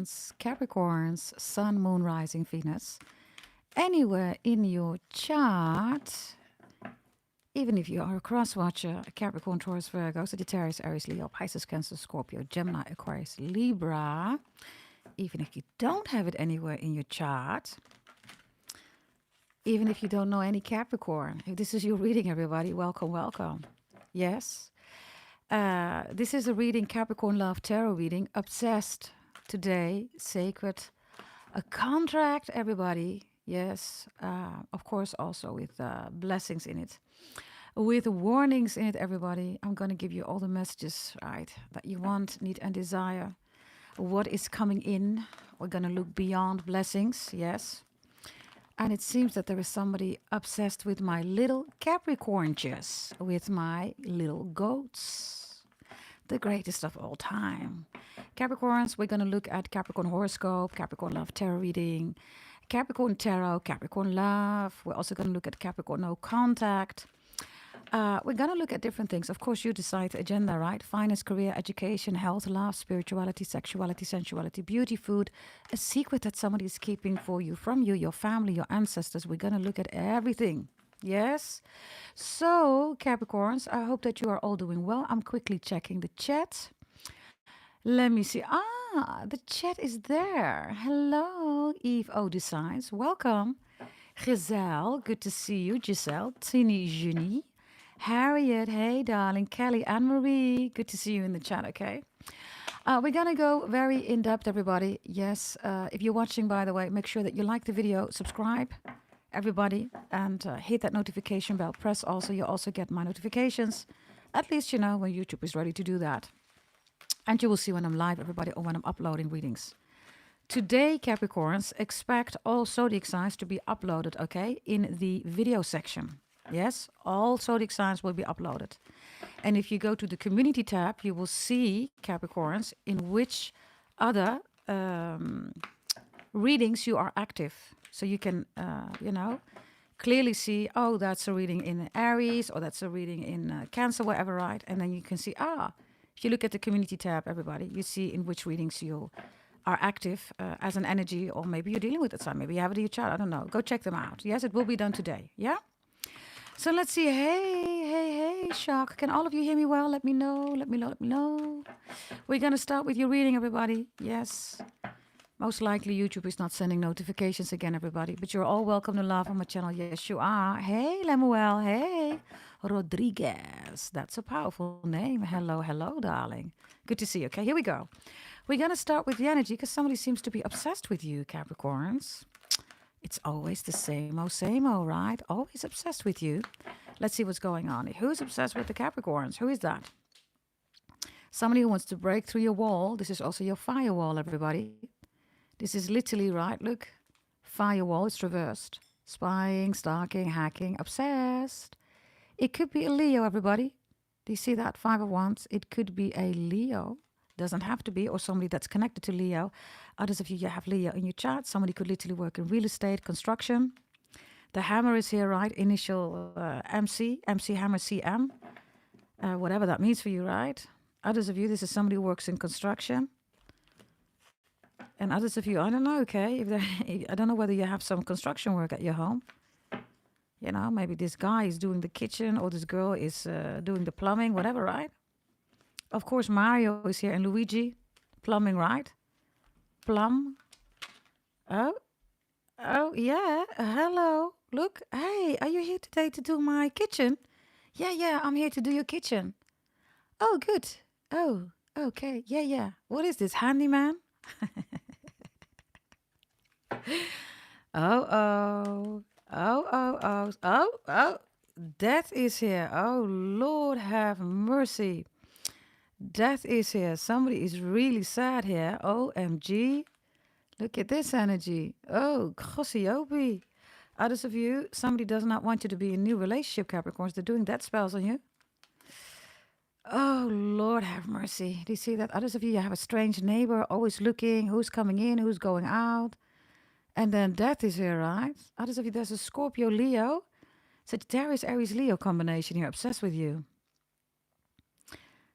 Capricorns, Capricorns, Sun, Moon, Rising, Venus, anywhere in your chart, even if you are a cross watcher, Capricorn, Taurus, Virgo, Sagittarius, Aries, Leo, Pisces, Cancer, Scorpio, Gemini, Aquarius, Libra, even if you don't have it anywhere in your chart, even if you don't know any Capricorn, if this is your reading, everybody, welcome, welcome. Yes. This is a reading, Capricorn Love Tarot reading, obsessed today, sacred, a contract, everybody. Yes, of course, also with blessings in it, with warnings in it, everybody. I'm going to give you all the messages, right, that you want, need, and desire. What is coming in? We're going to look beyond blessings, yes. And it seems that there is somebody obsessed with my little Capricornches, with my little goats, the greatest of all time. Capricorns, we're going to look at Capricorn horoscope, Capricorn love tarot reading, Capricorn tarot, Capricorn love. We're also going to look at Capricorn no contact. We're going to look at different things. Of course, you decide the agenda, right? Finance, career, education, health, love, spirituality, sexuality, sensuality, beauty, food, a secret that somebody is keeping for you, from you, your family, your ancestors. We're going to look at everything. Yes? So, Capricorns, I hope that you are all doing well. I'm quickly checking the chat. Let me see. The chat is there. Hello, Eve O Designs. Welcome. Giselle, good to see you. Giselle, Tini Junie. Harriet, hey darling. Kelly, Anne-Marie, good to see you in the chat, okay? We're going to go very in-depth, everybody. Yes, if you're watching, by the way, make sure that you like the video, subscribe, everybody, and hit that notification bell. Press also, you also get my notifications. At least you know when YouTube is ready to do that. And you will see when I'm live, everybody, or when I'm uploading readings. Today, Capricorns, expect all zodiac signs to be uploaded, okay, in the video section. Yes, all zodiac signs will be uploaded. And if you go to the community tab, you will see, Capricorns, in which other readings you are active. So you can, clearly see, oh, that's a reading in Aries, or that's a reading in Cancer, whatever, right? And then you can see, if you look at the community tab, everybody, you see in which readings you are active as an energy, or maybe you're dealing with it. Maybe you have it in your chart. I don't know. Go check them out. Yes, it will be done today. Yeah? So let's see. Hey, Shock. Can all of you hear me well? Let me know. Let me know. We're going to start with your reading, everybody. Yes. Most likely YouTube is not sending notifications again, everybody. But you're all welcome to love on my channel. Yes, you are. Hey, Lemuel. Hey, Rodriguez. That's a powerful name. Hello, darling. Good to see you. Okay, here we go. We're going to start with the energy because somebody seems to be obsessed with you, Capricorns. It's always the same old, right? Always obsessed with you. Let's see what's going on. Who's obsessed with the Capricorns? Who is that? Somebody who wants to break through your wall. This is also your firewall, everybody. This is literally, right? Look, firewall, it's reversed. Spying, stalking, hacking, obsessed. It could be a Leo, everybody. Do you see that? 5 of Wands. It could be a Leo. Doesn't have to be, or somebody that's connected to Leo. Others of you have Leo in your chart. Somebody could literally work in real estate, construction. The hammer is here, right? Initial MC hammer CM. Whatever that means for you, right? Others of you, this is somebody who works in construction. And others of you, I don't know, okay? I don't know whether you have some construction work at your home. You know, maybe this guy is doing the kitchen, or this girl is doing the plumbing, whatever, right? Of course, Mario is here, and Luigi. Plumbing, right? Plum. Oh, yeah. Hello. Look. Hey, are you here today to do my kitchen? Yeah, I'm here to do your kitchen. Oh, good. Oh, okay. Yeah. What is this, handyman? Oh. Death is here. Oh, Lord have mercy. Death is here. Somebody is really sad here. OMG. Look at this energy. Oh, Gossiobi. Others of you, somebody does not want you to be in a new relationship, Capricorns. They're doing death spells on you. Oh, Lord have mercy. Do you see that? Others of you have a strange neighbor, always looking, who's coming in, who's going out. And then death is here, right? Others of you, there's a Scorpio, Leo. Sagittarius, Aries, Leo combination here, obsessed with you.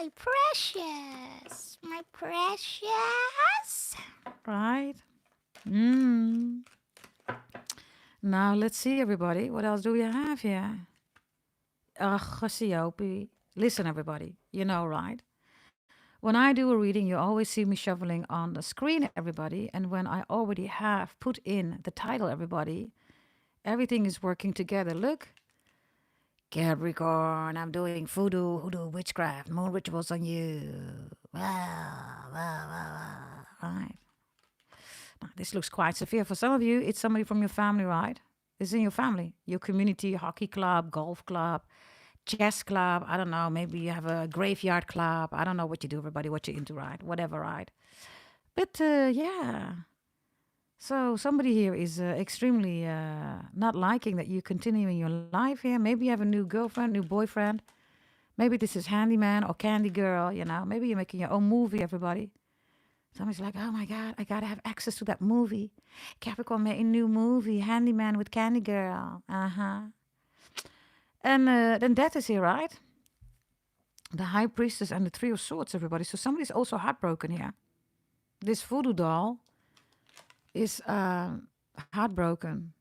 my precious. My precious. Right? Mm. Now, let's see, everybody. What else do we have here? Cassiope. Listen, everybody. You know, right? When I do a reading, you always see me shuffling on the screen, everybody. And when I already have put in the title, everybody, everything is working together. Look. Capricorn, I'm doing voodoo, witchcraft, moon rituals on you. Right. Now, this looks quite severe. For some of you, it's somebody from your family, right? It's in your family, your community, hockey club, golf club, chess club. I don't know. Maybe you have a graveyard club. I don't know what you do, everybody, what you're into, right? Whatever, right? But yeah. So somebody here is extremely not liking that you continue in your life here. Maybe you have a new girlfriend, new boyfriend. Maybe this is handyman or candy girl, you know. Maybe you're making your own movie, everybody. Somebody's like, oh my God, I got to have access to that movie. Capricorn made a new movie, Handyman with Candy Girl. Uh-huh. And then Death is here, right? The High Priestess and the Three of Swords, everybody. So somebody's also heartbroken here. This voodoo doll is heartbroken.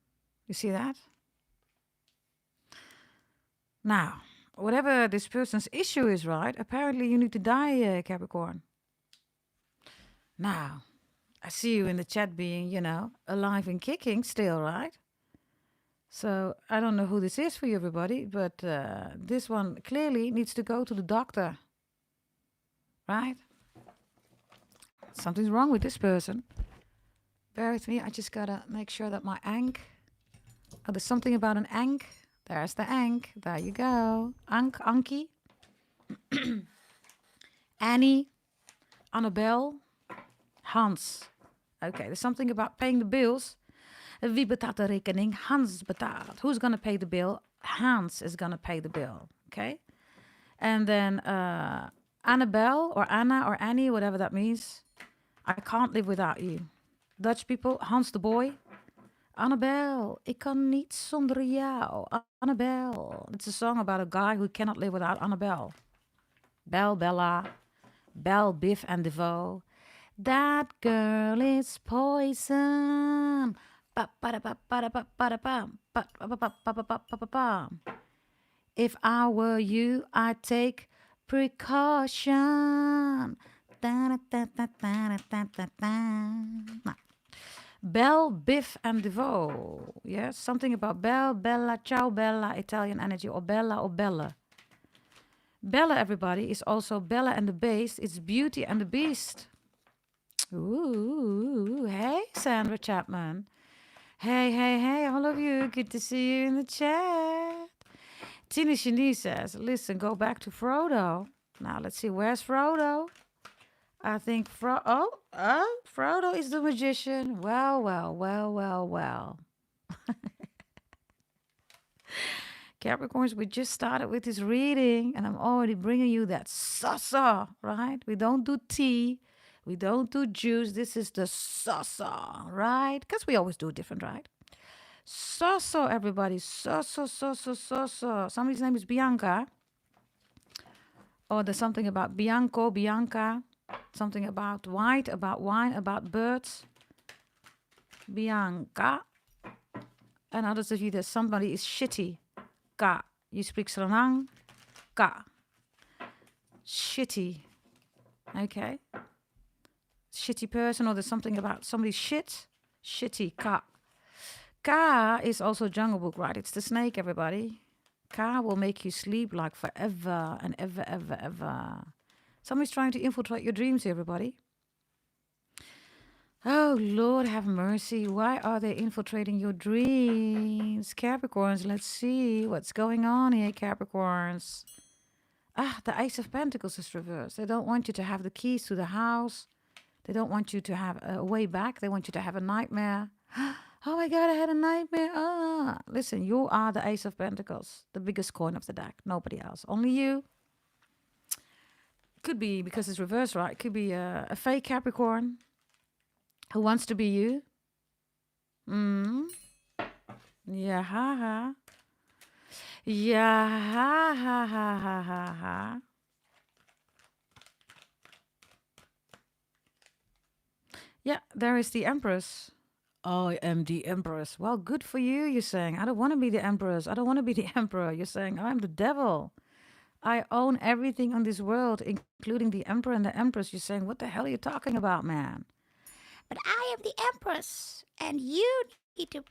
You see that? Now, whatever this person's issue is, right? Apparently you need to die, Capricorn. Now, I see you in the chat being, you know, alive and kicking still, right? So I don't know who this is for you, everybody, but this one clearly needs to go to the doctor, right? Something's wrong with this person. Bear with me. I just gotta make sure that my ankh. Oh, there's something about an ankh. There's the ankh. There you go. Ankie. Annie. Annabelle. Hans. Okay, there's something about paying the bills. Wie betaalt de rekening? Hans betaalt. Who's gonna pay the bill? Hans is gonna pay the bill. Okay? And then Annabelle or Anna or Annie, whatever that means. I can't live without you. Dutch people, Hans the boy. Annabelle, ik kan niet zonder jou. Annabelle. It's a song about a guy who cannot live without Annabelle. Belle, Bella, Belle, Biff and DeVoe. That girl is poison. If I were you, I'd take precaution. Belle, Biff and DeVoe. Yes, something about Belle, Bella, Ciao Bella, Italian energy, or Bella or Bella. Bella, everybody, is also Bella and the Beast. It's Beauty and the Beast. Ooh, hey, Sandra Chapman. Hey, all of you. Good to see you in the chat. Tina Shani says, listen, go back to Frodo. Now, let's see, where's Frodo? I think Frodo is the magician. Well. Capricorns, we just started with this reading, and I'm already bringing you that sasa, right? We don't do tea. We don't do juice. This is the sasa, right? Because we always do it different, right? Sasa, everybody. Sasa. Somebody's name is Bianca. Or there's something about Bianco, Bianca. Something about white, about wine, about birds. Bianca. And others of you that somebody is shitty. Ka. You speak Sranang. Ka. Shitty. Okay. Shitty person, or there's something about somebody's shit. Shitty. Ka. Ka is also Jungle Book, right? It's the snake, everybody. Ka will make you sleep like forever and ever. Somebody's trying to infiltrate your dreams, everybody. Oh, Lord, have mercy. Why are they infiltrating your dreams? Capricorns, let's see what's going on here, Capricorns. The Ace of Pentacles is reversed. They don't want you to have the keys to the house. They don't want you to have a way back. They want you to have a nightmare. Oh my God, I had a nightmare. Listen, you are the Ace of Pentacles, the biggest coin of the deck. Nobody else. Only you. Could be because it's reversed, right? Could be a fake Capricorn who wants to be you. Yeah, ha. Yeah, ha. Yeah, there is the Empress. I am the Empress. Well, good for you, you're saying. I don't want to be the Empress. I don't want to be the Emperor. You're saying, I'm the devil. I own everything on this world, including the Emperor and the Empress. You're saying, what the hell are you talking about, man? But I am the Empress, and you need to.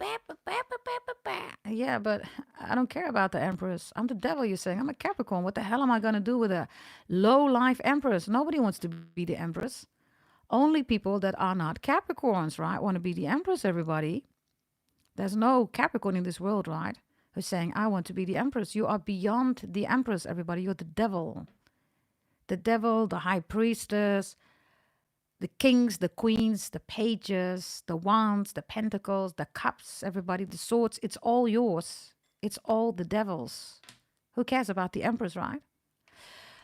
Yeah, but I don't care about the Empress. I'm the devil, you're saying. I'm a Capricorn. What the hell am I going to do with a low life Empress? Nobody wants to be the Empress. Only people that are not Capricorns, right, want to be the Empress, everybody. There's no Capricorn in this world, right, who's saying, I want to be the Empress. You are beyond the Empress, everybody. You're the devil. The devil, the high priestess, the kings, the queens, the pages, the wands, the pentacles, the cups, everybody, the swords. It's all yours. It's all the devil's. Who cares about the Empress, right?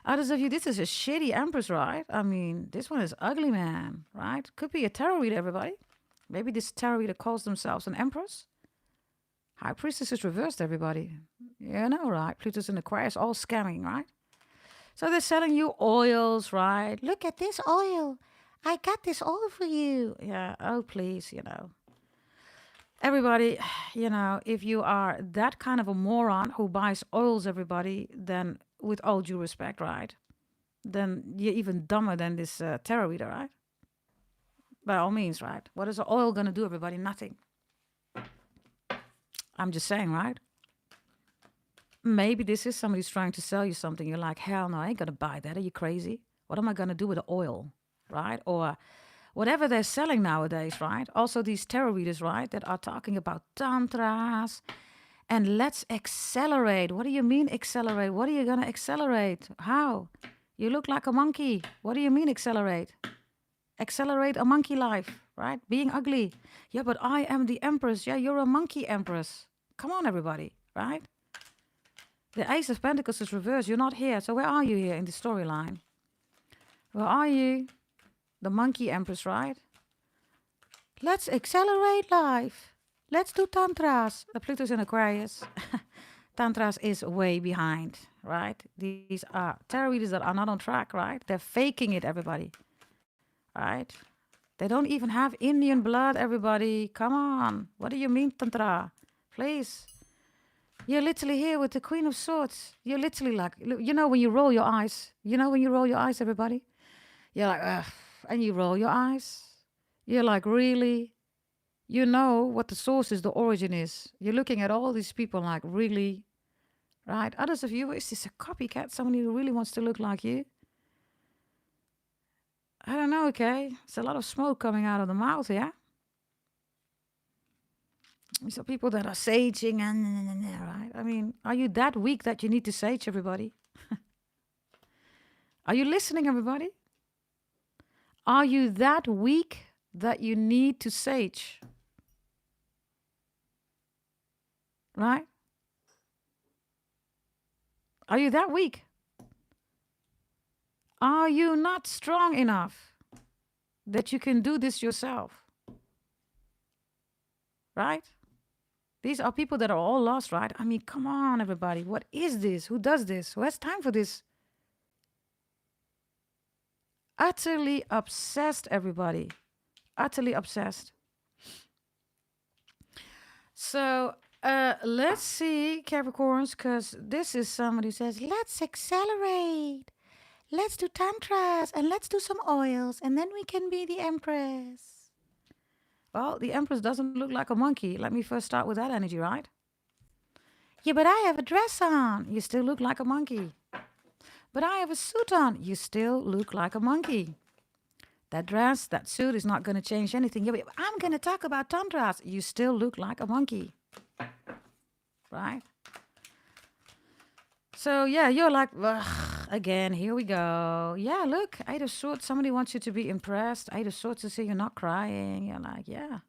Others of you, this is a shitty Empress, right? I mean, this one is ugly, man, right? Could be a tarot reader, everybody. Maybe this tarot reader calls themselves an Empress. High Priestess is reversed, everybody. You know, right? Pluto's in Aquarius, all scamming, right? So they're selling you oils, right? Look at this oil. I got this oil for you. Yeah, oh, please, you know. Everybody, you know, if you are that kind of a moron who buys oils, everybody, then with all due respect, right? Then you're even dumber than this tarot reader, right? By all means, right? What is the oil going to do, everybody? Nothing. I'm just saying, right? Maybe this is somebody's trying to sell you something. You're like, hell no, I ain't going to buy that. Are you crazy? What am I going to do with the oil, right? Or whatever they're selling nowadays, right? Also these tarot readers, right, that are talking about tantras and let's accelerate. What do you mean accelerate? What are you going to accelerate? How? You look like a monkey. What do you mean accelerate? Accelerate a monkey life, right? Being ugly. Yeah, but I am the Empress. Yeah, you're a monkey Empress. Come on, everybody, right? The Ace of Pentacles is reversed. You're not here. So where are you here in the storyline? Where are you? The monkey Empress, right? Let's accelerate life. Let's do tantras. The Pluto's in Aquarius. Tantras is way behind, right? These are tarot readers that are not on track, right? They're faking it, everybody. Right? They don't even have Indian blood, everybody. Come on. What do you mean, Tantra? Please. You're literally here with the Queen of Swords. You're literally like, you know when you roll your eyes. You know when you roll your eyes, everybody? You're like, ugh. And you roll your eyes. You're like, really? You know what the source is, the origin is. You're looking at all these people like, really? Right? Others of you, is this a copycat? Somebody who really wants to look like you? I don't know, okay? It's a lot of smoke coming out of the mouth, yeah? So people that are saging and right? I mean, are you that weak that you need to sage, everybody? Are you listening, everybody? Are you that weak that you need to sage? Right? Are you that weak? Are you not strong enough that you can do this yourself? Right? These are people that are all lost, right? I mean, come on, everybody. What is this? Who does this? Who has time for this? Utterly obsessed, everybody. Utterly obsessed. So let's see, Capricorns, because this is somebody who says, let's accelerate. Let's do tantras and let's do some oils and then we can be the Empress. Well, the Empress doesn't look like a monkey. Let me first start with that energy, right? Yeah, but I have a dress on. You still look like a monkey. But I have a suit on. You still look like a monkey. That dress, that suit is not going to change anything. Yeah, but I'm going to talk about tantras. You still look like a monkey. Right? So, yeah, you're like, ugh, again, here we go. Yeah, look, Eight of Swords. Somebody wants you to be impressed. Eight of Swords to see you're not crying. You're like, yeah.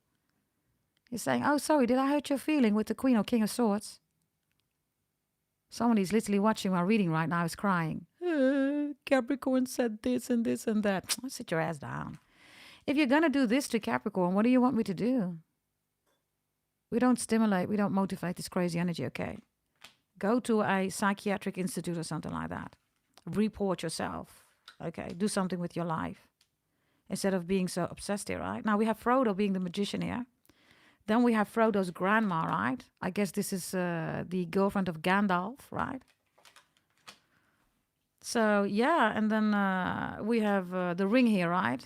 You're saying, oh, sorry, did I hurt your feeling with the Queen or King of Swords? Somebody's literally watching while reading right now is crying. Capricorn said this and this and that. Sit your ass down. If you're going to do this to Capricorn, what do you want me to do? We don't stimulate, we don't motivate this crazy energy, okay? Go to a psychiatric institute or something like that. Report yourself, okay? Do something with your life. instead of being so obsessed here, right? Now we have Frodo being the magician here. Then we have Frodo's grandma, right? I guess this is the girlfriend of Gandalf, right? So, yeah, and then we have the ring here, right?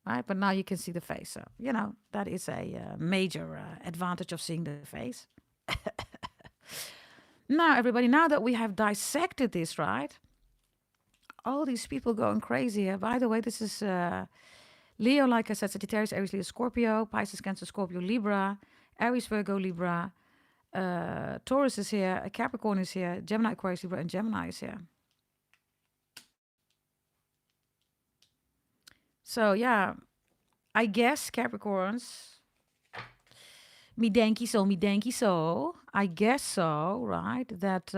Right, but now you can see the face. So, you know, that is a major advantage of seeing the face. Now, everybody, now that we have dissected this, right? All these people going crazy here. By the way, this is Leo, like I said, Sagittarius, Aries, Leo, Scorpio, Pisces, Cancer, Scorpio, Libra, Aries, Virgo, Libra, Taurus is here, Capricorn is here, Gemini, Aquarius, Libra, and Gemini is here. So, yeah, I guess Capricorns, me denki so, I guess so, right? That,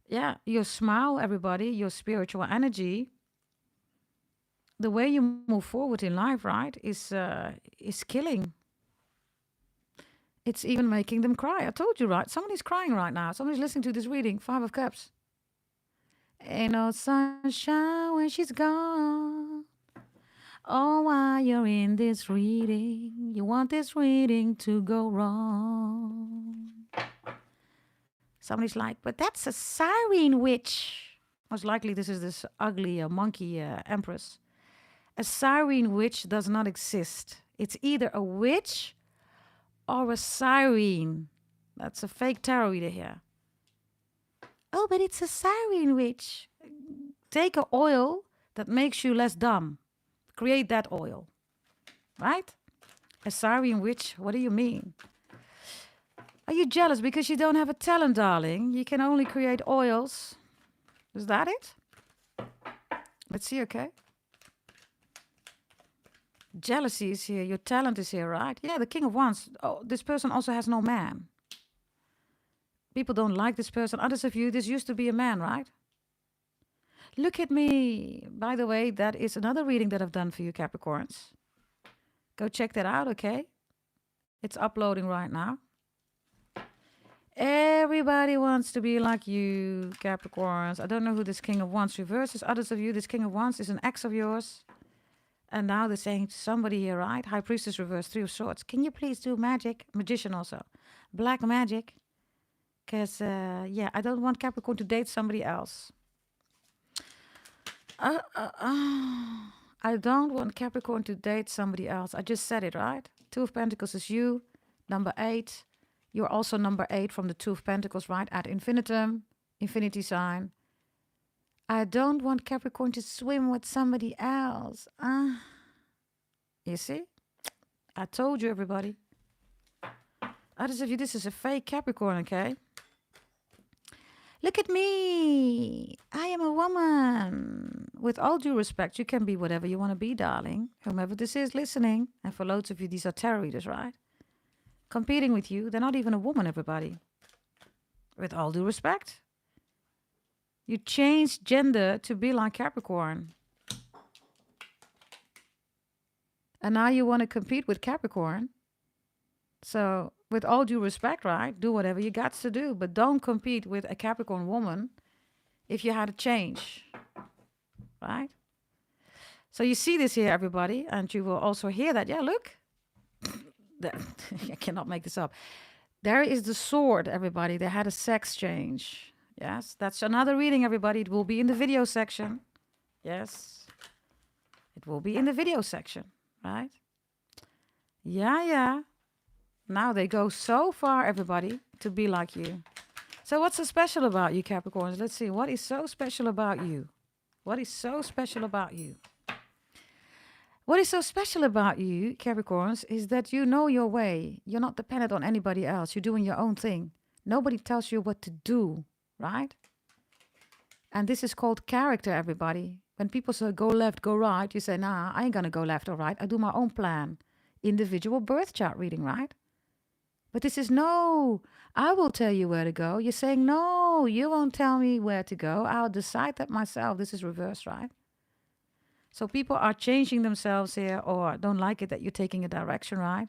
yeah, your smile, everybody, your spiritual energy, the way you move forward in life, right, is killing. It's even making them cry. I told you, right? Somebody's crying right now. Somebody's listening to this reading, 5 of Cups. Ain't no sunshine when she's gone. Oh, while you're in this reading, you want this reading to go wrong. Somebody's like, but that's a siren witch. Most likely this is this ugly monkey empress. A siren witch does not exist. It's either a witch or a siren. That's a fake tarot reader here. Oh, but it's a siren witch. Take an oil that makes you less dumb. Create that oil. Right? A siren witch, what do you mean? Are you jealous because you don't have a talent, darling? You can only create oils. Is that it? Let's see, okay? Jealousy is here. Your talent is here, right? Yeah, the King of Wands. Oh, this person also has no man. People don't like this person. Others of you, this used to be a man, right? Look at me. By the way, that is another reading that I've done for you, Capricorns. Go check that out, okay? It's uploading right now. Everybody wants to be like you, Capricorns. I don't know who this King of Wands reverse is. Others of you, this King of Wands is an ex of yours. And now they're saying to somebody here, right? High Priestess reverse, 3 of Swords. Can you please do magic? Magician also. Black magic. Because, yeah, I don't want Capricorn to date somebody else. I don't want Capricorn to date somebody else. I just said it, right? 2 of Pentacles is you. Number 8. You're also number 8 from the 2 of Pentacles, right? Ad infinitum. Infinity sign. I don't want Capricorn to swim with somebody else. You see? I told you, everybody. Others of you, this is a fake Capricorn, okay? Look at me. I am a woman. With all due respect, you can be whatever you want to be, darling. Whomever this is listening. And for loads of you, these are tarot readers, right? Competing with you. They're not even a woman, everybody. With all due respect. You changed gender to be like Capricorn. And now you want to compete with Capricorn. So, with all due respect, right? Do whatever you got to do. But don't compete with a Capricorn woman if you had a change. Right? So you see this here, everybody. And you will also hear that. Yeah, look. I cannot make this up. There is the sword, everybody. They had a sex change. Yes, that's another reading, everybody. It will be in the video section. Yes. It will be in the video section, right? Yeah. Now they go so far, everybody, to be like you. So what's so special about you, Capricorns? Let's see. What is so special about you? What is so special about you? What is so special about you, Capricorns, is that you know your way. You're not dependent on anybody else. You're doing your own thing. Nobody tells you what to do. Right? And this is called character, everybody. When people say go left, go right, you say, nah, I ain't gonna go left or right. I do my own plan. Individual birth chart reading, right? But this is no, I will tell you where to go. You're saying, no, you won't tell me where to go. I'll decide that myself. This is reverse, right? So people are changing themselves here or don't like it that you're taking a direction, right?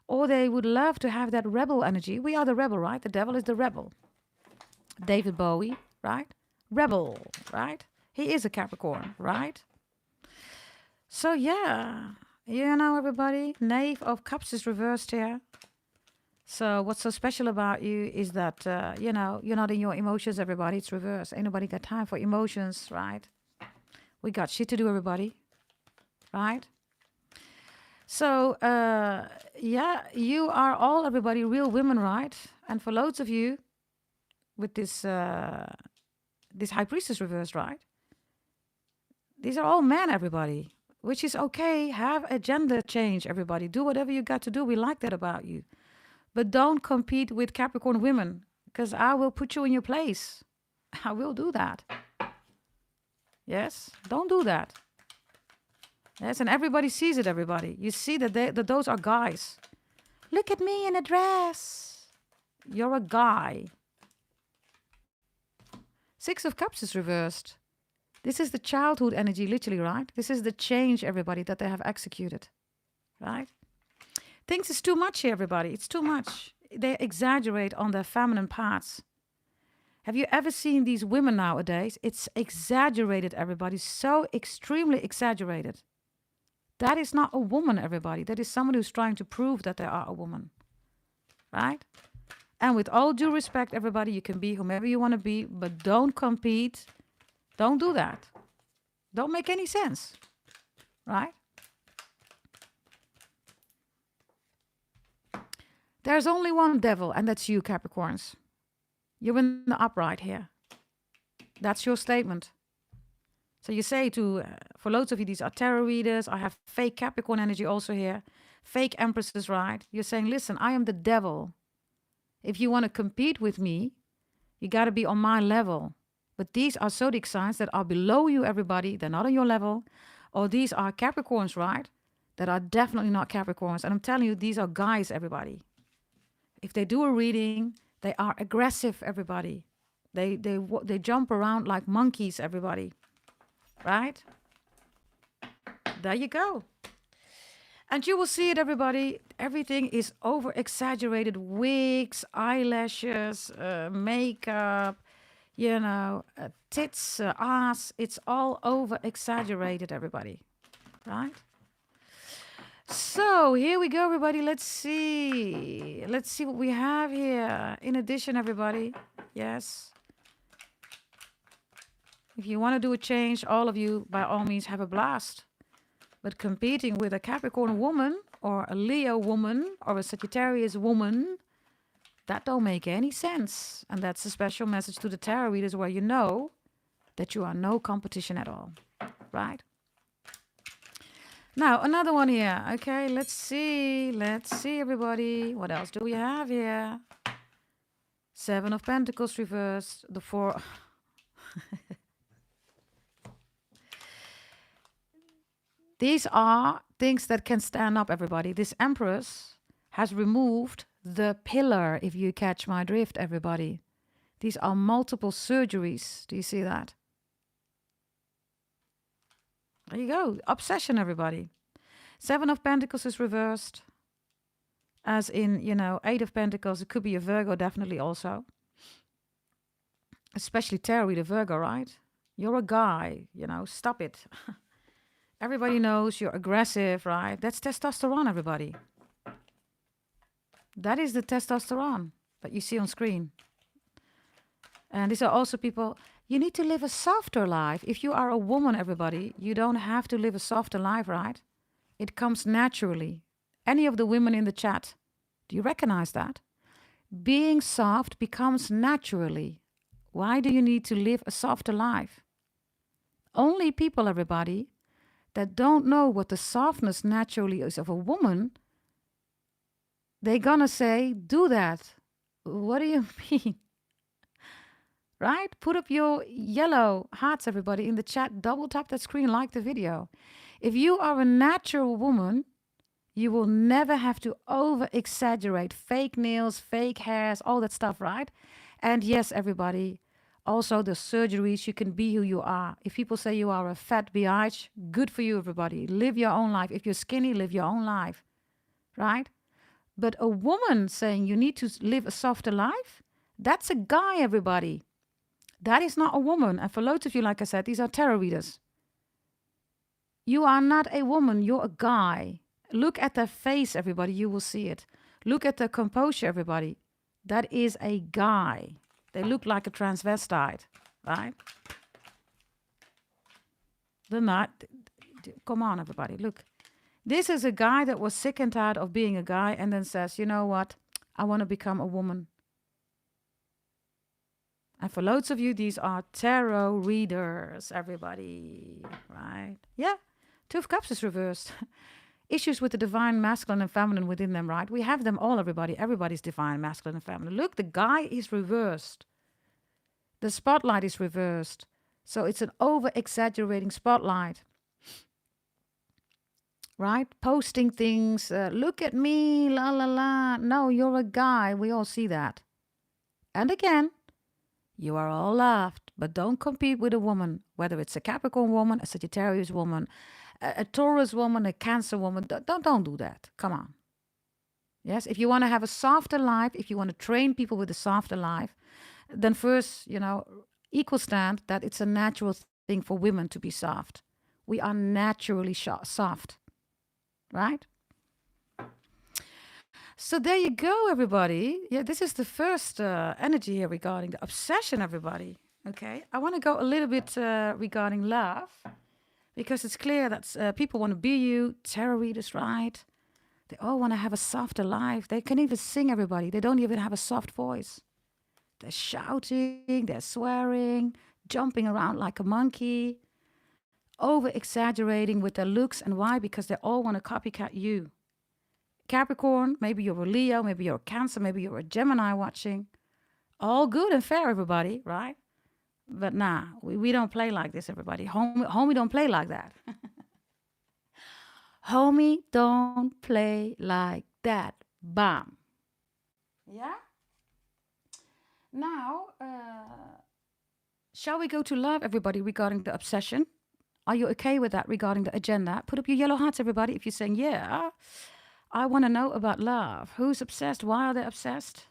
Or they would love to have that rebel energy. We are the rebel, right? The devil is the rebel. David Bowie, right? Rebel, right? He is a Capricorn, right? So yeah, you know, everybody, Knave of Cups is reversed here. So what's so special about you is that, you know, you're not in your emotions, everybody. It's reversed. Ain't nobody got time for emotions, right? We got shit to do, everybody, right? So, yeah, you are all, everybody, real women, right? And for loads of you, with this High Priestess reversed, right? These are all men, everybody, which is okay. Have a gender change, everybody. Do whatever you got to do. We like that about you. But don't compete with Capricorn women, because I will put you in your place. I will do that. Yes, don't do that. Yes, and everybody sees it, everybody. You see that those are guys. Look at me in a dress. You're a guy. Six of Cups is reversed. This is the childhood energy, literally, right? This is the change, everybody, that they have executed, right? Things is too much here, everybody. It's too much. They exaggerate on their feminine parts. Have you ever seen these women nowadays? It's exaggerated, everybody. So extremely exaggerated. That is not a woman, everybody. That is someone who's trying to prove that they are a woman, right? And with all due respect, everybody, you can be whomever you want to be, but don't compete. Don't do that. Don't make any sense, right? There's only one devil, and that's you, Capricorns. You're in the upright here. That's your statement. So you say to, for loads of you, these are tarot readers. I have fake Capricorn energy also here. Fake empresses, right? You're saying, listen, I am the devil. If you want to compete with me, you got to be on my level. But these are zodiac signs that are below you, everybody. They're not on your level. Or these are Capricorns, right? That are definitely not Capricorns. And I'm telling you, these are guys, everybody. If they do a reading, they are aggressive, everybody. They jump around like monkeys, everybody. Right? There you go. And you will see it, everybody. Everything is over-exaggerated. Wigs, eyelashes, makeup, you know, tits, ass. It's all over-exaggerated, everybody. Right? So here we go, everybody. Let's see. Let's see what we have here. In addition, everybody. Yes. If you want to do a change, all of you, by all means, have a blast. But competing with a Capricorn woman or a Leo woman or a Sagittarius woman, that don't make any sense. And that's a special message to the tarot readers where you know that you are no competition at all. Right? Now, another one here. Okay, let's see. Let's see, everybody. What else do we have here? Seven of Pentacles reversed. The Four... These are things that can stand up, everybody. This Empress has removed the pillar, if you catch my drift, everybody. These are multiple surgeries. Do you see that? There you go. Obsession, everybody. Seven of Pentacles is reversed. As in, you know, Eight of Pentacles. It could be a Virgo, definitely also. Especially tarot reader Virgo, right? You're a guy, you know, stop it. Everybody knows you're aggressive, right? That's testosterone, everybody. That is the testosterone that you see on screen. And these are also people, you need to live a softer life. If you are a woman, everybody, you don't have to live a softer life, right? It comes naturally. Any of the women in the chat, do you recognize that? Being soft becomes naturally. Why do you need to live a softer life? Only people, everybody, that don't know what the softness naturally is of a woman, they're gonna say, do that. What do you mean? Right? Put up your yellow hearts, everybody, in the chat. Double tap that screen, like the video. If you are a natural woman, you will never have to over-exaggerate fake nails, fake hairs, all that stuff, right? And yes, everybody, also the surgeries, you can be who you are. If people say you are a fat biatch, good for you, everybody. Live your own life. If you're skinny, live your own life, right? But a woman saying you need to live a softer life, that's a guy, everybody. That is not a woman. And for loads of you, like I said, these are tarot readers. You are not a woman, you're a guy. Look at their face, everybody, you will see it. Look at the composure, everybody. That is a guy. They look like a transvestite, right? They're not. Come on, everybody, look. This is a guy that was sick and tired of being a guy and then says, you know what? I want to become a woman. And for loads of you, these are tarot readers, everybody, right? Yeah, Two of Cups is reversed. Issues with the divine masculine and feminine within them, right? We have them all, everybody. Everybody's divine masculine and feminine. Look, the guy is reversed. The spotlight is reversed. So it's an over-exaggerating spotlight. Right? Posting things. Look at me, la la la. No, you're a guy. We all see that. And again, you are all loved, but don't compete with a woman, whether it's a Capricorn woman, a Sagittarius woman, a Taurus woman, a Cancer woman. Don't do that. Come on. Yes, if you want to have a softer life, if you want to train people with a softer life, then first, equal stand that it's a natural thing for women to be soft. We are naturally soft, right? So there you go, everybody. Yeah, this is the first energy here regarding the obsession, everybody. Okay, I want to go a little bit regarding love, because it's clear that people want to be you, tarot readers, right? They all want to have a softer life. They can even sing, everybody. They don't even have a soft voice. They're shouting, they're swearing, jumping around like a monkey, over-exaggerating with their looks. And why? Because they all want to copycat you. Capricorn, maybe you're a Leo, maybe you're a Cancer, maybe you're a Gemini watching. All good and fair, everybody, right? But nah, we don't play like this, everybody. Homie don't play like that. Homie don't play like that. Bam. Yeah? Now, shall we go to love, everybody, regarding the obsession? Are you okay with that regarding the agenda? Put up your yellow hearts, everybody, if you're saying, yeah, I want to know about love. Who's obsessed? Why are they obsessed?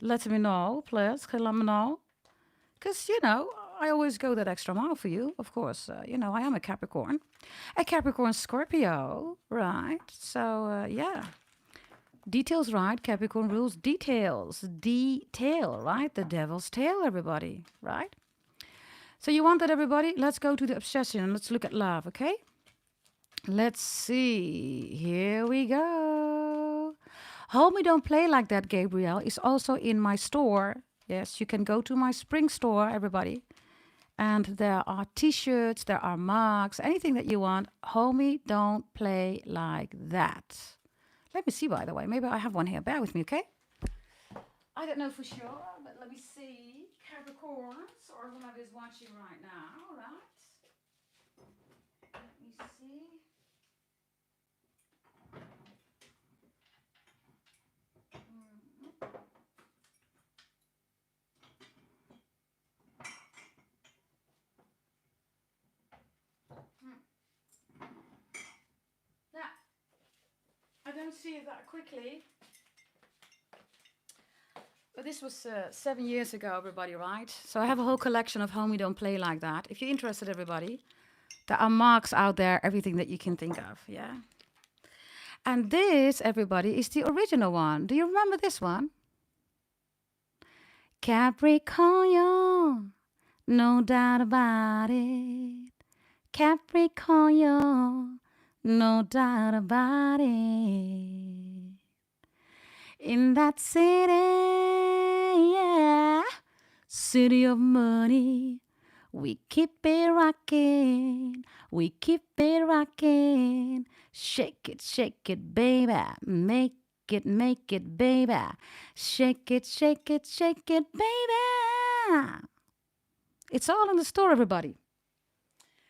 Let me know, please. Let me know. Because, I always go that extra mile for you, of course. I am a Capricorn. A Capricorn Scorpio, right? So, yeah. Details, right? Capricorn rules details. Detail, right? The devil's tail, everybody, right? So you want that, everybody? Let's go to the obsession and let's look at love, okay? Let's see. Here we go. Homie Don't Play Like That, Gabriel, is also in my store. Yes, you can go to my spring store, everybody. And there are t-shirts, there are mugs, anything that you want. Homie Don't Play Like That. Let me see, by the way. Maybe I have one here. Bear with me, okay? I don't know for sure, but let me see. Capricorns, or whoever is watching right now, right? Let me see. I don't see it that quickly. But this was 7 years ago, everybody, right? So I have a whole collection of Homie Don't Play Like That. If you're interested, everybody, there are marks out there, everything that you can think of, yeah? And this, everybody, is the original one. Do you remember this one? Capricorn, no doubt about it. Capricorn, no doubt about it. In that city, yeah, city of money, we keep it rocking, we keep it rocking. Shake it, baby, make it, baby. Shake it, baby. It's all in the store, everybody.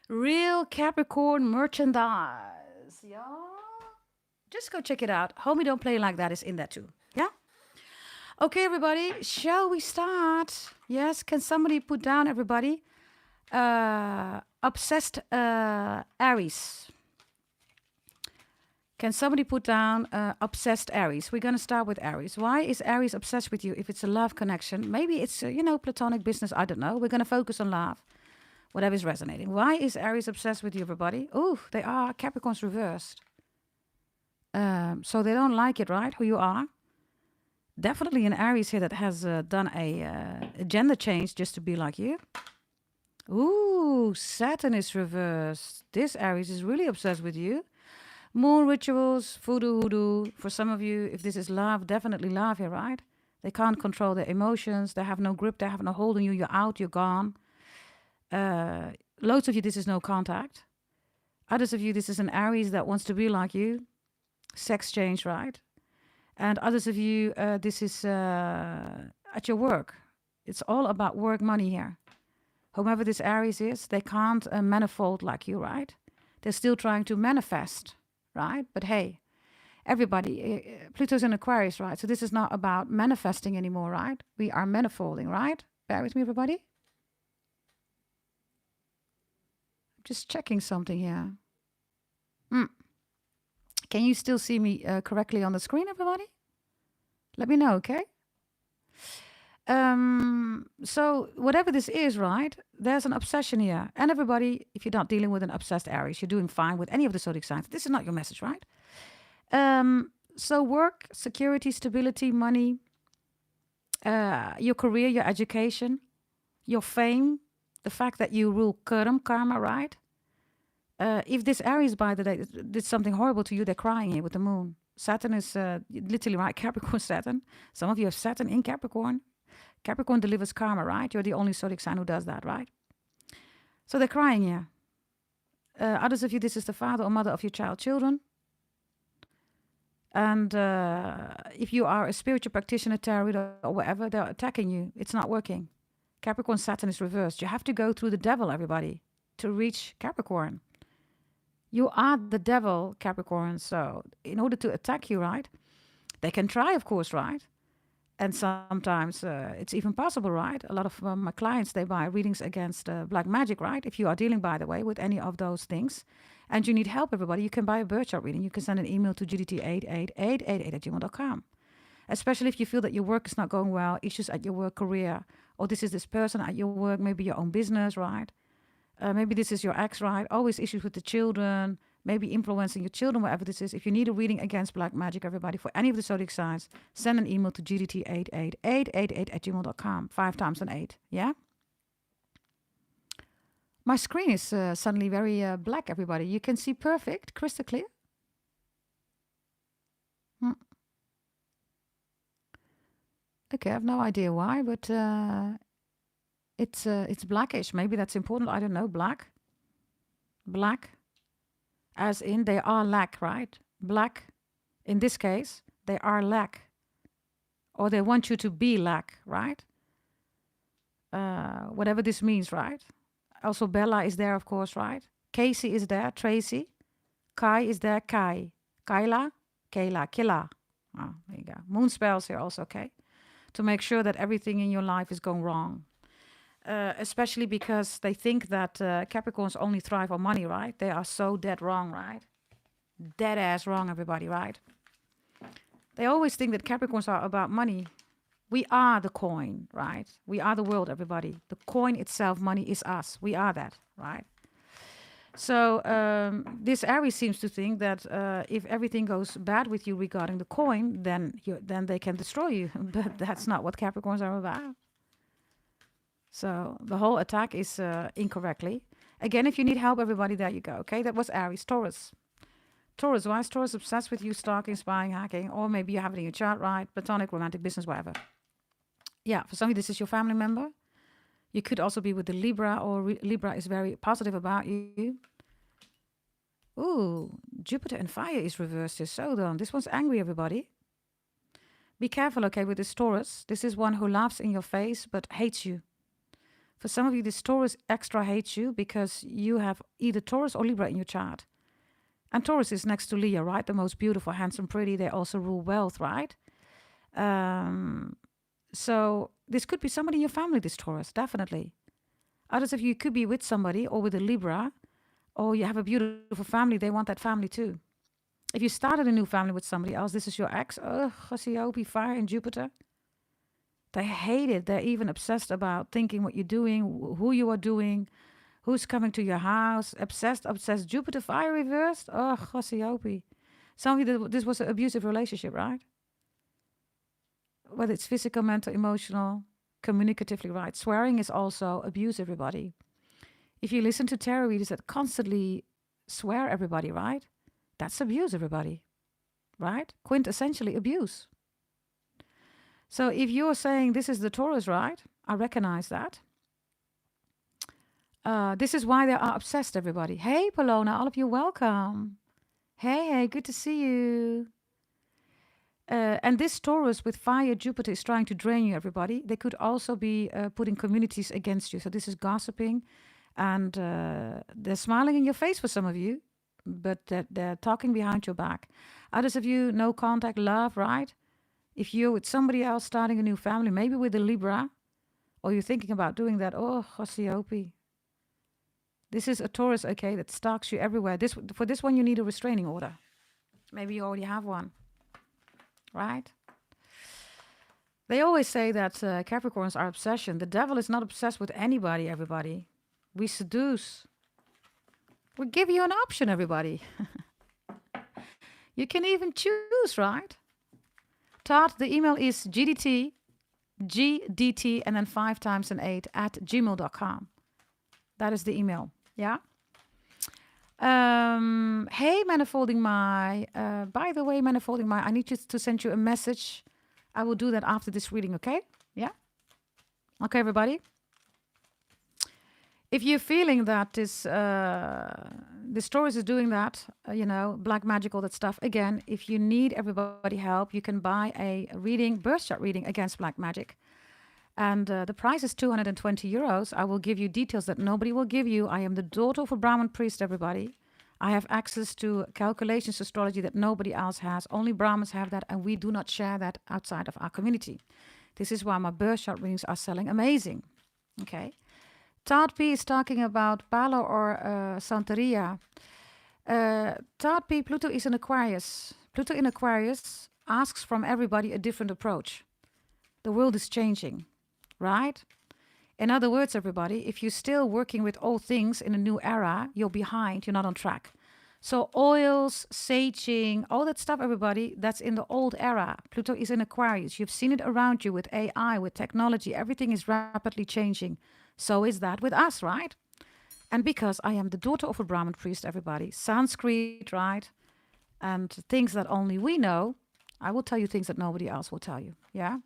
Real Capricorn merchandise, y'all. Just go check it out. Homie Don't Play Like That is in that too. Yeah? Okay, everybody. Shall we start? Yes. Can somebody put down, everybody? Obsessed Aries. Can somebody put down obsessed Aries? We're going to start with Aries. Why is Aries obsessed with you if it's a love connection? Maybe it's, platonic business. I don't know. We're going to focus on love. Whatever is resonating. Why is Aries obsessed with you, everybody? Oh, they are Capricorn's reversed. So they don't like it, right? Who you are. Definitely an Aries here that has done a gender change just to be like you. Ooh, Saturn is reversed. This Aries is really obsessed with you. Moon rituals, voodoo, hoodoo. For some of you, if this is love, definitely love here, right? They can't control their emotions. They have no grip. They have no hold on you. You're out. You're gone. Loads of you, this is no contact. Others of you, this is an Aries that wants to be like you. Sex change, right? And others of you, this is at your work. It's all about work, money here. Whomever this Aries is, they can't manifold like you, right? They're still trying to manifest, right? But hey, everybody, Pluto's in Aquarius, right? So this is not about manifesting anymore, right? We are manifolding, right? Bear with me, everybody. Just checking something here. Can you still see me correctly on the screen, everybody? Let me know, okay? So whatever this is, right, there's an obsession here. And everybody, if you're not dealing with an obsessed Aries, you're doing fine with any of the zodiac signs. This is not your message, right? So work, security, stability, money, your career, your education, your fame, the fact that you rule karma, right? If this Aries by the day did something horrible to you, they're crying here with the moon. Saturn is literally, right, Capricorn Saturn. Some of you have Saturn in Capricorn. Capricorn delivers karma, right? You're the only zodiac sign who does that, right? So they're crying here. Others of you, this is the father or mother of your children. And if you are a spiritual practitioner, tarot, or whatever, they're attacking you. It's not working. Capricorn Saturn is reversed. You have to go through the devil, everybody, to reach Capricorn. You are the devil, Capricorn. So in order to attack you, right? They can try, of course, right? And sometimes it's even possible, right? A lot of my clients, they buy readings against black magic, right? If you are dealing, by the way, with any of those things and you need help, everybody, you can buy a birth chart reading. You can send an email to gdt88888@gmail.com. Especially if you feel that your work is not going well, issues at your work career, or this is this person at your work, maybe your own business, right? Maybe this is your ex, right? Always issues with the children, maybe influencing your children, whatever this is. If you need a reading against black magic, everybody, for any of the zodiac signs, send an email to gdt88888@gmail.com. 5 times an 8, yeah? My screen is suddenly very black, everybody. You can see perfect, crystal clear. Okay, I have no idea why, but it's blackish. Maybe that's important. I don't know. Black. As in they are lack, right? Black. In this case, they are lack. Or they want you to be lack, right? Whatever this means, right? Also, Bella is there, of course, right? Casey is there. Tracy. Kai is there. Kai. Kayla. Killa. Oh, there you go. Moon spells here also, okay? To make sure that everything in your life is going wrong. Especially because they think that Capricorns only thrive on money, right? They are so dead wrong, right? Dead ass wrong, everybody, right? They always think that Capricorns are about money. We are the coin, right? We are the world, everybody. The coin itself, money is us. We are that, right? So this Aries seems to think that if everything goes bad with you regarding the coin, then they can destroy you. But that's not what Capricorns are about. So the whole attack is incorrectly. Again, if you need help, everybody, there you go. Okay, that was Aries. Taurus. Why is Taurus obsessed with you, stalking, spying, hacking? Or maybe you have it in your chart, right? Platonic, romantic, business, whatever. Yeah, for some of you, this is your family member. You could also be with the Libra, or Libra is very positive about you. Ooh, Jupiter and fire is reversed here. So done. This one's angry, everybody. Be careful, okay, with this Taurus. This is one who laughs in your face but hates you. For some of you, this Taurus extra hates you because you have either Taurus or Libra in your chart. And Taurus is next to Leo, right? The most beautiful, handsome, pretty. They also rule wealth, right? So this could be somebody in your family, this Taurus, definitely. Others of you could be with somebody or with a Libra, or you have a beautiful family. They want that family too. If you started a new family with somebody else, this is your ex. Ugh, Cassiope, fire, and Jupiter. They hate it. They're even obsessed about thinking what you're doing, who you are doing, Who's coming to your house? Obsessed. Jupiter fire reversed. Oh, Gossiopie. Some of you, this was an abusive relationship, right? Whether it's physical, mental, emotional, communicatively, right? Swearing is also abuse, everybody. If you listen to tarot readers that constantly swear everybody, right? That's abuse, everybody, right? Quintessentially abuse. So if you're saying this is the Taurus, right? I recognize that. This is why they are obsessed, everybody. Hey, Polona, all of you, welcome. Hey, good to see you. And this Taurus with fire Jupiter is trying to drain you, everybody. They could also be putting communities against you. So this is gossiping. And they're smiling in your face for some of you, but they're talking behind your back. Others of you, no contact, love, right? If you're with somebody else starting a new family, maybe with a Libra, or you're thinking about doing that, oh, Gossiopie. This is a Taurus, okay, that stalks you everywhere. For this one, you need a restraining order. Maybe you already have one, right? They always say that Capricorns are obsession. The devil is not obsessed with anybody, everybody. We seduce. We give you an option, everybody. You can even choose, right? Todd, the email is gdt, and then 5 times an 8 at gmail.com. That is the email, yeah? Hey, Manifolding My. By the way, Manifolding My, I need you to send you a message. I will do that after this reading, okay? Yeah? Okay, everybody? If you're feeling that this Taurus is doing that, black magic, all that stuff, again, if you need everybody help, you can buy a reading, birth chart reading against black magic. And the price is 220 euros. I will give you details that nobody will give you. I am the daughter of a Brahmin priest, everybody. I have access to calculations, astrology that nobody else has. Only Brahmins have that, and we do not share that outside of our community. This is why my birth chart readings are selling amazing. Okay. Todd P is talking about Palo or Santeria. Todd P, Pluto is in Aquarius. Pluto in Aquarius asks from everybody a different approach. The world is changing, right? In other words, everybody, if you're still working with old things in a new era, you're behind, you're not on track. So oils, saging, all that stuff, everybody, that's in the old era. Pluto is in Aquarius. You've seen it around you with AI, with technology. Everything is rapidly changing. So is that with us, right? And because I am the daughter of a Brahmin priest, everybody, Sanskrit, right? And things that only we know, I will tell you things that nobody else will tell you, yeah?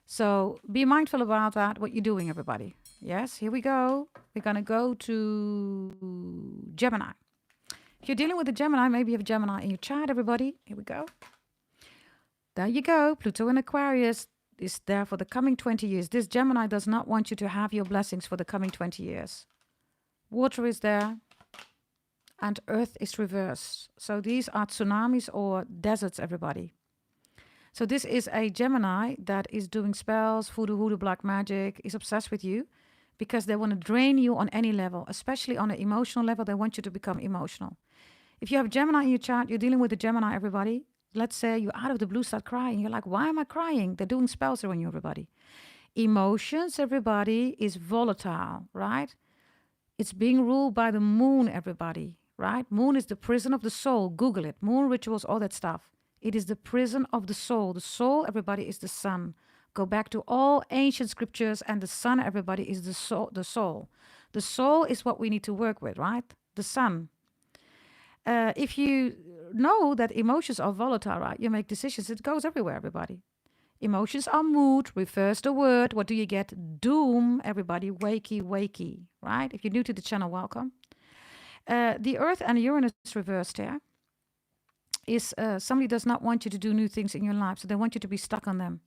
So be mindful about that, what you're doing, everybody. Yes, here we go. We're going to go to Gemini. If you're dealing with a Gemini, maybe you have Gemini in your chart, everybody. Here we go. There you go. Pluto in Aquarius is there for the coming 20 years. This Gemini does not want you to have your blessings for the coming 20 years. Water is there and Earth is reversed. So these are tsunamis or deserts, everybody. So this is a Gemini that is doing spells, voodoo, black magic, is obsessed with you because they want to drain you on any level, especially on an emotional level. They want you to become emotional. If you have Gemini in your chart, you're dealing with a Gemini, everybody. Let's say you out of the blue start crying. You're like, why am I crying? They're doing spells on you, everybody. Emotions, everybody, is volatile, right? It's being ruled by the moon, everybody, right? Moon is the prison of the soul. Google it. Moon rituals, all that stuff. It is the prison of the soul. The soul, everybody, is the sun. Go back to all ancient scriptures, and the sun, everybody, is the soul. The soul is what we need to work with, right? The sun. If you know that emotions are volatile, right? You make decisions. It goes everywhere, everybody. Emotions are mood, refers the word. What do you get? Doom, everybody. Wakey, right? If you're new to the channel, welcome. The Earth and Uranus reversed here is somebody does not want you to do new things in your life. So they want you to be stuck on them.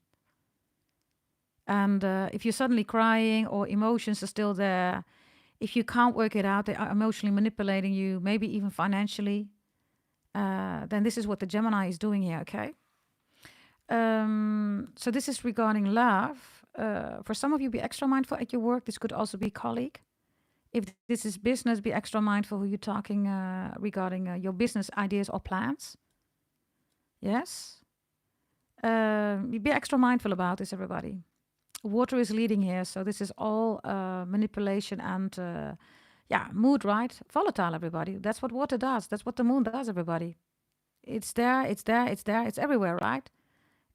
And if you're suddenly crying or emotions are still there, if you can't work it out, they are emotionally manipulating you, maybe even financially, then this is what the Gemini is doing here, okay? So this is regarding love. For some of you, be extra mindful at your work. This could also be colleague. If this is business, be extra mindful who you're talking regarding your business ideas or plans. Yes? Be extra mindful about this, everybody. Water is leading here, so this is all manipulation and Yeah, mood, right? Volatile, everybody. That's what water does. That's what the moon does, everybody. It's there, it's there, it's there, it's everywhere, right?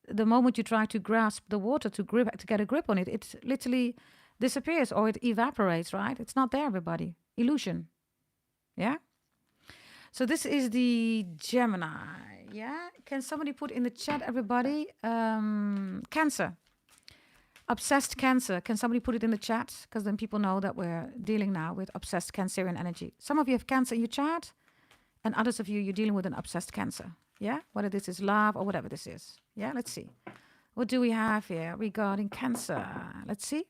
The moment you try to grasp the water to get a grip on it, it literally disappears or it evaporates, right? It's not there, everybody. Illusion. Yeah? So this is the Gemini. Yeah? Can somebody put in the chat, everybody? Cancer. Obsessed Cancer. Can somebody put it in the chat? Because then people know that we're dealing now with obsessed Cancerian energy. Some of you have Cancer in your chart, and others of you, you're dealing with an obsessed Cancer. Yeah? Whether this is love or whatever this is. Yeah? Let's see. What do we have here regarding Cancer? Let's see.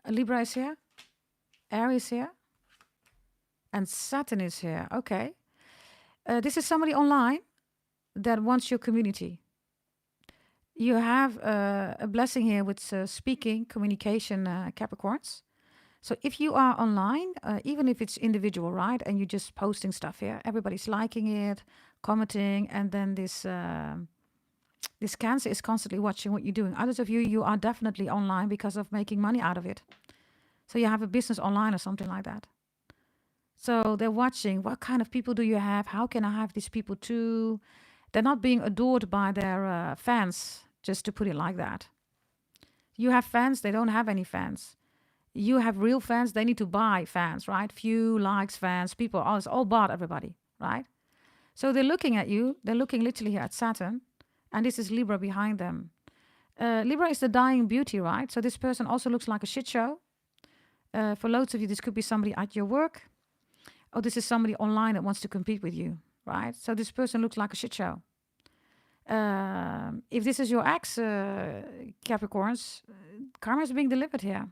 Libra is here. Aries here. And Saturn is here. Okay. This is somebody online that wants your community. You have a blessing here with speaking, communication, Capricorns. So if you are online, even if it's individual, right, and you're just posting stuff here, everybody's liking it, commenting, and then this Cancer is constantly watching what you're doing. Others of you, you are definitely online because of making money out of it. So you have a business online or something like that. So they're watching, what kind of people do you have? How can I have these people too? They're not being adored by their fans, just to put it like that. You have fans, they don't have any fans. You have real fans, they need to buy fans, right? Few likes, fans, people, all, it's all bought, everybody, right? So they're looking at you, they're looking literally at Saturn, and this is Libra behind them. Libra is the dying beauty, right? So this person also looks like a shit show. For loads of you, this could be somebody at your work. Oh, this is somebody online that wants to compete with you, right? So this person looks like a shit show. If this is your ex, Capricorns, karma is being delivered here.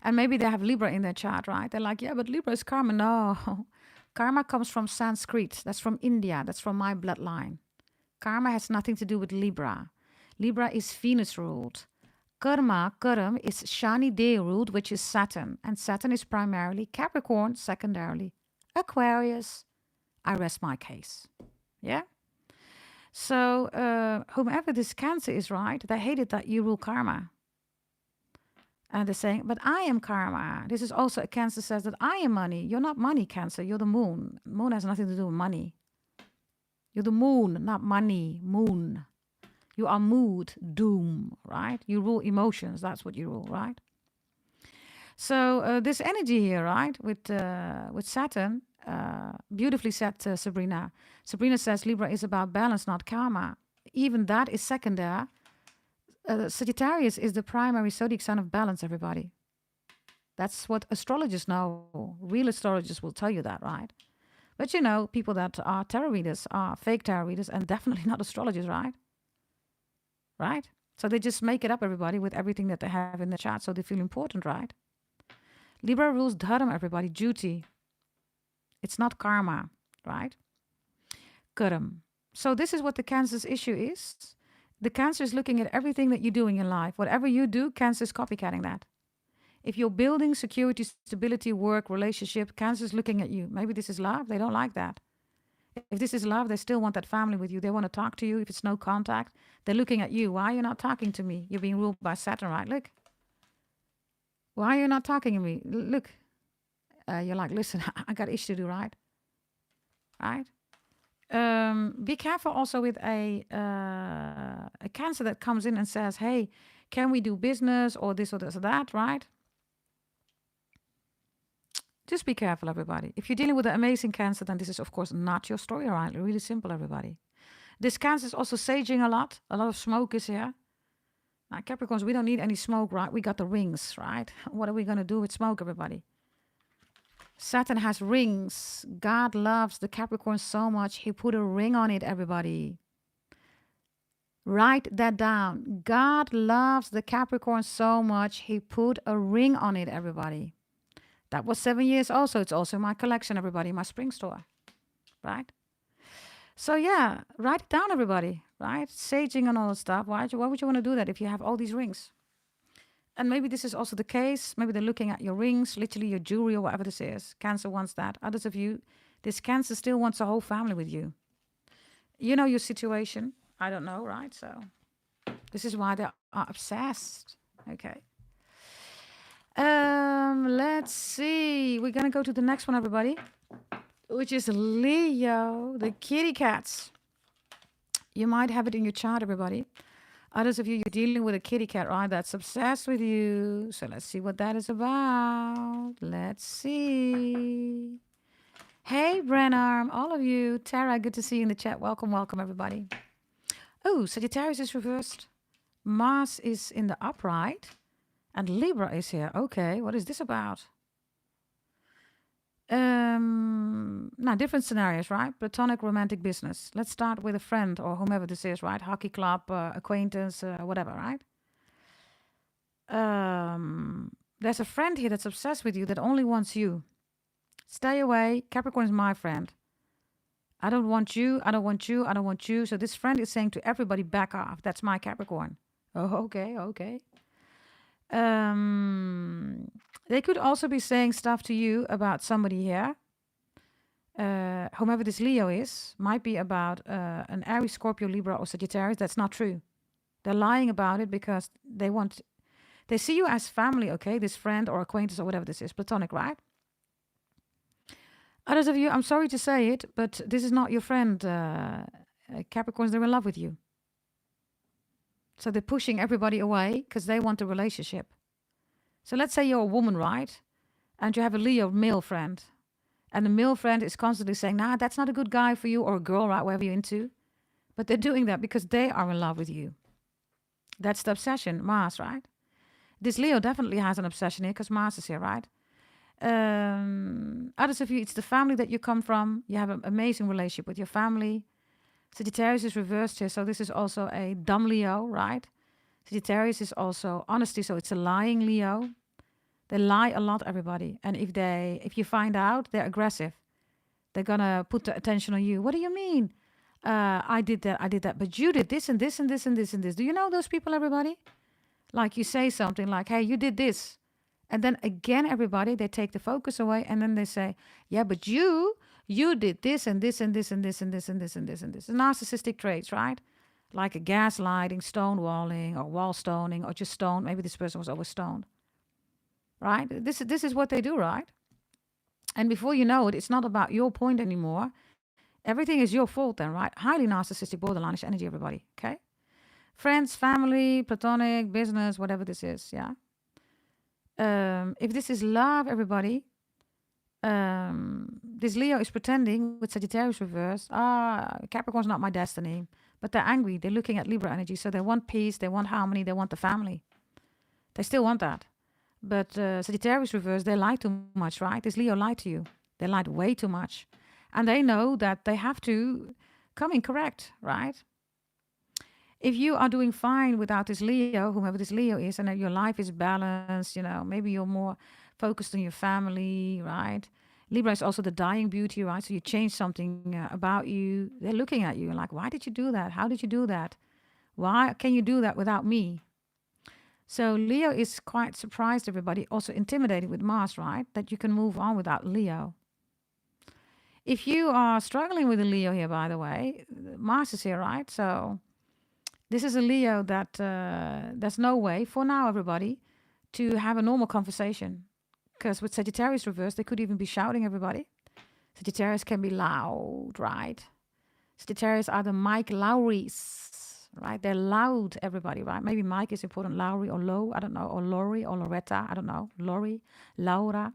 And maybe they have Libra in their chart, right? They're like, yeah, but Libra is karma. No. Karma comes from Sanskrit. That's from India. That's from my bloodline. Karma has nothing to do with Libra. Libra is Venus ruled. Karam is Shani Day ruled, which is Saturn. And Saturn is primarily Capricorn, secondarily Aquarius. I rest my case. Yeah? So whomever this Cancer is, right, they hated that you rule karma. And they're saying, but I am karma. This is also a Cancer says that I am money. You're not money, Cancer. You're the moon. Moon has nothing to do with money. You're the moon, not money. Moon. You are mood, doom, right? You rule emotions. That's what you rule, right? So this energy here, right, with Saturn, beautifully said, Sabrina. Sabrina says Libra is about balance, not karma. Even that is secondary. Sagittarius is the primary zodiac sign of balance, everybody. That's what astrologers know. Real astrologers will tell you that, right? But you know, people that are tarot readers are fake tarot readers and definitely not astrologers, right? Right? So they just make it up, everybody, with everything that they have in the chart, so they feel important, right? Libra rules dharma, everybody, duty. It's not karma, right? Karam. So this is what the Cancer's issue is. The Cancer is looking at everything that you're doing in life. Whatever you do, Cancer is copycatting that. If you're building security, stability, work, relationship, Cancer is looking at you. Maybe this is love. They don't like that. If this is love, they still want that family with you. They want to talk to you. If it's no contact, they're looking at you. Why are you not talking to me? You're being ruled by Saturn, right? Look. Why are you not talking to me? Look. You're like, listen, I got ish to do, right? Right? Be careful also with a Cancer that comes in and says, hey, can we do business or this or this or that, right? Just be careful, everybody. If you're dealing with an amazing Cancer, then this is, of course, not your story, right? Really simple, everybody. This Cancer is also saging a lot. A lot of smoke is here. Now, Capricorns, we don't need any smoke, right? We got the rings, right? What are we going to do with smoke, everybody? Saturn has rings. God loves the Capricorn so much, he put a ring on it, everybody. Write that down. God loves the Capricorn so much, he put a ring on it, everybody. That was 7 years also. It's also in my collection, everybody, my spring store, right? So yeah, write it down, everybody, right? Saging and all that stuff. Why would you want to do that if you have all these rings? And maybe this is also the case. Maybe they're looking at your rings, literally your jewelry or whatever this is. Cancer wants that. Others of you, this Cancer still wants a whole family with you. You know your situation. I don't know, right? So this is why they are obsessed. Okay. Let's see. We're going to go to the next one, everybody, which is Leo, the kitty cats. You might have it in your chart, everybody. Others of you, you're dealing with a kitty cat, right? That's obsessed with you. So let's see what that is about. Let's see. Hey, Brenarm, all of you. Tara, good to see you in the chat. Welcome, welcome, everybody. Oh, Sagittarius is reversed. Mars is in the upright. And Libra is here. Okay, what is this about? Now, different scenarios, right? Platonic romantic business. Let's start with a friend or whomever this is, right? Hockey club, acquaintance, whatever, right? There's a friend here that's obsessed with you that only wants you. Stay away. Capricorn is my friend. I don't want you. I don't want you. I don't want you. So this friend is saying to everybody, back off. That's my Capricorn. Oh, okay, okay. They could also be saying stuff to you about somebody here. Whomever this Leo is, might be about an Aries, Scorpio, Libra, or Sagittarius. That's not true. They're lying about it because they see you as family, okay? This friend or acquaintance or whatever this is, platonic, right? Others of you, I'm sorry to say it, but this is not your friend. Capricorns, they're in love with you. So they're pushing everybody away because they want a relationship. So let's say you're a woman, right? And you have a Leo male friend. And the male friend is constantly saying, nah, that's not a good guy for you, or a girl, right? Whatever you're into. But they're doing that because they are in love with you. That's the obsession, Mars, right? This Leo definitely has an obsession here because Mars is here, right? Others of you, it's the family that you come from. You have an amazing relationship with your family. Sagittarius is reversed here, so this is also a dumb Leo, right? Sagittarius is also honesty, so it's a lying Leo. They lie a lot, everybody. And if you find out, they're aggressive. They're gonna put the attention on you. What do you mean? I did that, but you did this and this and this and this and this. Do you know those people, everybody? Like you say something like, hey, you did this. And then again, everybody, they take the focus away and then they say, yeah, but you did this and this and this and this and this and this and this and this. Narcissistic traits, right? Like a gaslighting, stonewalling, or wall stoning, or just stoned. Maybe this person was always stoned, right? This is what they do, right? And before you know it, it's not about your point anymore. Everything is your fault then, right? Highly narcissistic, borderline-ish energy, everybody, okay? Friends, family, platonic, business, whatever this is, yeah? If this is love, everybody, this Leo is pretending with Sagittarius reverse. Capricorn's not my destiny. But they're angry. They're looking at Libra energy. So they want peace. They want harmony. They want the family. They still want that. But Sagittarius reverse, they lie too much, right? This Leo lied to you. They lied way too much. And they know that they have to come in correct, right? If you are doing fine without this Leo, whomever this Leo is, and your life is balanced, maybe you're more focused on your family, right? Libra is also the dying beauty, right? So you change something about you. They're looking at you like, why did you do that? How did you do that? Why can you do that without me? So Leo is quite surprised, everybody, also intimidated with Mars, right? That you can move on without Leo. If you are struggling with a Leo here, by the way, Mars is here, right? So this is a Leo that there's no way, for now, everybody, to have a normal conversation. Because with Sagittarius reversed, they could even be shouting, everybody. Sagittarius can be loud, right? Sagittarius are the Mike Lowrys, right? They're loud, everybody, right? Maybe Mike is important, Lowry or Low, I don't know, or Lori or Loretta, I don't know, Lori, Laura,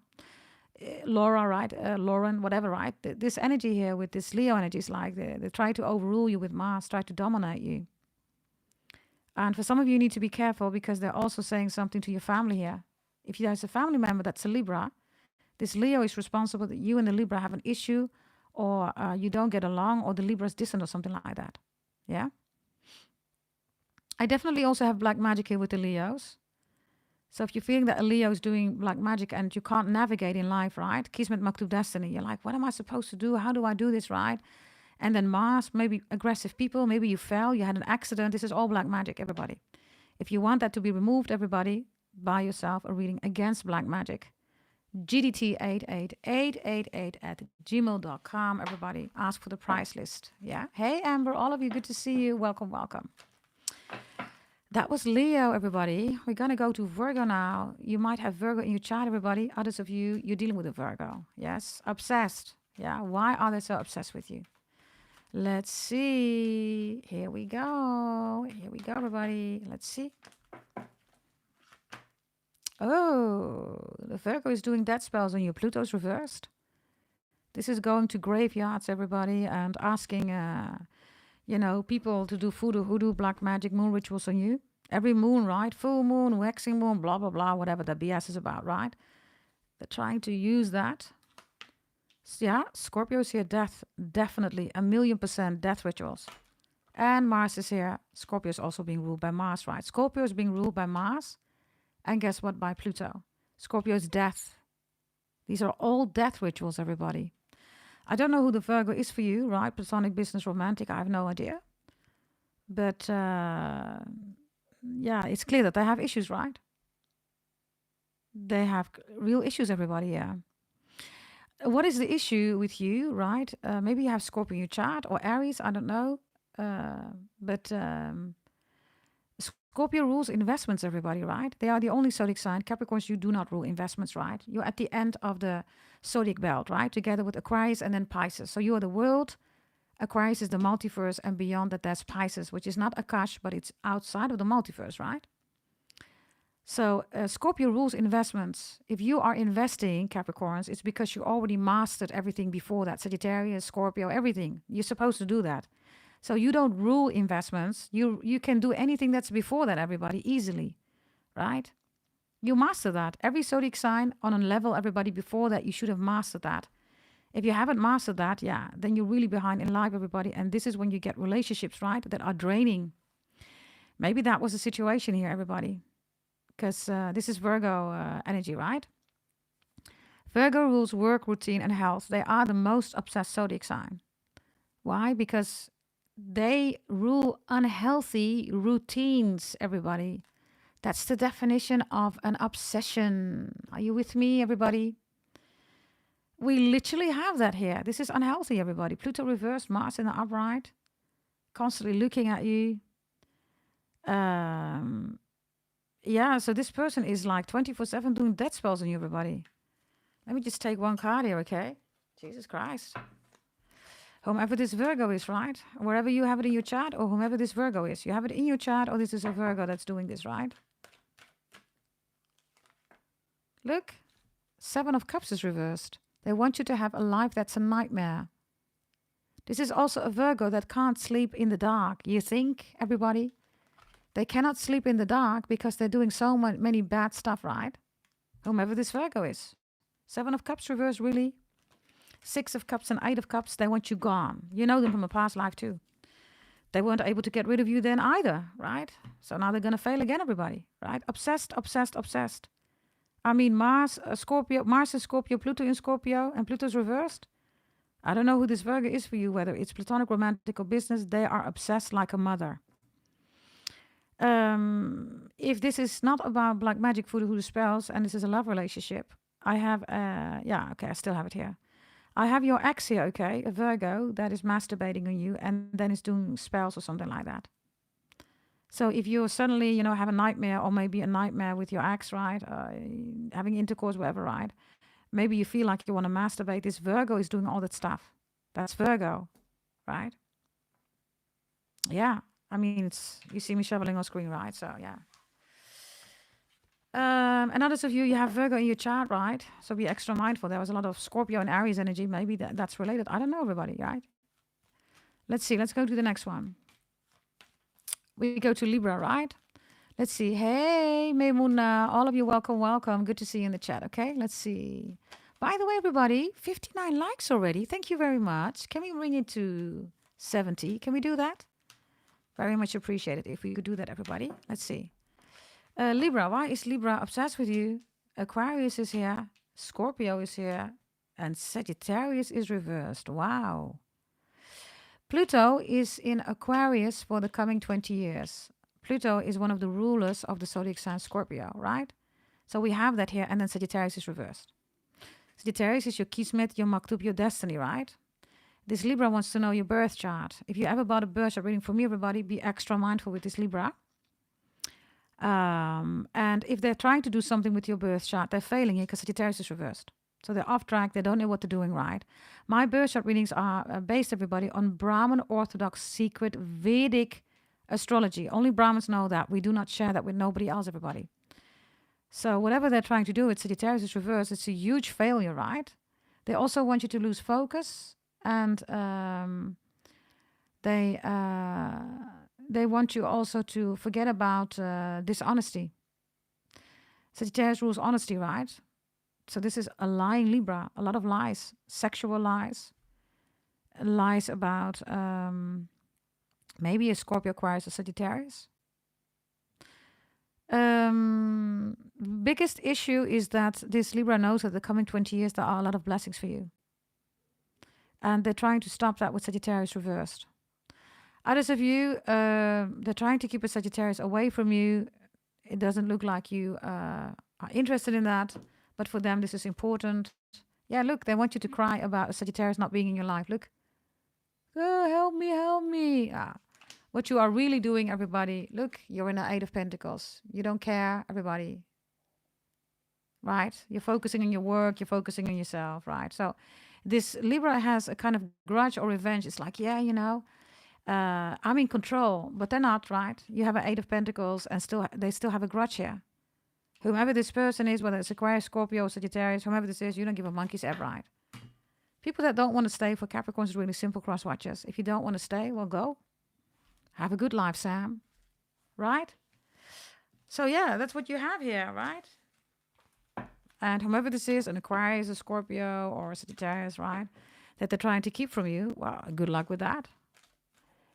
Laura, right? Lauren, whatever, right? This energy here with this Leo energy is like they try to overrule you with Mars, try to dominate you. And for some of you, you need to be careful because they're also saying something to your family here. If there's a family member that's a Libra, this Leo is responsible that you and the Libra have an issue or you don't get along or the Libra is distant or something like that. Yeah? I definitely also have black magic here with the Leos. So if you're feeling that a Leo is doing black magic and you can't navigate in life, right? Kismet Maktub Destiny. You're like, what am I supposed to do? How do I do this, right? And then Mars, maybe aggressive people, maybe you fell, you had an accident. This is all black magic, everybody. If you want that to be removed, everybody, buy yourself a reading against black magic. GDT88888 at gmail.com, everybody. Ask for the price list. Yeah. Hey, Amber, all of you, good to see you. Welcome, welcome. That was Leo, everybody. We're going to go to Virgo now. You might have Virgo in your chart, everybody. Others of you, you're dealing with a Virgo. Yes, obsessed. Yeah, why are they so obsessed with you? Let's see. Here we go. Here we go, everybody. Let's see. Oh, the Virgo is doing death spells on you. Pluto's reversed. This is going to graveyards, everybody, and asking, people to do voodoo, hoodoo, black magic, moon rituals on you. Every moon, right? Full moon, waxing moon, blah, blah, blah, whatever the BS is about, right? They're trying to use that. Yeah, Scorpio's here, death, definitely, 1,000,000% death rituals. And Mars is here. Scorpio is also being ruled by Mars, right? Scorpio is being ruled by Mars. And guess what? By Pluto. Scorpio is death. These are all death rituals, everybody. I don't know who the Virgo is for you, right? Platonic, business, romantic. I have no idea. But yeah, it's clear that they have issues, right? They have real issues, everybody, yeah. What is the issue with you, right? Maybe you have Scorpio in your chart or Aries, I don't know. But Scorpio rules investments, everybody, right? They are the only zodiac sign. Capricorns, you do not rule investments, right? You're at the end of the zodiac belt, right? Together with Aquarius and then Pisces. So you are the world. Aquarius is the multiverse, and beyond that, there's Pisces, which is not Akash, but it's outside of the multiverse, right? So Scorpio rules investments. If you are investing, Capricorns, it's because you already mastered everything before that. Sagittarius, Scorpio, everything. You're supposed to do that. So you don't rule investments. You can do anything that's before that, everybody, easily, right? You master that. Every zodiac sign on a level, everybody, before that, you should have mastered that. If you haven't mastered that, yeah, then you're really behind in life, everybody. And this is when you get relationships, right, that are draining. Maybe that was the situation here, everybody. Because this is Virgo energy, right? Virgo rules work, routine, and health. They are the most obsessed zodiac sign. Why? Because they rule unhealthy routines, everybody. That's the definition of an obsession. Are you with me, everybody? We literally have that here. This is unhealthy, everybody. Pluto reversed, Mars in the upright, constantly looking at you. Yeah, so this person is like 24/7 doing death spells on you, everybody. Let me just take one card here, okay? Jesus Christ. Whomever this Virgo is, right? Wherever you have it in your chart, or whomever this Virgo is. You have it in your chart, or this is a Virgo that's doing this, right? Look, 7 of Cups is reversed. They want you to have a life that's a nightmare. This is also a Virgo that can't sleep in the dark. You think, everybody? They cannot sleep in the dark because they're doing so many bad stuff, right? Whomever this Virgo is. 7 of Cups reversed, really? 6 of Cups and 8 of Cups, they want you gone. You know them from a past life too. They weren't able to get rid of you then either, right? So now they're going to fail again, everybody, right? Obsessed, obsessed, obsessed. I mean, Mars, Scorpio, Mars is Scorpio, Pluto in Scorpio, and Pluto's reversed. I don't know who this Virgo is for you, whether it's platonic, romantic, or business. They are obsessed like a mother. If this is not about black magic, voodoo spells, and this is a love relationship, I have, I still have it here. I have your ex here, okay, a Virgo that is masturbating on you and then is doing spells or something like that. So if you suddenly, have a nightmare or maybe a nightmare with your ex, right, having intercourse, whatever, right, maybe you feel like you want to masturbate, this Virgo is doing all that stuff. That's Virgo, right? Yeah, I mean, you see me shoveling on screen, right? So, yeah. And others of you, you have Virgo in your chart, right? So be extra mindful. There was a lot of Scorpio and Aries energy. Maybe that's related. I don't know, everybody, right? Let's see. Let's go to the next one. We go to Libra, right? Let's see. Hey, Meimuna. All of you, welcome, welcome. Good to see you in the chat, okay? Let's see. By the way, everybody, 59 likes already. Thank you very much. Can we bring it to 70? Can we do that? Very much appreciated if we could do that, everybody. Let's see. Libra, why is Libra obsessed with you? Aquarius is here, Scorpio is here, and Sagittarius is reversed. Wow. Pluto is in Aquarius for the coming 20 years. Pluto is one of the rulers of the zodiac sign Scorpio, right? So we have that here, and then Sagittarius is reversed. Sagittarius is your kismet, your maktub, your destiny, right? This Libra wants to know your birth chart. If you ever bought a birth chart reading from me, everybody, be extra mindful with this Libra. And if they're trying to do something with your birth chart, they're failing here because Sagittarius is reversed. So they're off track. They don't know what they're doing right. My birth chart readings are based, everybody, on Brahmin Orthodox secret Vedic astrology. Only Brahmins know that. We do not share that with nobody else, everybody. So whatever they're trying to do with Sagittarius is reversed. It's a huge failure, right? They also want you to lose focus, and they want you also to forget about dishonesty. Sagittarius rules honesty, right? So this is a lying Libra, a lot of lies, sexual lies, lies about maybe a Scorpio, Aquarius, or Sagittarius. Biggest issue is that this Libra knows that the coming 20 years there are a lot of blessings for you. And they're trying to stop that with Sagittarius reversed. Others of you, they're trying to keep a Sagittarius away from you. It doesn't look like you are interested in that. But for them, this is important. Yeah, look, they want you to cry about a Sagittarius not being in your life. Look. Oh, help me, help me. What you are really doing, everybody, look, you're in an 8 of Pentacles. You don't care, everybody. Right? You're focusing on your work. You're focusing on yourself, right? So this Libra has a kind of grudge or revenge. It's like, yeah, I'm in control, but they're not, right? You have an 8 of Pentacles and they still have a grudge here. Whomever this person is, whether it's Aquarius, Scorpio, Sagittarius, whomever this is, you don't give a monkey's F, right? People that don't want to stay for Capricorns is really simple, cross watchers. If you don't want to stay, well, go. Have a good life, Sam. Right? So, yeah, that's what you have here, right? And whomever this is, an Aquarius, a Scorpio, or a Sagittarius, right? That they're trying to keep from you, well, good luck with that.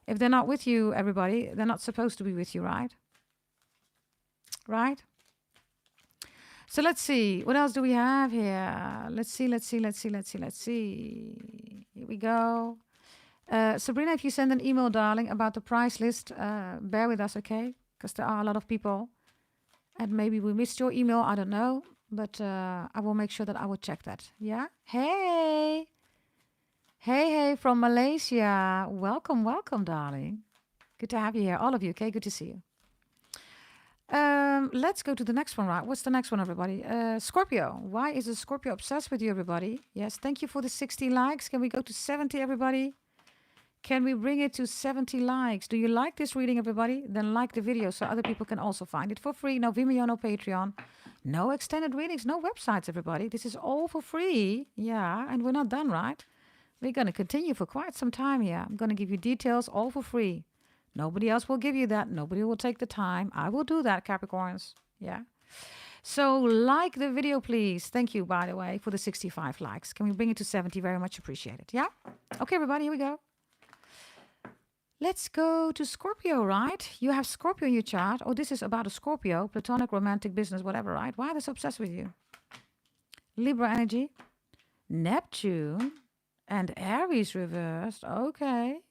If they're not with you, everybody, they're not supposed to be with you, right? Right? So let's see. What else do we have here? Let's see. Here we go. Sabrina, if you send an email, darling, about the price list, bear with us, okay? Because there are a lot of people. And maybe we missed your email. I don't know. But I will make sure that I will check that. Yeah? Hey. Hey, from Malaysia. Welcome, darling. Good to have you here. All of you, okay? Good to see you. Let's go to the next one, right? What's the next one, everybody? Scorpio. Why is a Scorpio obsessed with you, everybody? Yes, thank you for the 60 likes. Can we go to 70, everybody? Can we bring it to 70 likes? Do you like this reading, everybody? Then like the video so other people can also find it for free. No Vimeo, no Patreon. No extended readings, no websites, everybody. This is all for free. Yeah, and we're not done, right? We're going to continue for quite some time here. I'm going to give you details all for free. Nobody else will give you that. Nobody will take the time. I will do that, Capricorns. Yeah. So like the video, please. Thank you, by the way, for the 65 likes. Can we bring it to 70? Very much appreciated. Yeah? Okay, everybody, here we go. Let's go to Scorpio, right? You have Scorpio in your chart. Oh, this is about a Scorpio. Platonic, romantic, business, whatever, right? Why are they so obsessed with you? Libra energy. Neptune. And Aries reversed. Okay.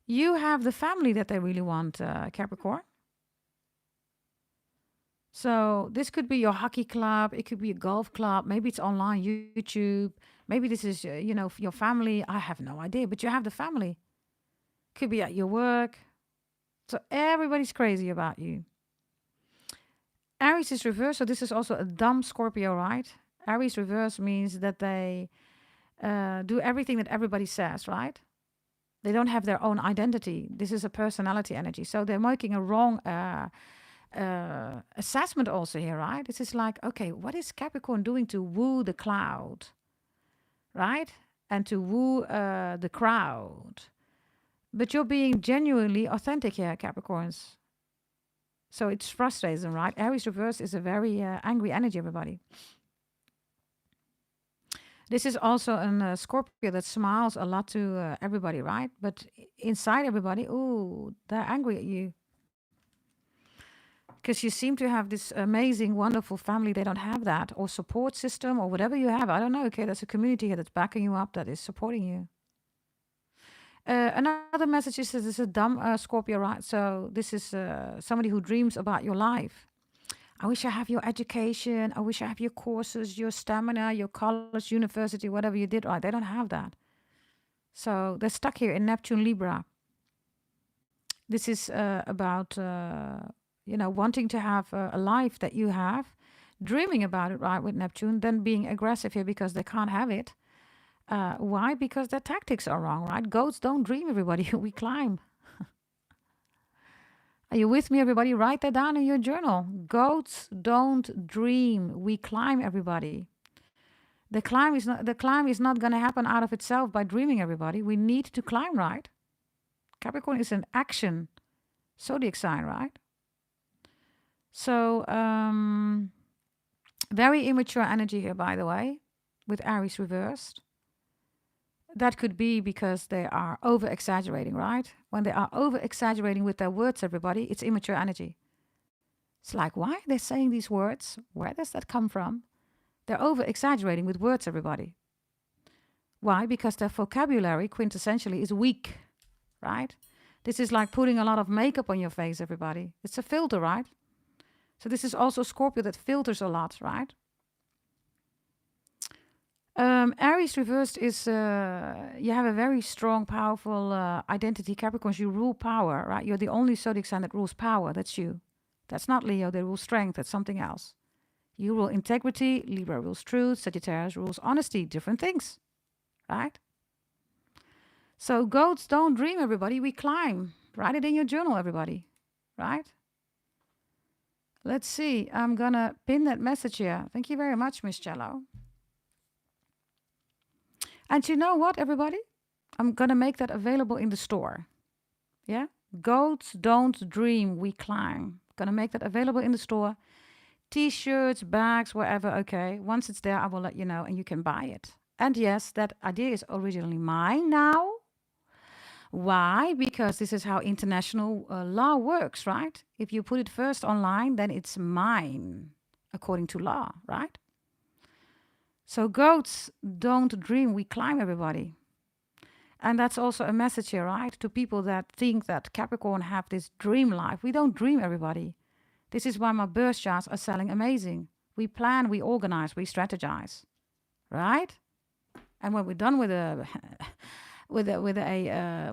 You have the family that they really want, Capricorn. So this could be your hockey club. It could be a golf club. Maybe it's online, YouTube. Maybe this is, your family. I have no idea, but you have the family. Could be at your work. So everybody's crazy about you. Aries is reversed. So this is also a dumb Scorpio, right? Aries reverse means that they do everything that everybody says, right? They don't have their own identity. This is a personality energy. So they're making a wrong assessment also here, right? This is like, okay, what is Capricorn doing to woo the cloud, right? And to woo the crowd. But you're being genuinely authentic here, Capricorns. So it's frustrating, right? Aries reverse is a very angry energy, everybody. This is also a Scorpio that smiles a lot to everybody, right? But inside everybody, ooh, they're angry at you. Because you seem to have this amazing, wonderful family. They don't have that. Or support system or whatever you have. I don't know. Okay, there's a community here that's backing you up, that is supporting you. Another message is that this is a dumb Scorpio, right? So this is somebody who dreams about your life. I wish I have your education. I wish I have your courses, your stamina, your college, university, whatever you did, right? They don't have that. So they're stuck here in Neptune Libra. This is about, wanting to have a life that you have, dreaming about it, right, with Neptune, then being aggressive here because they can't have it. Why? Because their tactics are wrong, right? Goats don't dream, everybody. We climb. Are you with me, everybody? Write that down in your journal. Goats don't dream. We climb, everybody. The climb is not going to happen out of itself by dreaming, everybody. We need to climb, right? Capricorn is an action zodiac sign, right? So, very immature energy here, by the way, with Aries reversed. That could be because they are over-exaggerating, right? When they are over-exaggerating with their words, everybody, it's immature energy. It's like, why are they saying these words? Where does that come from? They're over-exaggerating with words, everybody. Why? Because their vocabulary, quintessentially, is weak, right? This is like putting a lot of makeup on your face, everybody. It's a filter, right? So this is also Scorpio that filters a lot, right? Aries reversed is, you have a very strong, powerful identity. Capricorns, you rule power, right? You're the only zodiac sign that rules power. That's you. That's not Leo. They rule strength. That's something else. You rule integrity. Libra rules truth. Sagittarius rules honesty. Different things, right? So goats don't dream, everybody. We climb. Write it in your journal, everybody, right? Let's see. I'm going to pin that message here. Thank you very much, Miss Cello. And you know what, everybody? I'm going to make that available in the store. Yeah? Goats don't dream, we climb. Going to make that available in the store. T-shirts, bags, wherever, okay. Once it's there, I will let you know and you can buy it. And yes, that idea is originally mine now. Why? Because this is how international law works, right? If you put it first online, then it's mine, according to law, right? So goats don't dream, we climb, everybody. And that's also a message here, right? To people that think that Capricorn have this dream life. We don't dream, everybody. This is why my birth charts are selling amazing. We plan, we organize, we strategize, right? And when we're done with a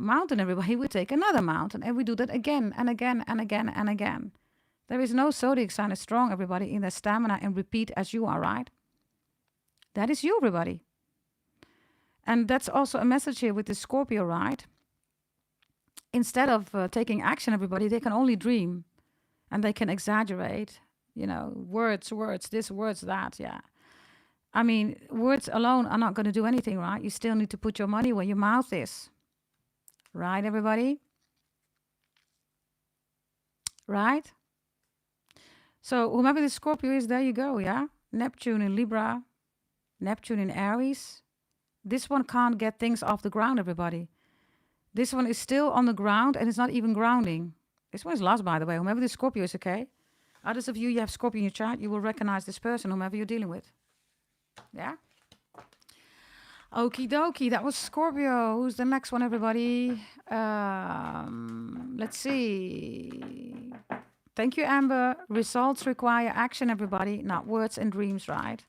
mountain, everybody, we take another mountain and we do that again and again and again and again. There is no zodiac sign as strong, everybody, in their stamina and repeat as you are, right? That is you, everybody. And that's also a message here with the Scorpio, right? Instead of taking action, everybody, they can only dream. And they can exaggerate, words, this, words, that, yeah. I mean, words alone are not going to do anything, right? You still need to put your money where your mouth is. Right, everybody? Right? So whomever the Scorpio is, there you go, yeah? Neptune in Libra, Neptune in Aries. This one can't get things off the ground, everybody. This one is still on the ground and it's not even grounding. This one is lost, by the way. Whomever the Scorpio is, okay? Others of you have Scorpio in your chart, you will recognize this person, whomever you're dealing with. Yeah? Okie dokie, that was Scorpio. Who's the next one, everybody? Let's see. Thank you, Amber. Results require action, everybody, not words and dreams, right?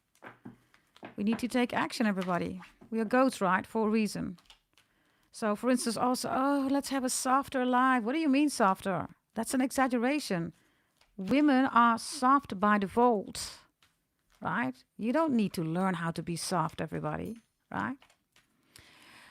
We need to take action, everybody. We are goats, right, for a reason. So, for instance, also, let's have a softer life. What do you mean softer? That's an exaggeration. Women are soft by default, right? You don't need to learn how to be soft, everybody, right?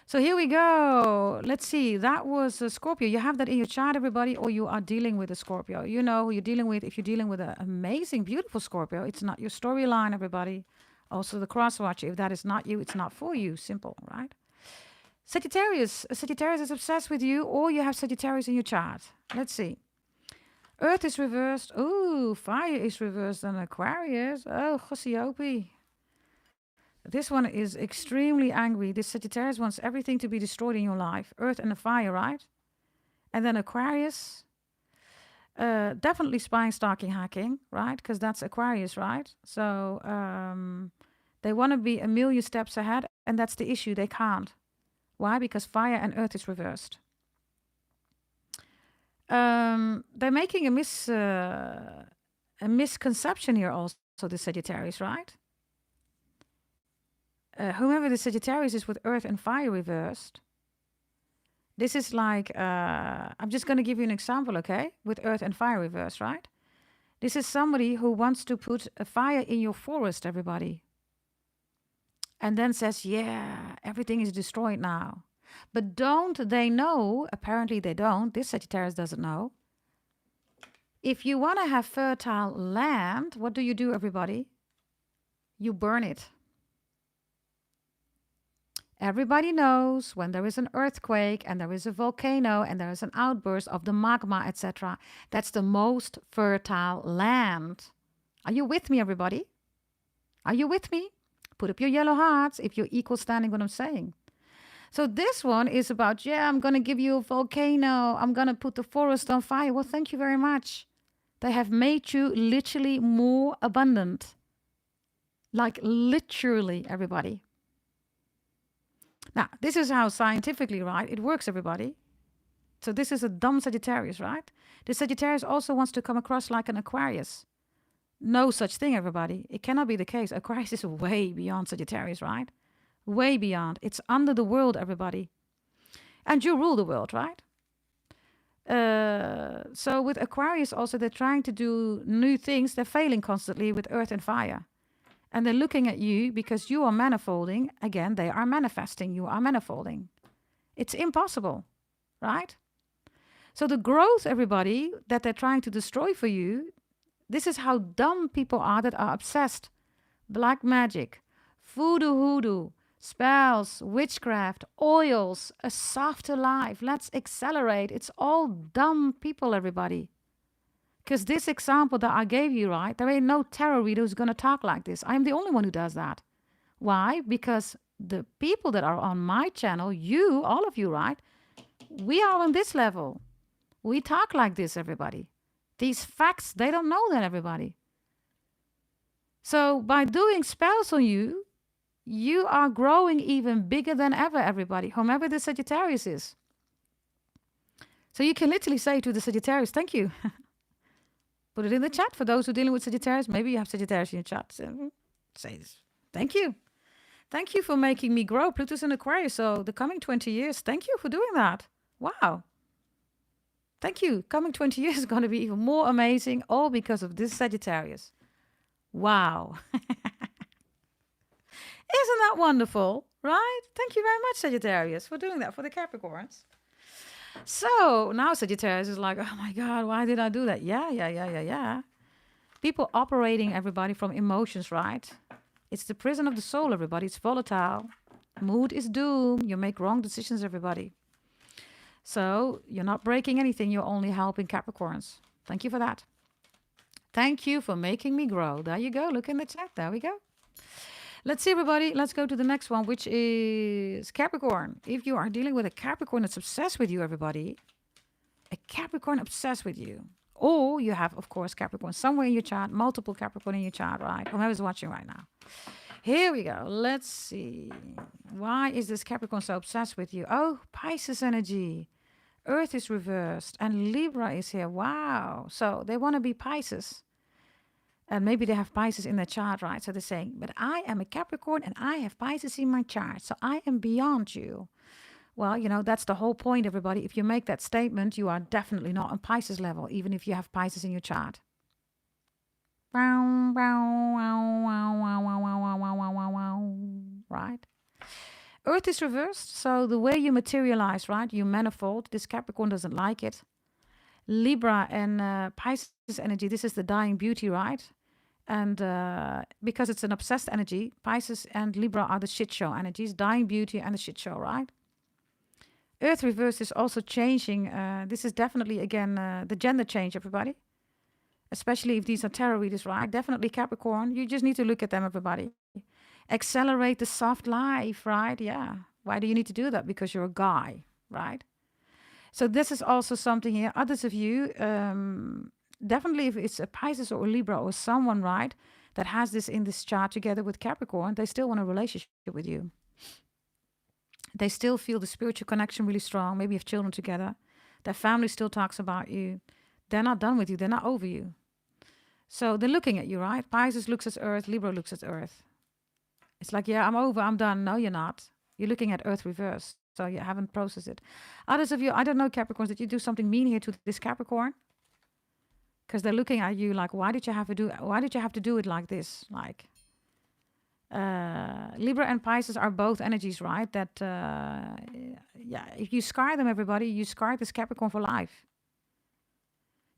So here we go. Let's see. That was a Scorpio. You have that in your chart, everybody, or you are dealing with a Scorpio. You know who you're dealing with. If you're dealing with an amazing, beautiful Scorpio, it's not your storyline, everybody. Also the cross-watcher. If that is not you, it's not for you. Simple, right? Sagittarius. Sagittarius is obsessed with you, or you have Sagittarius in your chart. Let's see. Earth is reversed. Ooh, fire is reversed on Aquarius. Oh, Gossiopi. This one is extremely angry. This Sagittarius wants everything to be destroyed in your life. Earth and the fire, right? And then Aquarius. Definitely spying, stalking, hacking, right? Because that's Aquarius, right? So they want to be a million steps ahead, and that's the issue. They can't. Why? Because fire and earth is reversed. They're making a misconception here also, the Sagittarius, right? Whomever the Sagittarius is with earth and fire reversed, This is like, I'm just going to give you an example, okay? With Earth and Fire reverse, right? This is somebody who wants to put a fire in your forest, everybody. And then says, yeah, everything is destroyed now. But don't they know, apparently they don't, this Sagittarius doesn't know. If you want to have fertile land, what do, everybody? You burn it. Everybody knows when there is an earthquake and there is a volcano and there is an outburst of the magma, etc. That's the most fertile land. Are you with me, everybody? Are you with me? Put up your yellow hearts if you're equal standing what I'm saying. So this one is about, yeah, I'm going to give you a volcano. I'm going to put the forest on fire. Well, thank you very much. They have made you literally more abundant. Like literally, everybody. Now, this is how scientifically, right, it works, everybody. So this is a dumb Sagittarius, right? The Sagittarius also wants to come across like an Aquarius. No such thing, everybody. It cannot be the case. Aquarius is way beyond Sagittarius, right? Way beyond. It's under the world, everybody. And you rule the world, right? So with Aquarius also, they're trying to do new things. They're failing constantly with Earth and Fire. And they're looking at you because you are manifolding. Again, they are manifesting. You are manifolding. It's impossible, right? So the growth, everybody, that they're trying to destroy for you, this is how dumb people are that are obsessed. Black magic, voodoo, hoodoo, spells, witchcraft, oils, a softer life. Let's accelerate. It's all dumb people, everybody. Because this example that I gave you, right, there ain't no tarot reader who's going to talk like this. I'm the only one who does that. Why? Because the people that are on my channel, you, all of you, right, we are on this level. We talk like this, everybody. These facts, they don't know that, everybody. So by doing spells on you, you are growing even bigger than ever, everybody, whomever the Sagittarius is. So you can literally say to the Sagittarius, thank you. Put it in the chat for those who are dealing with Sagittarius. Maybe you have Sagittarius in your chat. Say this. Thank you. Thank you for making me grow. Pluto's in Aquarius. So the coming 20 years, thank you for doing that. Wow. Thank you. Coming 20 years is going to be even more amazing. All because of this Sagittarius. Wow. Isn't that wonderful? Right? Thank you very much, Sagittarius, for doing that for the Capricorns. So now Sagittarius is like, oh my God, why did I do that? Yeah. People operating, everybody, from emotions, right? It's the prison of the soul, everybody. It's volatile. Mood is doom. You make wrong decisions, everybody. So you're not breaking anything. You're only helping Capricorns. Thank you for that. Thank you for making me grow. There you go. Look in the chat. There we go. Let's see, everybody. Let's go to the next one, which is Capricorn. If you are dealing with a Capricorn that's obsessed with you, everybody, a Capricorn obsessed with you. Or you have, of course, Capricorn somewhere in your chart, multiple Capricorn in your chart, right? Whoever's watching right now. Here we go. Let's see. Why is this Capricorn so obsessed with you? Oh, Pisces energy. Earth is reversed and Libra is here. Wow. So they want to be Pisces. And maybe they have Pisces in their chart, right? So they're saying, but I am a Capricorn and I have Pisces in my chart. So I am beyond you. Well, you know, that's the whole point, everybody. If you make that statement, you are definitely not on Pisces level, even if you have Pisces in your chart. Right? Earth is reversed. So the way you materialize, right? You manifold. This Capricorn doesn't like it. Libra and Pisces energy, this is the dying beauty, right? And because it's an obsessed energy, Pisces and Libra are the shit show energies, dying beauty and the shit show, right? Earth reverse is also changing. This is definitely, again, the gender change, everybody. Especially if these are tarot readers, right? Definitely Capricorn. You just need to look at them, everybody. Accelerate the soft life, right? Yeah. Why do you need to do that? Because you're a guy, right? So this is also something here. Others of you, definitely if it's a Pisces or a Libra or someone, right, that has this in this chart together with Capricorn, they still want a relationship with you. They still feel the spiritual connection really strong. Maybe have children together. Their family still talks about you. They're not done with you. They're not over you. So they're looking at you, right? Pisces looks at Earth. Libra looks at Earth. It's like, yeah, I'm over. I'm done. No, you're not. You're looking at Earth reversed. So you haven't processed it. Others of you, I don't know, Capricorns, did you do something mean here to this Capricorn? Because they're looking at you like, why did you have to do it like this? Like, Libra and Pisces are both energies, right? That, yeah, if you scar them, everybody, you scar this Capricorn for life.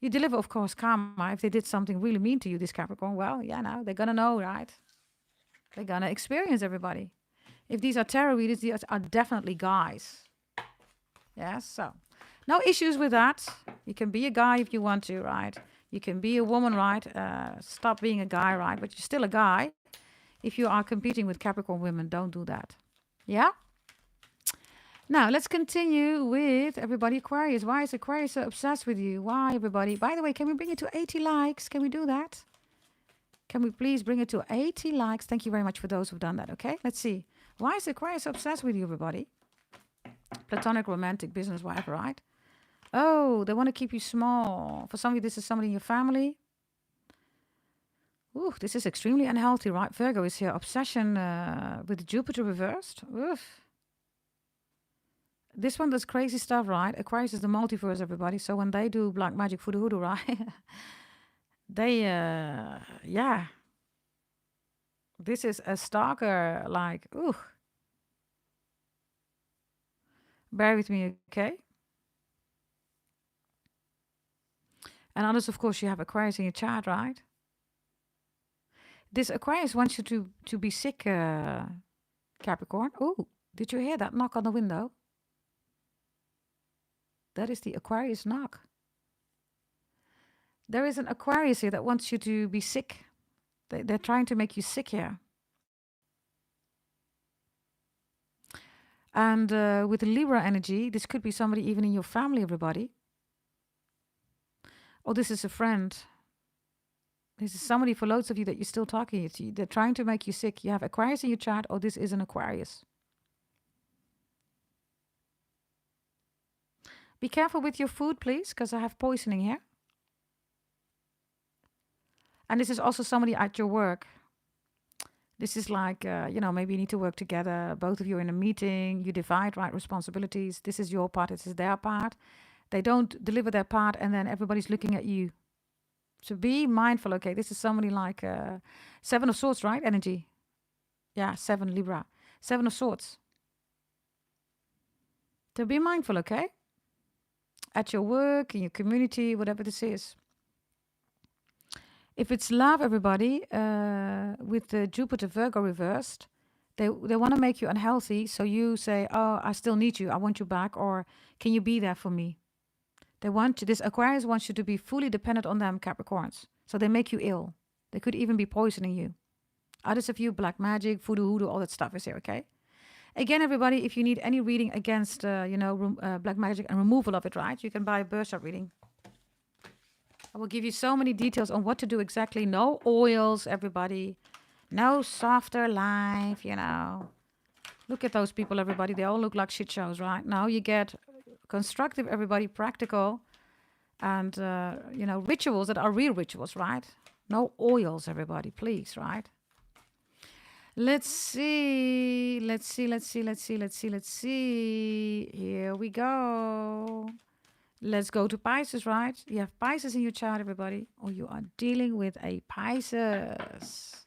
You deliver, of course, karma. If they did something really mean to you, this Capricorn, well, yeah, now they're going to know, right? They're going to experience, everybody. If these are tarot readers, these are definitely guys. Yes, so no issues with that. You can be a guy if you want to, right? You can be a woman, right? Stop being a guy, right? But you're still a guy. If you are competing with Capricorn women, don't do that. Yeah? Now, let's continue with everybody. Aquarius. Why is Aquarius so obsessed with you? Why, everybody? By the way, can we bring it to 80 likes? Can we do that? Can we please bring it to 80 likes? Thank you very much for those who've done that, okay? Let's see. Why is Aquarius so obsessed with you, everybody? Platonic, romantic, business, whatever, right? Oh, they want to keep you small. For some of you, this is somebody in your family. Ooh, this is extremely unhealthy, right? Virgo is here. Obsession with Jupiter reversed. Oof. This one does crazy stuff, right? Aquarius is the multiverse, everybody. So when they do black magic voodoo, right? They, yeah. This is a stalker, like, ooh. Bear with me, okay? And others, of course, you have Aquarius in your chart, right? This Aquarius wants you to be sick, Capricorn. Oh, did you hear that knock on the window? That is the Aquarius knock. There is an Aquarius here that wants you to be sick. They're trying to make you sick here. And with the Libra energy, this could be somebody even in your family, everybody. Oh, this is a friend. This is somebody for loads of you that you're still talking to. They're trying to make you sick. You have Aquarius in your chart. Oh, this is an Aquarius. Be careful with your food, please, because I have poisoning here. And this is also somebody at your work. This is like, maybe you need to work together. Both of you are in a meeting. You divide, right, responsibilities. This is your part. This is their part. They don't deliver their part, and then everybody's looking at you. So be mindful, okay? This is somebody like 7 of Swords, right? Energy. Yeah, 7 Libra. 7 of Swords. So be mindful, okay? At your work, in your community, whatever this is. If it's love, everybody, with the Jupiter Virgo reversed, they want to make you unhealthy. So you say, oh, I still need you. I want you back. Or can you be there for me? They want you, this Aquarius wants you to be fully dependent on them, Capricorns. So they make you ill. They could even be poisoning you. Others of you, black magic, voodoo, hoodoo, all that stuff is here, okay? Again, everybody, if you need any reading against, black magic and removal of it, right? You can buy a birth chart reading. I will give you so many details on what to do exactly. No oils, everybody. No softer life, Look at those people, everybody. They all look like shit shows, right? Now you get constructive, everybody, practical, and, rituals that are real rituals, right? No oils, everybody, please, right? Let's see. Here we go. Let's go to Pisces, right? You have Pisces in your chart, everybody. Or you are dealing with a Pisces.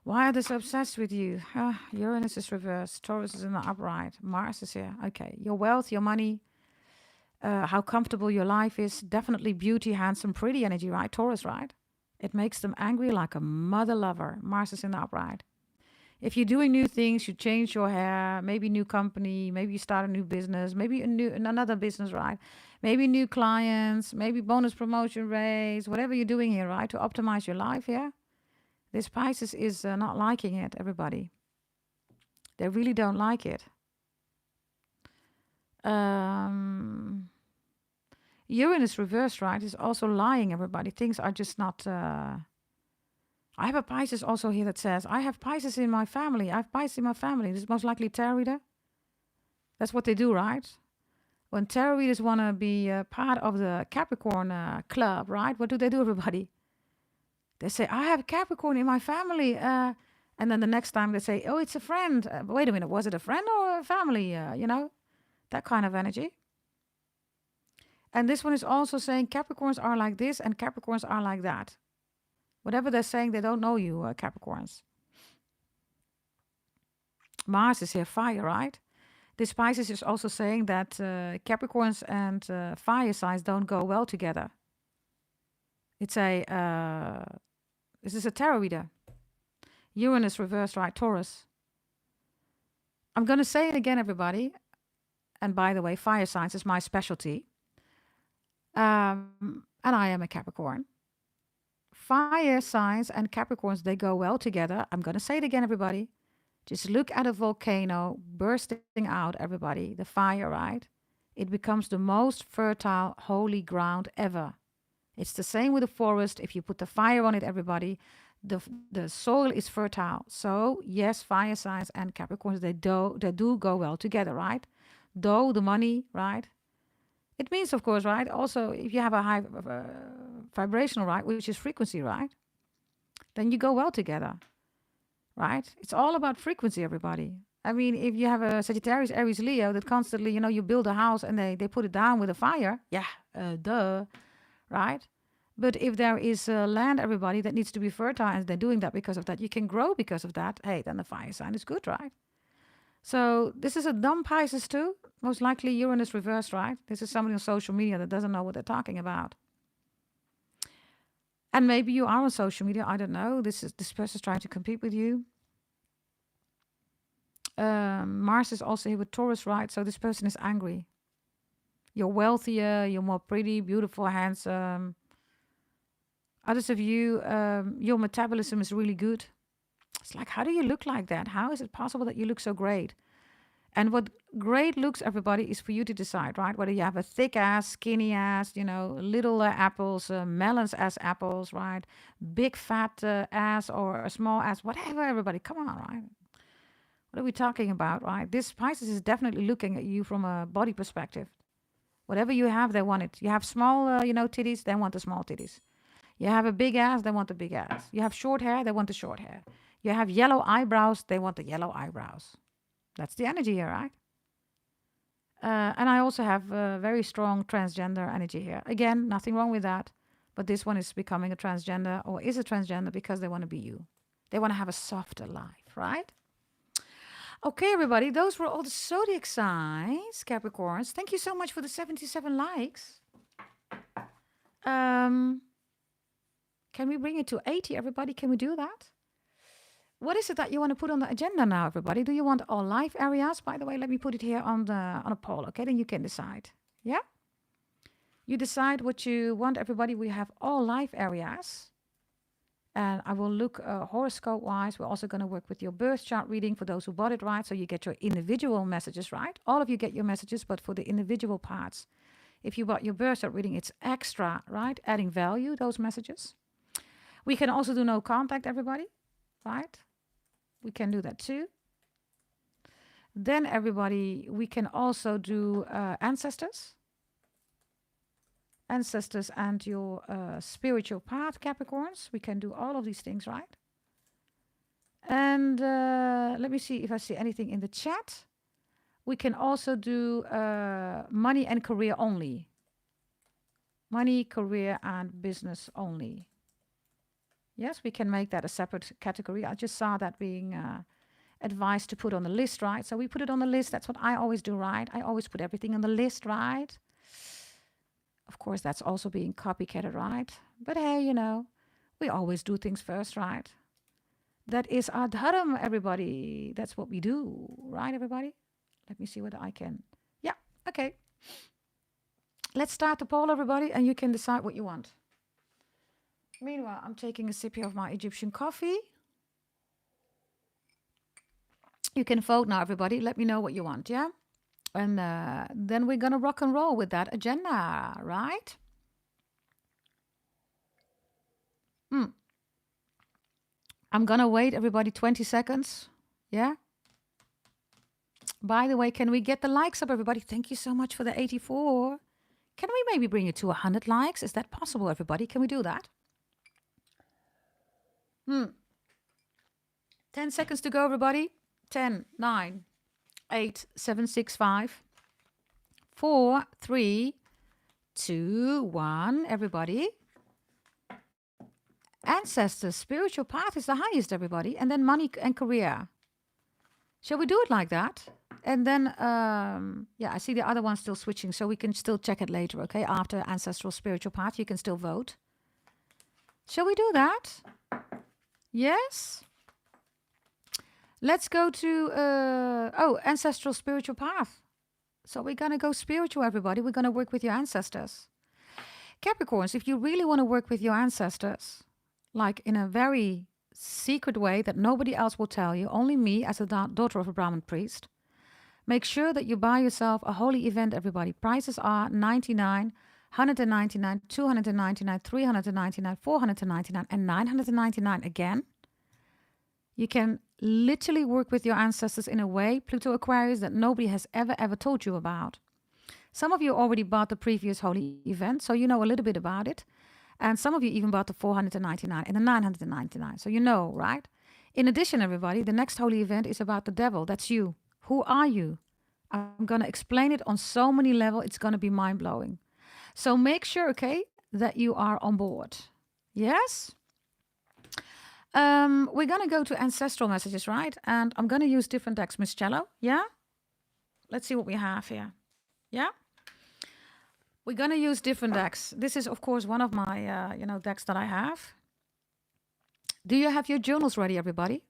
Why are they so obsessed with you? Uranus is reversed. Taurus is in the upright. Mars is here. Okay. Your wealth, your money, how comfortable your life is. Definitely beauty, handsome, pretty energy, right? Taurus, right? It makes them angry like a mother lover. Mars is in the upright. If you're doing new things, you change your hair, maybe new company, maybe you start a new business, maybe another business, right? Maybe new clients, maybe bonus promotion raise, whatever you're doing here, right? To optimize your life here. This Pisces is not liking it, everybody. They really don't like it. Uranus reversed, right, is also lying, everybody. Things are just not... I have a Pisces also here that says, I have Pisces in my family. I have Pisces in my family. This is most likely a tarot reader. That's what they do, right? When tarot readers want to be part of the Capricorn club, right? What do, everybody? They say, I have Capricorn in my family. And then the next time they say, oh, it's a friend. Wait a minute, was it a friend or a family? That kind of energy. And this one is also saying Capricorns are like this and Capricorns are like that. Whatever they're saying, they don't know you, Capricorns. Mars is here, fire, right? This Pisces is also saying that Capricorns and fire signs don't go well together. It's this is a tarot reader. Uranus reversed, right? Taurus. I'm going to say it again, everybody. And by the way, fire signs is my specialty. And I am a Capricorn. Fire signs and Capricorns, they go well together. I'm going to say it again, everybody. Just look at a volcano bursting out, everybody. The fire, right? It becomes the most fertile, holy ground ever. It's the same with the forest. If you put the fire on it, everybody, the soil is fertile. So, yes, fire signs and Capricorns, they do go well together, right? Though the money, right? It means, of course, right? Also, if you have a high vibrational, right, which is frequency, right? Then you go well together, right? It's all about frequency, everybody. I mean, if you have a Sagittarius, Aries, Leo that constantly, you build a house and they put it down with a fire, yeah, duh, right? But if there is land, everybody, that needs to be fertile and they're doing that because of that, you can grow because of that, hey, then the fire sign is good, right? So this is a dumb Pisces too. Most likely Uranus reversed, right? This is somebody on social media that doesn't know what they're talking about. And maybe you are on social media. I don't know. This person's trying to compete with you. Mars is also here with Taurus, right? So this person is angry. You're wealthier. You're more pretty, beautiful, handsome. Others of you, your metabolism is really good. It's like, how do you look like that? How is it possible that you look so great? And what great looks, everybody, is for you to decide, right? Whether you have a thick ass, skinny ass, little apples, melons as apples, right? Big fat ass or a small ass, whatever, everybody. Come on, right? What are we talking about, right? This Pisces is definitely looking at you from a body perspective. Whatever you have, they want it. You have small, titties, they want the small titties. You have a big ass, they want the big ass. You have short hair, they want the short hair. You have yellow eyebrows, they want the yellow eyebrows. That's the energy here, right? And I also have very strong transgender energy here. Again, nothing wrong with that. But this one is becoming a transgender or is a transgender because they want to be you. They want to have a softer life, right? Okay, everybody. Those were all the zodiac signs, Capricorns. Thank you so much for the 77 likes. Can we bring it to 80, everybody? Can we do that? What is it that you want to put on the agenda now, everybody? Do you want all life areas? By the way, let me put it here on a poll, okay? Then you can decide. Yeah? You decide what you want, everybody. We have all life areas. And I will look horoscope-wise. We're also going to work with your birth chart reading for those who bought it right. So you get your individual messages, right? All of you get your messages, but for the individual parts. If you bought your birth chart reading, it's extra, right? Adding value, those messages. We can also do no contact, everybody, right? We can do that too. Then everybody, we can also do ancestors. Ancestors and your spiritual path, Capricorns. We can do all of these things, right? And let me see if I see anything in the chat. We can also do money and career only. Money, career, and business only. Yes, we can make that a separate category. I just saw that being advised to put on the list, right? So we put it on the list. That's what I always do, right? I always put everything on the list, right? Of course, that's also being copycatted, right? But hey, we always do things first, right? That is our dharma, everybody. That's what we do, right, everybody? Let me see whether I can. Yeah, okay. Let's start the poll, everybody, and you can decide what you want. Meanwhile, I'm taking a sip here of my Egyptian coffee. You can vote now, everybody. Let me know what you want, yeah? And then we're going to rock and roll with that agenda, right? I'm going to wait, everybody, 20 seconds. Yeah? By the way, can we get the likes up, everybody? Thank you so much for the 84. Can we maybe bring it to 100 likes? Is that possible, everybody? Can we do that? 10 seconds to go, everybody. 10, 9, 8, 7, 6, 5, 4, 3, 2, 1. Everybody. Ancestors, spiritual path is the highest, everybody. And then money and career. Shall we do it like that? And then, yeah, I see the other one still switching, so we can still check it later, okay? After ancestral spiritual path, you can still vote. Shall we do that? Yes? Let's go to, ancestral spiritual path. So we're going to go spiritual, everybody. We're going to work with your ancestors. Capricorns, if you really want to work with your ancestors, like in a very secret way that nobody else will tell you, only me as a daughter of a Brahmin priest, make sure that you buy yourself a holy event, everybody. Prices are 99, 199, 299, 399, 499, and 999 again. You can literally work with your ancestors in a way, Pluto Aquarius, that nobody has ever told you about. Some of you already bought the previous holy event, so you know a little bit about it. And some of you even bought the 499 and the 999. So you know, right? In addition, everybody, the next holy event is about the devil. That's you. Who are you? I'm going to explain it on so many levels. It's going to be mind-blowing. So make sure, okay, that you are on board. Yes? We're going to go to ancestral messages, right? And I'm going to use different decks, Miss Cello. Yeah? Let's see what we have here. Yeah? We're going to use different decks. This is, of course, one of my, decks that I have. Do you have your journals ready, everybody?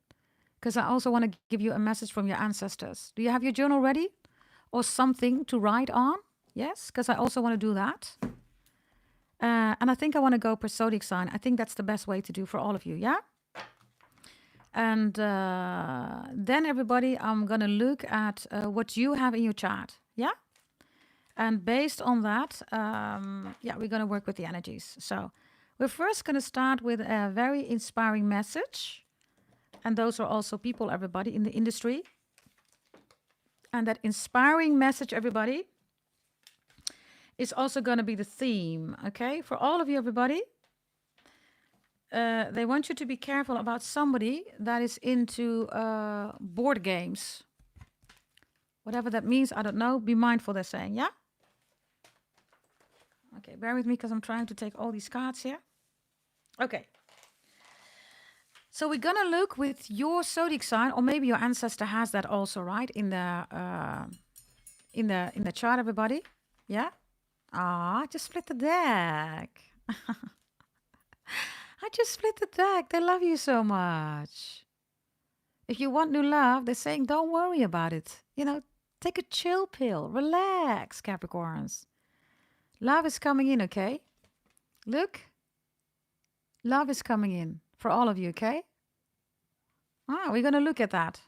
Because I also want to give you a message from your ancestors. Do you have your journal ready? Or something to write on? Yes, because I also want to do that. And I think I want to go per zodiac sign. I think that's the best way to do for all of you, yeah? And then, everybody, I'm going to look at what you have in your chart, yeah? And based on that, we're going to work with the energies. So we're first going to start with a very inspiring message. And those are also people, everybody, in the industry. And that inspiring message, everybody, is also going to be the theme, okay? For all of you, everybody, they want you to be careful about somebody that is into board games. Whatever that means, I don't know. Be mindful, they're saying, yeah? Okay, bear with me because I'm trying to take all these cards here. Okay. So we're gonna look with your zodiac sign, or maybe your ancestor has that also, right? In the chart, everybody. Yeah. Ah, I just split the deck. I just split the deck. They love you so much. If you want new love, they're saying don't worry about it. You know, take a chill pill, relax, Capricorns. Love is coming in, okay? Look. Love is coming in for all of you, okay? We're going to look at that.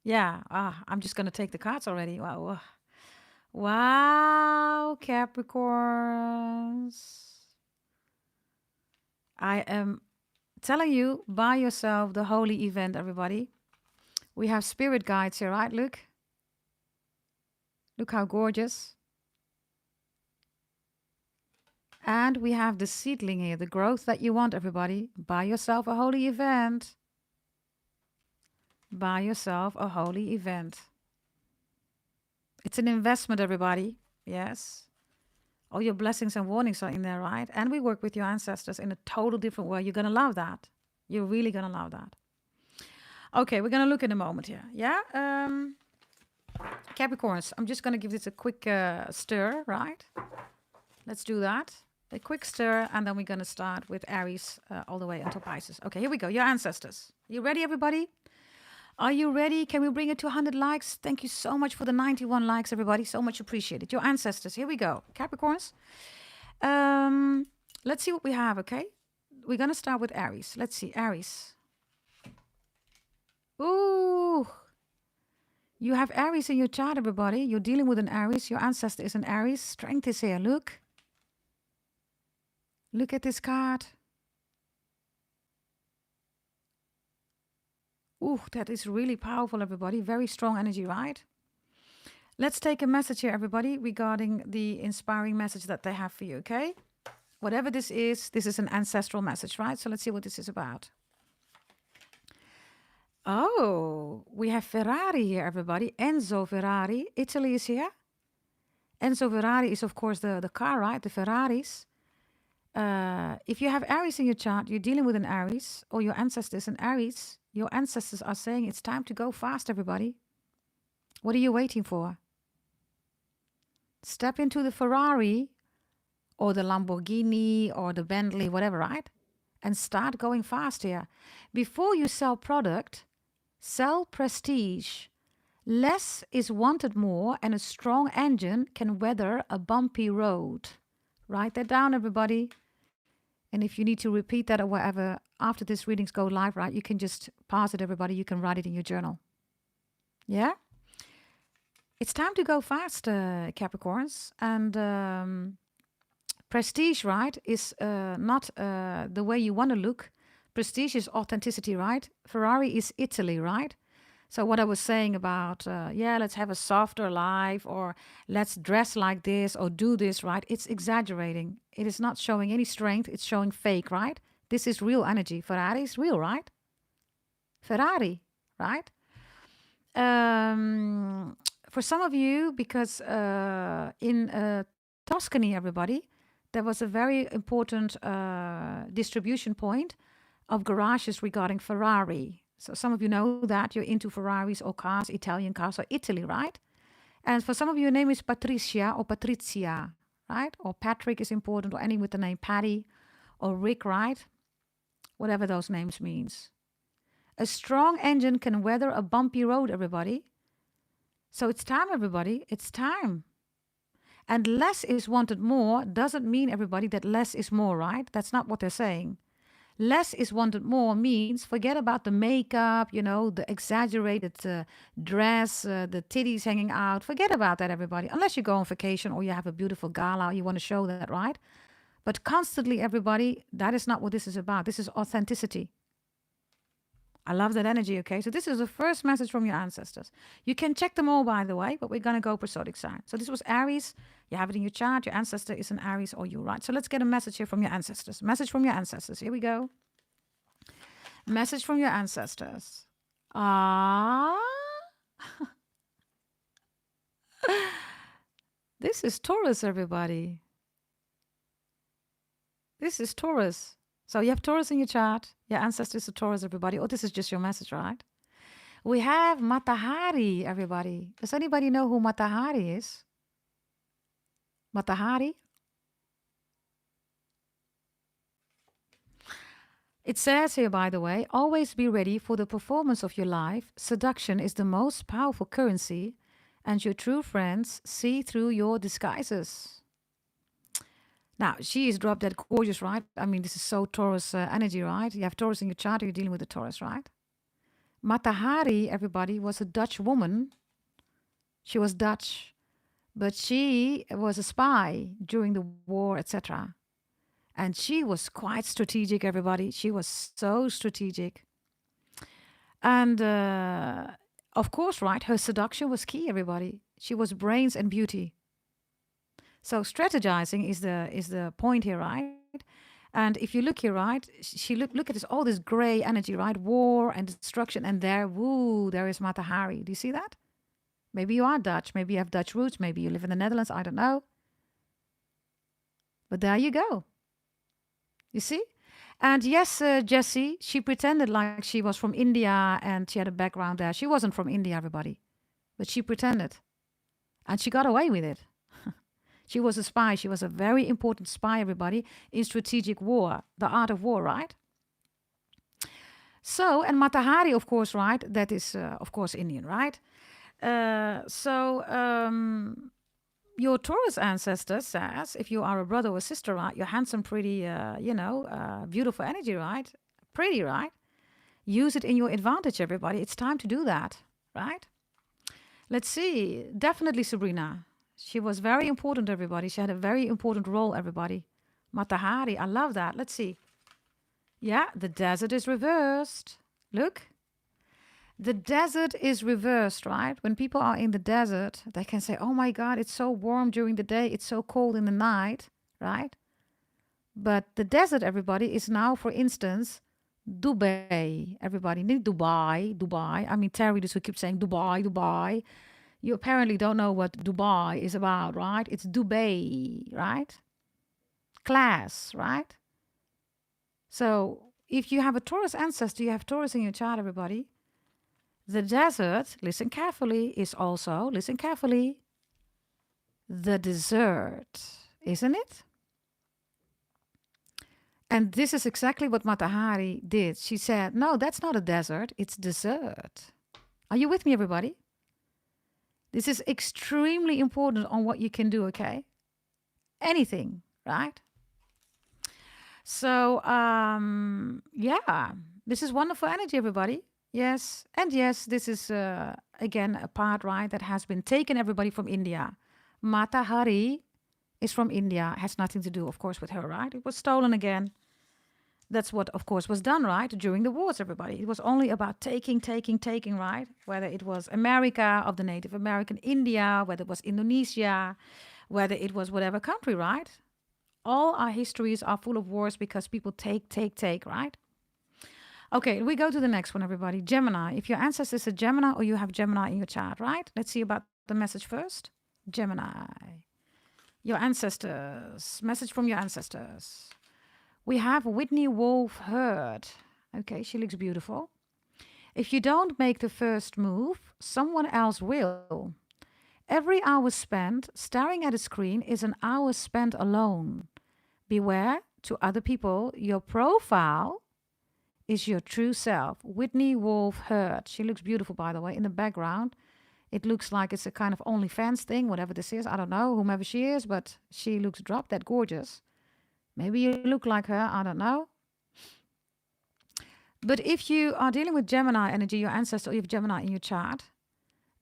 Yeah, I'm just going to take the cards already. Wow. Wow, Capricorns. I am telling you, buy yourself the holy event, everybody. We have spirit guides here, right? Look. Look how gorgeous. And we have the seedling here, the growth that you want, everybody. Buy yourself a holy event. Buy yourself a holy event. It's an investment, everybody. Yes. All your blessings and warnings are in there, right? And we work with your ancestors in a total different way. You're going to love that. You're really going to love that. Okay, we're going to look in a moment here. Yeah? Capricorns, I'm just going to give this a quick stir, right? Let's do that. A quick stir, and then we're going to start with Aries all the way until Pisces. Okay, here we go. Your ancestors. You ready, everybody? Are you ready? Can we bring it to 100 likes? Thank you so much for the 91 likes, everybody. So much appreciated. Your ancestors. Here we go. Capricorns. Let's see what we have, okay? We're going to start with Aries. Let's see. Aries. Ooh. You have Aries in your chart, everybody. You're dealing with an Aries. Your ancestor is an Aries. Strength is here. Look. Look at this card. Ooh, that is really powerful, everybody. Very strong energy, right? Let's take a message here, everybody, regarding the inspiring message that they have for you, okay? Whatever this is an ancestral message, right? So let's see what this is about. Oh, we have Ferrari here, everybody. Enzo Ferrari. Italy is here. Enzo Ferrari is, of course, the car, right? The Ferraris. If you have Aries in your chart, you're dealing with an Aries, or your ancestors in Aries, your ancestors are saying it's time to go fast, everybody. What are you waiting for? Step into the Ferrari or the Lamborghini or the Bentley, whatever, right? And start going fast here. Before you sell product, sell prestige. Less is wanted more, and a strong engine can weather a bumpy road. Write that down, everybody. And if you need to repeat that or whatever, after this readings go live, right, you can just pause it, everybody. You can write it in your journal. Yeah? It's time to go fast, Capricorns. And prestige, right, is not the way you want to look. Prestige is authenticity, right? Ferrari is Italy, right? So what I was saying about, let's have a softer life, or let's dress like this, or do this, right? It's exaggerating. It is not showing any strength. It's showing fake, right? This is real energy. Ferrari is real, right? Ferrari, right? For some of you, because in Tuscany, everybody, there was a very important distribution point of garages regarding Ferrari. So some of you know that you're into Ferraris or cars, Italian cars, or Italy, right? And for some of you, your name is Patricia or Patrizia, right? Or Patrick is important, or ending with the name Patty or Rick, right? Whatever those names means. A strong engine can weather a bumpy road, everybody. So it's time, everybody. It's time. And less is wanted more doesn't mean, everybody, that less is more, right? That's not what they're saying. Less is wanted more means forget about the makeup, the exaggerated dress, the titties hanging out. Forget about that, everybody. Unless you go on vacation or you have a beautiful gala, you want to show that, right? But constantly, everybody, that is not what this is about. This is authenticity. I love that energy, okay? So this is the first message from your ancestors. You can check them all, by the way, but we're going to go per zodiac sign. So this was Aries. You have it in your chart. Your ancestor is an Aries or you, right? So let's get a message here from your ancestors. Message from your ancestors. Here we go. Message from your ancestors. This is Taurus, everybody. This is Taurus. So you have Taurus in your chart. Your ancestors are Taurus, everybody. Oh, this is just your message, right? We have Matahari, everybody. Does anybody know who Matahari is? Matahari? It says here, by the way, always be ready for the performance of your life. Seduction is the most powerful currency, and your true friends see through your disguises. Now, she is drop dead gorgeous, right? I mean, this is so Taurus energy, right? You have Taurus in your chart, you're dealing with the Taurus, right? Matahari, everybody, was a Dutch woman. She was Dutch, but she was a spy during the war, etc. And she was quite strategic, everybody. She was so strategic. And of course, right, her seduction was key, everybody. She was brains and beauty. So strategizing is the point here, right? And if you look here, right, she look at this, all this gray energy, right? War and destruction, and there is Matahari. Do you see that? Maybe you are Dutch, maybe you have Dutch roots, maybe you live in the Netherlands, I don't know. But there you go. You see? And yes, Jessie, she pretended like she was from India and she had a background there. She wasn't from India, everybody. But she pretended. And she got away with it. She was a spy. She was a very important spy, everybody, in strategic war, the art of war, right? So, and Matahari, of course, right? That is, of course, Indian, right? Your Taurus ancestor says, if you are a brother or sister, right? You're handsome, pretty, beautiful energy, right? Pretty, right? Use it in your advantage, everybody. It's time to do that, right? Let's see. Definitely Sabrina. She was very important, everybody. She had a very important role, everybody. Matahari, I love that. Let's see. Yeah, the desert is reversed. Look. The desert is reversed, right? When people are in the desert, they can say, oh my God, it's so warm during the day. It's so cold in the night, right? But the desert, everybody, is now, for instance, Dubai. Everybody, Dubai. I mean, Terry just keeps saying Dubai. You apparently don't know what Dubai is about, right? It's Dubai, right? Class, right? So if you have a Taurus ancestor, you have Taurus in your chart, everybody. The desert, listen carefully, is also, listen carefully, the dessert, isn't it? And this is exactly what Matahari did. She said, no, that's not a desert, it's dessert. Are you with me, everybody? This is extremely important on what you can do, okay? Anything, right? So, yeah, this is wonderful energy, everybody. Yes, and yes, this is, again, a part, right, that has been taken, everybody, from India. Mata Hari is from India. Has nothing to do, of course, with her, right? It was stolen again. That's what, of course, was done, right, during the wars, everybody. It was only about taking, right? Whether it was America, of the Native American, India, whether it was Indonesia, whether it was whatever country, right? All our histories are full of wars because people take, right? Okay, we go to the next one, everybody. Gemini. If your ancestor is a Gemini or you have Gemini in your chart, right? Let's see about the message first. Gemini. Your ancestors. Message from your ancestors. We have Whitney Wolf Heard. Okay, she looks beautiful. If you don't make the first move, someone else will. Every hour spent staring at a screen is an hour spent alone. Beware, to other people, your profile is your true self. Whitney Wolf Heard. She looks beautiful, by the way, in the background. It looks like it's a kind of OnlyFans thing, whatever this is. I don't know, whomever she is, but she looks drop dead gorgeous. Maybe you look like her, I don't know. But if you are dealing with Gemini energy, your ancestor, or you have Gemini in your chart,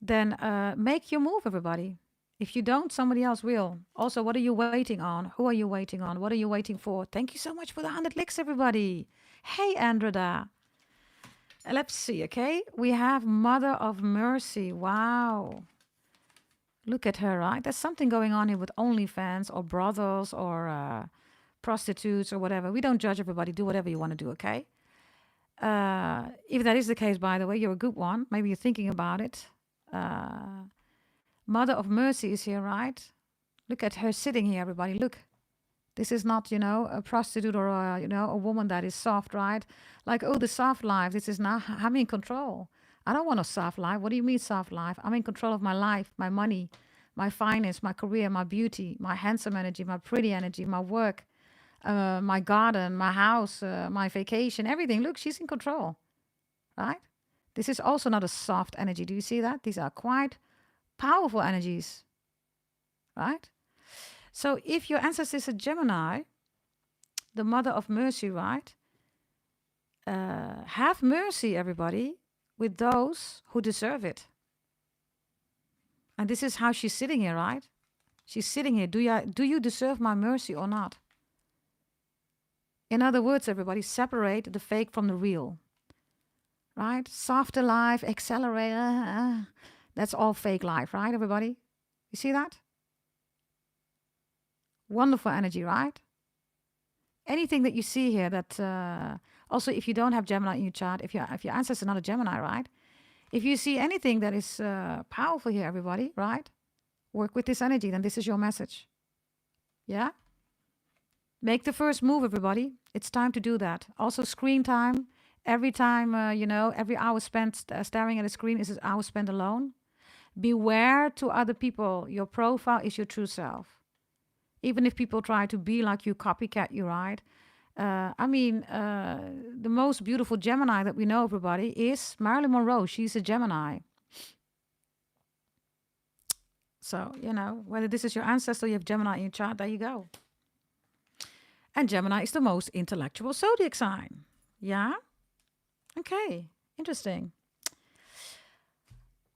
then make your move, everybody. If you don't, somebody else will. Also, what are you waiting on? Who are you waiting on? What are you waiting for? Thank you so much for the 100 licks, everybody. Hey, Andreda. Let's see, okay? We have Mother of Mercy. Wow. Look at her, right? There's something going on here with OnlyFans or brothels or prostitutes or whatever. We don't judge everybody. Do whatever you want to do, okay? If that is the case, by the way, you're a good one. Maybe you're thinking about it. Mother of Mercy is here, right? Look at her sitting here, everybody. Look. This is not, a prostitute or, a woman that is soft, right? Like, oh, the soft life. This is not, I'm in control. I don't want a soft life. What do you mean soft life? I'm in control of my life, my money, my finance, my career, my beauty, my handsome energy, my pretty energy, my work, my garden, my house, my vacation, everything. Look, she's in control, right? This is also not a soft energy. Do you see that? These are quite powerful energies, right? So if your ancestor is a Gemini, the Mother of Mercy, right? Have mercy, everybody, with those who deserve it. And this is how she's sitting here, right? She's sitting here. Do you deserve my mercy or not? In other words, everybody, separate the fake from the real. Right? Softer life, accelerator. That's all fake life, right, everybody? You see that? Wonderful energy, right? Anything that you see here that... also, if you don't have Gemini in your chart, if your ancestor is not a Gemini, right? If you see anything that is powerful here, everybody, right? Work with this energy, then this is your message. Yeah? Make the first move, everybody. It's time to do that. Also, screen time. Every time, every hour spent staring at a screen is an hour spent alone. Beware to other people. Your profile is your true self. Even if people try to be like you, copycat you, right? The most beautiful Gemini that we know, everybody, is Marilyn Monroe. She's a Gemini. So, whether this is your ancestor or you have Gemini in your chart, there you go. And Gemini is the most intellectual zodiac sign. Yeah? Okay. Interesting.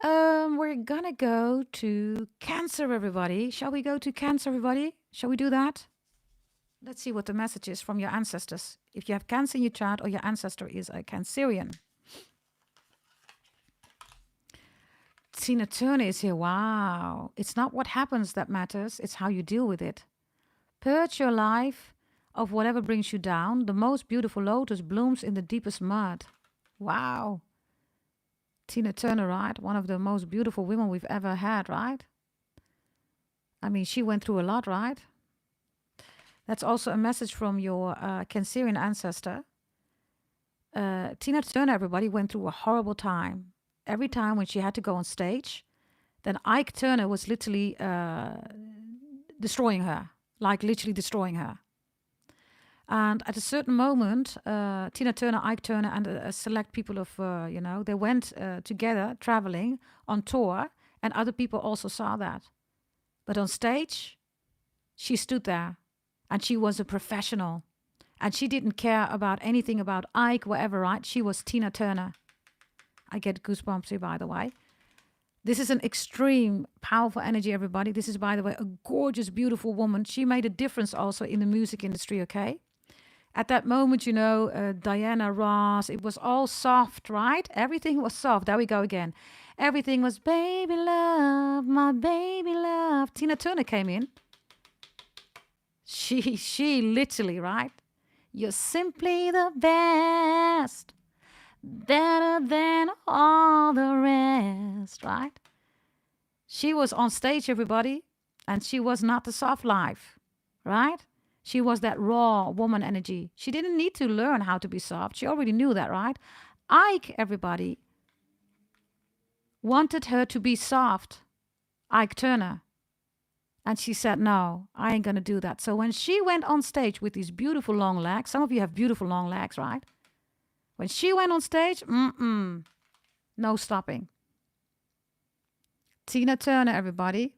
We're gonna go to Cancer, everybody. Shall we go to Cancer, everybody? Shall we do that? Let's see what the message is from your ancestors. If you have Cancer in your chart or your ancestor is a Cancerian. Tina Turner is here. Wow. It's not what happens that matters. It's how you deal with it. Purge your life of whatever brings you down. The most beautiful lotus blooms in the deepest mud. Wow. Tina Turner, right? One of the most beautiful women we've ever had, right? I mean, she went through a lot, right? That's also a message from your Cancerian ancestor. Tina Turner, everybody, went through a horrible time. Every time when she had to go on stage, then Ike Turner was literally destroying her, like literally destroying her. And at a certain moment, Tina Turner, Ike Turner, and a select people of, they went together traveling on tour, and other people also saw that. But on stage, she stood there, and she was a professional. And she didn't care about anything about Ike, whatever, right? She was Tina Turner. I get goosebumps here, by the way. This is an extreme, powerful energy, everybody. This is, by the way, a gorgeous, beautiful woman. She made a difference also in the music industry, okay? At that moment, Diana Ross, it was all soft, right? Everything was soft. There we go again. Everything was baby love, my baby love. Tina Turner came in. She literally, right? You're simply the best, better than all the rest, right? She was on stage, everybody, and she was not the soft life, right? She was that raw woman energy. She didn't need to learn how to be soft. She already knew that, right? Ike, everybody, wanted her to be soft. Ike Turner. And she said, no, I ain't going to do that. So when she went on stage with these beautiful long legs, some of you have beautiful long legs, right? When she went on stage, no stopping. Tina Turner, everybody.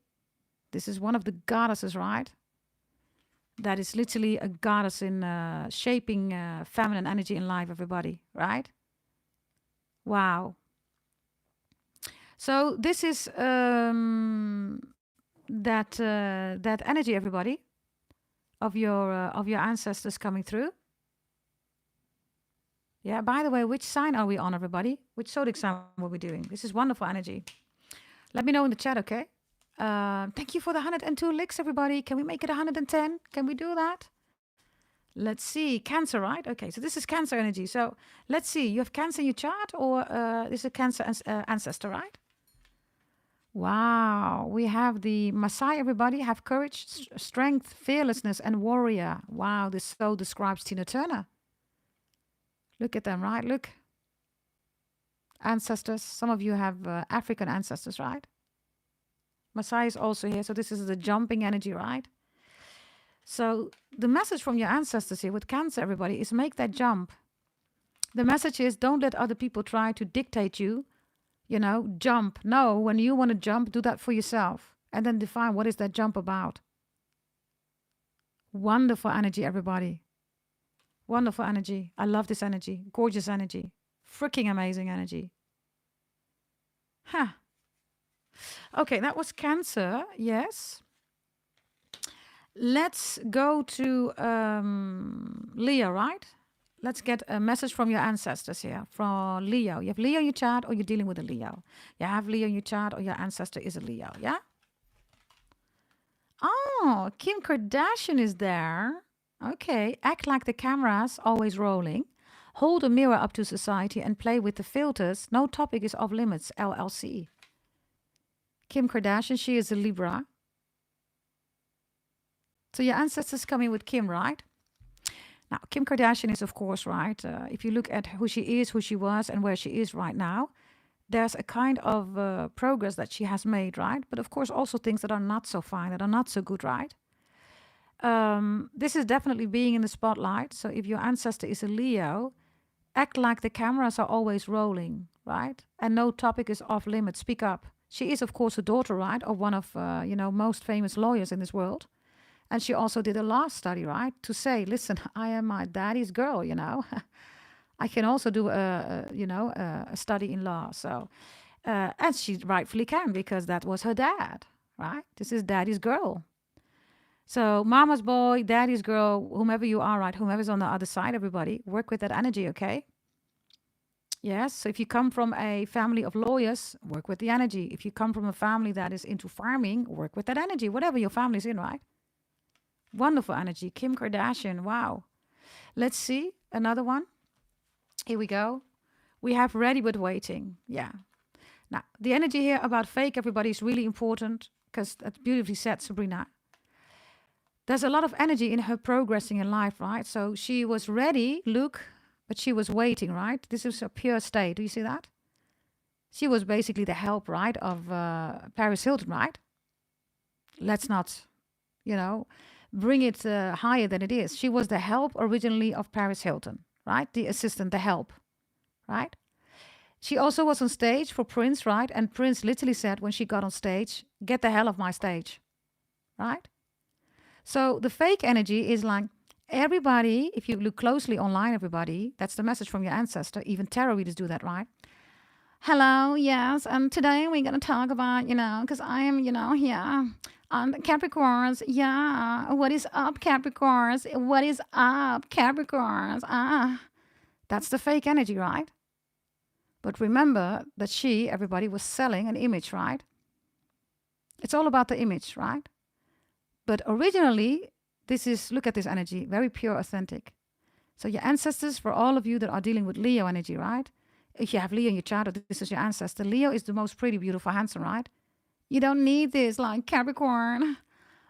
This is one of the goddesses, right? That is literally a goddess in shaping feminine energy in life, everybody, right? Wow. So this is that energy, everybody, of your ancestors coming through. Yeah. By the way, which sign are we on, everybody? Which zodiac sign are we doing? This is wonderful energy. Let me know in the chat, okay? Thank you for the 102 licks, everybody. Can we make it 110? Can we do that? Let's see. Cancer, right? Okay, so this is Cancer energy. So let's see. You have Cancer in your chart, or this is a Cancer ancestor, right? Wow. We have the Masai, everybody. Have courage, strength, fearlessness, and warrior. Wow, this so describes Tina Turner. Look at them, right? Look. Ancestors. Some of you have African ancestors, right? Masai is also here. So this is the jumping energy, right? So the message from your ancestors here with Cancer, everybody, is make that jump. The message is don't let other people try to dictate you, jump. No, when you want to jump, do that for yourself. And then define what is that jump about. Wonderful energy, everybody. Wonderful energy. I love this energy. Gorgeous energy. Freaking amazing energy. Huh. Okay, that was Cancer. Yes. Let's go to Leo, right? Let's get a message from your ancestors here. From Leo. You have Leo in your chart, or you're dealing with a Leo. You have Leo in your chart, or your ancestor is a Leo, yeah? Oh, Kim Kardashian is there. Okay. Act like the camera's always rolling. Hold a mirror up to society and play with the filters. No topic is off limits, LLC. Kim Kardashian, she is a Libra. So your ancestors coming with Kim, right? Now, Kim Kardashian is, of course, right? If you look at who she is, who she was, and where she is right now, there's a kind of progress that she has made, right? But of course, also things that are not so fine, that are not so good, right? This is definitely being in the spotlight. So if your ancestor is a Leo, act like the cameras are always rolling, right? And no topic is off limits. Speak up. She is, of course, a daughter, right, of one of, most famous lawyers in this world. And she also did a law study, right, to say, listen, I am my daddy's girl, I can also do a study in law. So, and she rightfully can, because that was her dad, right? This is daddy's girl. So mama's boy, daddy's girl, whomever you are, right? Whomever's on the other side, everybody, work with that energy, okay? Yes, so if you come from a family of lawyers, work with the energy. If you come from a family that is into farming, work with that energy, whatever your family's in, right? Wonderful energy. Kim Kardashian, wow. Let's see, another one. Here we go. We have ready but waiting. Yeah, Now, the energy here about fake, everybody, is really important because that's beautifully said, Sabrina. There's a lot of energy in her progressing in life, right? So she was ready, look, but she was waiting, right? This is a pure state. Do you see that? She was basically the help, right, of Paris Hilton, right? Let's not, bring it higher than it is. She was the help originally of Paris Hilton, right? The assistant, the help, right? She also was on stage for Prince, right? And Prince literally said when she got on stage, get the hell off my stage, right? So the fake energy is like everybody, if you look closely online, everybody, that's the message from your ancestor. Even tarot readers do that, right? Hello, yes, and today we're going to talk about, because I am, here on Capricorns. Yeah, what is up, Capricorns? What is up, Capricorns? That's the fake energy, right? But remember that everybody was selling an image, right? It's all about the image, right? But originally, look at this energy, very pure, authentic. So your ancestors, for all of you that are dealing with Leo energy, right? If you have Leo in your chart, this is your ancestor. Leo is the most pretty, beautiful, handsome, right? You don't need this, like Capricorn.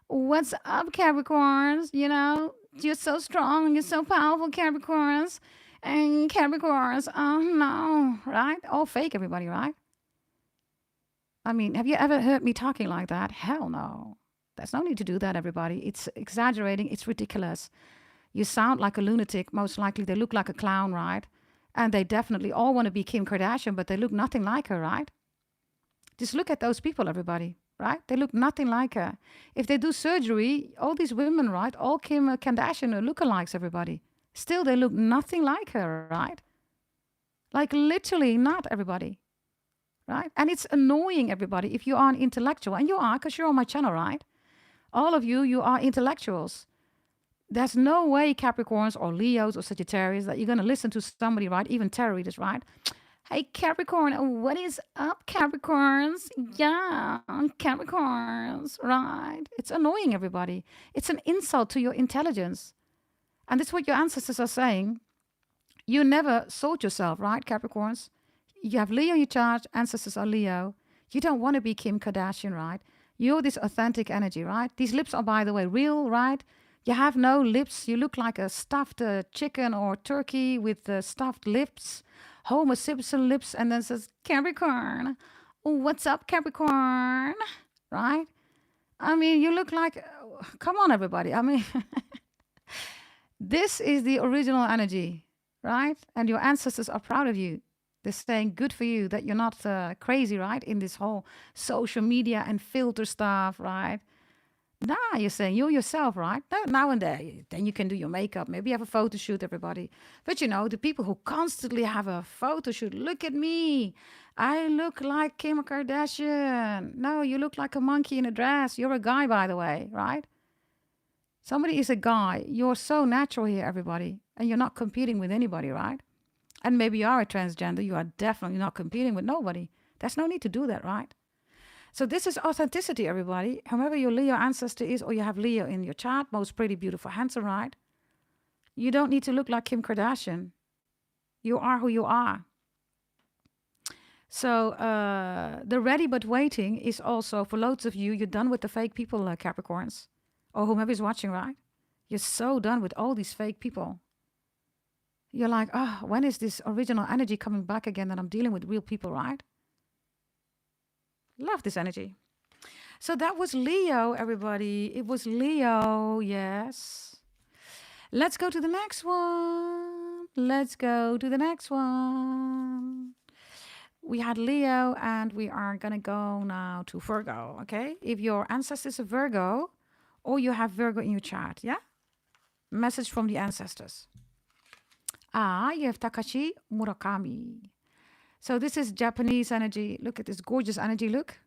What's up, Capricorns? You're so strong, you're so powerful, Capricorns. And Capricorns, oh no, right? All fake, everybody, right? I mean, have you ever heard me talking like that? Hell no. There's no need to do that, everybody. It's exaggerating. It's ridiculous. You sound like a lunatic. Most likely they look like a clown, right? And they definitely all want to be Kim Kardashian, but they look nothing like her, right? Just look at those people, everybody, right? They look nothing like her. If they do surgery, all these women, right? All Kim Kardashian lookalikes, everybody. Still, they look nothing like her, right? Like literally not, everybody, right? And it's annoying, everybody, if you are an intellectual. And you are, because you're on my channel, right? All of you are intellectuals. There's no way Capricorns or Leos or Sagittarius that you're going to listen to somebody, right? Even tarot readers, right? Hey, Capricorn, what is up, Capricorns? Yeah, Capricorns, right? It's annoying, everybody. It's an insult to your intelligence. And that's what your ancestors are saying. You never sold yourself, right, Capricorns? You have Leo in your chart, ancestors are Leo. You don't want to be Kim Kardashian, right? You're this authentic energy, right? These lips are, by the way, real, right? You have no lips. You look like a stuffed chicken or turkey with stuffed lips. Homer Simpson lips, and then says, Capricorn. Oh, what's up, Capricorn? Right? I mean, you look like, come on, everybody. I mean, this is the original energy, right? And your ancestors are proud of you. They're saying, good for you that you're not crazy, right? In this whole social media and filter stuff, right? Nah, you're saying you're yourself, right? Now and then you can do your makeup. Maybe you have a photo shoot, everybody. But the people who constantly have a photo shoot, look at me. I look like Kim Kardashian. No, you look like a monkey in a dress. You're a guy, by the way, right? Somebody is a guy. You're so natural here, everybody. And you're not competing with anybody, right? And maybe you are a transgender. You are definitely not competing with nobody. There's no need to do that, right? So this is authenticity, everybody. Whoever your Leo ancestor is, or you have Leo in your chart, most pretty, beautiful, handsome, right? You don't need to look like Kim Kardashian. You are who you are. So the ready but waiting is also, for loads of you, you're done with the fake people, Capricorns. Or whomever is watching, right? You're so done with all these fake people. You're like, oh, when is this original energy coming back again that I'm dealing with real people, right? Love this energy. So that was Leo, everybody. It was Leo, yes. Let's go to the next one. We had Leo, and we are going to go now to Virgo, okay? If your ancestor is a Virgo, or you have Virgo in your chart, yeah? Message from the ancestors. You have Takashi Murakami. So this is Japanese energy. Look at this gorgeous energy, look.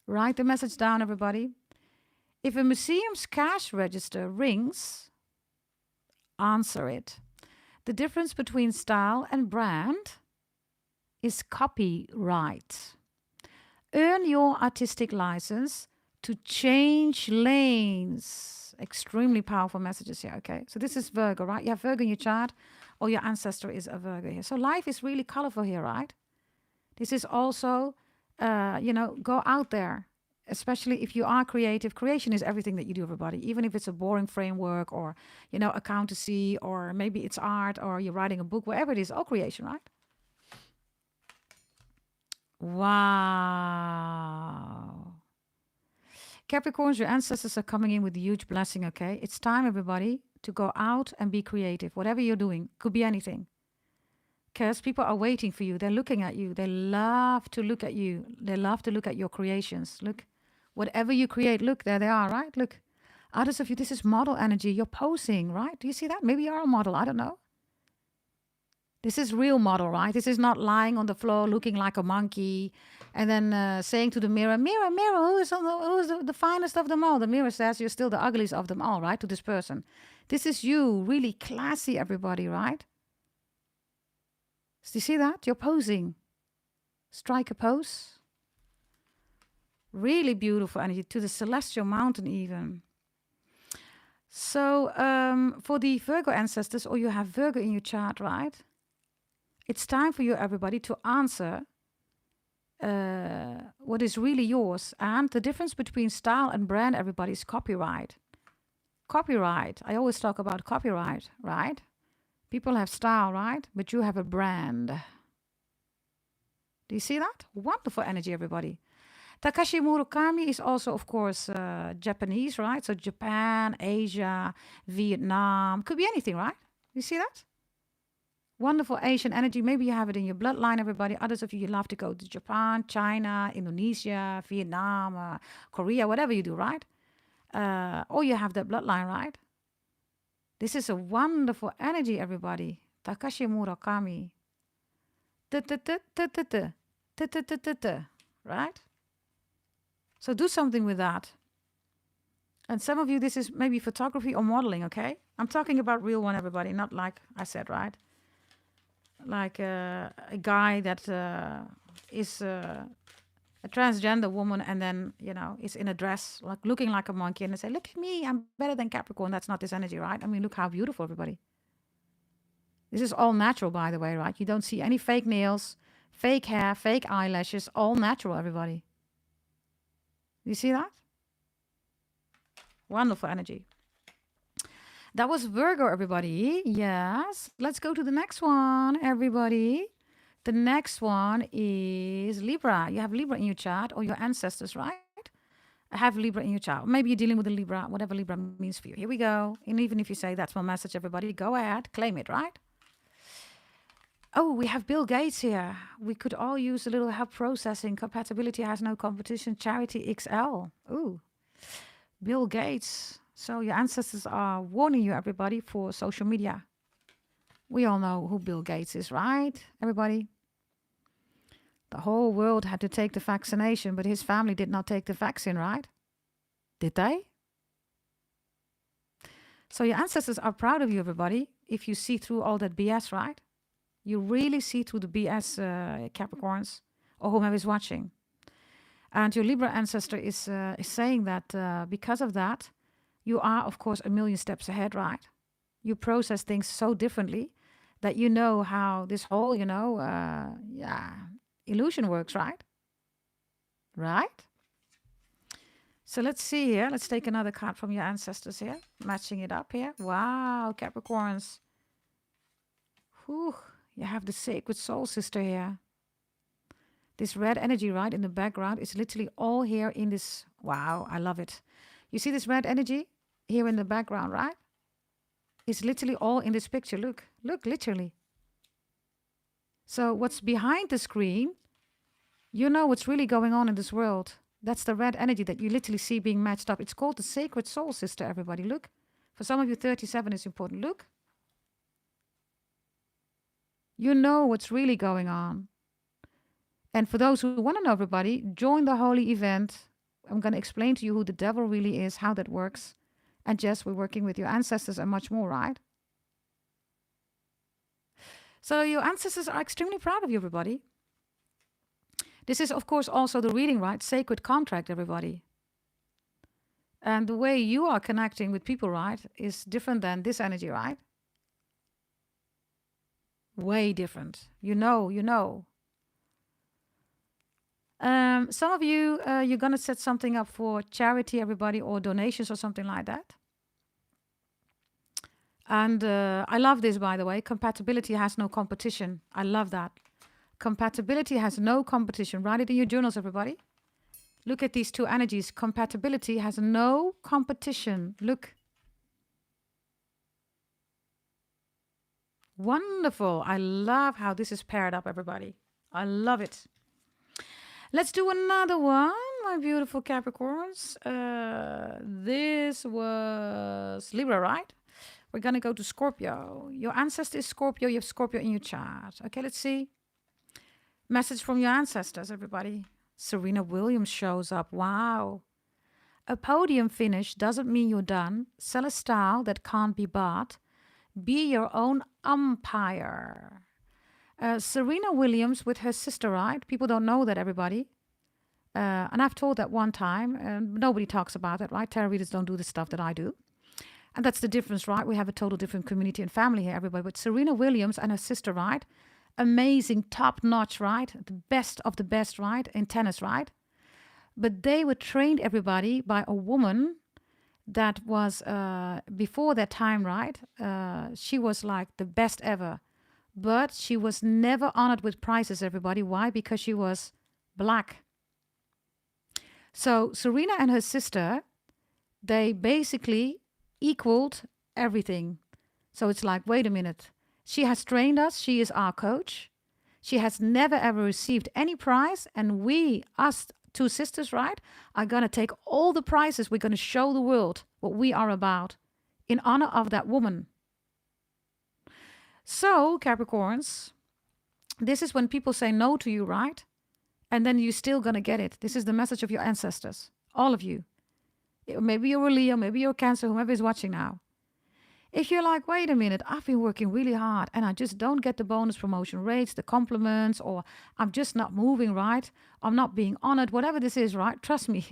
Write the message down, everybody. If a museum's cash register rings, answer it. The difference between style and brand is copyright. Earn your artistic license to change lanes. Extremely powerful messages here, okay? So this is Virgo, right? You have Virgo in your chart, or your ancestor is a Virgo here. So life is really colorful here, right? This is also, go out there. Especially if you are creative. Creation is everything that you do, everybody. Even if it's a boring framework or, accountancy, or maybe it's art, or you're writing a book, whatever it is, all creation, right? Wow. Capricorns, your ancestors are coming in with a huge blessing, okay? It's time, everybody, to go out and be creative. Whatever you're doing, could be anything. Because people are waiting for you. They're looking at you. They love to look at you. They love to look at your creations. Look, whatever you create, look, there they are, right? Look, others of you, this is model energy. You're posing, right? Do you see that? Maybe you're a model. I don't know. This is real model, right? This is not lying on the floor looking like a monkey and then saying to the mirror, mirror, mirror, who is the finest of them all? The mirror says you're still the ugliest of them all, right? To this person. This is you, really classy, everybody, right? Do you see that? You're posing. Strike a pose. Really beautiful energy, to the celestial mountain even. So for the Virgo ancestors, or you have Virgo in your chart, right? It's time for you, everybody, to answer what is really yours. And the difference between style and brand, everybody, is copyright. Copyright. I always talk about copyright, right? People have style, right? But you have a brand. Do you see that? Wonderful energy, everybody. Takashi Murakami is also, of course, Japanese, right? So Japan, Asia, Vietnam. Could be anything, right? You see that? Wonderful Asian energy. Maybe you have it in your bloodline, everybody. Others of you, you love to go to Japan, China, Indonesia, Vietnam, Korea, whatever you do, right? Or you have that bloodline, right? This is a wonderful energy, everybody. Takashi Murakami. Right? So do something with that. And some of you, this is maybe photography or modeling, okay? I'm talking about real one, everybody, not like I said, right? Like a guy that is a transgender woman and then, is in a dress, like looking like a monkey, and they say, look at me, I'm better than Capricorn. That's not this energy, right? I mean, look how beautiful, everybody. This is all natural, by the way, right? You don't see any fake nails, fake hair, fake eyelashes, all natural, everybody. You see that? Wonderful energy. That was Virgo, everybody. Yes. Let's go to the next one, everybody. The next one is Libra. You have Libra in your chart, or your ancestors, right? Have Libra in your chart. Maybe you're dealing with a Libra, whatever Libra means for you. Here we go. And even if you say that's my message, everybody, go ahead, claim it, right? Oh, we have Bill Gates here. We could all use a little help processing. Compatibility has no competition. Charity XL. Ooh, Bill Gates. So your ancestors are warning you, everybody, for social media. We all know who Bill Gates is, right? Everybody. The whole world had to take the vaccination, but his family did not take the vaccine, right? Did they? So your ancestors are proud of you, everybody, if you see through all that BS, right? You really see through the BS, Capricorns, or whomever is watching. And your Libra ancestor is saying that because of that, you are, of course, a million steps ahead, right? You process things so differently that you know how this whole, illusion works, right? Right? So let's see here. Let's take another card from your ancestors here. Matching it up here. Wow, Capricorns. Whew. You have the sacred soul sister here. This red energy, right, in the background is literally all here in this. Wow, I love it. You see this red energy here in the background, right? It's literally all in this picture. Look, literally. So what's behind the screen, you know what's really going on in this world. That's the red energy that you literally see being matched up. It's called the sacred soul sister, everybody. Look. For some of you, 37 is important. Look. You know what's really going on. And for those who want to know, everybody, join the holy event. I'm going to explain to you who the devil really is, how that works. And yes, we're working with your ancestors and much more, right? So your ancestors are extremely proud of you, everybody. This is, of course, also the reading, right? Sacred contract, everybody. And the way you are connecting with people, right, is different than this energy, right? Way different. You know. Some of you, you're going to set something up for charity, everybody, or donations or something like that. And I love this, by the way. Compatibility has no competition. I love that. Compatibility has no competition. Write it in your journals, everybody. Look at these two energies. Compatibility has no competition. Look. Wonderful. I love how this is paired up, everybody. I love it. Let's do another one, my beautiful Capricorns. This was Libra, right? We're going to go to Scorpio. Your ancestor is Scorpio. You have Scorpio in your chart. Okay, let's see. Message from your ancestors, everybody. Serena Williams shows up. Wow. A podium finish doesn't mean you're done. Sell a style that can't be bought. Be your own umpire. Serena Williams with her sister, right? People don't know that, everybody. And I've told that one time. Nobody talks about it, right? Tarot readers don't do the stuff that I do. And that's the difference, right? We have a total different community and family here, everybody. But Serena Williams and her sister, right? Amazing, top-notch, right? The best of the best, right? In tennis, right? But they were trained, everybody, by a woman that was, before that time, right? She was like the best ever. But she was never honored with prizes, everybody. Why? Because she was black. So Serena and her sister, they basically equaled everything. So it's like, wait a minute. She has trained us. She is our coach. She has never ever received any prize. And we, us two sisters, right, are going to take all the prizes. We're going to show the world what we are about in honor of that woman. So, Capricorns, this is when people say no to you, right? And then you're still going to get it. This is the message of your ancestors, all of you. Maybe you're a Leo, maybe you're a Cancer, whoever is watching now. If you're like, wait a minute, I've been working really hard and I just don't get the bonus promotion rates, the compliments, or I'm just not moving right, I'm not being honored, whatever this is, right? Trust me,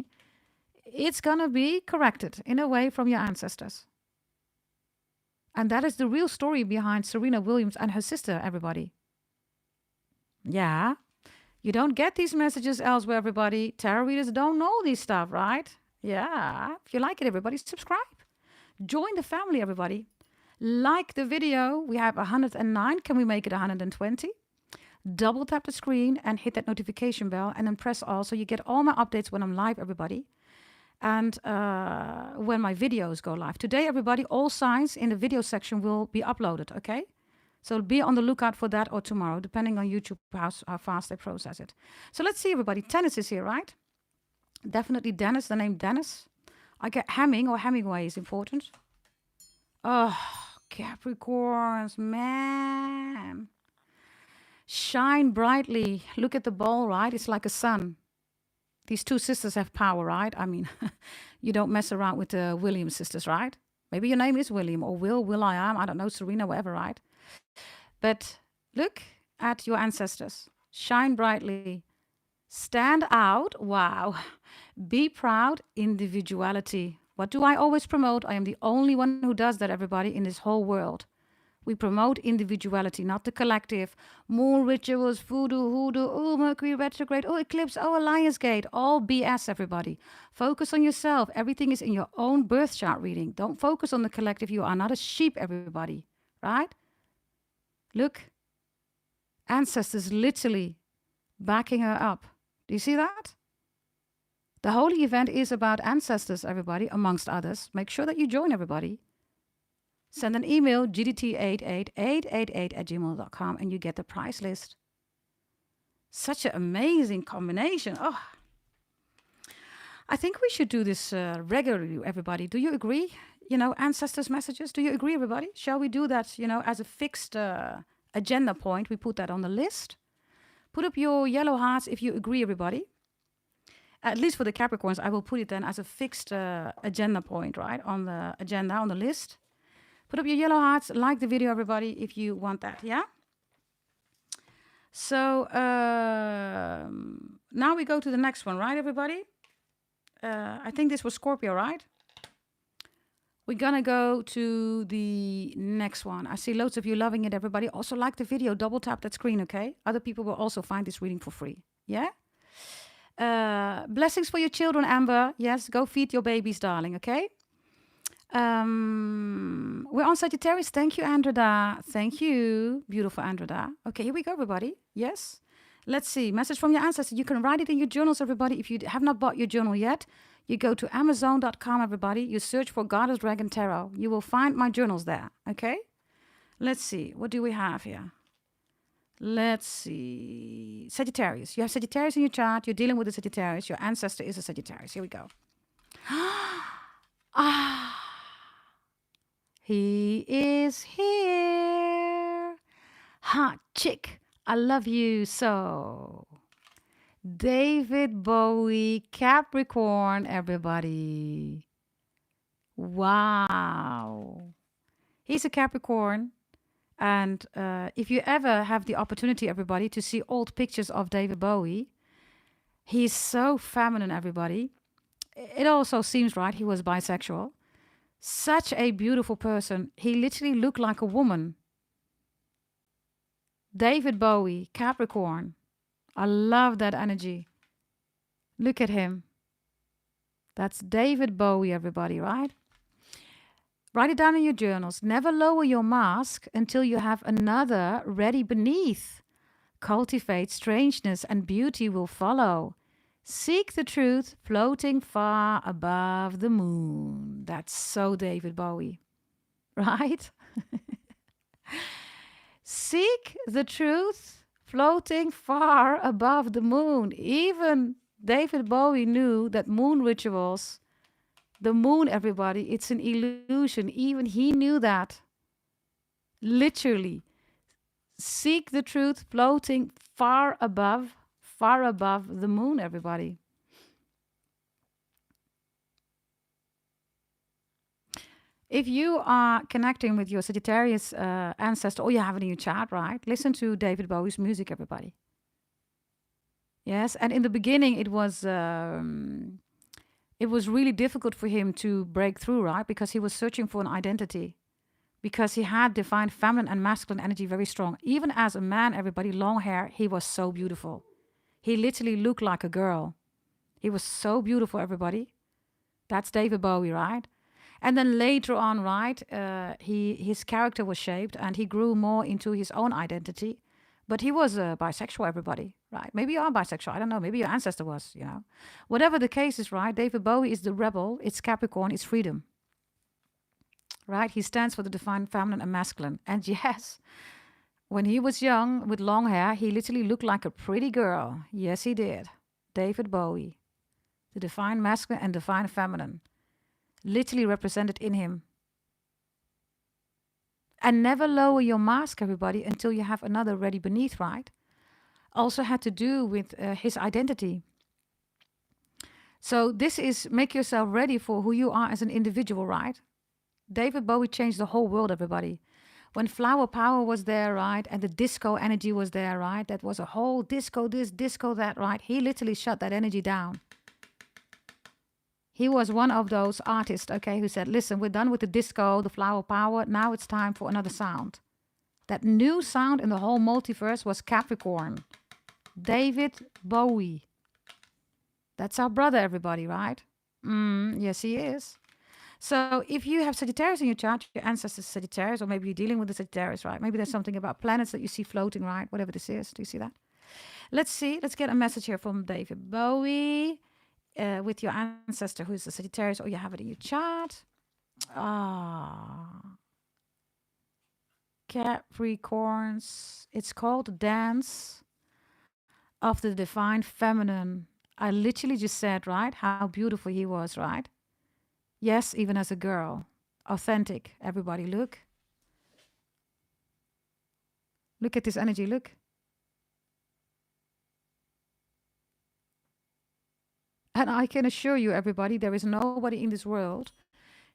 it's going to be corrected in a way from your ancestors. And that is the real story behind Serena Williams and her sister, everybody. Yeah, you don't get these messages elsewhere, everybody. Tarot readers don't know this stuff, right? Yeah, if you like it, everybody, subscribe. Join the family, everybody. Like the video. We have 109. Can we make it 120? Double tap the screen and hit that notification bell and then press all so you get all my updates when I'm live, everybody. And when my videos go live. Today, everybody, all signs in the video section will be uploaded, okay? So be on the lookout for that or tomorrow, depending on YouTube how fast they process it. So let's see, everybody. Tennis is here, right? Definitely Dennis, the name Dennis. I get Hemming or Hemingway is important. Oh, Capricorns, man. Shine brightly. Look at the ball, right? It's like a sun. These two sisters have power, right? I mean, you don't mess around with the Williams sisters, right? Maybe your name is William or Will I am. I don't know, Serena, whatever, right? But look at your ancestors. Shine brightly. Stand out. Wow. Be proud. Individuality. What do I always promote? I am the only one who does that, everybody, in this whole world. We promote individuality, not the collective. More rituals, voodoo, hoodoo, oh, Mercury retrograde, oh, eclipse, oh, Alliance Gate. All BS, everybody. Focus on yourself. Everything is in your own birth chart reading. Don't focus on the collective. You are not a sheep, everybody. Right? Look. Ancestors literally backing her up. Do you see that? The whole event is about ancestors, everybody, amongst others. Make sure that you join, everybody. Send an email, gdt88888@gmail.com, and you get the price list. Such an amazing combination. Oh, I think we should do this regularly, everybody. Do you agree? You know, ancestors' messages. Do you agree, everybody? Shall we do that, you know, as a fixed agenda point? We put that on the list. Put up your yellow hearts if you agree, everybody. At least for the Capricorns, I will put it then as a fixed agenda point, right? On the agenda, on the list. Put up your yellow hearts, like the video, everybody, if you want that, yeah? So, now we go to the next one, right, everybody? I think this was Scorpio, right? We're gonna go to the next one. I see loads of you loving it, everybody. Also like the video, double tap that screen, okay? Other people will also find this reading for free, yeah? Blessings for your children, Amber. Yes, go feed your babies, darling, okay? We're on Sagittarius. Thank you, Andreda. Thank you, beautiful Andreda. Okay, here we go, everybody. Yes. Let's see. Message from your ancestors. You can write it in your journals, everybody. If you have not bought your journal yet, you go to Amazon.com, everybody. You search for Goddess Dragon Tarot. You will find my journals there, okay? Let's see. What do we have here? Let's see. Sagittarius. You have Sagittarius in your chart. You're dealing with a Sagittarius. Your ancestor is a Sagittarius. Here we go. He is here. Hot chick. I love you so. David Bowie, Capricorn, everybody. Wow. He's a Capricorn. And if you ever have the opportunity, everybody, to see old pictures of David Bowie, he's so feminine, everybody. It also seems right, he was bisexual. Such a beautiful person. He literally looked like a woman. David Bowie, Capricorn. I love that energy. Look at him. That's David Bowie, everybody, right? Write it down in your journals. Never lower your mask until you have another ready beneath. Cultivate strangeness and beauty will follow. Seek the truth floating far above the moon. That's so David Bowie, right? Seek the truth floating far above the moon. Even David Bowie knew that moon rituals, the moon, everybody, it's an illusion. Even he knew that. Literally. Seek the truth floating far above the moon, everybody. If you are connecting with your Sagittarius ancestor, or you have it in your chart, right? Listen to David Bowie's music, everybody. Yes, and in the beginning, it was really difficult for him to break through, right? Because he was searching for an identity. Because he had defined feminine and masculine energy very strong. Even as a man, everybody, long hair, he was so beautiful. He literally looked like a girl. He was so beautiful, everybody. That's David Bowie, right? And then later on, right, his character was shaped and he grew more into his own identity. But he was bisexual, everybody, right? Maybe you are bisexual. I don't know. Maybe your ancestor was, you know. Whatever the case is, right, David Bowie is the rebel. It's Capricorn. It's freedom. Right? He stands for the divine feminine and masculine. And yes, when he was young with long hair, he literally looked like a pretty girl. Yes, he did. David Bowie. The divine masculine and divine feminine. Literally represented in him. And never lower your mask, everybody, until you have another ready beneath, right? Also had to do with his identity. So this is make yourself ready for who you are as an individual, right? David Bowie changed the whole world, everybody. When flower power was there, right, and the disco energy was there, right, that was a whole disco this, disco that, right? He literally shut that energy down. He was one of those artists, okay, who said, listen, we're done with the disco, the flower power. Now it's time for another sound. That new sound in the whole multiverse was Capricorn. David Bowie. That's our brother, everybody, right? Yes, he is. So if you have Sagittarius in your chart, your ancestor is Sagittarius, or maybe you're dealing with the Sagittarius, right? Maybe there's something about planets that you see floating, right? Whatever this is. Do you see that? Let's see. Let's get a message here from David Bowie with your ancestor who is a Sagittarius, or you have it in your chart. Capricorns. It's called the Dance of the Divine Feminine. I literally just said, right, how beautiful he was, right? Yes, even as a girl. Authentic. Everybody, look. Look at this energy, look. And I can assure you, everybody, there is nobody in this world.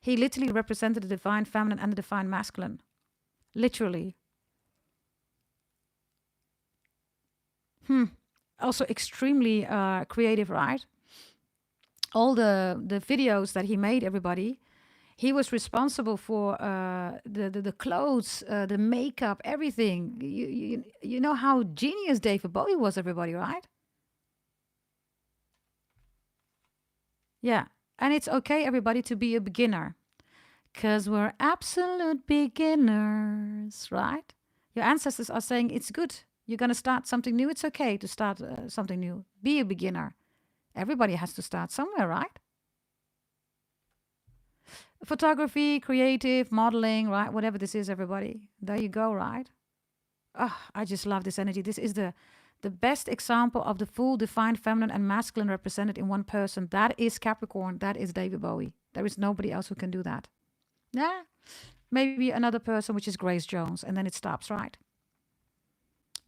He literally represented the divine feminine and the divine masculine. Literally. Also extremely creative, right? All the videos that he made, everybody, he was responsible for the clothes, the makeup, everything. You know how genius David Bowie was, everybody, right? Yeah. And it's okay, everybody, to be a beginner. Because we're absolute beginners, right? Your ancestors are saying it's good. You're going to start something new. It's okay to start something new. Be a beginner. Everybody has to start somewhere, right? Photography, creative, modeling, right? Whatever this is, everybody. There you go, right? Oh, I just love this energy. This is the best example of the full defined feminine and masculine represented in one person. That is Capricorn. That is David Bowie. There is nobody else who can do that. Yeah. Maybe another person, which is Grace Jones, and then it stops, right?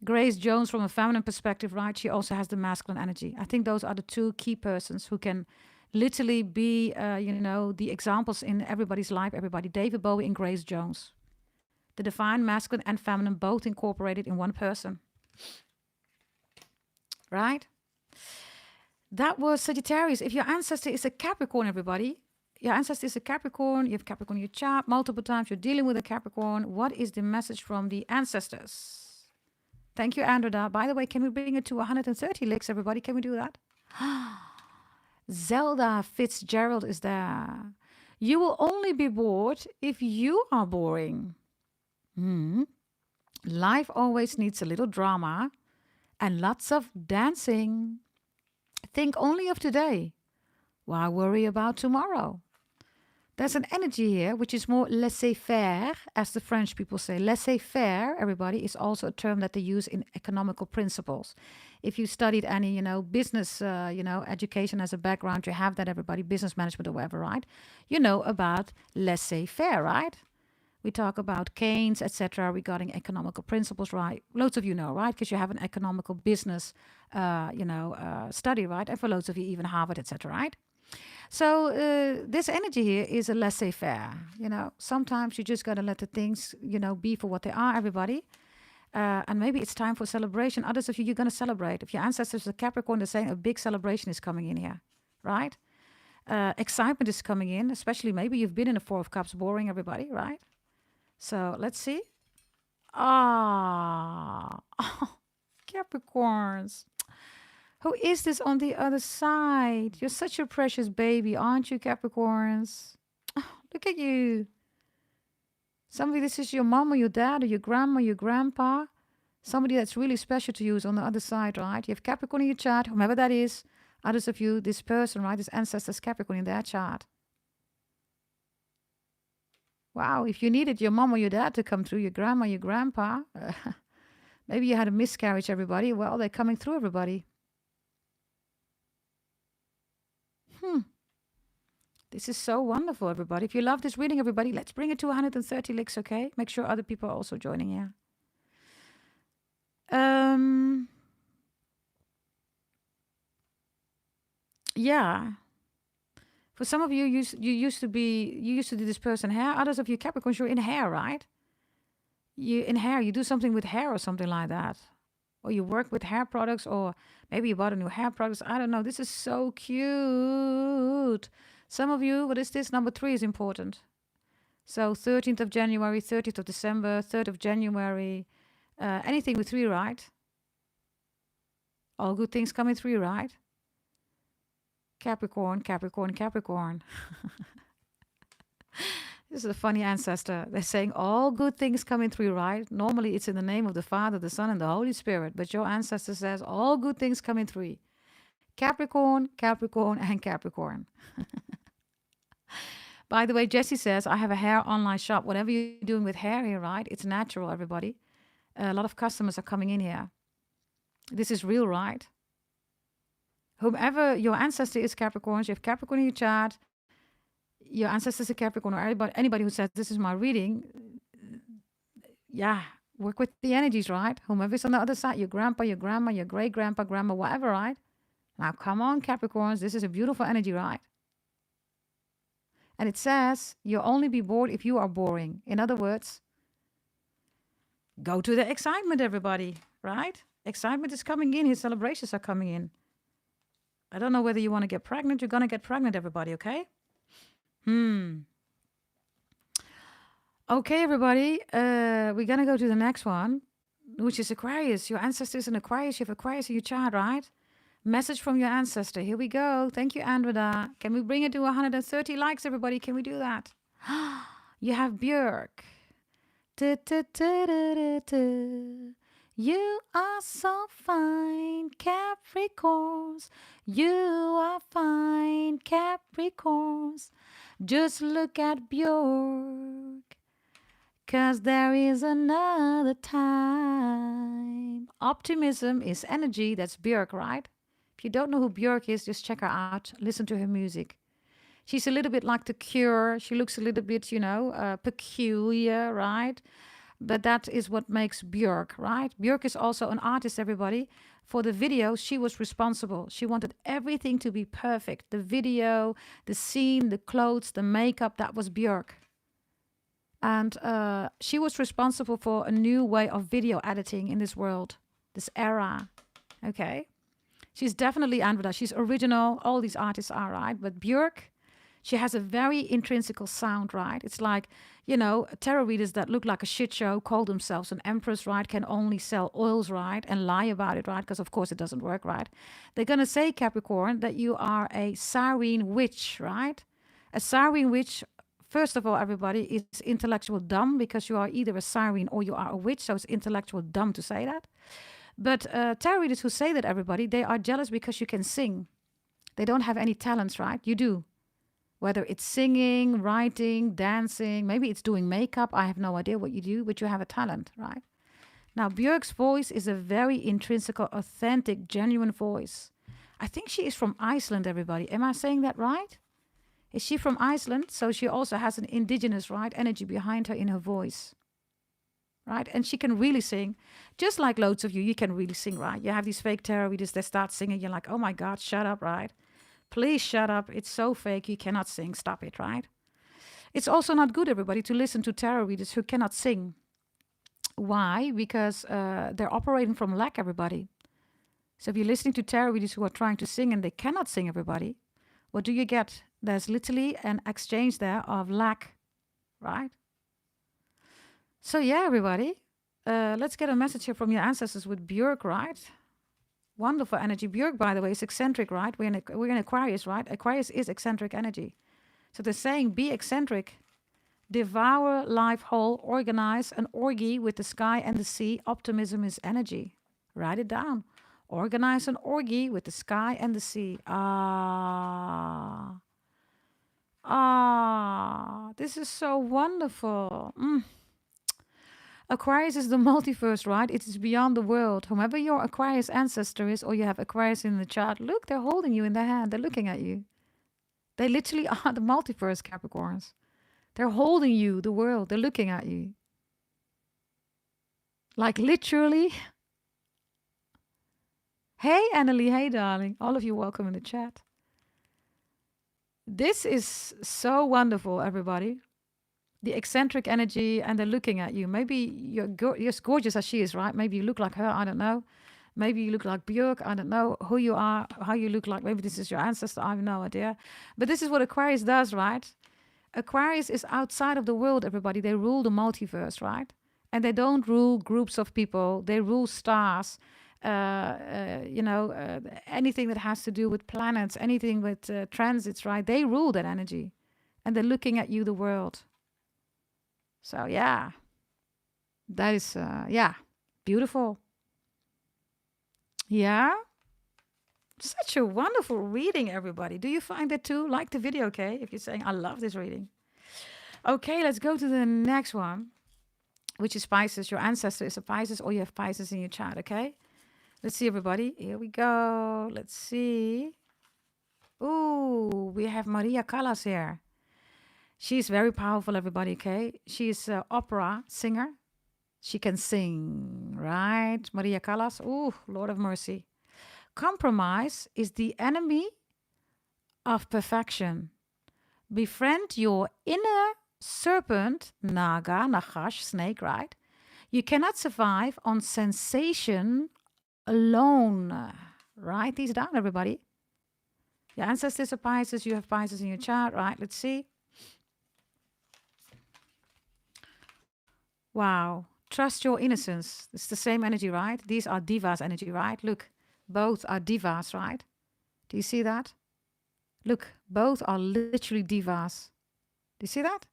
Grace Jones, from a feminine perspective, right? She also has the masculine energy. I think those are the two key persons who can literally be, the examples in everybody's life. Everybody, David Bowie and Grace Jones, the divine masculine and feminine, both incorporated in one person. Right? That was Sagittarius. If your ancestor is a Capricorn, everybody, your ancestor is a Capricorn, you have Capricorn in your chart multiple times, you're dealing with a Capricorn. What is the message from the ancestors? Thank you, Andrea. By the way, can we bring it to 130 licks, everybody? Can we do that? Zelda Fitzgerald is there. You will only be bored if you are boring. Life always needs a little drama and lots of dancing. Think only of today. Why worry about tomorrow? There's an energy here which is more laissez-faire, as the French people say. Laissez-faire, everybody, is also a term that they use in economical principles. If you studied any, business, education as a background, you have that, everybody, business management or whatever, right? You know about laissez-faire, right? We talk about Keynes, etc., regarding economical principles, right? Loads of you know, right? Because you have an economical business, study, right? And for loads of you, even Harvard, etc., right? So this energy here is a laissez-faire. Sometimes you just got to let the things, be for what they are, everybody. And maybe it's time for celebration. Others of you, you're going to celebrate. If your ancestors are Capricorn, they're saying a big celebration is coming in here, right? Excitement is coming in, especially maybe you've been in the Four of Cups, boring, everybody, right? So let's see. Capricorns. Who is this on the other side? You're such a precious baby, aren't you, Capricorns? Look at you. Somebody, this is your mom or your dad or your grandma, your grandpa. Somebody that's really special to you is on the other side, right? You have Capricorn in your chart, whomever that is. Others of you, this person, right? This ancestor's Capricorn in their chart. Wow, if you needed your mom or your dad to come through, your grandma, your grandpa, maybe you had a miscarriage, everybody. Well, they're coming through, everybody. This is so wonderful, everybody. If you love this reading, everybody, let's bring it to 130 licks, okay? Make sure other people are also joining here. Yeah. For some of you, you used to do this person hair. Others of you Capricorns, you're in hair, right? You do something with hair or something like that. Or you work with hair products, or maybe you bought a new hair products. I don't know. This is so cute. Some of you, what is this? Number 3 is important. So 13th of January, 30th of December, 3rd of January, anything with 3, right? All good things come in 3, right? Capricorn, Capricorn, Capricorn. This is a funny ancestor. They're saying all good things come in 3, right? Normally it's in the name of the Father, the Son, and the Holy Spirit. But your ancestor says all good things come in 3. Capricorn, Capricorn, and Capricorn. By the way, Jessie says, I have a hair online shop. Whatever you're doing with hair here, right? It's natural, everybody. A lot of customers are coming in here. This is real, right? Whomever your ancestor is Capricorn, you have Capricorn in your chart, your ancestors are Capricorn, or anybody who says, this is my reading, work with the energies, right? Whomever is on the other side, your grandpa, your grandma, your great-grandpa, grandma, whatever, right? Now, come on, Capricorns. This is a beautiful energy, right? And it says, you'll only be bored if you are boring. In other words, go to the excitement, everybody, right? Excitement is coming in. His celebrations are coming in. I don't know whether you want to get pregnant. You're going to get pregnant, everybody, okay? Okay, everybody. We're going to go to the next one, which is Aquarius. Your ancestors in Aquarius. You have Aquarius in your chart, right? Message from your ancestor. Here we go. Thank you, Andreda. Can we bring it to 130 likes, everybody? Can we do that? You have Björk. You are so fine, Capricorns. You are fine, Capricorns. Just look at Björk, 'cause there is another time. Optimism is energy. That's Björk, right? If you don't know who Björk is, just check her out. Listen to her music. She's a little bit like The Cure. She looks a little bit, peculiar, right? But that is what makes Björk, right? Björk is also an artist, everybody. For the video, she was responsible. She wanted everything to be perfect. The video, the scene, the clothes, the makeup, that was Björk. And she was responsible for a new way of video editing in this world, this era. Okay. She's definitely Andreda. She's original. All these artists are, right? But Björk, she has a very intrinsical sound, right? It's like, tarot readers that look like a shit show, call themselves an empress, right? Can only sell oils, right? And lie about it, right? Because of course it doesn't work, right? They're going to say, Capricorn, that you are a siren witch, right? A siren witch, first of all, everybody, is intellectual dumb, because you are either a siren or you are a witch. So it's intellectual dumb to say that. But tarot readers who say that, everybody, they are jealous because you can sing. They don't have any talents, right? You do. Whether it's singing, writing, dancing, maybe it's doing makeup. I have no idea what you do, but you have a talent, right? Now, Björk's voice is a very intrinsic, authentic, genuine voice. I think she is from Iceland, everybody. Am I saying that right? Is she from Iceland? So she also has an indigenous, right, energy behind her in her voice, right? And she can really sing. Just like loads of you can really sing, right? You have these fake tarot readers that start singing. You're like, oh my God, shut up, right? Please shut up. It's so fake. You cannot sing. Stop it, right? It's also not good, everybody, to listen to tarot readers who cannot sing. Why? Because they're operating from lack, everybody. So if you're listening to tarot readers who are trying to sing and they cannot sing, everybody, what do you get? There's literally an exchange there of lack, right? So yeah, everybody, let's get a message here from your ancestors with Björk, right? Wonderful energy. Björk, by the way, is eccentric, right? We're in Aquarius, right? Aquarius is eccentric energy. So they're saying be eccentric, devour life whole, organize an orgy with the sky and the sea. Optimism is energy. Write it down. Organize an orgy with the sky and the sea. This is so wonderful. Aquarius is the multiverse, right? It is beyond the world. Whomever your Aquarius ancestor is, or you have Aquarius in the chart, look, they're holding you in their hand. They're looking at you. They literally are the multiverse, Capricorns. They're holding you, the world. They're looking at you. Like literally. Hey, Annalie. Hey, darling. All of you, welcome in the chat. This is so wonderful, everybody. The eccentric energy, and they're looking at you. Maybe you're as gorgeous as she is, right? Maybe you look like her, I don't know. Maybe you look like Björk, I don't know who you are, how you look like. Maybe this is your ancestor, I have no idea. But this is what Aquarius does, right? Aquarius is outside of the world, everybody. They rule the multiverse, right? And they don't rule groups of people. They rule stars, anything that has to do with planets, anything with transits, right? They rule that energy. And they're looking at you, the world. So, yeah, that is, beautiful. Yeah, such a wonderful reading, everybody. Do you find that too? Like the video, okay? If you're saying, I love this reading. Okay, let's go to the next one, which is Pisces. Your ancestor is a Pisces, or you have Pisces in your chart, okay? Let's see, everybody. Here we go. Let's see. Ooh, we have Maria Callas here. She's very powerful, everybody, okay? She's an opera singer. She can sing, right? Maria Callas. Ooh, Lord of mercy. Compromise is the enemy of perfection. Befriend your inner serpent, naga, nagash, snake, right? You cannot survive on sensation alone. Write these down, everybody. Your ancestors are Pisces. You have Pisces in your chart, right? Let's see. Wow. Trust your innocence. It's the same energy, right? These are divas energy, right? Look, Both are divas, right? Do you see that? Look, both are literally divas. Do you see that?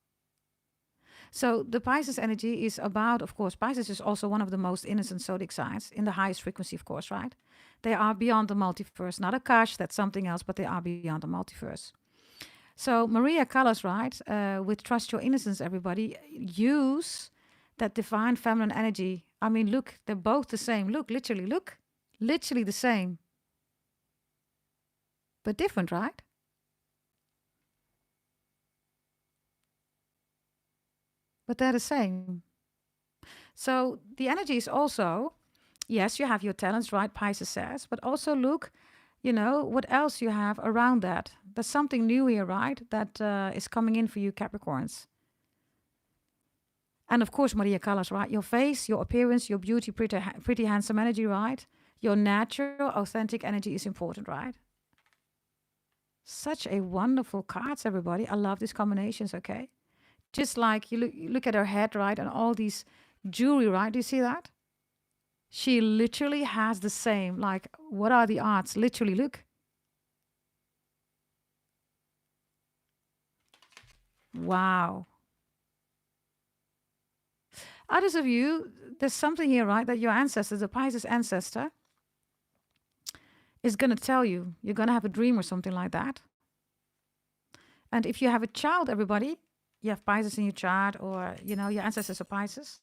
So the Pisces energy is about, of course, Pisces is also one of the most innocent zodiac signs in the highest frequency, of course, right? They are beyond the multiverse. Not a Akash, that's something else, but they are beyond the multiverse. So Maria Callas, right, with Trust Your Innocence, everybody, use that divine feminine energy. I mean, look, they're both the same. Look, literally the same. But different, right? But they're the same. So the energy is also, yes, you have your talents, right? Pisces says, but also look, what else you have around that. There's something new here, right? That is coming in for you, Capricorns. And of course, Maria Callas, right? Your face, your appearance, your beauty, pretty handsome energy, right? Your natural, authentic energy is important, right? Such a wonderful cards, everybody. I love these combinations, okay? Just like you look at her head, right? And all these jewelry, right? Do you see that? She literally has the same. Like, what are the odds? Literally, look. Wow. Others of you, there's something here, right? That your ancestor, the Pisces ancestor, is going to tell you. You're going to have a dream or something like that. And if you have a child, everybody, you have Pisces in your chart, or, your ancestors are Pisces,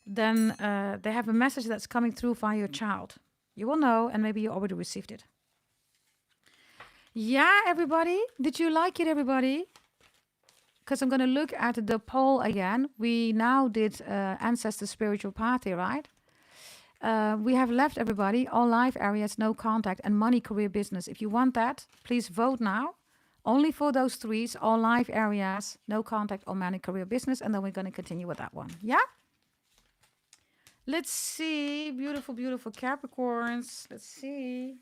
then they have a message that's coming through via your child. You will know, and maybe you already received it. Yeah, everybody. Did you like it, everybody? Because I'm going to look at the poll again. We now did Ancestor Spiritual Party, right? We have left, everybody, all life areas, no contact, and money, career, business. If you want that, please vote now. Only for those threes, all life areas, no contact, or money, career, business. And then we're going to continue with that one. Yeah? Let's see. Beautiful, beautiful Capricorns. Let's see.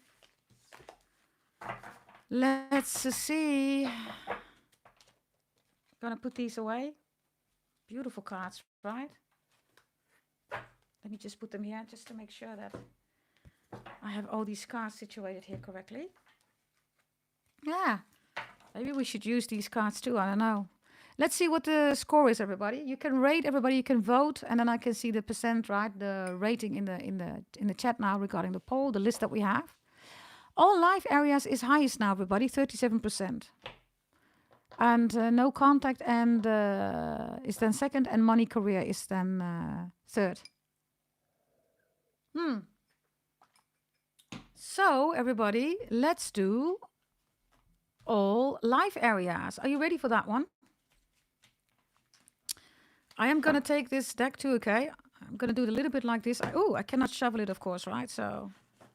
Gonna put these away. Beautiful cards, right? Let me just put them here just to make sure that I have all these cards situated here correctly. Yeah. Maybe we should use these cards too. I don't know. Let's see what the score is, everybody. You can rate, everybody. You can vote, and then I can see the percent, right? The rating in the chat now regarding the poll, the list that we have. All life areas is highest now, everybody. 37%. And no contact and is then second, and money, career is then third. So everybody, let's do all life areas. Are you ready for that one? I am going to take this deck too, okay? I'm going to do it a little bit like this. I cannot shovel it, of course, right? So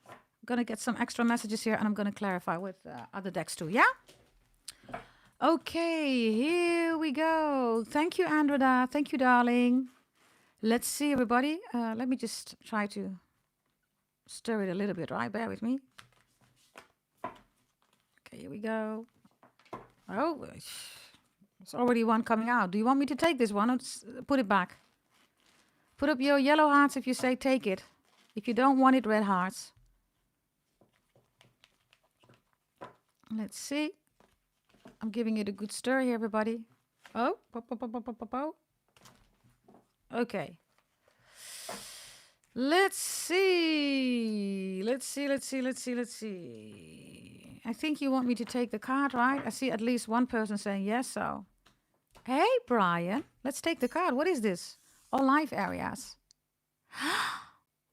I'm going to get some extra messages here, and I'm going to clarify with other decks too, yeah? Okay, here we go. Thank you, Andreda. Thank you, darling. Let's see, everybody. Let me just try to stir it a little bit, right? Bear with me. Okay, here we go. Oh, there's already one coming out. Do you want me to take this one or put it back? Put up your yellow hearts if you say take it. If you don't want it, red hearts. Let's see. I'm giving it a good stir here, everybody. Oh, okay. Let's see. I think you want me to take the card, right? I see at least one person saying yes, so. Hey, Brian, let's take the card. What is this? All life areas.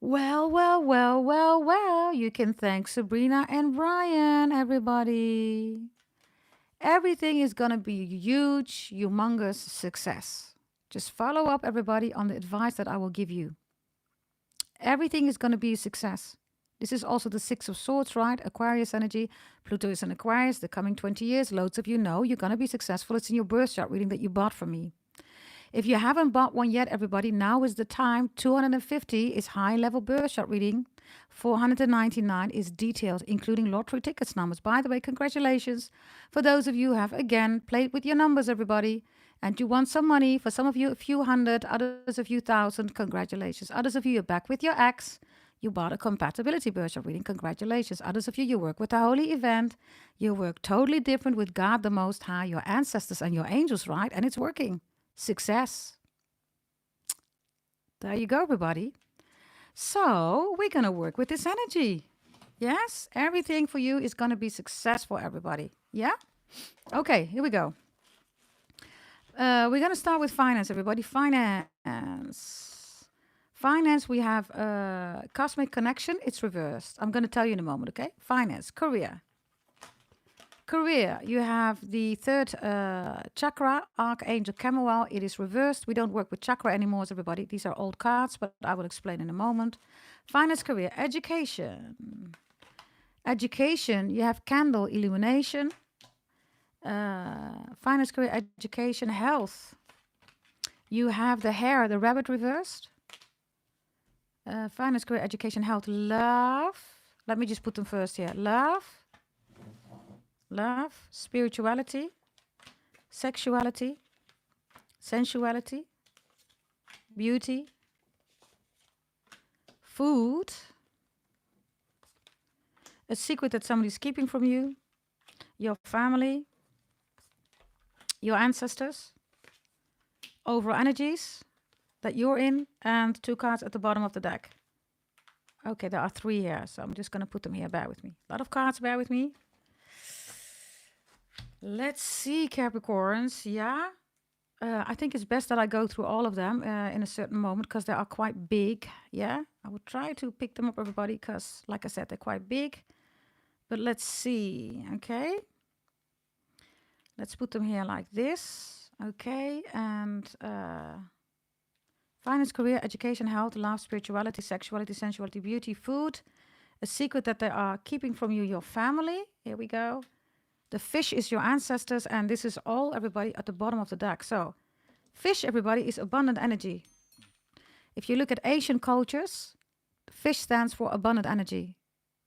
Well. You can thank Sabrina and Brian, everybody. Everything is going to be huge, humongous success. Just follow up, everybody, on the advice that I will give you. Everything is going to be a success. This is also the Six of Swords, right? Aquarius energy. Pluto is in Aquarius. The coming 20 years, loads of you know you're going to be successful. It's in your birth chart reading that you bought from me. If you haven't bought one yet, everybody, now is the time. 250 is high-level birth chart reading. 499 is detailed, including lottery tickets numbers. By the way, congratulations for those of you who have, again, played with your numbers, everybody. And you want some money. For some of you, a few hundred. Others, a few thousand. Congratulations. Others of you are back with your ex. You bought a compatibility birth chart reading. Congratulations. Others of you, you work with the holy event. You work totally different with God the Most High, your ancestors and your angels, right? And it's working. Success. There you go, everybody. So we're going to work with this energy. Yes? Everything for you is going to be successful, everybody. Yeah? Okay, here we go. We're going to start with finance, everybody. Finance. Finance, we have cosmic connection. It's reversed. I'm going to tell you in a moment, okay? Finance. Career. Career, you have the third chakra, Archangel Chamuel. It is reversed. We don't work with chakra anymore, everybody. These are old cards, but I will explain in a moment. Finance, career, education. Education, you have candle, illumination. Finance, career, education, health. You have the hare, the rabbit reversed. Finance, career, education, health, love. Let me just put them first here. Love, spirituality, sexuality, sensuality, beauty, food, a secret that somebody's keeping from you, your family, your ancestors, overall energies that you're in, and 2 cards at the bottom of the deck. Okay, there are 3 here, so I'm just going to put them here. Bear with me. A lot of cards, bear with me. Let's see, Capricorns. Yeah, I think it's best that I go through all of them in a certain moment because they are quite big. Yeah, I will try to pick them up, everybody, because, like I said, they're quite big. But let's see. Okay, let's put them here like this. Okay, and finance, career, education, health, love, spirituality, sexuality, sensuality, beauty, food. A secret that they are keeping from you, your family. Here we go. The fish is your ancestors, and this is all, everybody, at the bottom of the deck. So, fish, everybody, is abundant energy. If you look at Asian cultures, fish stands for abundant energy.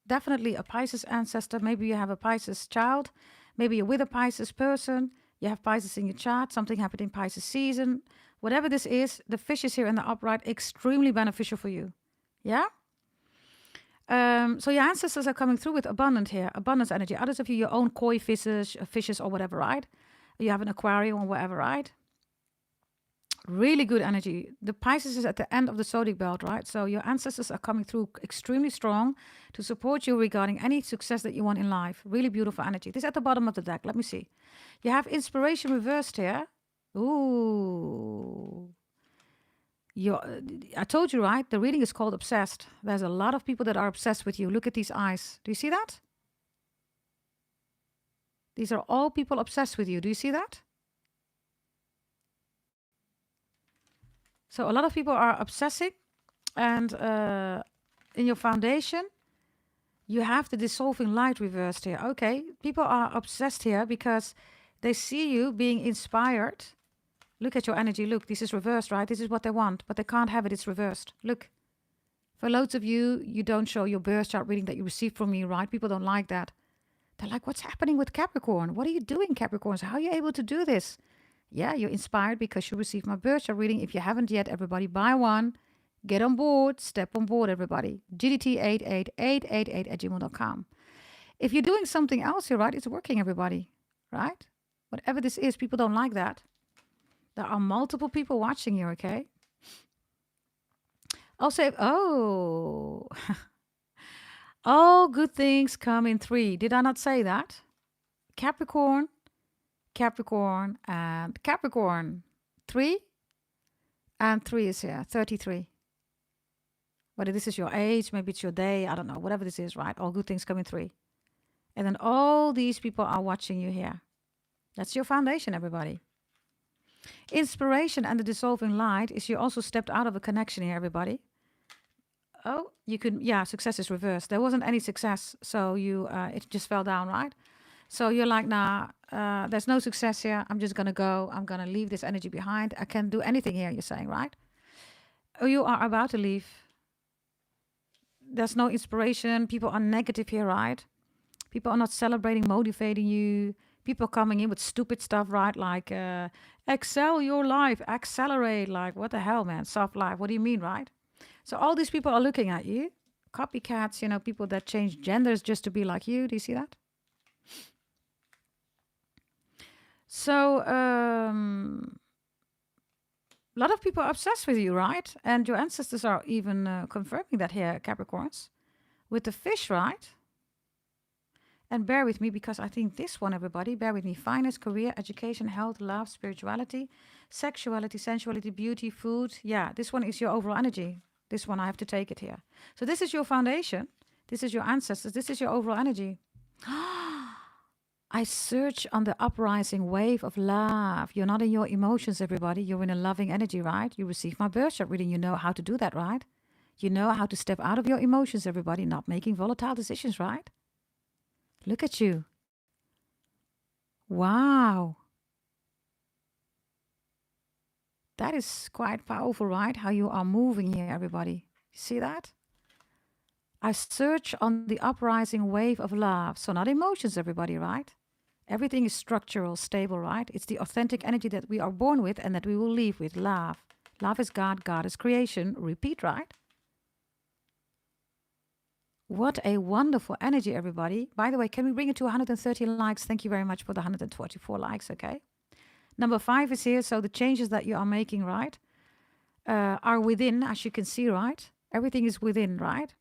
Definitely a Pisces ancestor. Maybe you have a Pisces child. Maybe you're with a Pisces person. You have Pisces in your chart. Something happened in Pisces season. Whatever this is, the fish is here in the upright. Extremely beneficial for you. Yeah? So your ancestors are coming through with abundance energy. Others of you, your own koi fishes or whatever, right? You have an aquarium or whatever, right? Really good energy. The Pisces is at the end of the zodiac belt, right? So your ancestors are coming through extremely strong to support you regarding any success that you want in life. Really beautiful energy. This is at the bottom of the deck. Let me see. You have inspiration reversed here. Ooh. I told you, right? The reading is called obsessed. There's a lot of people that are obsessed with you. Look at these eyes. Do you see that? These are all people obsessed with you. Do you see that? So a lot of people are obsessing. And in your foundation, you have the dissolving light reversed here. Okay, people are obsessed here because they see you being inspired. Look at your energy. Look, this is reversed, right? This is what they want, but they can't have it. It's reversed. Look. For loads of you, you don't show your birth chart reading that you received from me, right? People don't like that. They're like, what's happening with Capricorn? What are you doing, Capricorns? How are you able to do this? Yeah, you're inspired because you received my birth chart reading. If you haven't yet, everybody buy one. Get on board. Step on board, everybody. gdt88888@gmail.com. If you're doing something else here, right, it's working, everybody, right? Whatever this is, people don't like that. There are multiple people watching you, okay? I'll say, oh, all good things come in 3. Did I not say that? Capricorn, Capricorn, and Capricorn. 3 and 3 is here, 33. Whether this is your age, maybe it's your day, I don't know, whatever this is, right? All good things come in 3. And then all these people are watching you here. That's your foundation, everybody. Inspiration and the dissolving light is you also stepped out of a connection here, everybody. Oh, you could, yeah, success is reversed. There wasn't any success, so you, it just fell down, right? So you're like, nah, there's no success here. I'm just going to go. I'm going to leave this energy behind. I can't do anything here, you're saying, right? Oh, you are about to leave. There's no inspiration. People are negative here, right? People are not celebrating, motivating you. People coming in with stupid stuff, right? Like, excel your life, accelerate. Like, what the hell, man? Soft life. What do you mean, right? So all these people are looking at you. copycats, you know, people that change genders just to be like you. Do you see that? So, a lot of people are obsessed with you, right? And your ancestors are even confirming that here, Capricorns. With the fish, right? And bear with me, because I think this one, everybody, bear with me. Finance, career, education, health, love, spirituality, sexuality, sensuality, beauty, food. Yeah, this one is your overall energy. This one, I have to take it here. So this is your foundation. This is your ancestors. This is your overall energy. I search on the uprising wave of love. You're not in your emotions, everybody. You're in a loving energy, right? You receive my birth chart reading. You know how to do that, right? You know how to step out of your emotions, everybody, not making volatile decisions, right? Look at you. Wow. That is quite powerful, right? How you are moving here, everybody. You see that? I search on the uprising wave of love. So not emotions, everybody, right? Everything is structural, stable, right? It's the authentic energy that we are born with and that we will leave with. Love. Love is God. God is creation. Repeat, right? What a wonderful energy, everybody. By the way, can we bring it to 130 likes? Thank you very much for the 124 likes, okay? Number 5 is here. So the changes that you are making, right, are within, as you can see, right? Everything is within, right?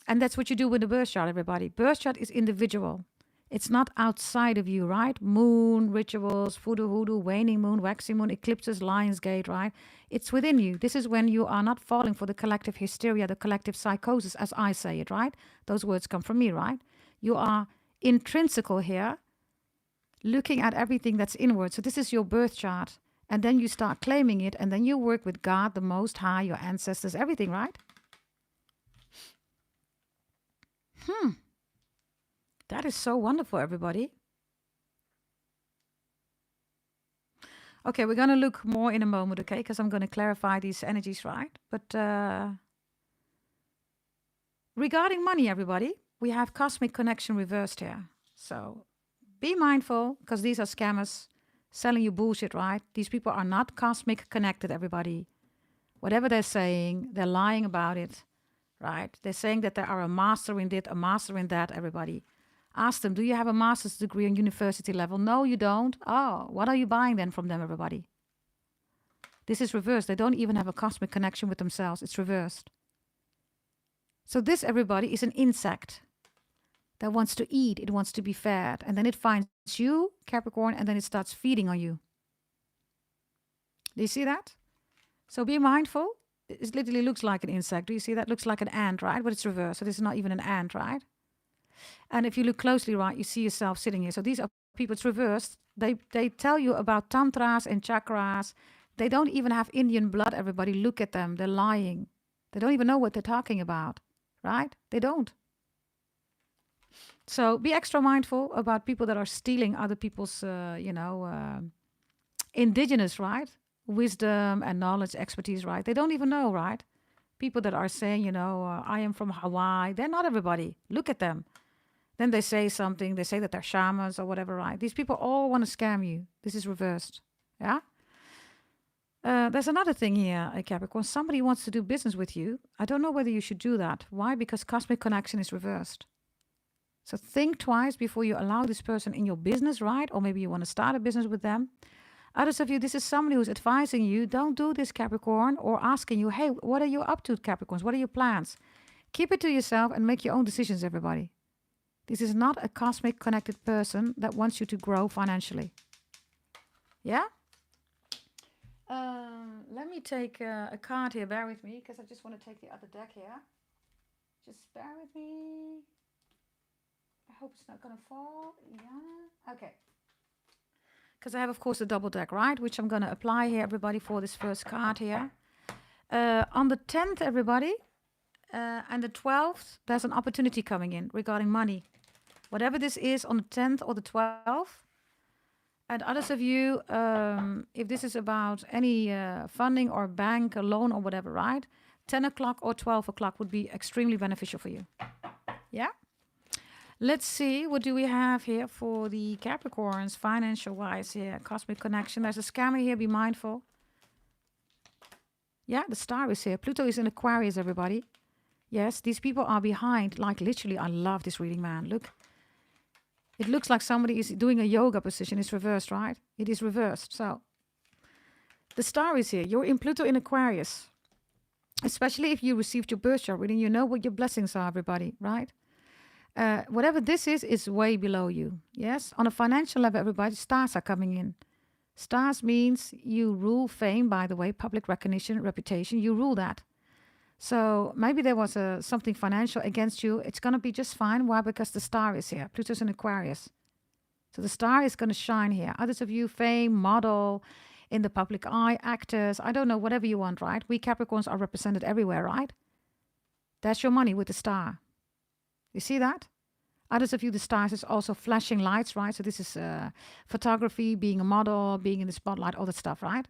And that's what you do with the birth chart, everybody. Birth chart is individual. It's not outside of you, right? Moon, rituals, voodoo, hoodoo, waning moon, waxing moon, eclipses, lion's gate, right? It's within you. This is when you are not falling for the collective hysteria, the collective psychosis, as I say it, right? Those words come from me, right? You are intrinsical here, looking at everything that's inward. So this is your birth chart. And then you start claiming it, and then you work with God, the Most High, your ancestors, everything, right? That is so wonderful, everybody. Okay, we're going to look more in a moment, okay? Because I'm going to clarify these energies, right? But regarding money, everybody, we have cosmic connection reversed here. So be mindful, because these are scammers selling you bullshit, right? These people are not cosmic connected, everybody. Whatever they're saying, they're lying about it, right? They're saying that they are a master in this, a master in that, everybody. Ask them, do you have a master's degree on university level? No, you don't. Oh, what are you buying then from them, everybody? This is reversed. They don't even have a cosmic connection with themselves. It's reversed. So this, everybody, is an insect that wants to eat. It wants to be fed. And then it finds you, Capricorn, and then it starts feeding on you. Do you see that? So be mindful. It literally looks like an insect. Do you see that? Looks like an ant, right? But it's reversed. So this is not even an ant, right? And if you look closely, right, you see yourself sitting here. So these are people, it's reversed. They tell you about tantras and chakras. They don't even have Indian blood, everybody. Look at them. They're lying. They don't even know what they're talking about, right? They don't. So be extra mindful about people that are stealing other people's, indigenous, right? Wisdom and knowledge, expertise, right? They don't even know, right? People that are saying, I am from Hawaii. They're not everybody. Look at them. Then they say something. They say that they're shamans or whatever, right? These people all want to scam you. This is reversed. Yeah? There's another thing here, Capricorn. Somebody wants to do business with you. I don't know whether you should do that. Why? Because cosmic connection is reversed. So think twice before you allow this person in your business, right? Or maybe you want to start a business with them. Others of you, this is somebody who's advising you, don't do this, Capricorn, or asking you, hey, what are you up to, Capricorns? What are your plans? Keep it to yourself and make your own decisions, everybody. This is not a cosmic connected person that wants you to grow financially. Yeah? Let me take a card here. Bear with me, because I just want to take the other deck here. Just bear with me. I hope it's not going to fall. Yeah. Okay. Because I have, of course, a double deck, right? Which I'm going to apply here, everybody, for this first card here. On the 10th, everybody, and the 12th, there's an opportunity coming in regarding money. Whatever this is on the 10th or the 12th. And others of you, if this is about any funding or bank, a loan or whatever, right? 10 o'clock or 12 o'clock would be extremely beneficial for you. Yeah? Let's see, what do we have here for the Capricorns, financial-wise here? Cosmic connection. There's a scammer here, be mindful. Yeah, the star is here. Pluto is in Aquarius, everybody. Yes, these people are behind. Like literally, I love this reading, man. Look. It looks like somebody is doing a yoga position. It's reversed, right? It is reversed. So the star is here. You're in Pluto in Aquarius. Especially if you received your birth chart reading, you know what your blessings are, everybody, right? Whatever this is way below you. Yes? On a financial level, everybody, stars are coming in. Stars means you rule fame, by the way, public recognition, reputation. You rule that. So maybe there was something financial against you. It's going to be just fine. Why? Because the star is here. Pluto's in Aquarius. So the star is going to shine here. Others of you, fame, model, in the public eye, actors, I don't know, whatever you want, right? We Capricorns are represented everywhere, right? That's your money with the star. You see that? Others of you, the stars is also flashing lights, right? So this is photography, being a model, being in the spotlight, all that stuff, right?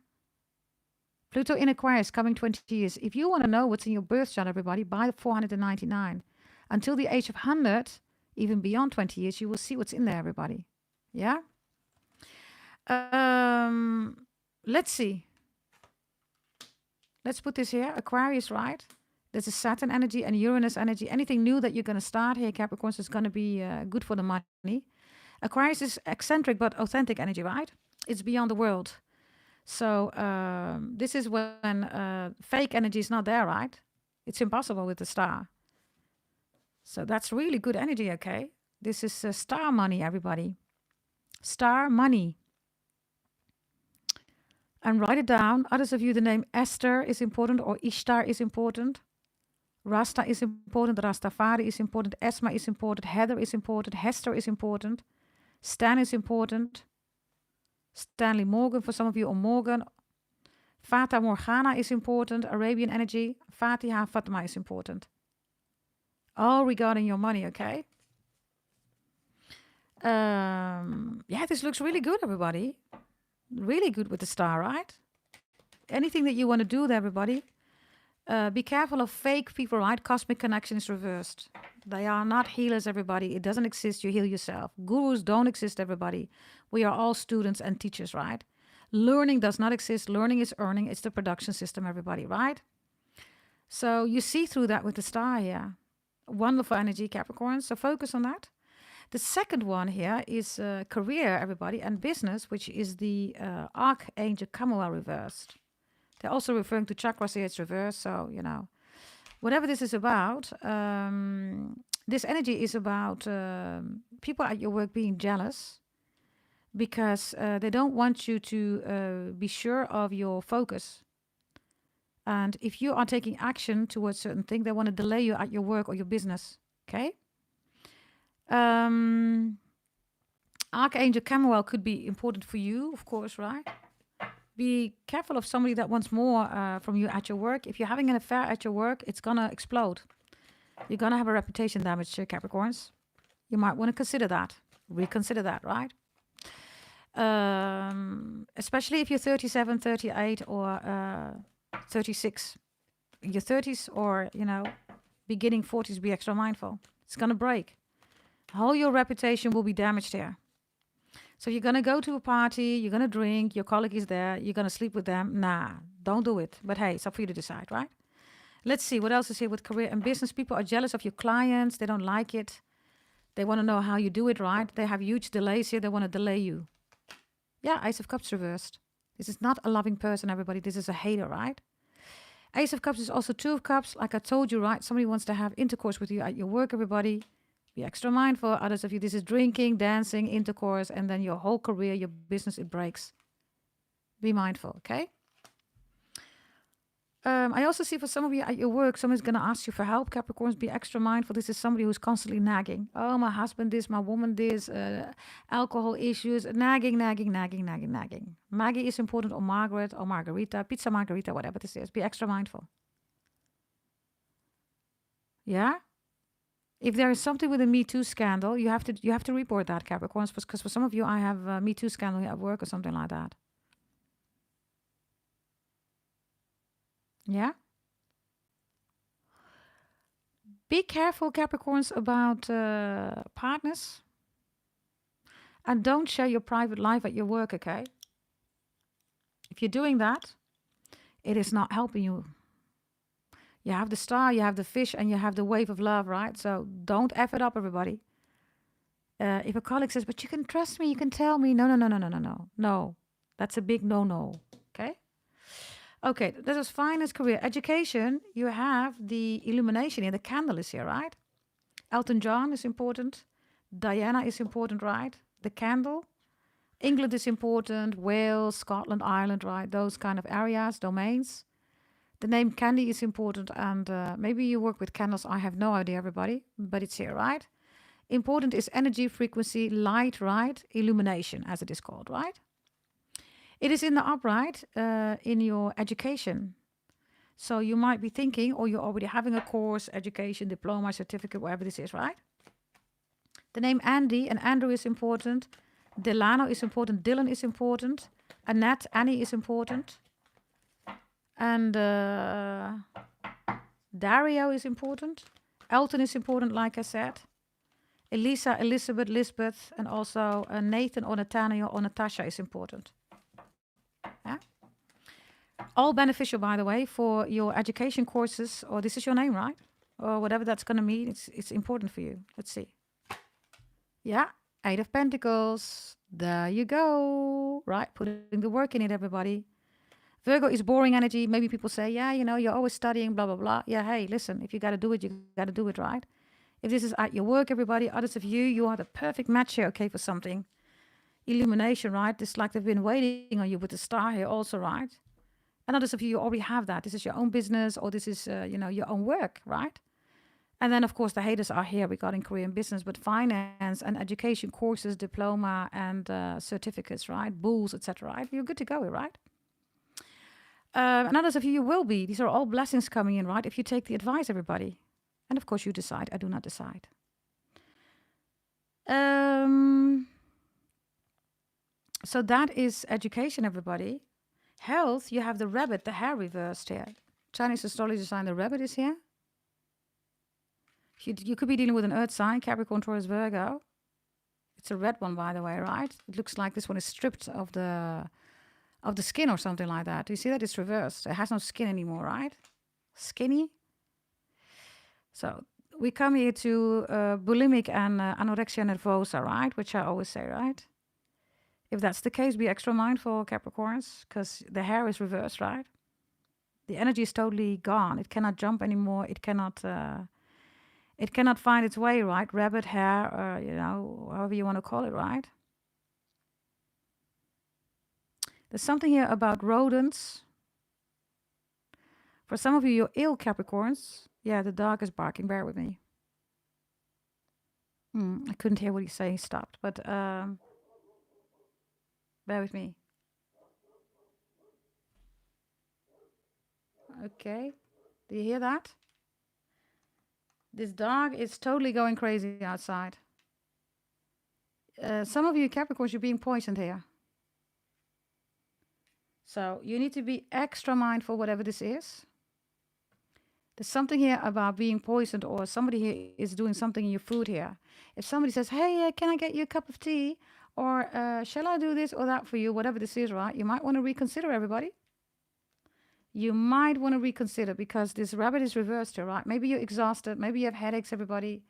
Pluto in Aquarius, coming 20 years. If you want to know what's in your birth chart, everybody, buy the 499. Until the age of 100, even beyond 20 years, you will see what's in there, everybody. Yeah? Let's see. Let's put this here. Aquarius, right? There's a Saturn energy and Uranus energy. Anything new that you're going to start here, Capricorns, is going to be good for the money. Aquarius is eccentric but authentic energy, right? It's beyond the world. So this is when fake energy is not there, right? It's impossible with the star. So that's really good energy, okay? This is star money, everybody. Star money. And write it down. Others of you, the name Esther is important or Ishtar is important. Rasta is important. Rastafari is important. Esma is important. Heather is important. Hester is important. Stan is important. Stanley Morgan for some of you, or Morgan. Fata Morgana is important. Arabian energy. Fatiha Fatima is important. All regarding your money, okay? Yeah, this looks really good, everybody. Really good with the star, right? Anything that you want to do there, everybody. Be careful of fake people, right? Cosmic connection is reversed. They are not healers, everybody. It doesn't exist. You heal yourself. Gurus don't exist, everybody. We are all students and teachers, right? Learning does not exist. Learning is earning. It's the production system, everybody, right? So you see through that with the star here. Wonderful energy, Capricorn. So focus on that. The second one here is career, everybody, and business, which is the Archangel Chamuel reversed. They're also referring to chakras here. It's reversed. So, you know, whatever this is about, this energy is about people at your work being jealous because they don't want you to be sure of your focus. And if you are taking action towards certain thing, they want to delay you at your work or your business. Okay? Archangel Chamuel could be important for you, of course, right? Be careful of somebody that wants more from you at your work. If you're having an affair at your work, it's going to explode. You're going to have a reputation damage, Capricorns. You might want to consider that. Reconsider that, right? Especially if you're 37, 38, or 36. In your 30s or, you know, beginning 40s, be extra mindful. It's going to break. All your reputation will be damaged here. So you're going to go to a party, you're going to drink, your colleague is there, you're going to sleep with them. Nah, don't do it. But hey, it's up for you to decide, right? Let's see, what else is here with career and business? People are jealous of your clients. They don't like it. They want to know how you do it, right? They have huge delays here. They want to delay you. Yeah, Ace of Cups reversed. This is not a loving person, everybody. This is a hater, right? Ace of Cups is also Two of Cups. Like I told you, right? Somebody wants to have intercourse with you at your work, everybody. Be extra mindful. Others of you, this is drinking, dancing, intercourse, and then your whole career, your business, it breaks. Be mindful, okay? I also see for some of you at your work, somebody's going to ask you for help. Capricorns, be extra mindful. This is somebody who's constantly nagging. Oh, my husband this, my woman this, alcohol issues, nagging. Maggie is important, or Margaret, or Margarita, pizza margarita, whatever this is. Be extra mindful. Yeah? If there is something with a Me Too scandal, you have to report that, Capricorns, because for some of you, I have a Me Too scandal at work or something like that. Yeah? Be careful, Capricorns, about partners. And don't share your private life at your work, okay? If you're doing that, it is not helping you. You have the star, you have the fish, and you have the wave of love, right? So don't F it up, everybody. If a colleague says, but you can trust me, you can tell me. No, no, no, no, no, no, no. No, that's a big no-no, okay? Okay, that is finance, career. Education, you have the illumination here. The candle is here, right? Elton John is important. Diana is important, right? The candle. England is important. Wales, Scotland, Ireland, right? Those kind of areas, domains. The name Candy is important, and maybe you work with candles. I have no idea, everybody, but it's here, right? Important is energy, frequency, light, right? Illumination, as it is called, right? It is in the upright in your education. So you might be thinking, or you're already having a course, education, diploma, certificate, whatever this is, right? The name Andy and Andrew is important. Delano is important. Dylan is important. Annette, Annie is important. And Dario is important. Elton is important, like I said. Elisa, Elizabeth, Lisbeth, and also Nathan or Nathaniel or Natasha is important. Yeah? All beneficial, by the way, for your education courses, or this is your name, right? Or whatever that's going to mean, it's important for you. Let's see. Yeah, 8 of Pentacles. There you go. Right, putting the work in it, everybody. Virgo is boring energy. Maybe people say, yeah, you know, you're always studying, blah, blah, blah. Yeah, hey, listen, if you got to do it, you got to do it, right? If this is at your work, everybody, others of you, you are the perfect match here, okay, for something. Illumination, right? It's like they've been waiting on you with the star here also, right? And others of you, you already have that. This is your own business, or this is, you know, your own work, right? And then, of course, the haters are here regarding career and business, but finance and education courses, diploma and certificates, right? Bulls, etc., right? You're good to go, right? And others of you, you will be. These are all blessings coming in, right? If you take the advice, everybody. And of course, you decide. I do not decide. So that is education, everybody. Health, you have the rabbit, the hair reversed here. Chinese astrology sign, the rabbit is here. You could be dealing with an earth sign, Capricorn, Taurus, Virgo. It's a red one, by the way, right? It looks like this one is stripped of the skin or something like that. Do you see that? It's reversed. It has no skin anymore, right? Skinny. So we come here to bulimic and anorexia nervosa, right? Which I always say, right? If that's the case, be extra mindful, Capricorns, because the hair is reversed, right? The energy is totally gone. It cannot jump anymore. It cannot find its way, right? Rabbit hair, you know, however you want to call it, right? There's something here about rodents. For some of you, you're ill, Capricorns. Yeah, the dog is barking. Bear with me. I couldn't hear what he's saying. He stopped. But bear with me. Okay. Do you hear that? This dog is totally going crazy outside. Some of you Capricorns, you're being poisoned here. So you need to be extra mindful, whatever this is. There's something here about being poisoned, or somebody here is doing something in your food here. If somebody says, hey, can I get you a cup of tea? Or shall I do this or that for you? Whatever this is, right? You might want to reconsider, everybody. You might want to reconsider, because this rabbit is reversed here, right? Maybe you're exhausted. Maybe you have headaches, everybody.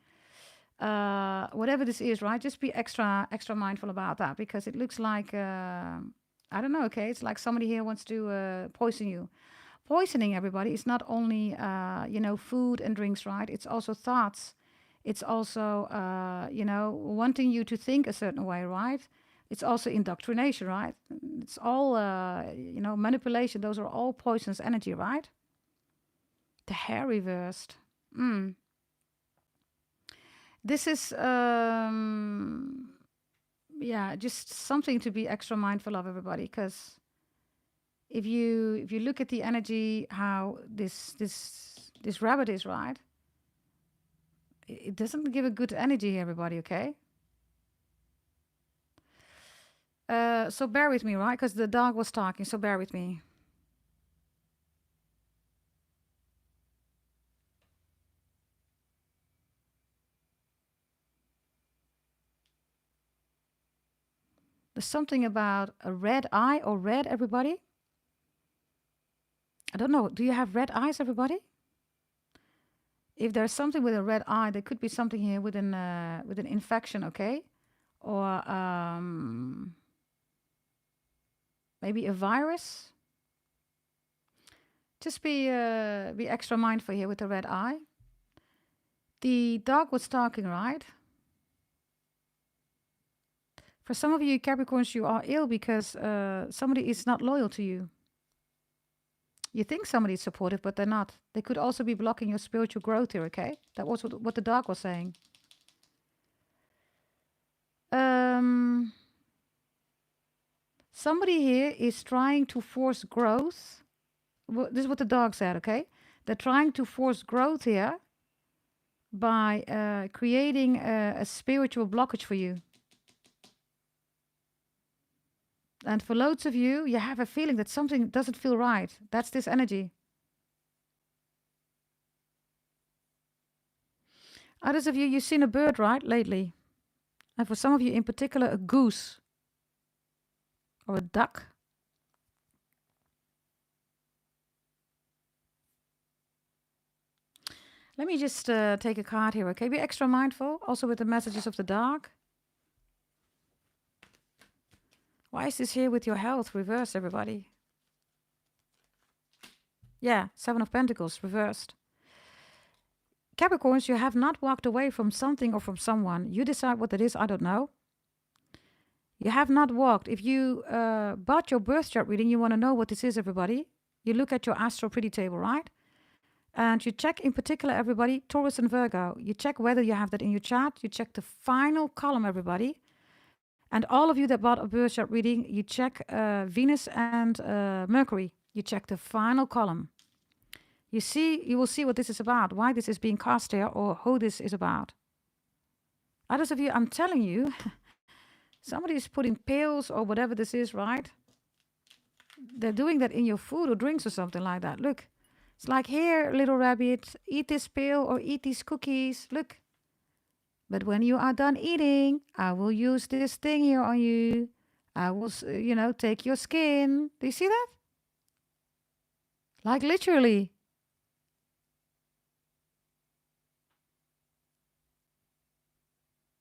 Whatever this is, right? Just be extra mindful about that, because it looks like, I don't know, okay? It's like somebody here wants to poison you. Poisoning, everybody, is not only, you know, food and drinks, right? It's also thoughts. It's also, you know, wanting you to think a certain way, right? It's also indoctrination, right? It's all, you know, manipulation. Those are all poisonous energy, right? The hair reversed. This is, yeah, just something to be extra mindful of, everybody, because if you look at the energy, how this rabbit is, right? It doesn't give a good energy, everybody, okay? So bear with me, right? Because the dog was talking, so bear with me. There's something about a red eye or red, everybody. I don't know. Do you have red eyes, everybody? If there's something with a red eye, there could be something here with an infection, okay? Or maybe a virus. Just be extra mindful here with the red eye. The dog was talking, right? For some of you Capricorns, you are ill because somebody is not loyal to you. You think somebody is supportive, but they're not. They could also be blocking your spiritual growth here, okay? That was what the dog was saying. Somebody here is trying to force growth. Well, this is what the dog said, okay? They're trying to force growth here by creating a spiritual blockage for you. And for loads of you, you have a feeling that something doesn't feel right. That's this energy. Others of you, you've seen a bird, right, lately? And for some of you in particular, a goose or a duck. Let me just take a card here, okay? Be extra mindful, also with the messages of the dog. Why is this here with your health reversed, everybody? Yeah, 7 of Pentacles reversed. Capricorns, you have not walked away from something or from someone. You decide what that is, I don't know. You have not walked. If you bought your birth chart reading, you want to know what this is, everybody. You look at your astral pretty table, right? And you check in particular, everybody, Taurus and Virgo. You check whether you have that in your chart. You check the final column, everybody. And all of you that bought a birth chart reading, you check Venus and Mercury. You check the final column. You will see what this is about, why this is being cast here, or who this is about. Others of you, I'm telling you, somebody is putting pills or whatever this is, right? They're doing that in your food or drinks or something like that. Look, it's like, here, little rabbit, eat this pill or eat these cookies. Look. But when you are done eating, I will use this thing here on you. I will, take your skin. Do you see that? Like literally.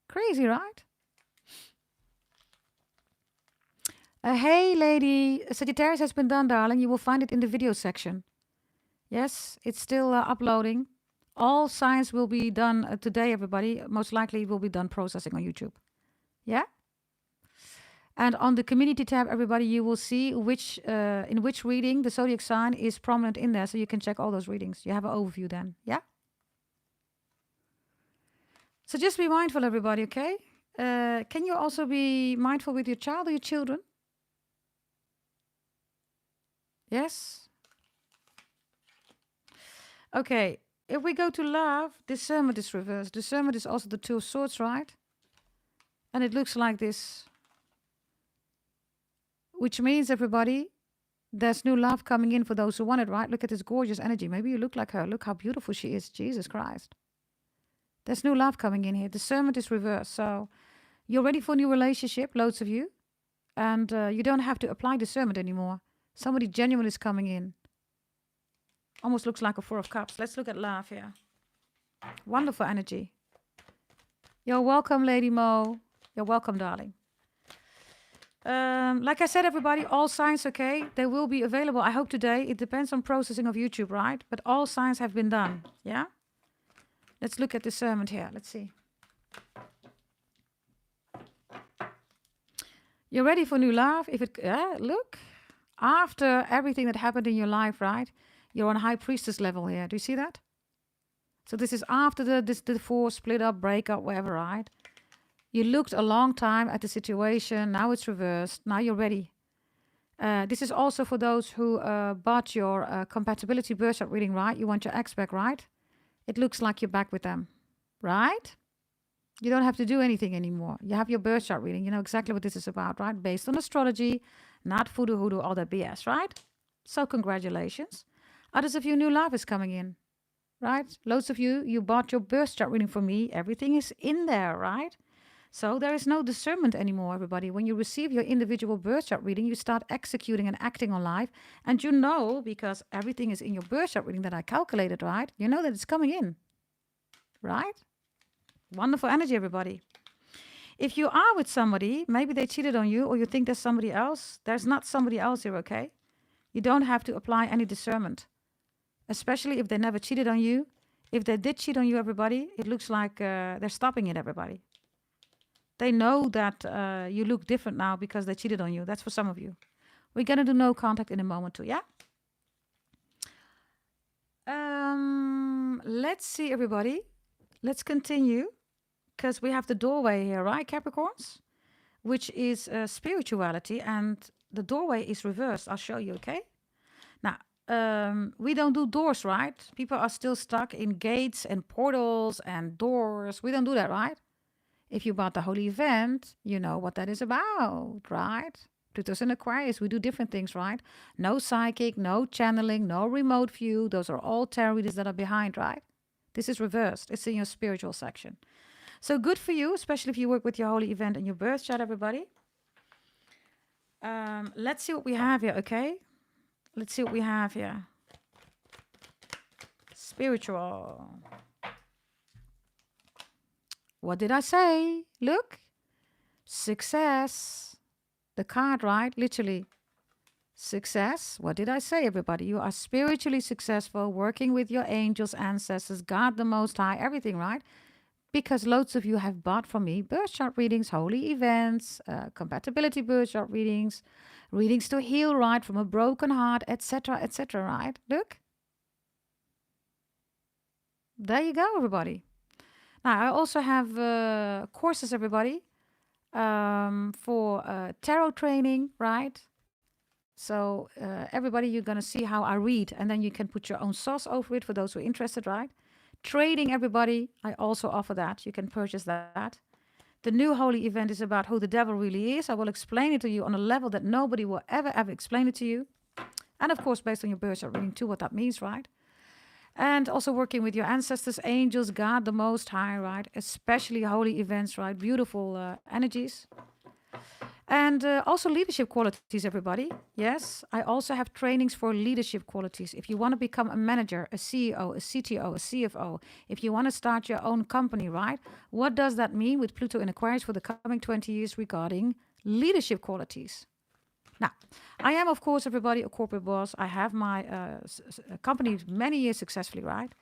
Crazy, right? Hey, lady. Sagittarius has been done, darling. You will find it in the video section. Yes, it's still uploading. All signs will be done today, everybody. Most likely will be done processing on YouTube. Yeah? And on the community tab, everybody, you will see in which reading the zodiac sign is prominent in there. So you can check all those readings. You have an overview then. Yeah? So just be mindful, everybody, okay? Can you also be mindful with your child or your children? Yes? Okay. If we go to love, discernment is reversed. Discernment is also the 2 of swords, right? And it looks like this. Which means, everybody, there's new love coming in for those who want it, right? Look at this gorgeous energy. Maybe you look like her. Look how beautiful she is. Jesus Christ. There's new love coming in here. Discernment is reversed. So you're ready for a new relationship, loads of you. And you don't have to apply discernment anymore. Somebody genuine is coming in. Almost looks like a 4 of Cups. Let's look at love here. Wonderful energy. You're welcome, Lady Mo. You're welcome, darling. Like I said, everybody, all signs, okay? They will be available, I hope, today. It depends on processing of YouTube, right? But all signs have been done, yeah? Let's look at discernment here. Let's see. You're ready for new love? Look. After everything that happened in your life, right? You're on high priestess level here. Do you see that? So this is after the divorce, split up, breakup, whatever, right? You looked a long time at the situation. Now it's reversed. Now you're ready. This is also for those who bought your compatibility birth chart reading, right? You want your ex back, right? It looks like you're back with them, right? You don't have to do anything anymore. You have your birth chart reading. You know exactly what this is about, right? Based on astrology, not voodoo, hoodoo, all that BS, right? So congratulations. Others of you, new love is coming in, right? Loads of you, you bought your birth chart reading from me. Everything is in there, right? So there is no discernment anymore, everybody. When you receive your individual birth chart reading, you start executing and acting on life. And you know, because everything is in your birth chart reading that I calculated, right? You know that it's coming in. right? Wonderful energy, everybody. If you are with somebody, maybe they cheated on you or you think there's somebody else. There's not somebody else here, okay? You don't have to apply any discernment, especially if they never cheated on you. If they did cheat on you, everybody, it looks like they're stopping it, everybody. They know that you look different now because they cheated on you. That's for some of you. We're going to do no contact in a moment too, yeah? Let's see, everybody. Let's continue because we have the doorway here, right, Capricorns? Which is spirituality, and the doorway is reversed. I'll show you, okay? Now, we don't do doors, right? People are still stuck in gates and portals and doors. We don't do that, right? If you bought the holy event, you know what that is about, right? Pluto's in Aquarius, we do different things, right? No psychic, no channeling, no remote view. Those are all tarot readers that are behind, right? This is reversed. It's in your spiritual section. So good for you, especially if you work with your holy event and your birth chart, everybody. Let's see what we have here, okay? Let's see what we have here. Spiritual. What did I say? Look. Success. The card, right? Literally. Success. What did I say, everybody? You are spiritually successful, working with your angels, ancestors, God the Most High, everything, right? Because loads of you have bought from me birth chart readings, holy events, compatibility birth chart readings, readings to heal, right, from a broken heart, etc., right? Look. There you go, everybody. Now, I also have courses, everybody, for tarot training, right? So everybody, you're going to see how I read, and then you can put your own sauce over it for those who are interested, right? Trading, everybody, I also offer that. You can purchase that. The new holy event is about who the devil really is. I will explain it to you on a level that nobody will ever explain it to you. And of course, based on your birth chart reading too, what that means, right? And also working with your ancestors, angels, God, the Most High, right? Especially holy events, right? Beautiful energies. And also leadership qualities, everybody. Yes, I also have trainings for leadership qualities. If you want to become a manager, a CEO, a CTO, a CFO, if you want to start your own company, right? What does that mean with Pluto in Aquarius for the coming 20 years regarding leadership qualities? Now, I am, of course, everybody, a corporate boss. I have my company many years successfully, right?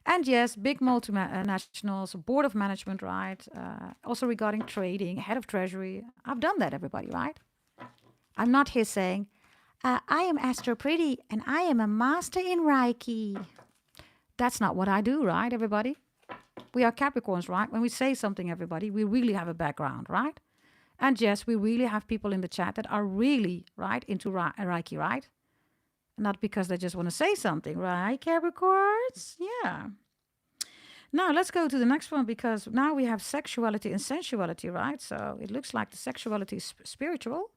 And yes, big multinationals, board of management, right? Also regarding trading, head of treasury. I've done that, everybody, right? I'm not here saying, I am Astro Pretty and I am a master in Reiki. That's not what I do, right, everybody? We are Capricorns, right? When we say something, everybody, we really have a background, right? And yes, we really have people in the chat that are really, right, into Reiki, right? Not because they just want to say something, right, Capricorns? Yeah. Now, let's go to the next one because now we have sexuality and sensuality, right? So it looks like the sexuality is spiritual.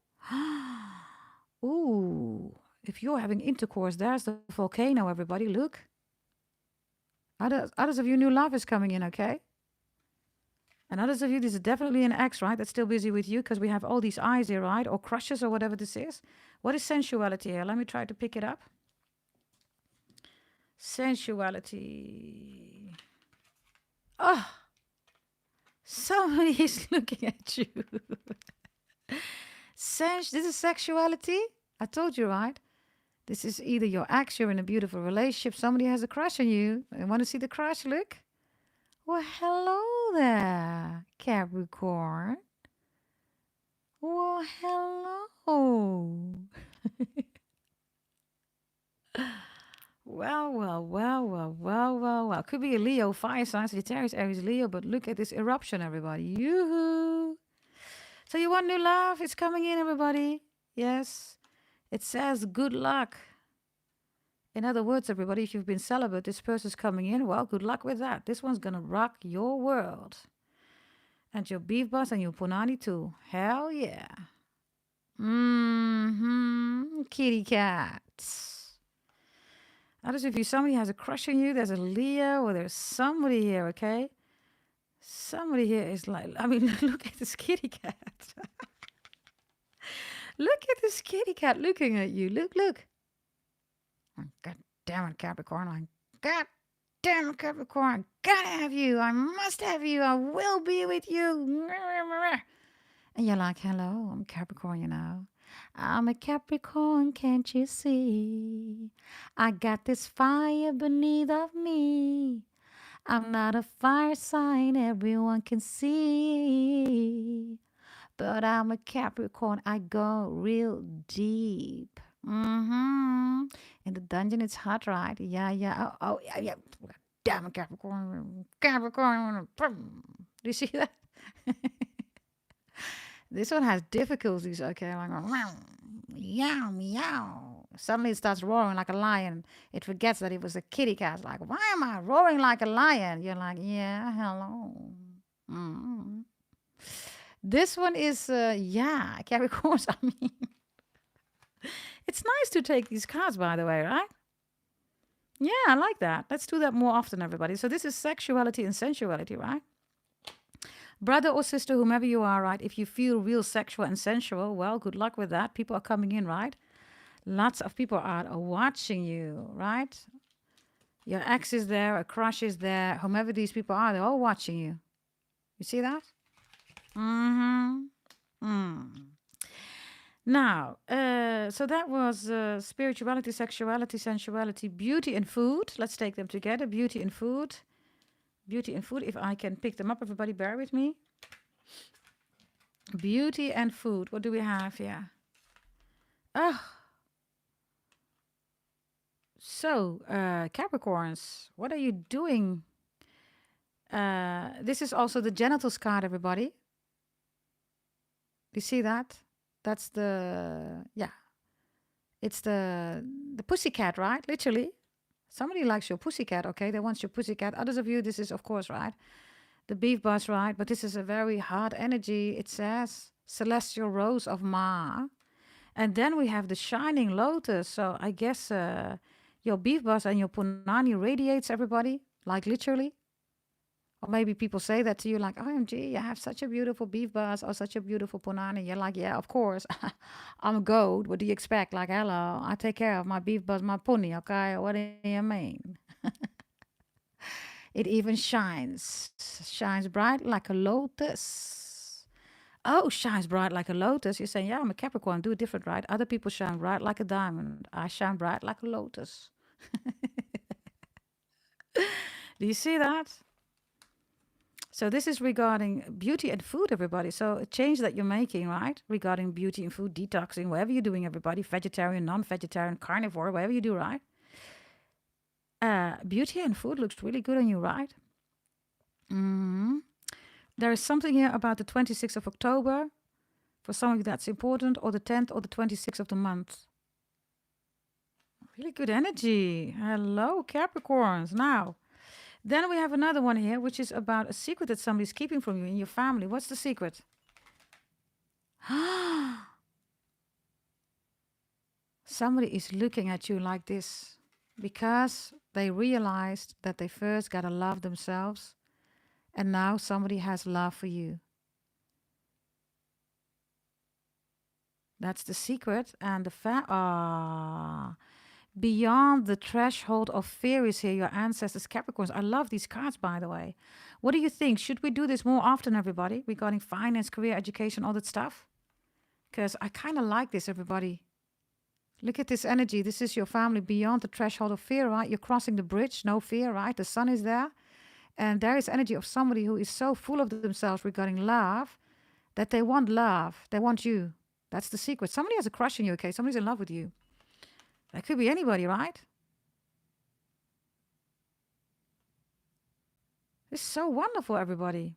Ooh, if you're having intercourse, there's the volcano, everybody. Look. Others of you, new love is coming in, okay? And others of you, this is definitely an ex, right? That's still busy with you because we have all these eyes here, right? Or crushes or whatever this is. What is sensuality here? Let me try to pick it up. Sensuality. Oh, somebody is looking at you. This is sexuality. I told you, right? This is either your ex, you're in a beautiful relationship, somebody has a crush on you. I want to see the crush, look. Well, hello there, Capricorn. Well, hello. Well. Could be a Leo, fire sign, Sagittarius, Aries, Leo, but look at this eruption, everybody. Yoo-hoo. So you want new love? It's coming in, everybody. Yes. It says good luck. In other words, everybody, if you've been celibate, this person's coming in. Well, good luck with that. This one's going to rock your world. And your beef bus and your punani too. Hell yeah. Kitty cats. Others of you, somebody has a crush on you. There's a Leo or there's somebody here, okay? Somebody here is like, I mean, look at this kitty cat. Look at this kitty cat looking at you. Look. God damn it, Capricorn. God damn Capricorn, gotta have you. I must have you. I will be with you. And you're like, hello, I'm Capricorn, you know. I'm a Capricorn, can't you see? I got this fire beneath of me. I'm not a fire sign everyone can see. But I'm a Capricorn, I go real deep. Mm-hmm. In the dungeon, it's hot, right? Yeah, yeah. Oh, yeah, yeah. Damn a Capricorn. Capricorn. Do you see that? This one has difficulties, okay? Like, meow, meow, meow. Suddenly it starts roaring like a lion. It forgets that it was a kitty cat. Like, why am I roaring like a lion? You're like, yeah, hello. Mm. This one is, yeah, Capricorns. I mean, it's nice to take these cards, by the way, right? Yeah, I like that. Let's do that more often, everybody. So this is sexuality and sensuality, right? Brother or sister, whomever you are, right? If you feel real sexual and sensual, well, good luck with that. People are coming in, right? Lots of people are watching you, right? Your ex is there, a crush is there, whomever these people are, they're all watching you. You see that? Mm-hmm. Mm. Now, so that was spirituality, sexuality, sensuality, beauty and food. Let's take them together. Beauty and food. Beauty and food. If I can pick them up, everybody bear with me. Beauty and food. What do we have here? Oh. So, Capricorns, what are you doing? This is also the genitals card, everybody. Do you see that? That's the, yeah. It's the pussycat, right? Literally. Somebody likes your pussycat, okay? They want your pussycat. Others of you, this is, of course, right? The beef buzz, right? But this is a very hard energy. It says celestial rose of Ma. And then we have the shining lotus. So I guess your beef buzz and your punani radiates everybody, like literally. Or maybe people say that to you like, OMG, you have such a beautiful beef buzz or such a beautiful punani. You're like, yeah, of course. I'm a goat. What do you expect? Like, hello, I take care of my beef buzz, my pony, okay? What do you mean? It even shines bright like a lotus. Oh, shines bright like a lotus. You're saying, yeah, I'm a Capricorn, do it different, right? Other people shine bright like a diamond. I shine bright like a lotus. Do you see that? So this is regarding beauty and food, everybody. So a change that you're making, right? Regarding beauty and food, detoxing, whatever you're doing, everybody. Vegetarian, non-vegetarian, carnivore, whatever you do, right? Beauty and food looks really good on you, right? Mm-hmm. There is something here about the 26th of October. For some of you, that's important. Or the 10th or the 26th of the month. Really good energy. Hello, Capricorns. Now, then we have another one here, which is about a secret that somebody's keeping from you in your family. What's the secret? Somebody is looking at you like this because they realized that they first got to love themselves, and now somebody has love for you. That's the secret. And the beyond the threshold of fear is here, your ancestors, Capricorns. I love these cards, by the way. What do you think? Should we do this more often, everybody, regarding finance, career, education, all that stuff? Because I kind of like this, everybody. Look at this energy. This is your family beyond the threshold of fear, right? You're crossing the bridge, no fear, right? The sun is there. And there is energy of somebody who is so full of themselves regarding love that they want love. They want you. That's the secret. Somebody has a crush on you, okay? Somebody's in love with you. That could be anybody, right? It's so wonderful, everybody.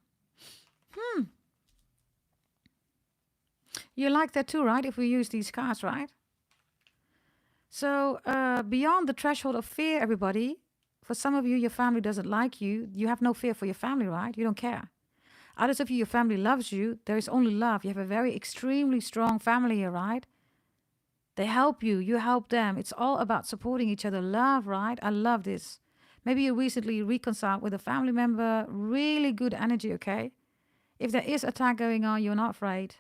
You like that too, right? If we use these cards, right? So beyond the threshold of fear, everybody, for some of you, your family doesn't like you. You have no fear for your family, right? You don't care. Others of you, your family loves you. There is only love. You have a very extremely strong family here, right? They help you. You help them. It's all about supporting each other. Love, right? I love this. Maybe you recently reconciled with a family member. Really good energy, okay? If there is attack going on, you're not afraid.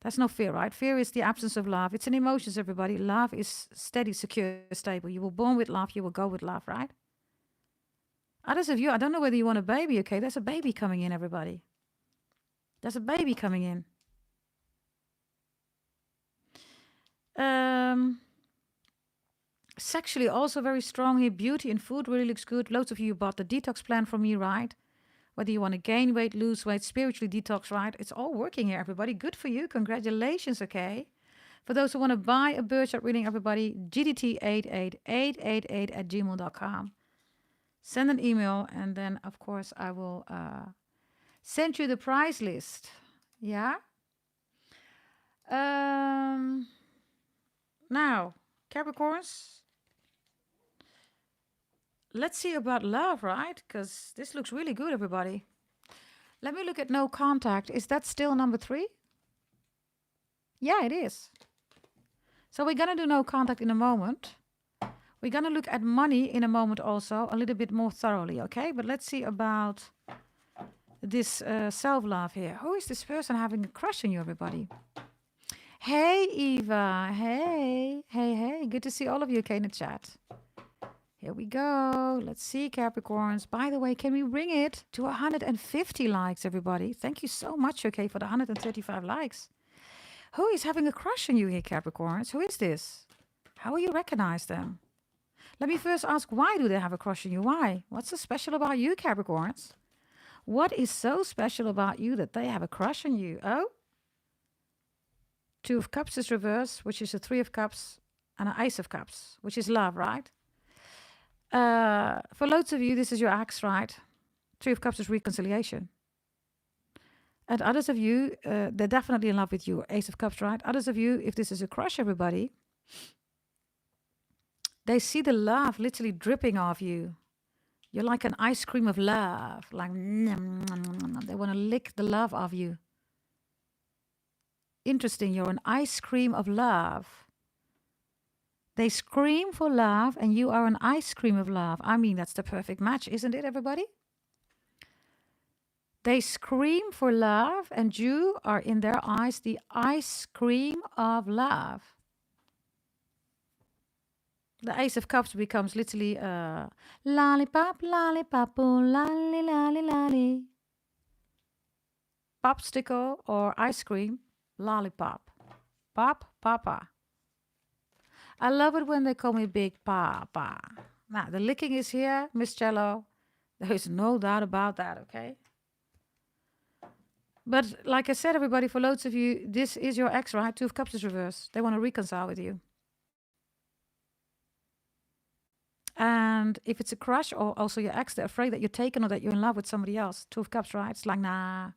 That's no fear, right? Fear is the absence of love. It's an emotions, everybody. Love is steady, secure, stable. You were born with love. You will go with love, right? Others of you, I don't know whether you want a baby, okay? There's a baby coming in, everybody. There's a baby coming in. Sexually also very strong here. Beauty and food really looks good. Loads of you bought the detox plan from me, right? Whether you want to gain weight, lose weight, spiritually detox, right? It's all working here, everybody. Good for you. Congratulations, okay? For those who want to buy a birth chart reading, everybody, gdt88888@gmail.com. Send an email, and then, of course, I will send you the price list. Yeah? Now, Capricorns, let's see about love, right? Because this looks really good, everybody. Let me look at no contact. Is that still number 3? Yeah, it is. So we're going to do no contact in a moment. We're going to look at money in a moment also, a little bit more thoroughly, okay? But let's see about this self-love here. Who is this person having a crush on you, everybody? Hey, Eva. Hey. Hey, hey. Good to see all of you, okay, in the chat. Here we go. Let's see, Capricorns. By the way, can we bring it to 150 likes, everybody? Thank you so much, okay, for the 135 likes. Who is having a crush on you here, Capricorns? Who is this? How will you recognize them? Let me first ask, why do they have a crush on you? Why? What's so special about you, Capricorns? What is so special about you that they have a crush on you? Oh? 2 of Cups is reverse, which is a 3 of Cups, and an Ace of Cups, which is love, right? For loads of you, this is your ex, right? 3 of Cups is reconciliation. And others of you, they're definitely in love with you. Ace of Cups, right? Others of you, if this is a crush, everybody, they see the love literally dripping off you. You're like an ice cream of love. Like, they want to lick the love off you. Interesting, you're an ice cream of love. They scream for love, and you are an ice cream of love. I mean, that's the perfect match, isn't it, everybody? They scream for love, and you are in their eyes the ice cream of love. The Ace of Cups becomes literally lollipop, lollipop, lolly, lolly, lolly. Popsicle or ice cream, lollipop. Pop, papa. I love it when they call me Big Papa. Now, the licking is here, Miss Cello. There is no doubt about that, okay? But like I said, everybody, for loads of you, this is your ex, right? 2 of Cups is reversed. They want to reconcile with you. And if it's a crush or also your ex, they're afraid that you're taken or that you're in love with somebody else. 2 of Cups, right? It's like, nah.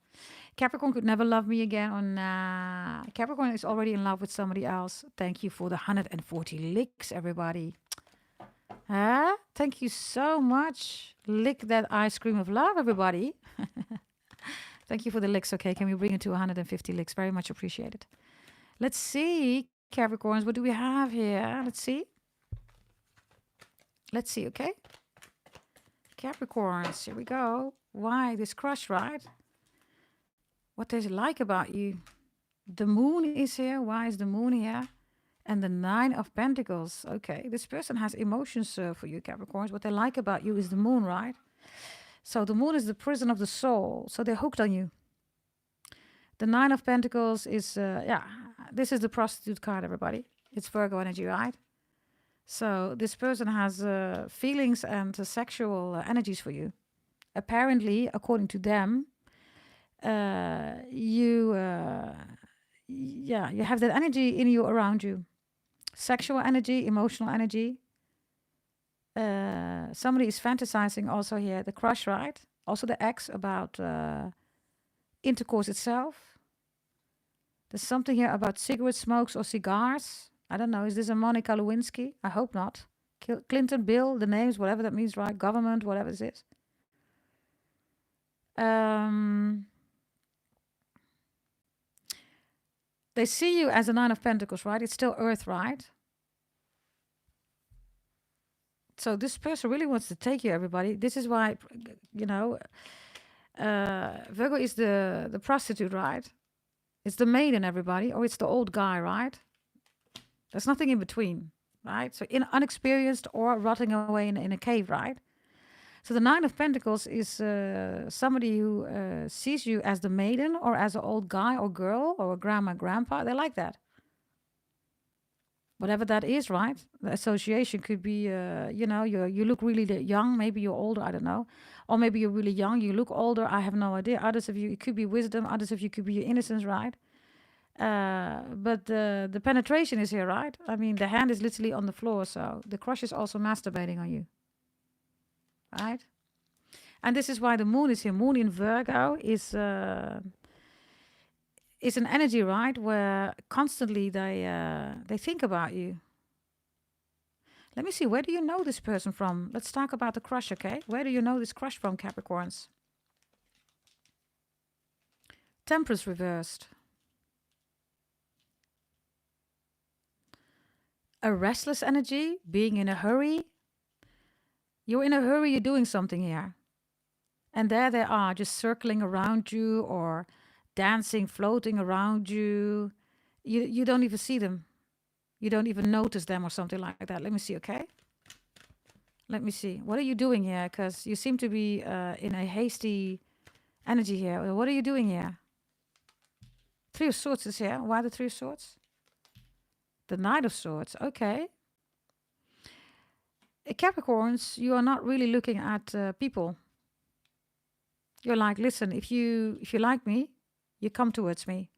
Capricorn could never love me again, or nah. Capricorn is already in love with somebody else. Thank you for the 140 licks, everybody. Thank you so much. Lick that ice cream of love, everybody. Thank you for the licks. Okay, can we bring it to 150 licks? Very much appreciated. Let's see, Capricorns. What do we have here? Let's see. Let's see, okay? Capricorns, here we go. Why this crush, right? What they like about you. The moon is here. Why is the moon here? And the 9 of Pentacles. Okay, this person has emotions for you, Capricorns. What they like about you is the moon, right? So the moon is the prison of the soul. So they're hooked on you. The 9 of Pentacles is, this is the prostitute card, everybody. It's Virgo energy, right? So this person has feelings and sexual energies for you. Apparently, according to them, you have that energy in you, around you. Sexual energy, emotional energy. Somebody is fantasizing also here, the crush, right? Also the ex, about intercourse itself. There's something here about cigarette smokes or cigars. I don't know. Is this a Monica Lewinsky? I hope not. Clinton, Bill, the names, whatever that means, right? Government, whatever this is. They see you as a 9 of Pentacles, right? It's still Earth, right? So this person really wants to take you, everybody. This is why, Virgo is the prostitute, right? It's the maiden, everybody, or it's the old guy, right? There's nothing in between, right? So unexperienced or rotting away in a cave, right? So the Nine of Pentacles is somebody who sees you as the maiden or as an old guy or girl or a grandma, grandpa. They like that. Whatever that is, right? The association could be, you look really young. Maybe you're older. I don't know. Or maybe you're really young. You look older. I have no idea. Others of you, it could be wisdom. Others of you could be your innocence, right? But the penetration is here, right? I mean, the hand is literally on the floor. So the crush is also masturbating on you, right? And this is why the moon is here. Moon in Virgo is an energy, right, where constantly they think about you. Let me see. Where do you know this person from? Let's talk about the crush, okay? Where do you know this crush from, Capricorns? Temperance reversed. A restless energy, being in a hurry. You're in a hurry. You're doing something here. And there they are, just circling around you or dancing, floating around you. You don't even see them. You don't even notice them or something like that. Let me see, okay? Let me see. What are you doing here? Because you seem to be in a hasty energy here. What are you doing here? Three of Swords is here. Why the Three of Swords? The Knight of Swords. Okay. Capricorns, you are not really looking at people. You're like, listen, if you like me, you come towards me.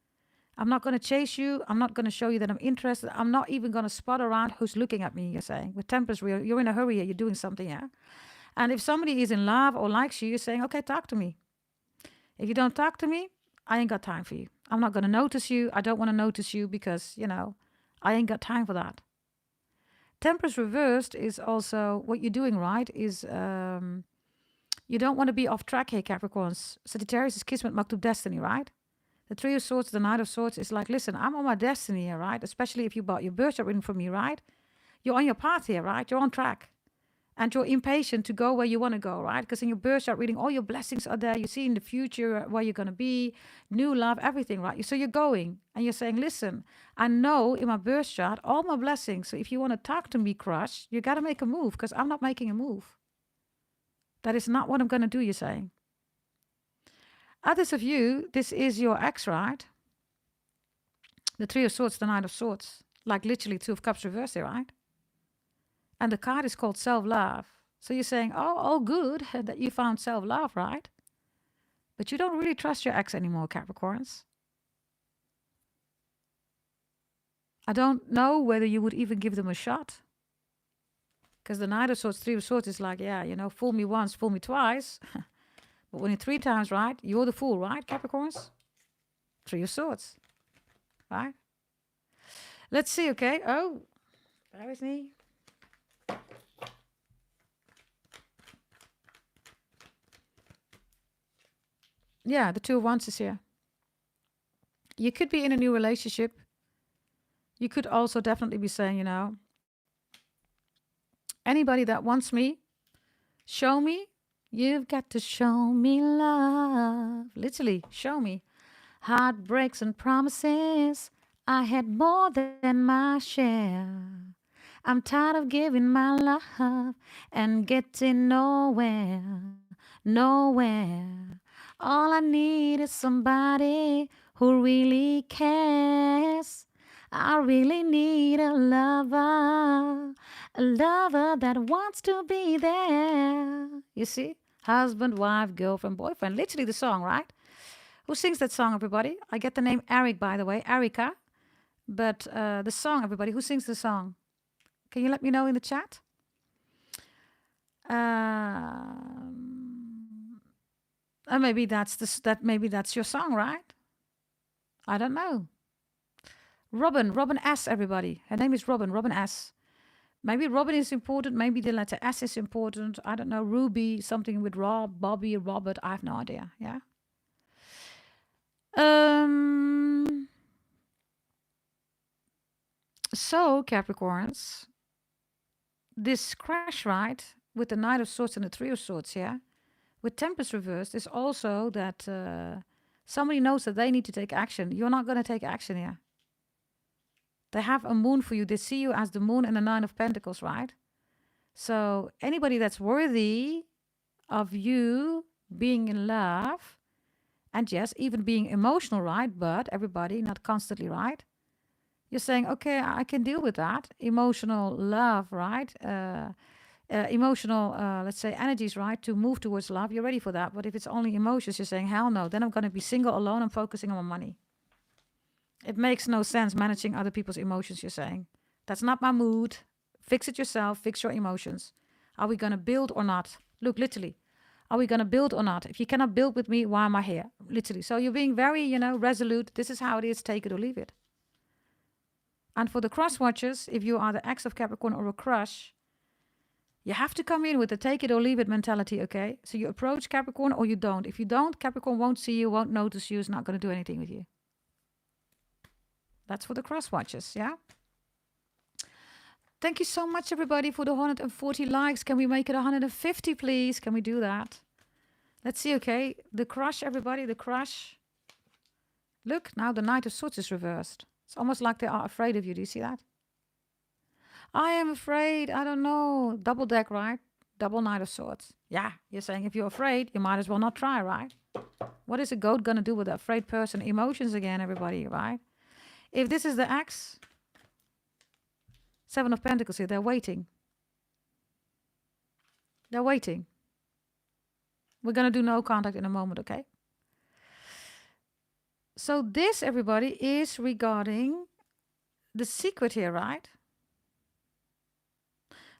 I'm not going to chase you. I'm not going to show you that I'm interested. I'm not even going to spot around who's looking at me, you're saying. With Temperance, you're in a hurry here. You're doing something, yeah? And if somebody is in love or likes you, you're saying, okay, talk to me. If you don't talk to me, I ain't got time for you. I'm not going to notice you. I don't want to notice you because, I ain't got time for that. Temperance reversed is also what you're doing, right? Is you don't want to be off track here, Capricorns. Sagittarius is Kismet Maktub destiny, right? The Three of Swords, the Knight of Swords is like, listen, I'm on my destiny here, right? Especially if you bought your birth chart reading from me, right? You're on your path here, right? You're on track. And you're impatient to go where you want to go, right? Because in your birth chart reading, all your blessings are there. You see in the future where you're going to be, new love, everything, right? So you're going and you're saying, listen, I know in my birth chart all my blessings. So if you want to talk to me, crush, you got to make a move because I'm not making a move. That is not what I'm going to do, you're saying. Others of you, this is your ex, right? The Three of Swords, the Knight of Swords. Like literally Two of Cups reversed here, right? And the card is called self-love. So you're saying, oh, all good that you found self-love, right? But you don't really trust your ex anymore, Capricorns. I don't know whether you would even give them a shot. Because the Knight of Swords, Three of Swords is like, yeah, fool me once, fool me twice. But when you're 3 times right, you're the fool, right, Capricorns? Three of Swords, right? Let's see, okay? Oh, bear with me. Yeah, the Two of Wands is here. You could be in a new relationship. You could also definitely be saying, anybody that wants me, show me. You've got to show me love. Literally, show me. Heartbreaks and promises. I had more than my share. I'm tired of giving my love and getting nowhere. Nowhere. All I need is somebody who really cares. I really need a lover that wants to be there. You see? Husband, wife, girlfriend, boyfriend. Literally the song, right? Who sings that song, everybody? I get the name Eric, by the way, Erica. But the song, everybody, who sings the song? Can you let me know in the chat? Maybe that's your song, right? I don't know. Robin S, everybody. Her name is Robin S. Maybe Robin is important. Maybe the letter S is important. I don't know. Ruby, something with Rob, Bobby, Robert. I have no idea. Yeah. So, Capricorns, this crash, right, with the Knight of Swords and the Three of Swords, yeah, with Tempest reversed, is also that somebody knows that they need to take action. You're not going to take action here. They have a moon for you. They see you as the moon and the Nine of Pentacles, right? So anybody that's worthy of you being in love, and yes, even being emotional, right? But everybody, not constantly, right? You're saying, okay, I can deal with that. Emotional love, right? Emotional, let's say, energies, right? To move towards love. You're ready for that. But if it's only emotions, you're saying, hell no. Then I'm going to be single, alone, and focusing on my money. It makes no sense managing other people's emotions, you're saying. That's not my mood. Fix it yourself. Fix your emotions. Are we going to build or not? Look, literally. Are we going to build or not? If you cannot build with me, why am I here? Literally. So you're being very, resolute. This is how it is. Take it or leave it. And for the cross watchers, if you are the ex of Capricorn or a crush, you have to come in with the take it or leave it mentality, okay? So you approach Capricorn or you don't. If you don't, Capricorn won't see you, won't notice you, is not going to do anything with you. That's for the cross watchers, yeah? Thank you so much, everybody, for the 140 likes. Can we make it 150, please? Can we do that? Let's see, okay? The crush, everybody, the crush. Look, now the Knight of Swords is reversed. It's almost like they are afraid of you. Do you see that? I am afraid. I don't know. Double deck, right? Double Knight of Swords. Yeah, you're saying if you're afraid, you might as well not try, right? What is a goat going to do with an afraid person? Emotions again, everybody, right? If this is the ex, Seven of Pentacles here, they're waiting. They're waiting. We're going to do no contact in a moment, okay? So this, everybody, is regarding the secret here, right?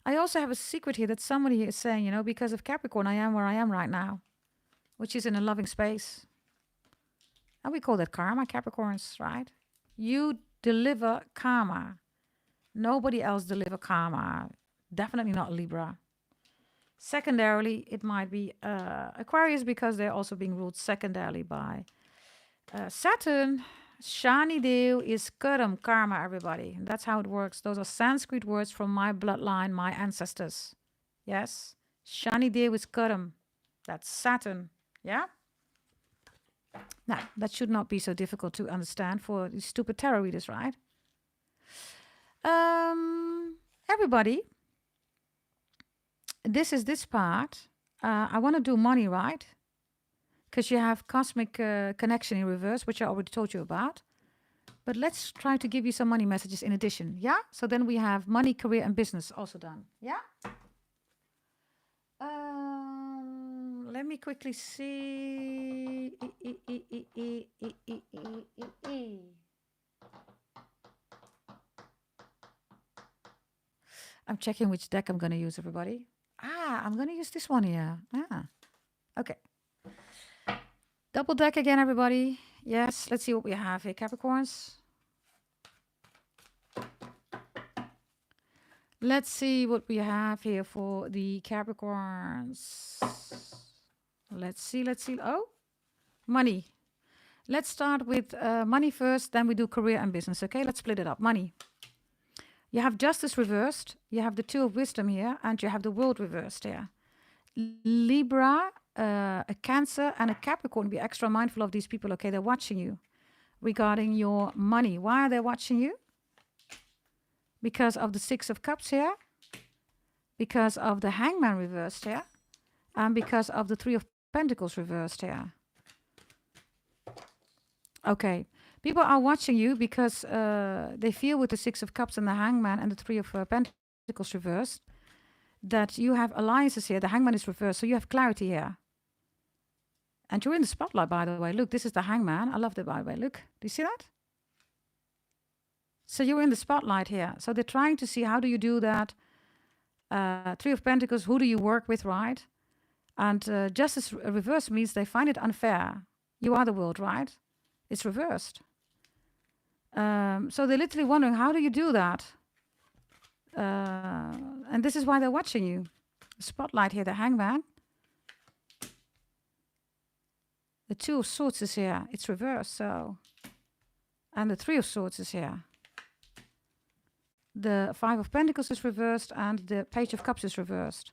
I also have a secret here that somebody is saying, because of Capricorn, I am where I am right now, which is in a loving space. And we call that karma, Capricorns, right? You deliver karma. Nobody else deliver karma. Definitely not Libra. Secondarily, it might be Aquarius because they're also being ruled secondarily by Saturn. Shani Dev is Karam, karma, everybody. And that's how it works. Those are Sanskrit words from my bloodline, my ancestors. Yes? Shani Dev is Karam. That's Saturn. Yeah? Now, that should not be so difficult to understand for these stupid tarot readers, right? Everybody, this is this part. I want to do money, right? Because you have cosmic connection in reverse, which I already told you about. But let's try to give you some money messages in addition, yeah? So then we have money, career, and business also done, yeah? Let me quickly see. I'm checking which deck I'm going to use, everybody. I'm going to use this one here. Okay. Double deck again, everybody. Yes, let's see what we have here, Capricorns. Let's see what we have here for the Capricorns. Let's see. Oh, money. Let's start with money first, then we do career and business, okay? Let's split it up. Money. You have justice reversed, you have the two of wisdom here, and you have the world reversed here. Libra, a Cancer, and a Capricorn. Be extra mindful of these people, okay? They're watching you regarding your money. Why are they watching you? Because of the Six of Cups here, because of the Hangman reversed here, and because of the Three of Pentacles reversed here. Okay. People are watching you because they feel with the Six of Cups and the Hangman and the Three of Pentacles reversed that you have alliances here. The Hangman is reversed, so you have clarity here. And you're in the spotlight, by the way. Look, this is the Hangman. I love that, by the way. Look, do you see that? So you're in the spotlight here. So they're trying to see how do you do that. Three of Pentacles, who do you work with, right? And justice reverse means they find it unfair. You are the world, right? It's reversed. So they're literally wondering, how do you do that? And this is why they're watching you. Spotlight here, the Hangman. The Two of Swords is here. It's reversed, so. And the Three of Swords is here. The Five of Pentacles is reversed and the Page of Cups is reversed.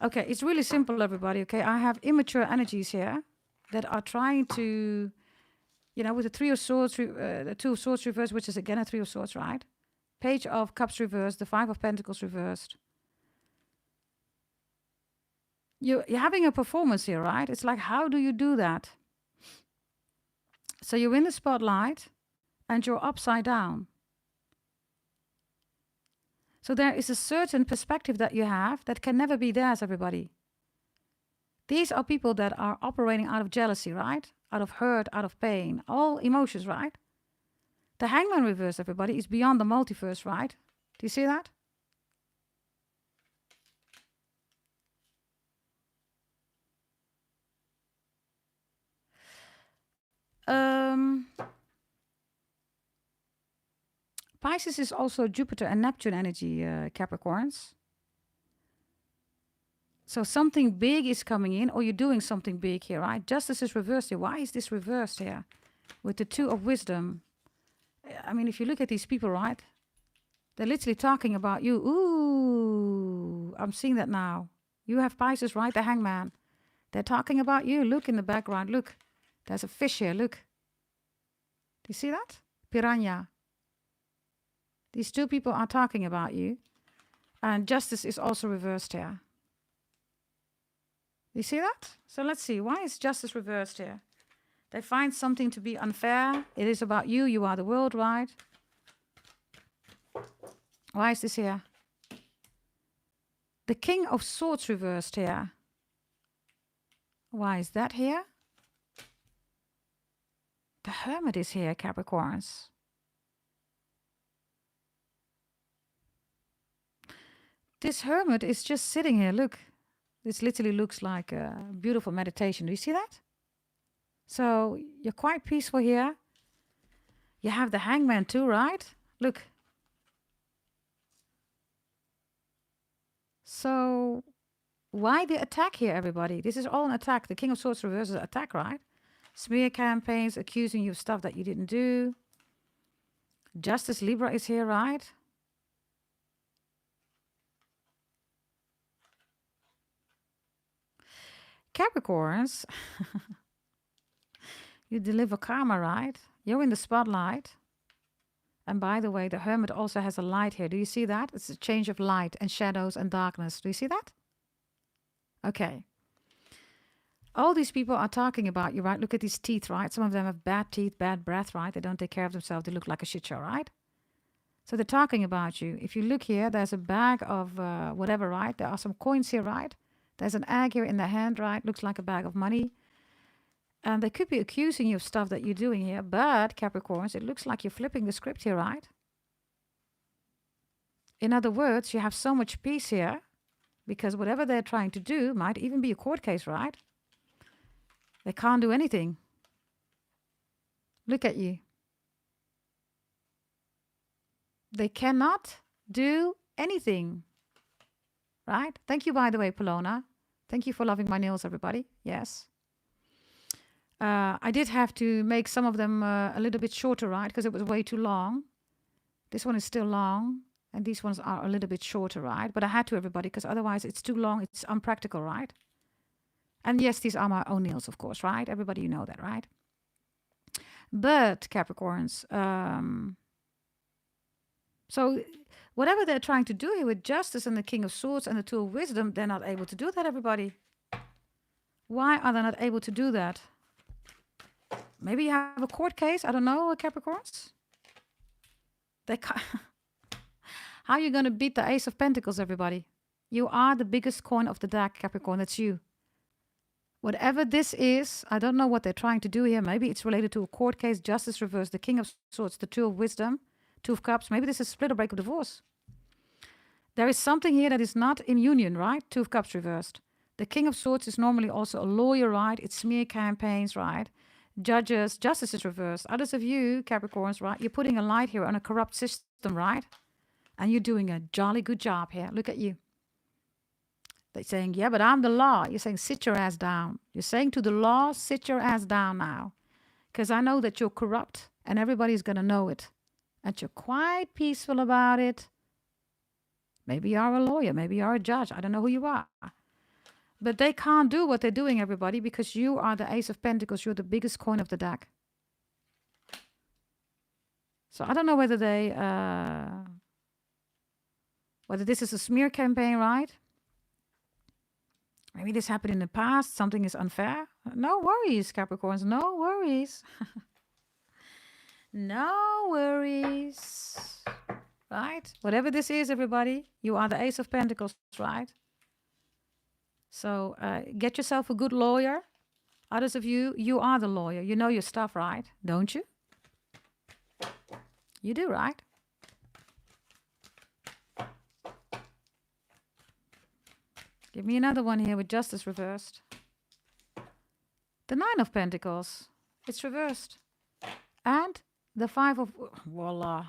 Okay, it's really simple, everybody, okay? I have immature energies here that are trying to, with the Three of Swords, the Two of Swords reversed, which is again a Three of Swords, right? Page of Cups reversed, the Five of Pentacles reversed. you're having a performance here, right? It's like, how do you do that? So you're in the spotlight and you're upside down. So there is a certain perspective that you have that can never be theirs, everybody. These are people that are operating out of jealousy, right? Out of hurt, out of pain, all emotions, right? The Hangman reverse, everybody, is beyond the multiverse, right? Do you see that? Pisces is also Jupiter and Neptune energy, Capricorns. So something big is coming in, or you're doing something big here, right? Justice is reversed here. Why is this reversed here? With the Two of Wisdom. I mean, if you look at these people, right? They're literally talking about you. Ooh, I'm seeing that now. You have Pisces, right? The Hangman. They're talking about you. Look in the background. Look. There's a fish here. Look. Do you see that? Piranha. These two people are talking about you. And justice is also reversed here. You see that? So let's see. Why is justice reversed here? They find something to be unfair. It is about you. You are the world, right? Why is this here? The King of Swords reversed here. Why is that here? The Hermit is here, Capricorns. This Hermit is just sitting here. Look. This literally looks like a beautiful meditation. Do you see that? So you're quite peaceful here. You have the Hangman too, right? Look. So why the attack here, everybody? This is all an attack. The King of Swords reverses attack, right? Smear campaigns, accusing you of stuff that you didn't do. Justice Libra is here, right? Capricorns, you deliver karma, right? You're in the spotlight. And by the way, the Hermit also has a light here. Do you see that? It's a change of light and shadows and darkness. Do you see that? Okay. All these people are talking about you, right? Look at these teeth, right? Some of them have bad teeth, bad breath, right? They don't take care of themselves. They look like a shit show, right? So they're talking about you. If you look here, there's a bag of whatever, right? There are some coins here, right? There's an egg here in the hand, right? Looks like a bag of money. And they could be accusing you of stuff that you're doing here. But, Capricorns, it looks like you're flipping the script here, right? In other words, you have so much peace here because whatever they're trying to do might even be a court case, right? They can't do anything. Look at you. They cannot do anything, right? Thank you, by the way, Polona. Thank you for loving my nails, everybody. Yes. I did have to make some of them a little bit shorter, right? Because it was way too long. This one is still long. And these ones are a little bit shorter, right? But I had to, everybody, because otherwise it's too long. It's unpractical, right? And yes, these are my own nails, of course, right? Everybody, you know that, right? But, Capricorns, so whatever they're trying to do here with justice and the King of Swords and the Two of Wisdom, they're not able to do that, everybody. Why are they not able to do that? Maybe you have a court case. I don't know, Capricorns. They can't. How are you going to beat the Ace of Pentacles, everybody? You are the biggest coin of the deck, Capricorn. That's you. Whatever this is, I don't know what they're trying to do here. Maybe it's related to a court case, justice reversed, the King of Swords, the Two of Wisdom, Two of Cups. Maybe this is split or break of divorce. There is something here that is not in union, right? Two of Cups reversed. The King of Swords is normally also a lawyer, right? It's smear campaigns, right? Judges, justice is reversed. Others of you, Capricorns, right? You're putting a light here on a corrupt system, right? And you're doing a jolly good job here. Look at you. They're saying, yeah, but I'm the law. You're saying, sit your ass down. You're saying to the law, sit your ass down now. Because I know that you're corrupt and everybody's going to know it. And you're quite peaceful about it. Maybe you're a lawyer. Maybe you're a judge. I don't know who you are. But they can't do what they're doing, everybody, because you are the Ace of Pentacles. You're the biggest coin of the deck. So I don't know whether they... whether this is a smear campaign, right? Maybe this happened in the past. Something is unfair. No worries, Capricorns. No worries. No worries. Right? Whatever this is, everybody, you are the Ace of Pentacles, right? So get yourself a good lawyer. Others of you, you are the lawyer. You know your stuff, right? Don't you? You do, right? Give me another one here with justice reversed. The Nine of Pentacles. It's reversed. And the Five of... Voila.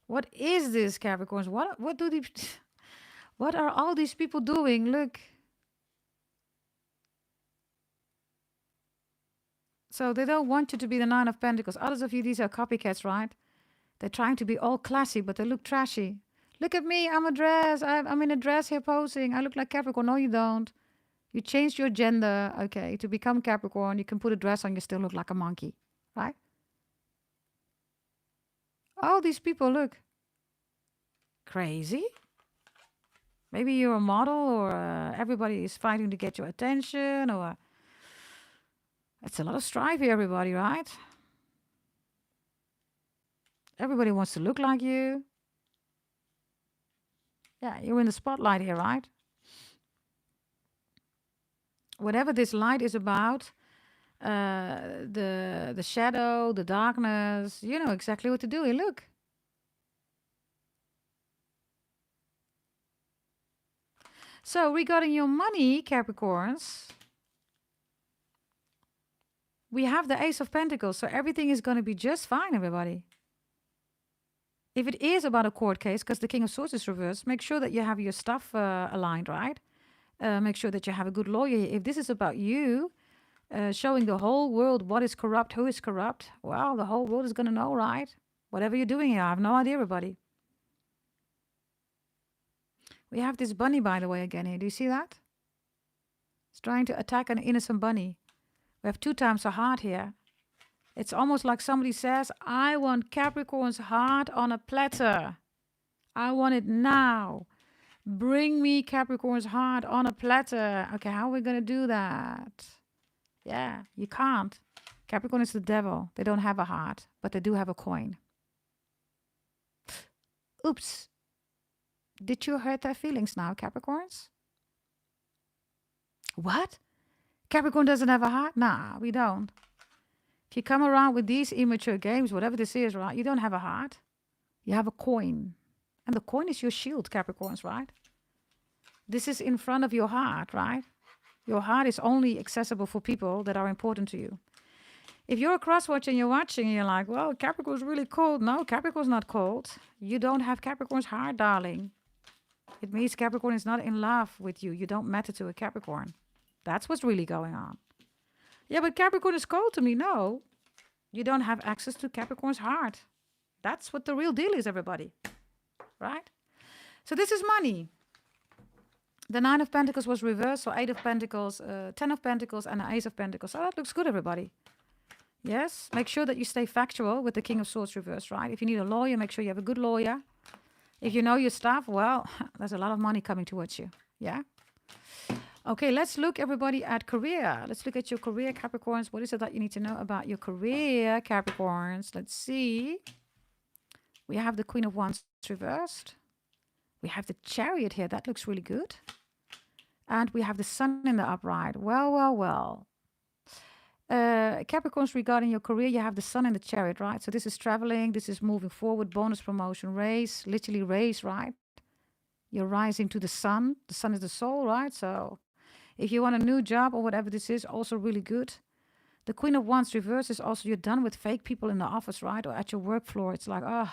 What is this, Capricorns? What do these... What are all these people doing? Look. So they don't want you to be the Nine of Pentacles. Others of you, these are copycats, right? They're trying to be all classy, but they look trashy. Look at me. I'm a dress. I'm in a dress here posing. I look like Capricorn. No, you don't. You changed your gender, okay, to become Capricorn. You can put a dress on. You still look like a monkey, right? All these people look crazy. Maybe you're a model, or everybody is fighting to get your attention, or it's a lot of strife here, everybody, right? Everybody wants to look like you. Yeah, you're in the spotlight here, right? Whatever this light is about, the shadow, the darkness, you know exactly what to do. Here, look. So regarding your money, Capricorns, we have the Ace of Pentacles. So everything is going to be just fine, everybody. If it is about a court case, because the King of Swords is reversed, make sure that you have your stuff aligned, right? Make sure that you have a good lawyer. If this is about you showing the whole world what is corrupt, who is corrupt, well, the whole world is going to know, right? Whatever you're doing here, I have no idea, everybody. We have this bunny, by the way, again here. Do you see that? It's trying to attack an innocent bunny. We have 2 times a heart here. It's almost like somebody says, I want Capricorn's heart on a platter. I want it now. Bring me Capricorn's heart on a platter. Okay, how are we going to do that? Yeah, you can't. Capricorn is the devil. They don't have a heart, but they do have a coin. Oops. Did you hurt their feelings now, Capricorns? What? Capricorn doesn't have a heart? Nah, we don't. If you come around with these immature games, whatever this is, right, you don't have a heart. You have a coin. And the coin is your shield, Capricorns, right? This is in front of your heart, right? Your heart is only accessible for people that are important to you. If you're a cross-watcher and you're watching and you're like, well, Capricorn's really cold. No, Capricorn's not cold. You don't have Capricorn's heart, darling. It means Capricorn is not in love with you. You don't matter to a Capricorn. That's what's really going on. Yeah, but Capricorn is cold to me. No, you don't have access to Capricorn's heart. That's what the real deal is, everybody. Right? So this is money. The 9 of Pentacles was reversed, so 8 of Pentacles, 10 of Pentacles, and an Ace of Pentacles. So that looks good, everybody. Yes, make sure that you stay factual with the King of Swords reversed, right? If you need a lawyer, make sure you have a good lawyer. If you know your stuff, well, there's a lot of money coming towards you. Yeah? Okay, let's look, everybody, at career. Let's look at your career, Capricorns. What is it that you need to know about your career, Capricorns? Let's see. We have the Queen of Wands reversed. We have the Chariot here. That looks really good. And we have the Sun in the upright. Well, well, well. Capricorns, regarding your career, you have the Sun in the Chariot, right? So this is traveling. This is moving forward. Bonus, promotion, race. Literally race, right? You're rising to the Sun. The Sun is the soul, right? So if you want a new job or whatever this is, also really good. The Queen of Wands reverse is also you're done with fake people in the office, right? Or at your work floor. It's like, oh,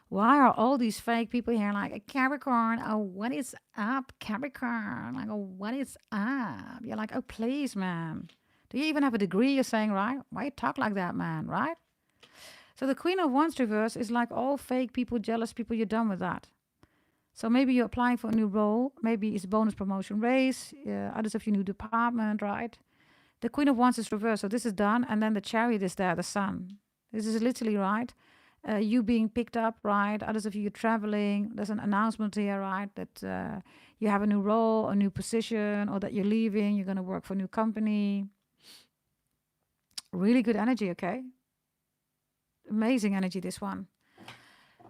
why are all these fake people here like, Capricorn, oh, what is up, Capricorn? Like, oh, what is up? You're like, oh, please, man. Do you even have a degree, you're saying, right? Why you talk like that, man, right? So the Queen of Wands reverse is like all fake people, jealous people, you're done with that. So maybe you're applying for a new role. Maybe it's bonus, promotion, raise. Others of you new department, right? The Queen of Wands is reversed. So this is done. And then the Chariot is there, the Sun. This is literally, right? you being picked up, right? Others of you traveling. There's an announcement here, right? That you have a new role, a new position, or that you're leaving. You're going to work for a new company. Really good energy, okay? Amazing energy, this one.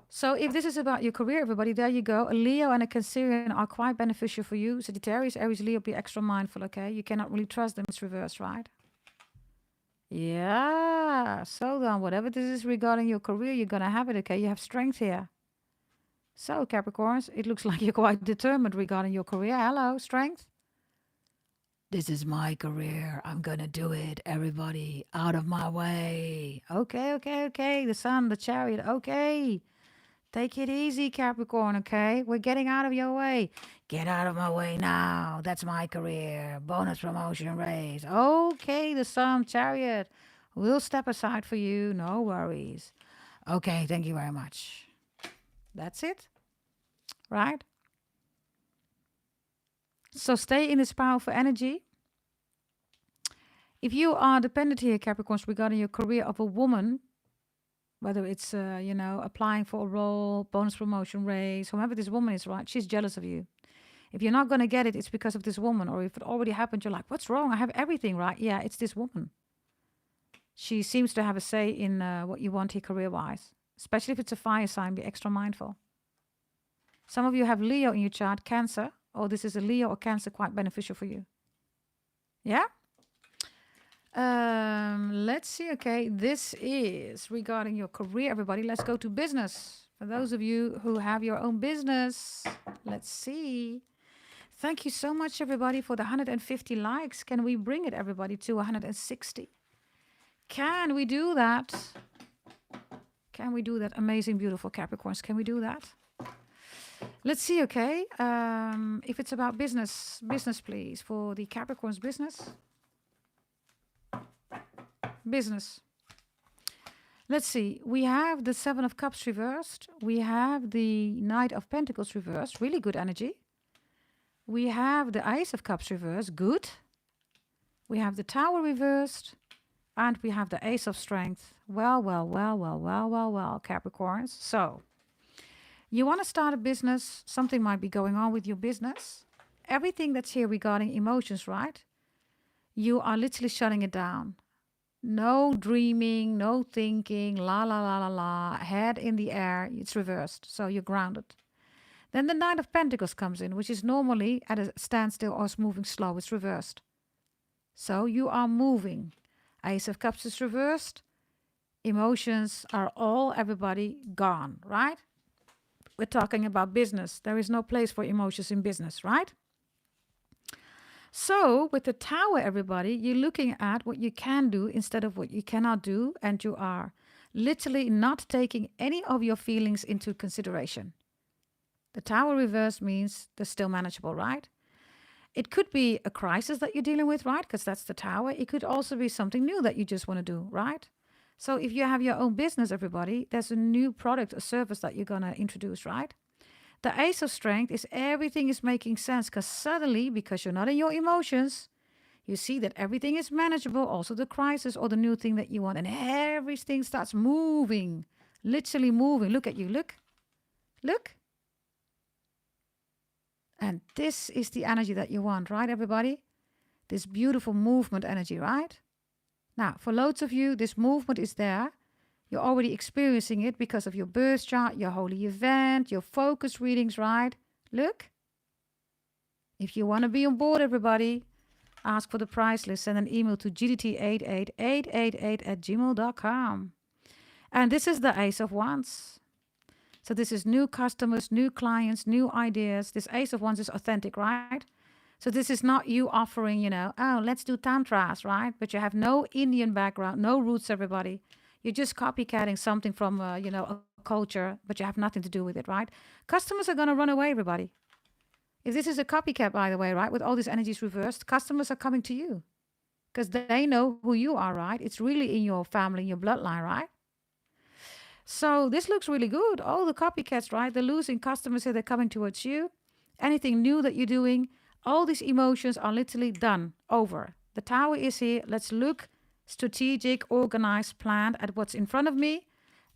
So if this is about your career, everybody, there you go. A Leo and a Cancerian are quite beneficial for you. Sagittarius, Aries, Leo, be extra mindful, okay? You cannot really trust them. It's reversed, right? Yeah. So then, whatever this is regarding your career, you're going to have it, okay? You have strength here. So, Capricorns, it looks like you're quite determined regarding your career. Hello, strength. This is my career. I'm going to do it. Everybody, out of my way. Okay, okay, okay. The sun, the chariot. Okay. Take it easy, Capricorn, okay? We're getting out of your way. Get out of my way now. That's my career. Bonus promotion raise. Okay, the sun, chariot. We'll step aside for you. No worries. Okay, thank you very much. That's it. Right? So stay in this powerful energy. If you are dependent here, Capricorns, regarding your career of a woman, whether it's, applying for a role, bonus promotion raise, whoever this woman is, right? She's jealous of you. If you're not going to get it, it's because of this woman. Or if it already happened, you're like, what's wrong? I have everything, right? Yeah, it's this woman. She seems to have a say in what you want here career-wise. Especially if it's a fire sign, be extra mindful. Some of you have Leo in your chart, Cancer. Or this is a Leo or Cancer, quite beneficial for you. Yeah? Let's see. Okay, this is regarding your career, everybody. Let's go to business. For those of you who have your own business, let's see. Thank you so much, everybody, for the 150 likes. Can we bring it, everybody, to 160? Can we do that? Can we do that? Amazing, beautiful Capricorns. Can we do that? Let's see. Okay, if it's about business, please, for the Capricorns business. Business. Let's see. We have the Seven of Cups reversed. We have the Knight of Pentacles reversed. Really good energy. We have the Ace of Cups reversed. Good. We have the Tower reversed. And we have the Ace of Strength. Well, Capricorns. So, you want to start a business. Something might be going on with your business. Everything that's here regarding emotions, right? You are literally shutting it down. No dreaming, no thinking, la la la la la, head in the air, it's reversed, so you're grounded. Then the Knight of Pentacles comes in, which is normally at a standstill or moving slow, it's reversed. So you are moving. Ace of Cups is reversed. Emotions are all, everybody, gone, right? We're talking about business. There is no place for emotions in business, right? So with the Tower, everybody, you're looking at what you can do instead of what you cannot do. And you are literally not taking any of your feelings into consideration. The Tower reverse means they're still manageable, right? It could be a crisis that you're dealing with, right? Because that's the Tower. It could also be something new that you just want to do, right? So if you have your own business, everybody, there's a new product or service that you're going to introduce, right? The Ace of Strength is everything is making sense because suddenly, because you're not in your emotions, you see that everything is manageable, also the crisis or the new thing that you want, and everything starts moving, literally moving. Look at you, look. And this is the energy that you want, right, everybody? This beautiful movement energy, right? Now, for loads of you, this movement is there. You're already experiencing it because of your birth chart, your holy event, your focus readings, right? Look. If you want to be on board, everybody, ask for the price list. Send an email to gdt88888@gmail.com. And this is the Ace of Wands. So this is new customers, new clients, new ideas. This Ace of Wands is authentic, right? So this is not you offering, oh, let's do tantras, right? But you have no Indian background, no roots, everybody. You're just copycatting something from, a culture, but you have nothing to do with it, right? Customers are going to run away, everybody. If this is a copycat, by the way, right, with all these energies reversed, customers are coming to you because they know who you are, right? It's really in your family, in your bloodline, right? So this looks really good. All the copycats, right? They're losing customers here. They're coming towards you. Anything new that you're doing, all these emotions are literally done, over. The Tower is here. Let's look strategic, organized, planned at what's in front of me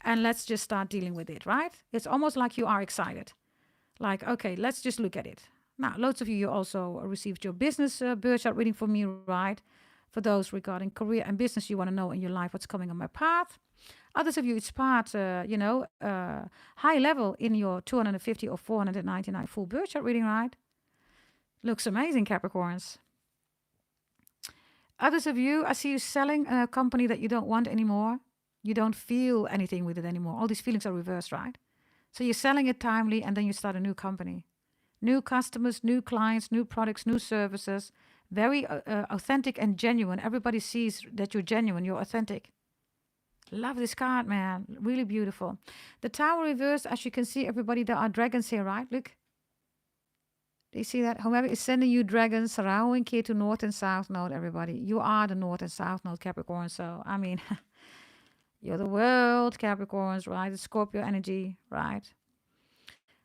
and let's just start dealing with it, right? It's almost like you are excited. Like, okay, let's just look at it. Now, loads of you also received your business birth chart reading from me, right? For those regarding career and business, you want to know in your life what's coming on my path. Others of you, it's part, high level in your 250 or 499 full birth chart reading, right? Looks amazing, Capricorns. Others of you, I see you selling a company that you don't want anymore. You don't feel anything with it anymore. All these feelings are reversed, right? So you're selling it timely, and then you start a new company. New customers, new clients, new products, new services. Very authentic and genuine. Everybody sees that you're genuine, you're authentic. Love this card, man. Really beautiful. The Tower reversed, as you can see, everybody, there are dragons here, right? Look. Do you see that? Whoever is sending you dragons, surrounding here to North and South Node, everybody. You are the North and South Node, Capricorn. So, I mean, you're the world, Capricorns, right? The Scorpio energy, right?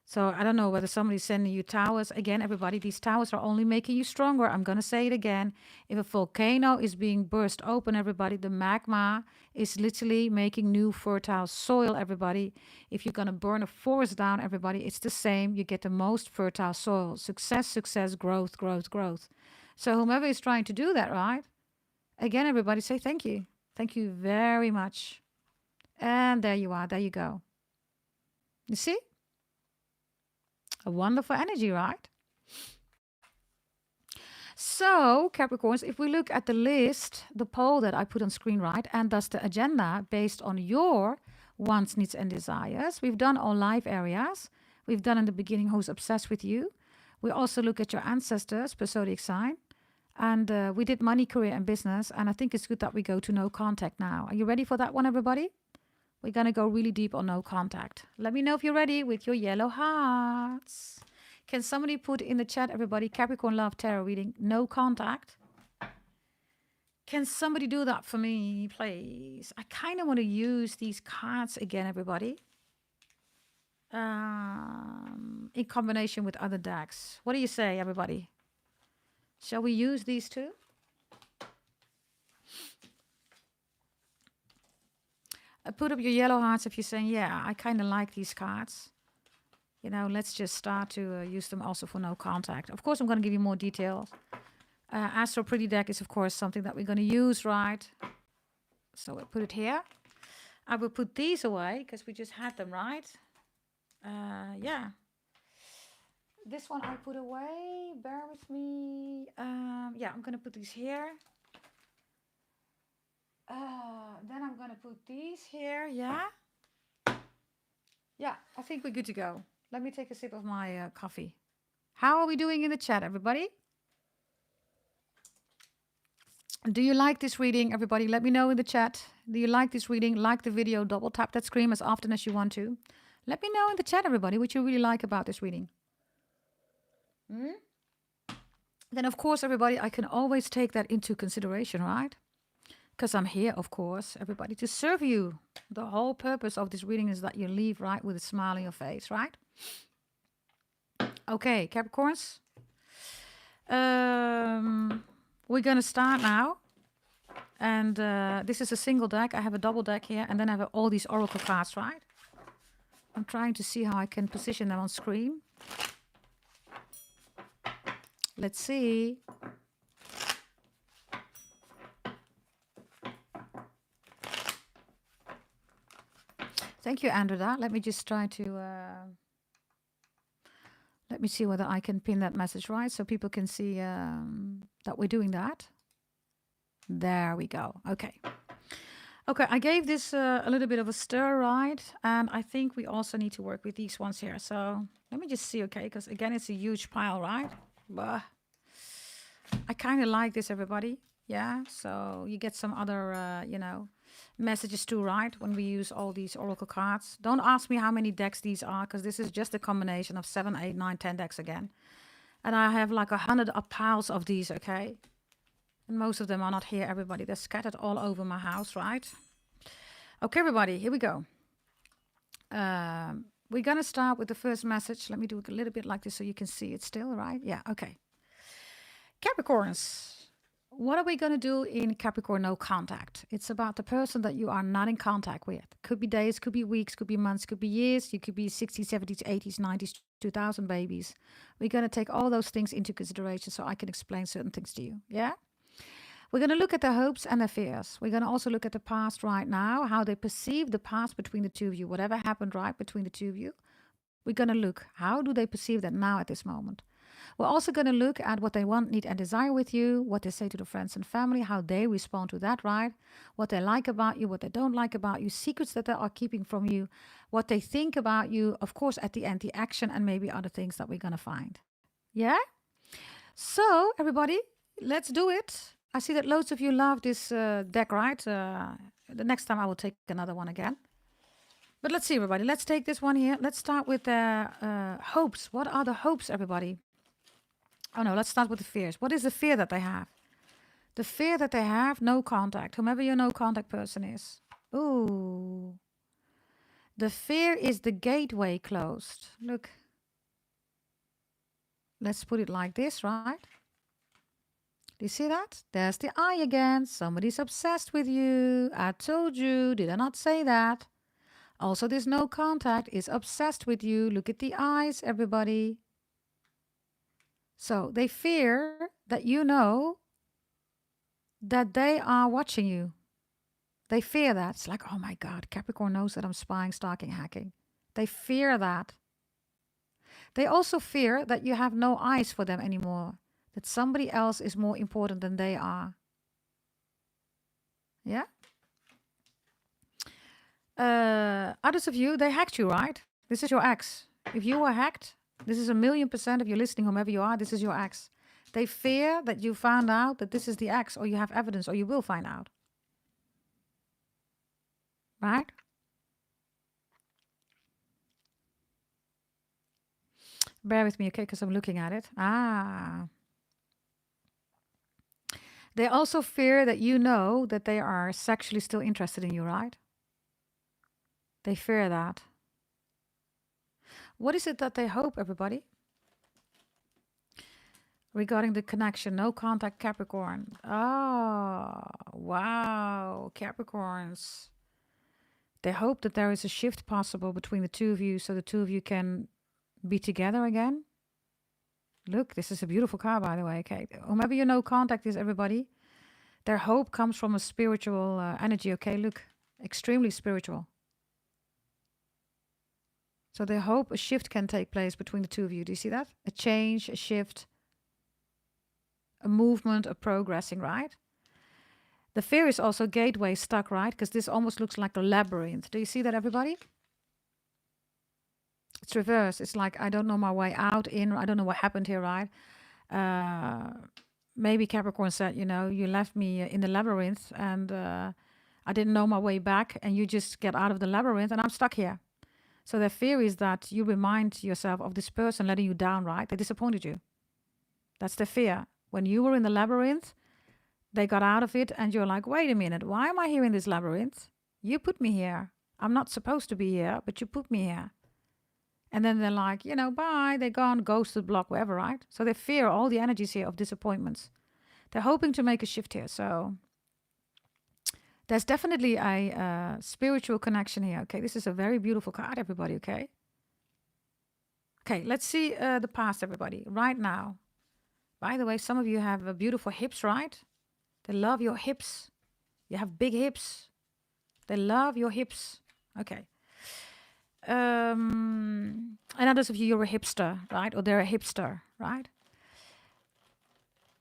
So I don't know whether somebody's sending you towers. Again, everybody, these towers are only making you stronger. I'm going to say it again. If a volcano is being burst open, everybody, the magma is literally making new fertile soil, everybody. If you're going to burn a forest down, everybody, it's the same. You get the most fertile soil. Success, success, growth, growth, growth. So whomever is trying to do that, right? Again, everybody say thank you. Thank you very much. And there you are. There you go. You see? A wonderful energy, right? So, Capricorns, if we look at the list, the poll that I put on screen, right, and thus the agenda based on your wants, needs, and desires. We've done all life areas. We've done in the beginning who's obsessed with you. We also look at your ancestors, per zodiac sign. And we did money, career, and business. And I think it's good that we go to no contact now. Are you ready for that one, everybody? We're going to go really deep on no contact. Let me know if you're ready with your yellow hearts. Can somebody put in the chat, everybody, Capricorn Love Tarot reading, no contact? Can somebody do that for me, please? I kind of want to use these cards again, everybody. In combination with other decks. What do you say, everybody? Shall we use these two? Put up your yellow hearts if you're saying, yeah, I kind of like these cards. You know, let's just start to use them also for no contact. Of course, I'm going to give you more details. Astro Pretty Deck is, of course, something that we're going to use, right? So we'll put it here. I will put these away because we just had them, right? Yeah. This one I put away. Bear with me. Yeah, I'm going to put these here. Then I'm going to put these here. Yeah. Yeah, I think we're good to go. Let me take a sip of my coffee. How are we doing in the chat, everybody? Do you like this reading, everybody? Let me know in the chat. Do you like this reading? Like the video, double tap that screen as often as you want to. Let me know in the chat, everybody, what you really like about this reading. Then, of course, everybody, I can always take that into consideration, right? Because I'm here, of course, everybody, to serve you. The whole purpose of this reading is that you leave, right, with a smile on your face, right? Okay, Capricorns. We're going to start now. And this is a single deck. I have a double deck here. And then I have all these oracle cards, right? I'm trying to see how I can position them on screen. Let's see. Thank you, Andrea. Let me just try to... let me see whether I can pin that message right so people can see that we're doing that. There we go. Okay. Okay, I gave this a little bit of a stir, right? And I think we also need to work with these ones here. So let me just see, okay? Because again, it's a huge pile, right? But I kind of like this, everybody. Yeah, so you get some other, you know, messages too, right? When we use all these oracle cards. Don't ask me how many decks these are, because this is just a combination of 7, 8, 9, 10 decks again. And I have like 100 piles of these, okay? And most of them are not here, everybody. They're scattered all over my house, right? Okay, everybody, here we go. We're going to start with the first message. Let me do it a little bit like this so you can see it still, right? Yeah, okay. Capricorns. what are we going to do in Capricorn no contact? It's about the person that you are not in contact with. Could be days, could be weeks, could be months, could be years. You could be 60s, 70s, 80s, 90s, 2000 babies. We're going to take all those things into consideration so I can explain certain things to you. Yeah? We're going to look at their hopes and their fears. We're going to also look at the past right now, how they perceive the past between the two of you, whatever happened right between the two of you. We're going to look, how do they perceive that now at this moment? We're also going to look at what they want, need, and desire with you, what they say to the friends and family, how they respond to that, right? What they like about you, what they don't like about you, secrets that they are keeping from you, what they think about you, of course, at the end, the action, and maybe other things that we're going to find. Yeah? So, everybody, let's do it. I see that loads of you love this deck, right? The next time I will take another one again. But let's see, everybody. Let's take this one here. Let's start with the hopes. What are the hopes, everybody? Oh, no, let's start with the fears. What is the fear that they have? The fear that they have, no contact. Whomever your no contact person is. Ooh. The fear is the gateway closed. Look. Let's put it like this, right? Do you see that? There's the eye again. Somebody's obsessed with you. I told you. Did I not say that? Also, this no contact is obsessed with you. Look at the eyes, everybody. So they fear that you know that they are watching you. They fear that. It's like, oh my God, Capricorn knows that I'm spying, stalking, hacking. They fear that. They also fear that you have no eyes for them anymore, that somebody else is more important than they are. Yeah? Others of you, they hacked you, right? This is your ex. If you were hacked, this is 1,000,000%. If you're listening, whomever you are, this is your ex. They fear that you found out that this is the ex, or you have evidence, or you will find out. Right? Bear with me, okay, because I'm looking at it. They also fear that you know that they are sexually still interested in you, right? They fear that. What is it that they hope, everybody? Regarding the connection, no contact, Capricorn. Oh, wow, Capricorns. They hope that there is a shift possible between the two of you so the two of you can be together again. Look, this is a beautiful card, by the way. Okay, whomever you know contact is, everybody. Their hope comes from a spiritual energy. Okay, look, extremely spiritual. So they hope a shift can take place between the two of you. Do you see that? A change, a shift, a movement, a progressing, right? The fear is also gateway stuck, right? Because this almost looks like a labyrinth. Do you see that, everybody? It's reverse. It's like, I don't know my way out, in. I don't know what happened here, right? Maybe Capricorn said, you know, you left me in the labyrinth and I didn't know my way back, and you just get out of the labyrinth and I'm stuck here. So their fear is that you remind yourself of this person letting you down, right? They disappointed you. That's their fear. When you were in the labyrinth, they got out of it and you're like, wait a minute, why am I here in this labyrinth? You put me here. I'm not supposed to be here, but you put me here. And then they're like, you know, bye, they're gone, ghosted, block, whatever, right? So they fear all the energies here of disappointments. They're hoping to make a shift here. So there's definitely a spiritual connection here. Okay, this is a very beautiful card, everybody, okay? Okay, let's see the past, everybody, right now. By the way, some of you have beautiful hips, right? They love your hips. You have big hips. They love your hips. Okay. And others of you, you're a hipster, right? Or they're a hipster, right?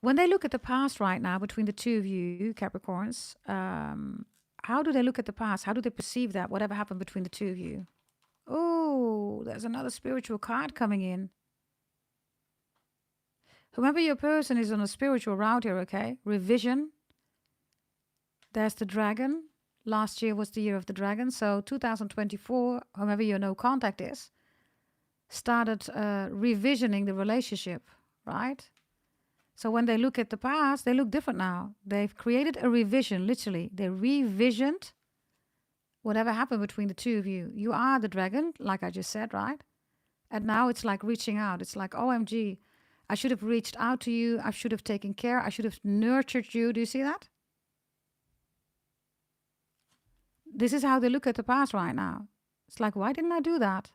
When they look at the past right now between the two of you, Capricorns, how do they look at the past? How do they perceive that, whatever happened between the two of you? Oh, there's another spiritual card coming in. Whoever your person is on a spiritual route here, okay? Revision. There's the dragon. Last year was the year of the dragon. So 2024, whoever your no contact is, started revisioning the relationship, right? So when they look at the past, they look different now. They've created a revision, literally. They revisioned whatever happened between the two of you. You are the dragon, like I just said, right? And now it's like reaching out. It's like, OMG, I should have reached out to you. I should have taken care. I should have nurtured you. Do you see that? This is how they look at the past right now. It's like, why didn't I do that?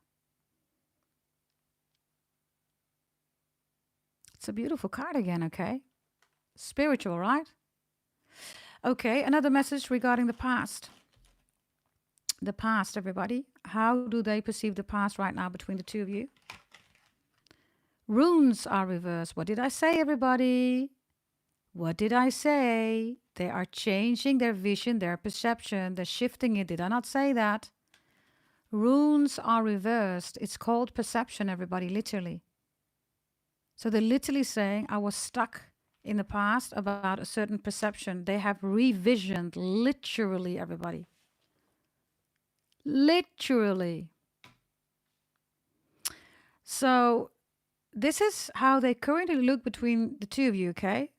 It's a beautiful card again, okay? Spiritual, right? Okay, another message regarding the past. The past, everybody. How do they perceive the past right now between the two of you? Runes are reversed. What did I say, everybody? What did I say? They are changing their vision, their perception. They're shifting it. Did I not say that? Runes are reversed. It's called perception, everybody, literally. So they're literally saying, I was stuck in the past about a certain perception. They have revisioned, literally, everybody. Literally. So this is how they currently look between the two of you, okay?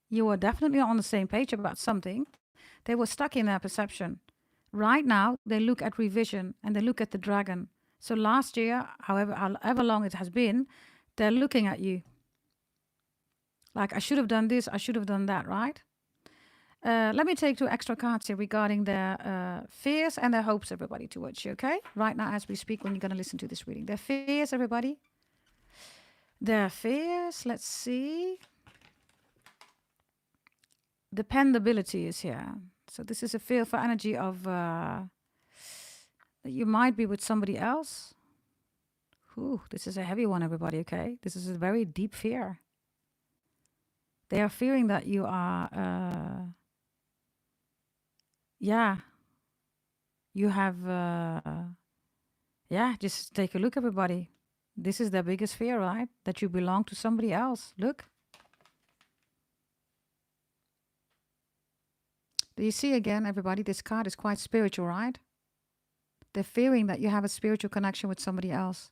You are definitely on the same page about something. They were stuck in their perception. Right now, they look at revision and they look at the dragon. So last year, however long it has been, they're looking at you. Like, I should have done this, I should have done that, right? Let me take 2 extra cards here regarding their fears and their hopes, everybody, towards you, okay? Right now, as we speak, when you're going to listen to this reading. Their fears, everybody. Their fears, let's see. Dependability is here. So this is a fearful energy of you might be with somebody else. Ooh, this is a heavy one, everybody, okay? This is a very deep fear. They are fearing that you are, you have, just take a look, everybody. This is their biggest fear, right? That you belong to somebody else. Look. Do you see again, everybody? This card is quite spiritual, right? They're fearing that you have a spiritual connection with somebody else.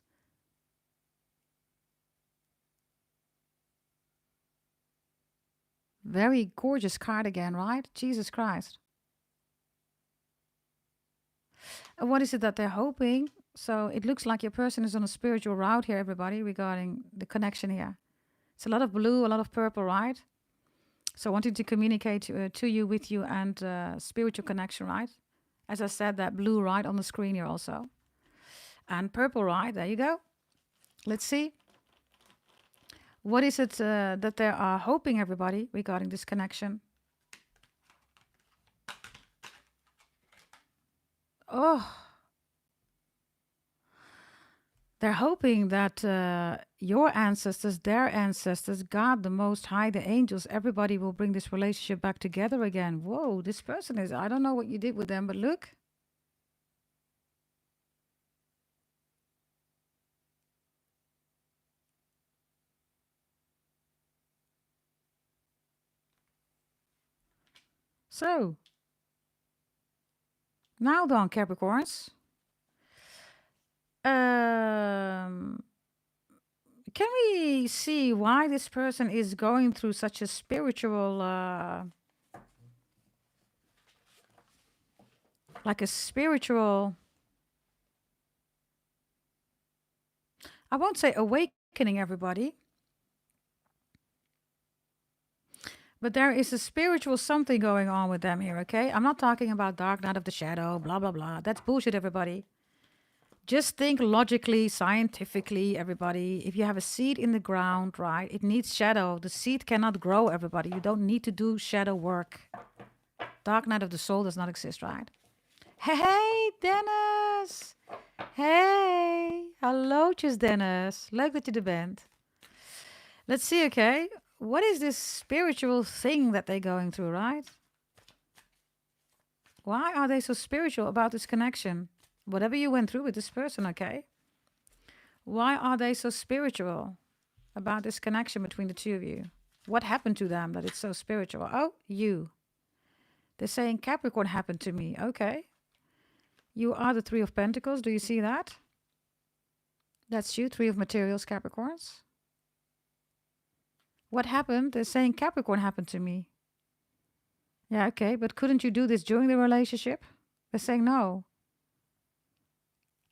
Very gorgeous card again, right? Jesus Christ. And what is it that they're hoping? So it looks like your person is on a spiritual route here, everybody, regarding the connection here. It's a lot of blue, a lot of purple, right? So wanting to communicate to you, with you, and spiritual connection, right? As I said, that blue right on the screen here also. And purple right, there you go. Let's see. What is it that they are hoping, everybody, regarding this connection? Oh. They're hoping that your ancestors, their ancestors, God, the Most High, the angels, everybody will bring this relationship back together again. Whoa, this person is, I don't know what you did with them, but look. So, now then, Capricorns. Can we see why this person is going through such a spiritual, like a spiritual, I won't say awakening, everybody, but there is a spiritual something going on with them here, okay? I'm not talking about dark night of the shadow, blah, blah, blah. That's bullshit, everybody. Just think logically, scientifically, everybody. If you have a seed in the ground, right, it needs shadow. The seed cannot grow, everybody. You don't need to do shadow work. Dark night of the soul does not exist, right? Hey, Dennis. Hey. Hallootjes, Dennis. Leuk dat je er bent. Let's see, okay? What is this spiritual thing that they're going through, right? Why are they so spiritual about this connection? Whatever you went through with this person, okay? Why are they so spiritual about this connection between the two of you? What happened to them that it's so spiritual? Oh, you. They're saying Capricorn happened to me. Okay. You are the 3 of Pentacles. Do you see that? That's you, 3 of Materials, Capricorns. What happened? They're saying Capricorn happened to me. Yeah, okay. But couldn't you do this during the relationship? They're saying no.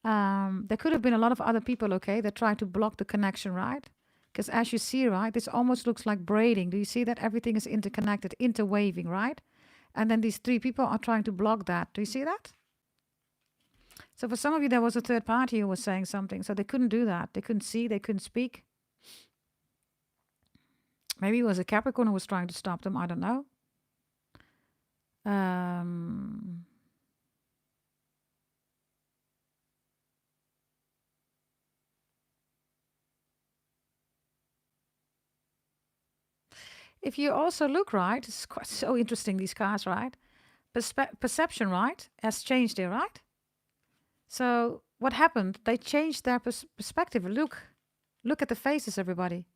There could have been a lot of other people, okay, that tried to block the connection, right? Because as you see, right, this almost looks like braiding. Do you see that? Everything is interconnected, interweaving, right? And then these three people are trying to block that. Do you see that? So for some of you, there was a third party who was saying something. So they couldn't do that. They couldn't see, they couldn't speak. Maybe it was a Capricorn who was trying to stop them. I don't know. If you also look, right, it's quite so interesting, these cards, right? Perception, right, has changed here, right? So what happened? They changed their perspective. Look at the faces, everybody.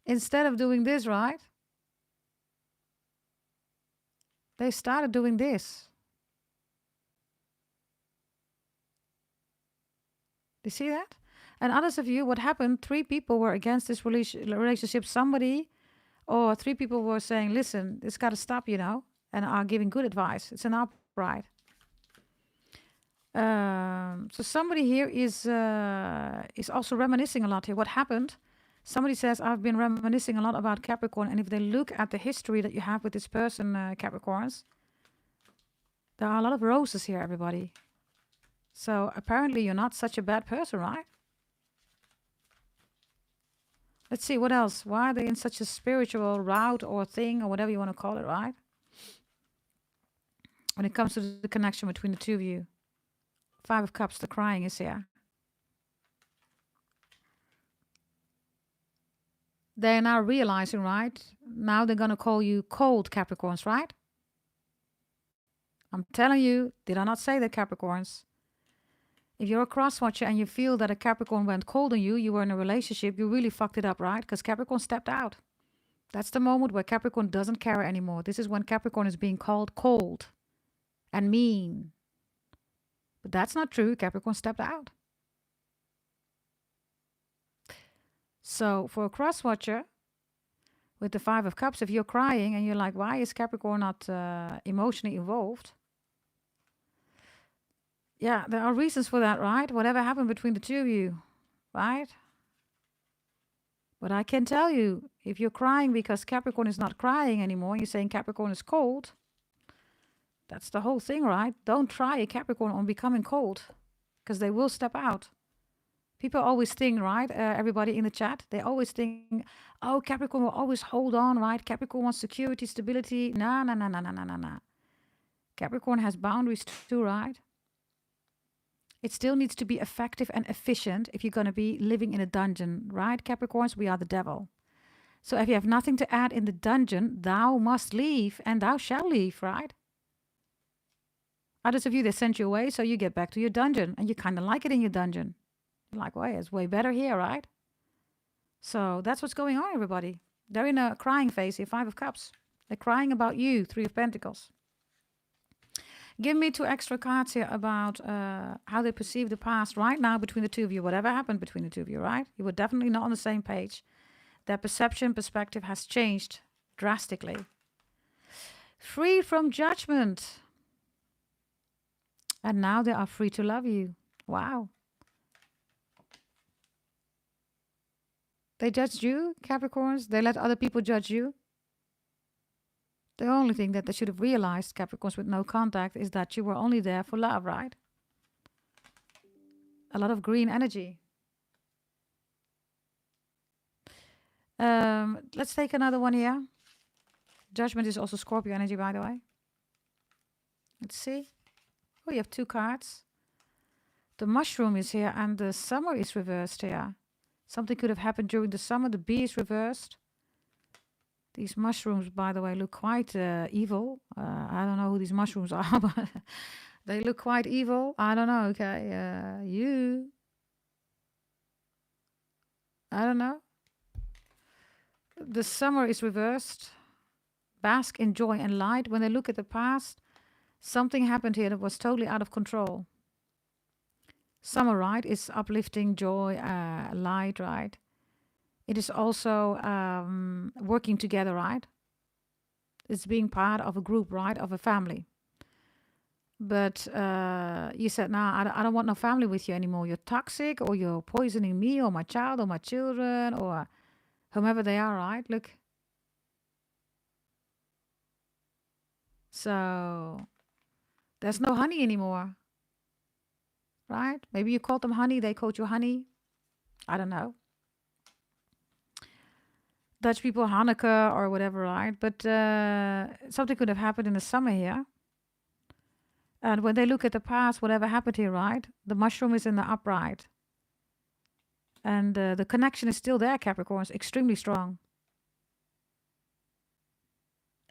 Instead of doing this, right, they started doing this. Do you see that? And others of you, what happened? 3 people were against this relationship. Somebody or 3 people were saying, listen, this got to stop, you know, and are giving good advice. It's an upright. So somebody here is also reminiscing a lot here. What happened? Somebody says, I've been reminiscing a lot about Capricorn. And if they look at the history that you have with this person, Capricorns, there are a lot of roses here, everybody. So apparently you're not such a bad person, right? Let's see, what else? Why are they in such a spiritual route or thing or whatever you want to call it, right? When it comes to the connection between the two of you. 5 of Cups, the crying is here. They're now realizing, right? Now they're going to call you cold Capricorns, right? I'm telling you, did I not say that, Capricorns? If you're a cross-watcher and you feel that a Capricorn went cold on you, you were in a relationship, you really fucked it up, right? Because Capricorn stepped out. That's the moment where Capricorn doesn't care anymore. This is when Capricorn is being called cold and mean. But that's not true. Capricorn stepped out. So for a cross-watcher with the 5 of Cups, if you're crying and you're like, why is Capricorn not emotionally involved? Yeah, there are reasons for that, right? Whatever happened between the two of you, right? But I can tell you, if you're crying because Capricorn is not crying anymore, you're saying Capricorn is cold, that's the whole thing, right? Don't try a Capricorn on becoming cold, because they will step out. People always think, right? Everybody in the chat, they always think, oh, Capricorn will always hold on, right? Capricorn wants security, stability. Nah. Capricorn has boundaries too, right? It still needs to be effective and efficient if you're going to be living in a dungeon, right? Capricorns, we are the devil. So if you have nothing to add in the dungeon, thou must leave and thou shall leave, right? Others of you, they send you away, so you get back to your dungeon and you kind of like it in your dungeon. You're like, well, it's way better here, right? So that's what's going on, everybody. They're in a crying phase here, 5 of Cups. They're crying about you, 3 of Pentacles. Give me 2 extra cards here about how they perceive the past right now between the two of you. Whatever happened between the two of you, right? You were definitely not on the same page. Their perception, perspective has changed drastically. Free from judgment. And now they are free to love you. Wow. They judged you, Capricorns. They let other people judge you. The only thing that they should have realized, Capricorns with no contact, is that you were only there for love, right? A lot of green energy. Let's take another one here. Judgment is also Scorpio energy, by the way. Let's see. Oh, you have 2 cards. The mushroom is here and the summer is reversed here. Something could have happened during the summer. The bee is reversed. These mushrooms, by the way, look quite evil. I don't know who these mushrooms are, but they look quite evil. I don't know, okay. I don't know. The summer is reversed. Bask in joy and light. When they look at the past, something happened here that was totally out of control. Summer, right, is uplifting, joy, light, right? It is also working together, right? It's being part of a group, right? Of a family. But you said, nah, I don't want no family with you anymore. You're toxic, or you're poisoning me, or my child, or my children, or whomever they are, right? Look. So there's no honey anymore, right? Maybe you called them honey, they called you honey. I don't know. Dutch people, Hanukkah or whatever, right? But something could have happened in the summer here. And when they look at the past, whatever happened here, right? The mushroom is in the upright. And the connection is still there, Capricorns, extremely strong.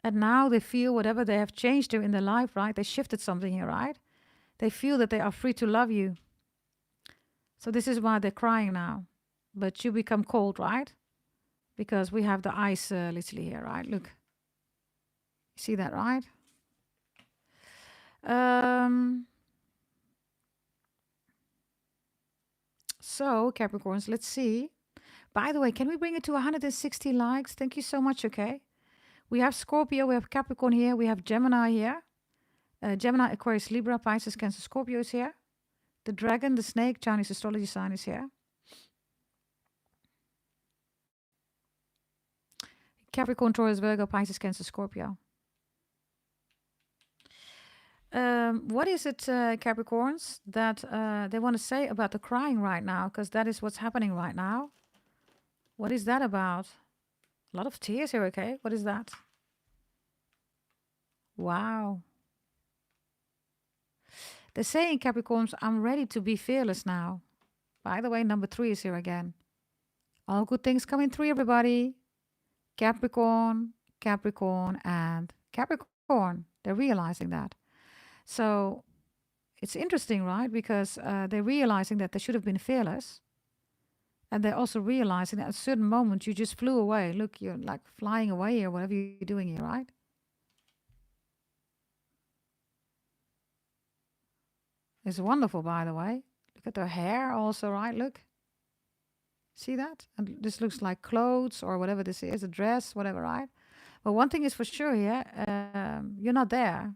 And now they feel whatever they have changed in their life, right? They shifted something here, right? They feel that they are free to love you. So this is why they're crying now. But you become cold, right? Because we have the ice literally here, right? Look. You see that, right? So, Capricorns, let's see. By the way, can we bring it to 160 likes? Thank you so much, okay? We have Scorpio, we have Capricorn here, we have Gemini here. Gemini, Aquarius, Libra, Pisces, Cancer, Scorpio is here. The dragon, the snake, Chinese astrology sign is here. Capricorn, Taurus, Virgo, Pisces, Cancer, Scorpio. What is it, Capricorns, that they want to say about the crying right now? Because that is what's happening right now. What is that about? A lot of tears here, okay? What is that? Wow. They're saying, Capricorns, I'm ready to be fearless now. By the way, number 3 is here again. All good things coming through, everybody. Capricorn, Capricorn, and Capricorn. They're realizing that. So it's interesting, right? Because they're realizing that they should have been fearless. And they're also realizing that at a certain moment you just flew away. Look, you're like flying away or whatever you're doing here, right? It's wonderful, by the way. Look at their hair also, right? Look. See that? And this looks like clothes or whatever this is, a dress, whatever, right? But one thing is for sure here, you're not there.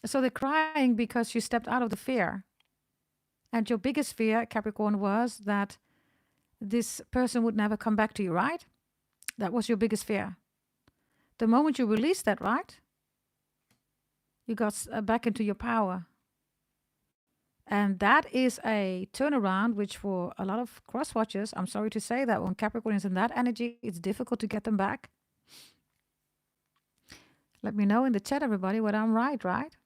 So they're crying because you stepped out of the fear. And your biggest fear, Capricorn, was that this person would never come back to you, right? That was your biggest fear. The moment you released that, right? You got back into your power. And that is a turnaround, which for a lot of cross watchers, I'm sorry to say that when Capricorn is in that energy, it's difficult to get them back. Let me know in the chat, everybody, whether I'm right?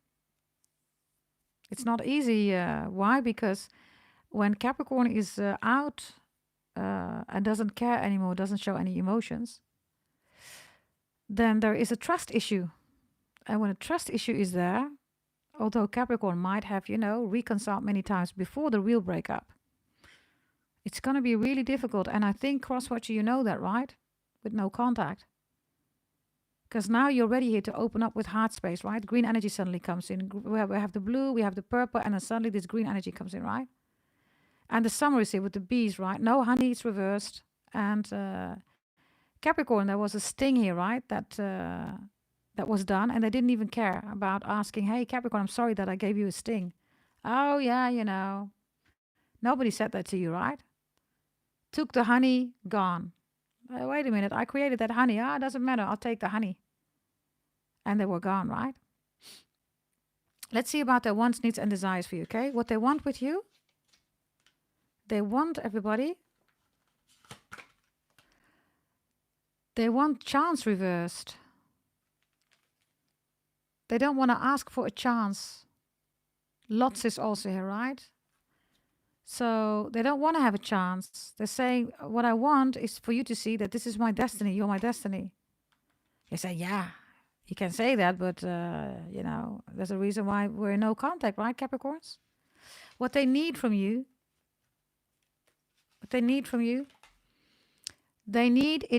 It's not easy. Why? Because when Capricorn is out and doesn't care anymore, doesn't show any emotions, then there is a trust issue. And when a trust issue is there, although Capricorn might have, reconciled many times before the real breakup, it's going to be really difficult. And I think, cross-watcher, you know that, right? With no contact. Because now you're ready here to open up with heart space, right? Green energy suddenly comes in. We have the blue, we have the purple, and then suddenly this green energy comes in, right? And the summer is here with the bees, right? No honey, it's reversed. And Capricorn, there was a sting here, right? That was done, and they didn't even care about asking, hey, Capricorn, I'm sorry that I gave you a sting. Oh, yeah, Nobody said that to you, right? Took the honey, gone. Wait a minute, I created that honey. It doesn't matter, I'll take the honey. And they were gone, right? Let's see about their wants, needs, and desires for you, okay? What they want with you. They want, everybody. They want chance reversed. They don't want to ask for a chance. Lots is also here, right? So they don't want to have a chance. They're saying, what I want is for you to see that this is my destiny. You're my destiny. They say, yeah, you can say that, but, there's a reason why we're in no contact, right, Capricorns? What they need from you, it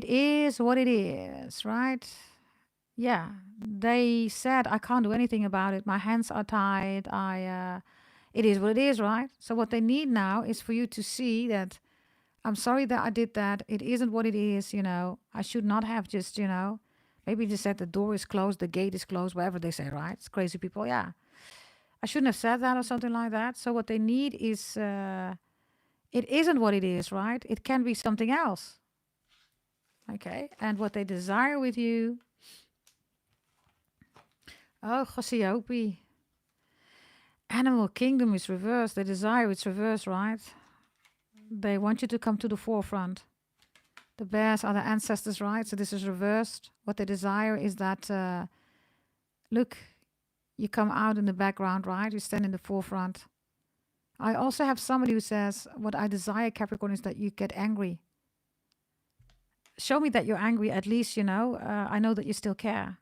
is what it is, right? Yeah, they said, I can't do anything about it. My hands are tied. It is what it is, right? So what they need now is for you to see that I'm sorry that I did that. It isn't what it is, I should not have just, Maybe they said the door is closed, the gate is closed, whatever they say, right? It's crazy people, yeah. I shouldn't have said that or something like that. So what they need is, it isn't what it is, right? It can be something else. Okay, and what they desire with you. Oh, Chosiopi. Animal kingdom is reversed. They desire it's reversed, right? They want you to come to the forefront. The bears are the ancestors, right? So this is reversed. What they desire is that, look, you come out in the background, right? You stand in the forefront. I also have somebody who says, what I desire, Capricorn, is that you get angry. Show me that you're angry, at least, I know that you still care.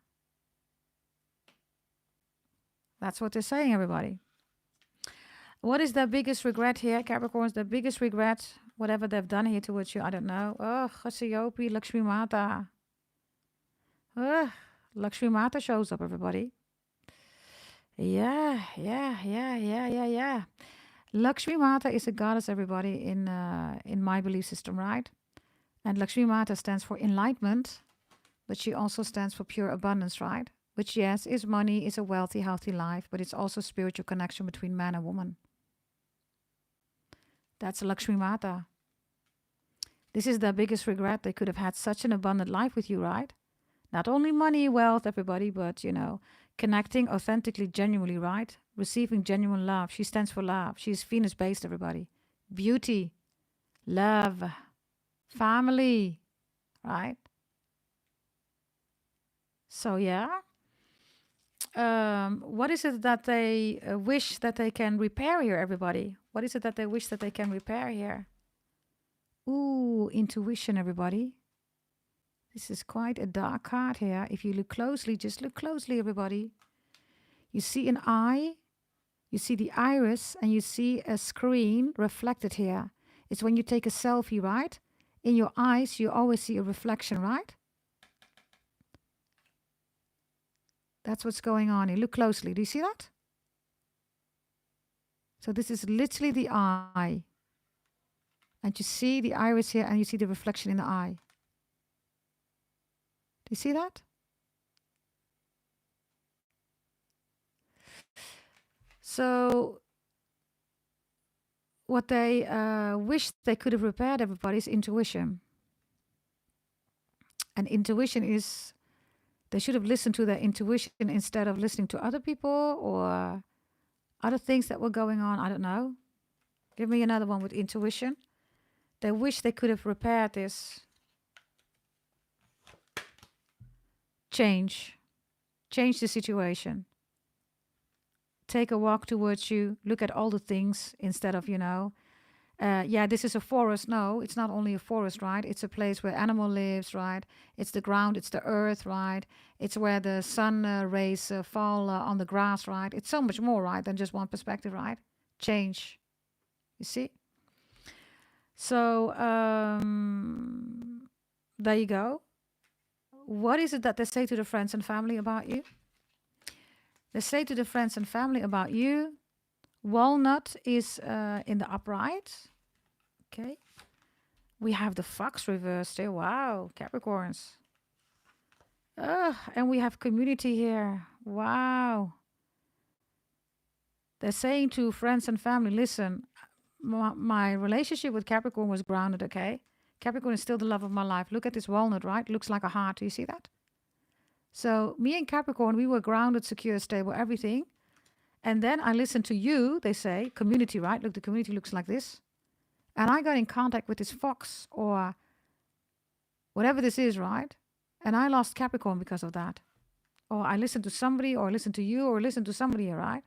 That's what they're saying, everybody. What is their biggest regret here, Capricorns? Their biggest regret, whatever they've done here towards you, I don't know. Oh, Chasiopi, Lakshmi Mata. Lakshmi Mata shows up, everybody. Yeah. Lakshmi Mata is a goddess, everybody, in my belief system, right? And Lakshmi Mata stands for enlightenment, but she also stands for pure abundance, right? Which, yes, is money, is a wealthy, healthy life, but it's also spiritual connection between man and woman. That's Lakshmi Mata. This is their biggest regret. They could have had such an abundant life with you, right? Not only money, wealth, everybody, but, connecting authentically, genuinely, right? Receiving genuine love. She stands for love. She's Venus-based, everybody. Beauty, love, family, right? So, yeah. What is it that they wish that they can repair here, everybody? What is it that they wish that they can repair here? Ooh, intuition, everybody. This is quite a dark card here. If you look closely, just look closely, everybody. You see an eye, you see the iris, and you see a screen reflected here. It's when you take a selfie, right? In your eyes, you always see a reflection, right? That's what's going on here. Look closely. Do you see that? So this is literally the eye. And you see the iris here, and you see the reflection in the eye. Do you see that? So what they wish they could have repaired, everybody, is intuition. And intuition is, they should have listened to their intuition instead of listening to other people or other things that were going on. I don't know. Give me another one with intuition. They wish they could have repaired this. Change the situation. Take a walk towards you. Look at all the things instead of, this is a forest. No, it's not only a forest, right? It's a place where animal lives, right? It's the ground, it's the earth, right? It's where the sun rays fall on the grass, right? It's so much more, right, than just one perspective, right? Change. You see? So, there you go. What is it that they say to the friends and family about you? They say to the friends and family about you, walnut is in the upright. Okay. We have the fox reversed here. Wow, Capricorns. And we have community here. Wow. They're saying to friends and family, listen, my relationship with Capricorn was grounded, okay? Capricorn is still the love of my life. Look at this walnut, right? Looks like a heart. Do you see that? So me and Capricorn, we were grounded, secure, stable, everything. And then I listened to you, they say, community, right? Look, the community looks like this. And I got in contact with this fox or whatever this is, right? And I lost Capricorn because of that. Or I listened to somebody or listened to you or listened to somebody, right?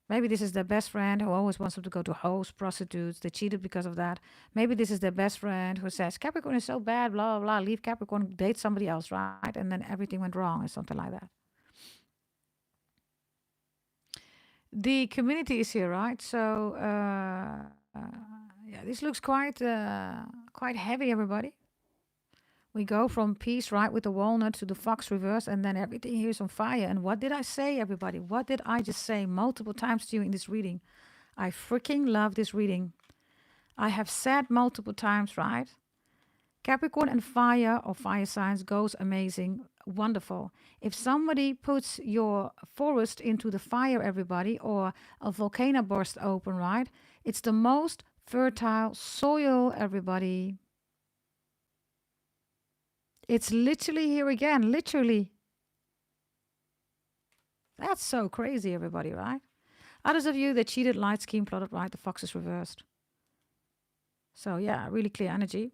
Maybe this is their best friend who always wants them to go to hoes, prostitutes. They cheated because of that. Maybe this is their best friend who says, Capricorn is so bad, blah, blah, blah. Leave Capricorn, date somebody else, right? And then everything went wrong or something like that. The community is here, right? So, this looks quite heavy, everybody. We go from peace, right, with the walnut to the fox reverse, and then everything here is on fire. And what did I say, everybody? What did I just say multiple times to you in this reading? I freaking love this reading. I have said multiple times, right? Capricorn and fire or fire signs goes amazing, wonderful. If somebody puts your forest into the fire, everybody, or a volcano burst open, right? It's the most fertile soil, everybody. It's literally here again, literally. That's so crazy, everybody, right? Others of you, they cheated, light, scheme, plotted, right? The fox is reversed. So yeah, really clear energy.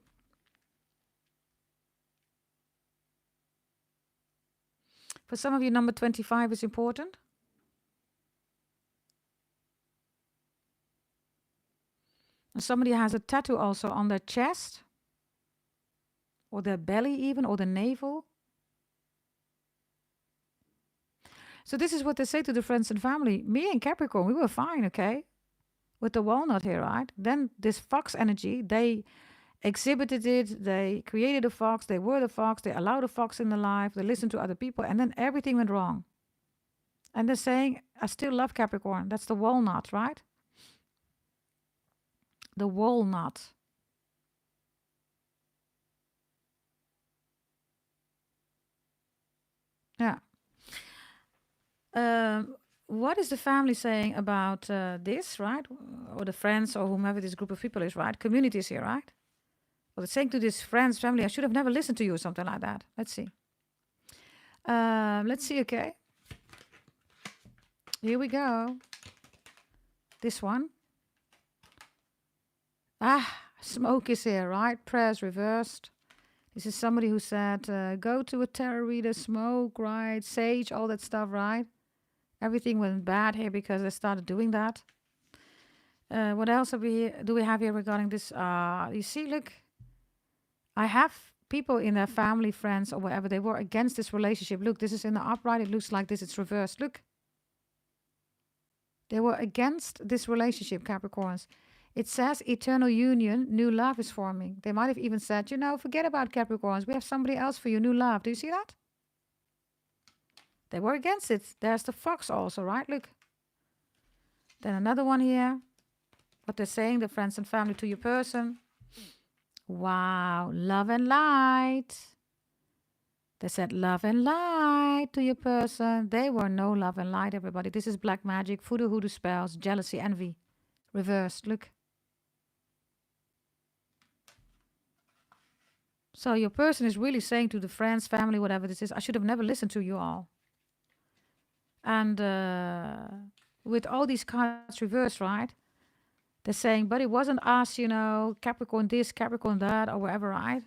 For some of you, number 25 is important. And somebody has a tattoo also on their chest, or their belly even, or the navel. So this is what they say to the friends and family. Me and Capricorn, we were fine, okay? With the walnut here, right? Then this fox energy, they exhibited it, they created a fox, they were the fox, they allowed a fox in their life, they listened to other people, and then everything went wrong. And they're saying, I still love Capricorn. That's the walnut, right? The walnut. Yeah. What is the family saying about this, right? Or the friends or whomever this group of people is, right? Communities here, right? Well, it's saying to this friends, family, I should have never listened to you or something like that. Let's see. Let's see, okay. Here we go. This one. Smoke is here, right? Prayers reversed. This is somebody who said, go to a tarot reader, smoke, right? Sage, all that stuff, right? Everything went bad here because they started doing that. What else do we have here regarding this? You see, look. I have people in their family, friends, or whatever, they were against this relationship. Look, this is in the upright. It looks like this. It's reversed. Look. They were against this relationship, Capricorns. It says eternal union, new love is forming. They might have even said, forget about Capricorns. We have somebody else for you, new love. Do you see that? They were against it. There's the fox also, right? Look. Then another one here. What they're saying, the friends and family to your person. Wow, love and light. They said love and light to your person. They were no love and light, everybody. This is black magic, voodoo, hoodoo spells, jealousy, envy. Reversed, look. So your person is really saying to the friends, family, whatever this is, I should have never listened to you all. And with all these cards reversed, right? They're saying, but it wasn't us, Capricorn this, Capricorn that, or whatever, right?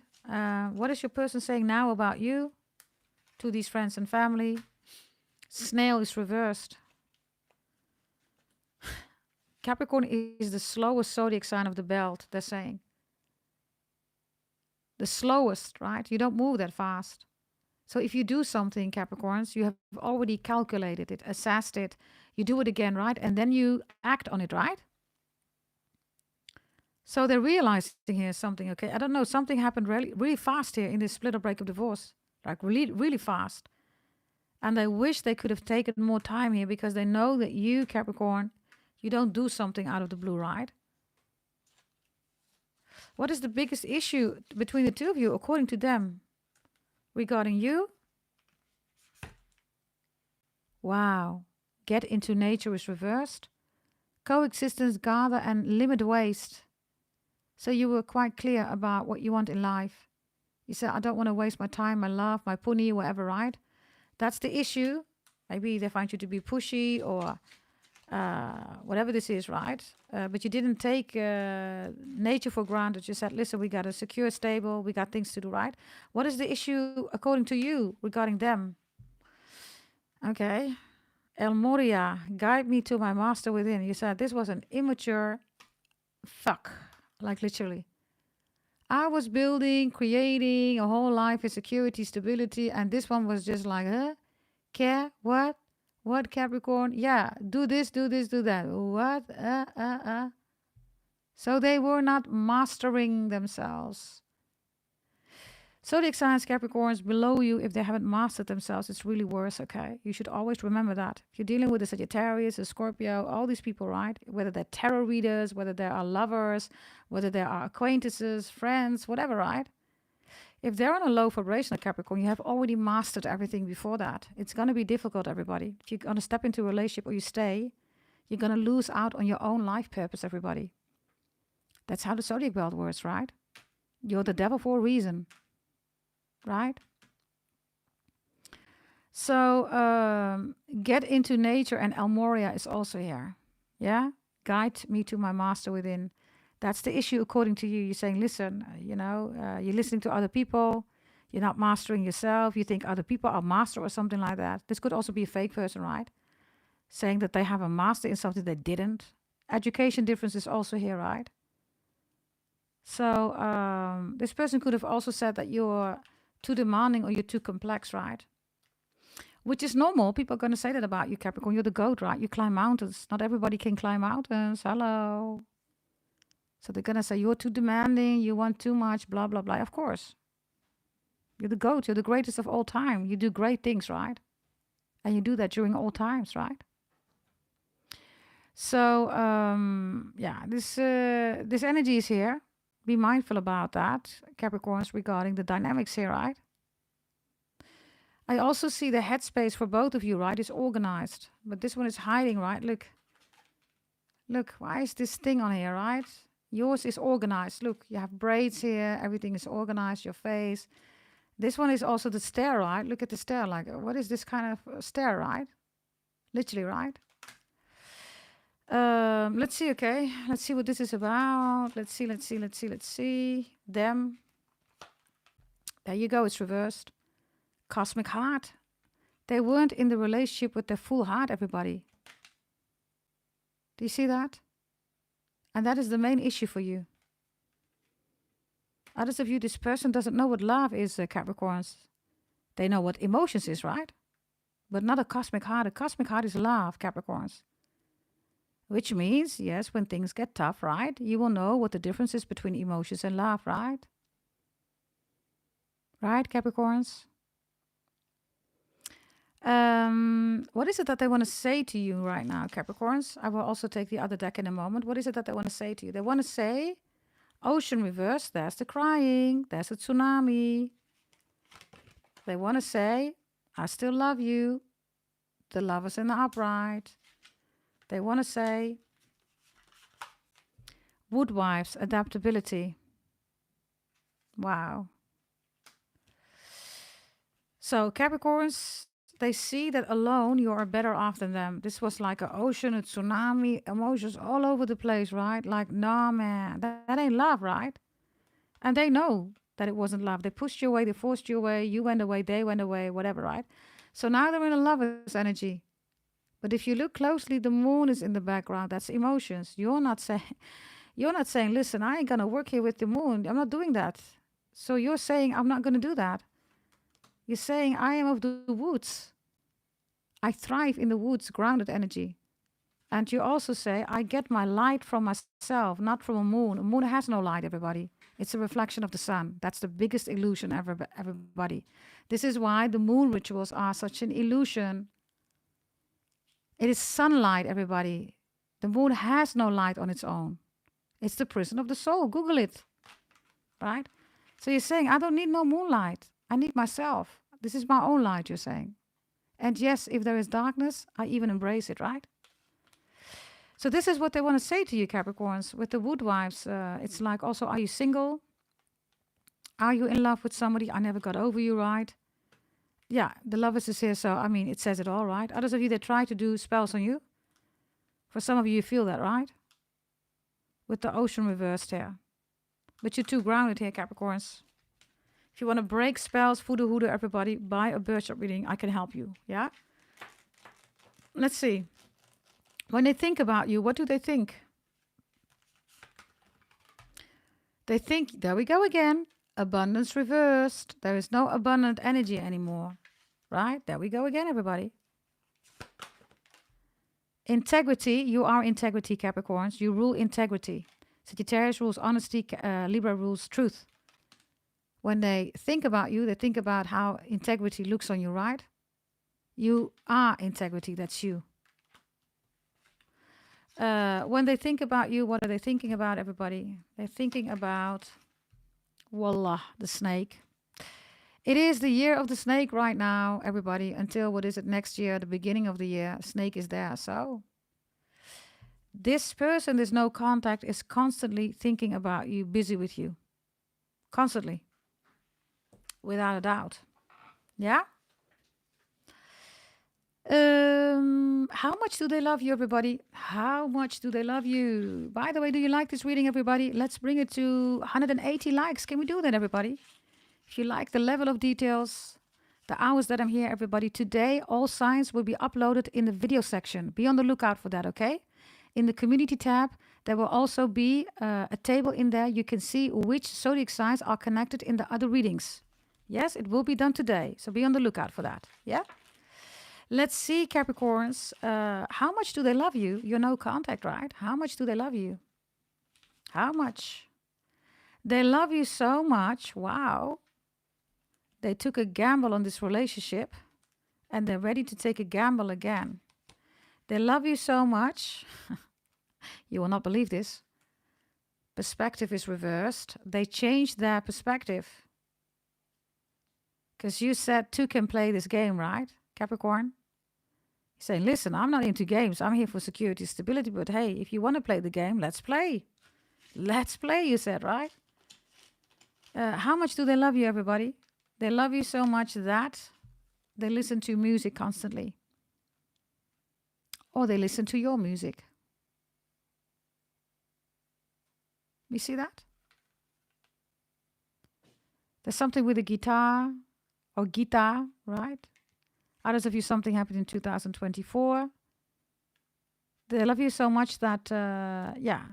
What is your person saying now about you to these friends and family? Snail is reversed. Capricorn is the slowest zodiac sign of the belt, they're saying. The slowest, right? You don't move that fast. So if you do something, Capricorns, you have already calculated it, assessed it. You do it again, right? And then you act on it, right? So they're realizing here something, okay? I don't know, something happened really, really fast here in this split or break of divorce. Like really, really fast. And they wish they could have taken more time here because they know that you, Capricorn, you don't do something out of the blue, right? What is the biggest issue between the two of you, according to them, regarding you? Wow. Get into nature is reversed. Coexistence, gather, and limit waste. So you were quite clear about what you want in life. You said, I don't want to waste my time, my love, my puni, whatever, right? That's the issue. Maybe they find you to be pushy or whatever this is, right? But you didn't take nature for granted. You said, listen, we got a secure, stable, we got things to do, right? What is the issue according to you regarding them? Okay. El Moria, guide me to my master within. You said this was an immature fuck. Like literally. I was building, creating a whole life of security, stability, and this one was just like, care, what? What, Capricorn? Yeah, do this, do that. What? So they were not mastering themselves. Zodiac signs, Capricorns, below you, if they haven't mastered themselves, it's really worse, okay? You should always remember that. If you're dealing with a Sagittarius, a Scorpio, all these people, right? Whether they're tarot readers, whether they are lovers, whether they are acquaintances, friends, whatever, right? If they're on a low vibration, Capricorn, you have already mastered everything before that. It's going to be difficult, everybody. If you're going to step into a relationship or you stay, you're going to lose out on your own life purpose, everybody. That's how the zodiac belt works, right? You're the devil for a reason, right? So get into nature, and Elmoria is also here. Yeah? Guide me to my master within. That's the issue according to you. You're saying, listen, you're listening to other people. You're not mastering yourself. You think other people are master or something like that. This could also be a fake person, right? Saying that they have a master in something they didn't. Education difference is also here, right? So this person could have also said that you're too demanding or you're too complex, right? Which is normal. People are going to say that about you, Capricorn. You're the goat, right? You climb mountains. Not everybody can climb mountains. Hello. So they're going to say, you're too demanding. You want too much, blah, blah, blah. Of course. You're the goat. You're the greatest of all time. You do great things, right? And you do that during all times, right? So, this energy is here. Be mindful about that, Capricorns, regarding the dynamics here, right? I also see the headspace for both of you, right? Is organized. But this one is hiding, right? Look. Look, why is this thing on here, right? Yours is organized. Look, you have braids here. Everything is organized. Your face. This one is also the stare, right? Look at the stare. Like, what is this kind of stare, right? Literally, right? Let's see, okay. Let's see what this is about. Let's see. Them. There you go. It's reversed. Cosmic heart. They weren't in the relationship with their full heart, everybody. Do you see that? And that is the main issue for you. Others of you, this person doesn't know what love is, Capricorns. They know what emotions is, right? But not a cosmic heart. A cosmic heart is love, Capricorns. Which means, yes, when things get tough, right? You will know what the difference is between emotions and love, right? Right, Capricorns? What is it that they want to say to you right now, Capricorns? I will also take the other deck in a moment. What is it that they want to say to you? They want to say, ocean reverse, there's the crying, there's a tsunami. They want to say, I still love you. The lovers in the upright. They want to say, woodwives, adaptability. Wow. So Capricorns, they see that alone you are better off than them. This was like an ocean, a tsunami, emotions all over the place, right? Like, nah, man, that ain't love, right? And they know that it wasn't love. They pushed you away, they forced you away, you went away, they went away, whatever, right? So now they're in a lover's energy. But if you look closely, the moon is in the background. That's emotions. You're not saying, listen, I ain't gonna work here with the moon. I'm not doing that. So you're saying, I'm not gonna do that. You're saying, I am of the woods. I thrive in the woods, grounded energy. And you also say, I get my light from myself, not from a moon. A moon has no light, everybody. It's a reflection of the sun. That's the biggest illusion ever, everybody. This is why the moon rituals are such an illusion. It is sunlight, everybody. The moon has no light on its own. It's the prison of the soul. Google it. Right? So you're saying, I don't need no moonlight. I need myself. This is my own light, you're saying. And yes, if there is darkness, I even embrace it, right? So this is what they want to say to you, Capricorns. With the woodwives, it's like also, are you single? Are you in love with somebody? I never got over you, right? Yeah, the lovers is here, so, I mean, it says it all, right? Others of you, they try to do spells on you. For some of you, you feel that, right? With the ocean reversed here. But you're too grounded here, Capricorns. If you want to break spells, voodoo, everybody, buy a bird shop reading. I can help you, yeah? Let's see. When they think about you, what do they think? They think, there we go again. Abundance reversed. There is no abundant energy anymore. Right? There we go again, everybody. Integrity. You are integrity, Capricorns. You rule integrity. Sagittarius rules honesty. Libra rules truth. When they think about you, they think about how integrity looks on you, right? You are integrity. That's you. When they think about you, what are they thinking about, everybody? They're thinking about Wallah, the snake. It is the year of the snake right now, everybody. Until, what is it, next year, the beginning of the year, snake is there. So this person, this no contact, is constantly thinking about you, busy with you. Constantly. Without a doubt. Yeah? How much do they love you, everybody? How much do they love you? By the way, do you like this reading, everybody? Let's bring it to 180 likes. Can we do that, everybody? If you like the level of details, the hours that I'm here, everybody, today all signs will be uploaded in the video section. Be on the lookout for that, okay? In the community tab, there will also be a table in there. You can see which zodiac signs are connected in the other readings. Yes, it will be done today. So be on the lookout for that. Yeah? Let's see, Capricorns. How much do they love you? You're no contact, right? How much do they love you? How much? They love you so much. Wow. They took a gamble on this relationship and they're ready to take a gamble again. They love you so much. You will not believe this. Perspective is reversed. They changed their perspective. Because you said two can play this game, right, Capricorn? You're saying, listen, I'm not into games. I'm here for security, stability. But hey, if you want to play the game, let's play. Let's play, you said, right? How much do they love you, everybody? They love you so much that they listen to music constantly. Or they listen to your music. You see that? There's something with a guitar or guitar, right? Others of you, something happened in 2024. They love you so much that, yeah,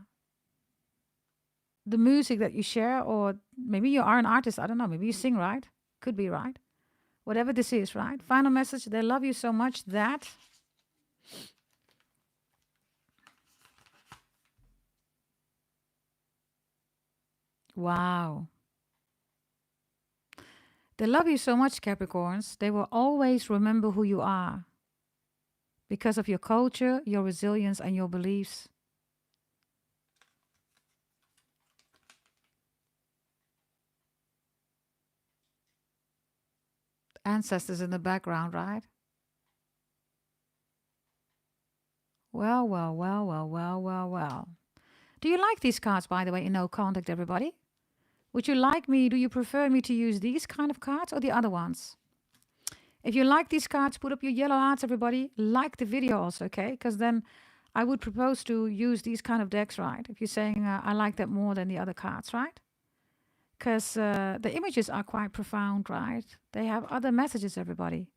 the music that you share, or maybe you are an artist, I don't know, maybe you sing, right? Could be, right? Whatever this is, right? Final message, they love you so much that wow. They love you so much, Capricorns. They will always remember who you are because of your culture, your resilience, and your beliefs. Ancestors in the background, right? Well, well, well, well, well, well, well. Do you like these cards, by the way, in no contact, everybody? Would you like me, do you prefer me to use these kind of cards or the other ones? If you like these cards, put up your yellow hearts, everybody. Like the video also, okay? Because then I would propose to use these kind of decks, right? If you're saying I like that more than the other cards, right? Because the images are quite profound, right? They have other messages, everybody.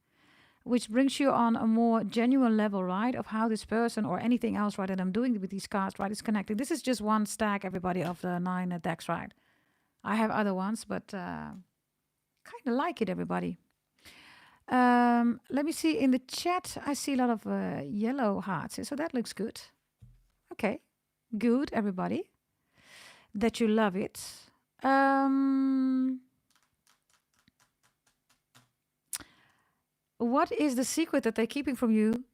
Which brings you on a more genuine level, right? Of how this person or anything else, right, that I'm doing with these cards, right, is connected. This is just one stack, everybody, of the 9 decks, right? I have other ones, but kind of like it, everybody. Let me see in the chat. I see a lot of yellow hearts, so that looks good. Okay, good, everybody. That you love it. What is the secret that they're keeping from you,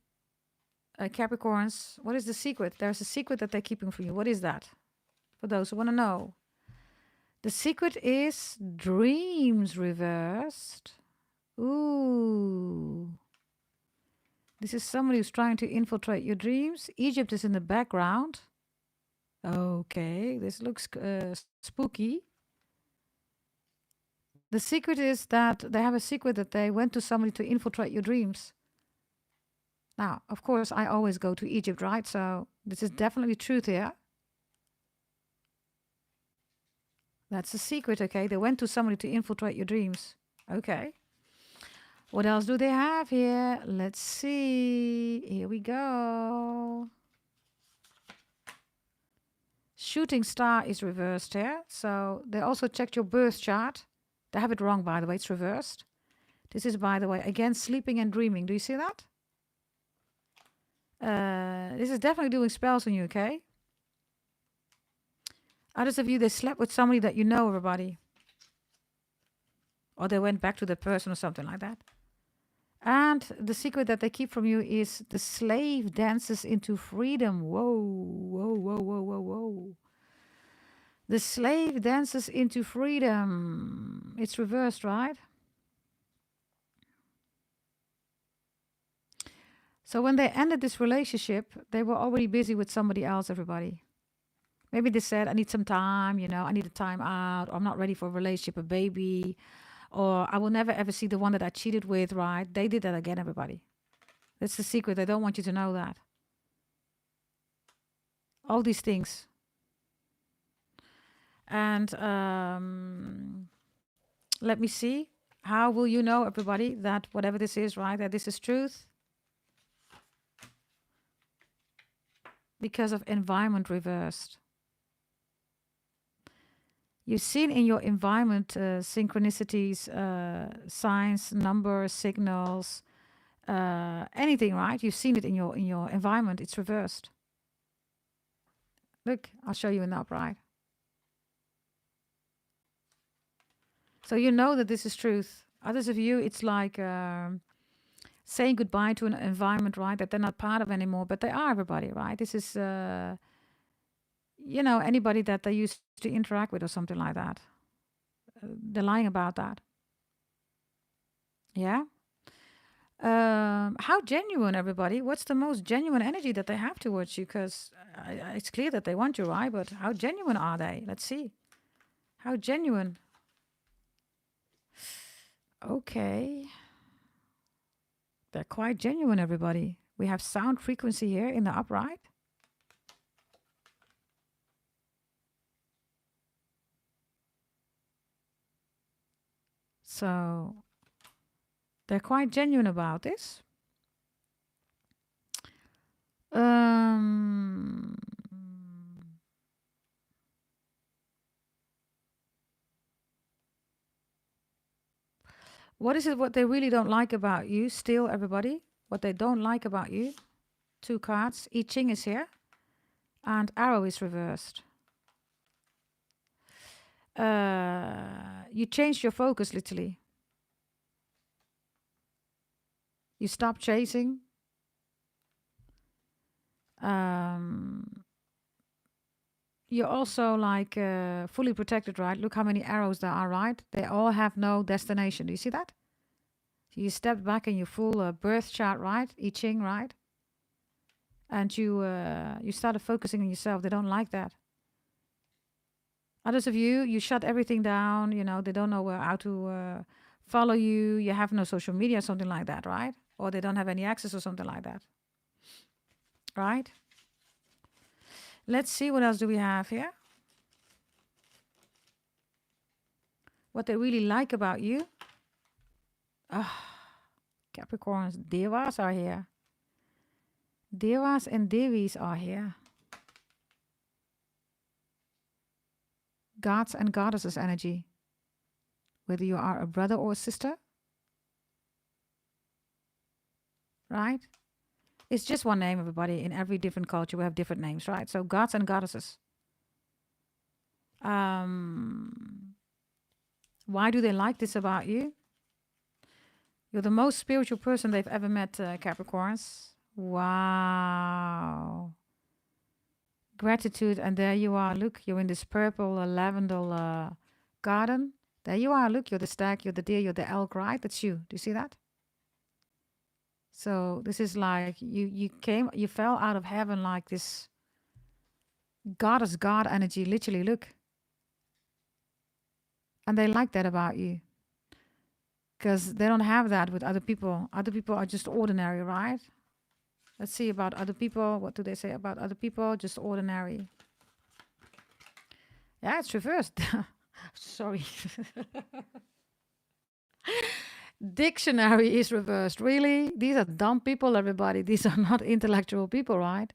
Capricorns? What is the secret? There's a secret that they're keeping from you. What is that? For those who want to know. The secret is dreams reversed. Ooh. This is somebody who's trying to infiltrate your dreams. Egypt is in the background. Okay, this looks spooky. The secret is that they have a secret that they went to somebody to infiltrate your dreams. Now, of course, I always go to Egypt, right? So this is definitely truth here. That's the secret, okay? They went to somebody to infiltrate your dreams. Okay. What else do they have here? Let's see. Here we go. Shooting star is reversed here. So they also checked your birth chart. They have it wrong, by the way. It's reversed. This is, by the way, again, sleeping and dreaming. Do you see that? This is definitely doing spells on you, okay? Others of you, they slept with somebody that you know, everybody. Or they went back to the person or something like that. And the secret that they keep from you is the slave dances into freedom. Whoa, whoa, whoa, whoa, whoa, whoa. The slave dances into freedom. It's reversed, right? So when they ended this relationship, they were already busy with somebody else, everybody. Maybe they said, I need some time, I need a time out, or I'm not ready for a relationship, a baby, or I will never ever see the one that I cheated with, right? They did that again, everybody. That's the secret. They don't want you to know that. All these things. And let me see. How will you know, everybody, that whatever this is, right, that this is truth? Because of environment reversed. You've seen in your environment synchronicities, signs, numbers, signals, anything, right? You've seen it in your environment. It's reversed. Look, I'll show you an upright. So you know that this is truth. Others of you, it's like saying goodbye to an environment, right, that they're not part of anymore, but they are, everybody, right? This is, anybody that they used to interact with or something like that. They're lying about that. Yeah? How genuine, everybody? What's the most genuine energy that they have towards you? Because it's clear that they want you, right? But how genuine are they? Let's see. How genuine? Okay. They're quite genuine, everybody. We have sound frequency here in the upright. So they're quite genuine about this. What is it what they really don't like about you still, everybody? What they don't like about you? 2 cards. I Ching is here. And Arrow is reversed. You changed your focus, literally. You stopped chasing. You're also like fully protected, right? Look how many arrows there are, right? They all have no destination. Do you see that? You stepped back in your full birth chart, right? I Ching, right? And you started focusing on yourself. They don't like that. Others of you, you shut everything down. They don't know how to follow you. You have no social media, something like that, right? Or they don't have any access or something like that, right? Let's see, what else do we have here? What they really like about you. Capricorns, Devas are here. Devas and Devis are here. Gods and goddesses energy. Whether you are a brother or a sister. Right? It's just one name, everybody. In every different culture, we have different names, right? So gods and goddesses. Why do they like this about you? You're the most spiritual person they've ever met, Capricorns. Wow. Gratitude. And there you are. Look, you're in this purple lavender garden. There you are. Look, you're the stag, you're the deer, you're the elk, right? That's you. Do you see that? So this is like you fell out of heaven like this goddess god energy, literally, look. And they like that about you. Because they don't have that with other people. Other people are just ordinary, right? Let's see about other people. What do they say about other people? Just ordinary. Yeah, it's reversed. Sorry. Dictionary is reversed. Really? These are dumb people, everybody. These are not intellectual people, right?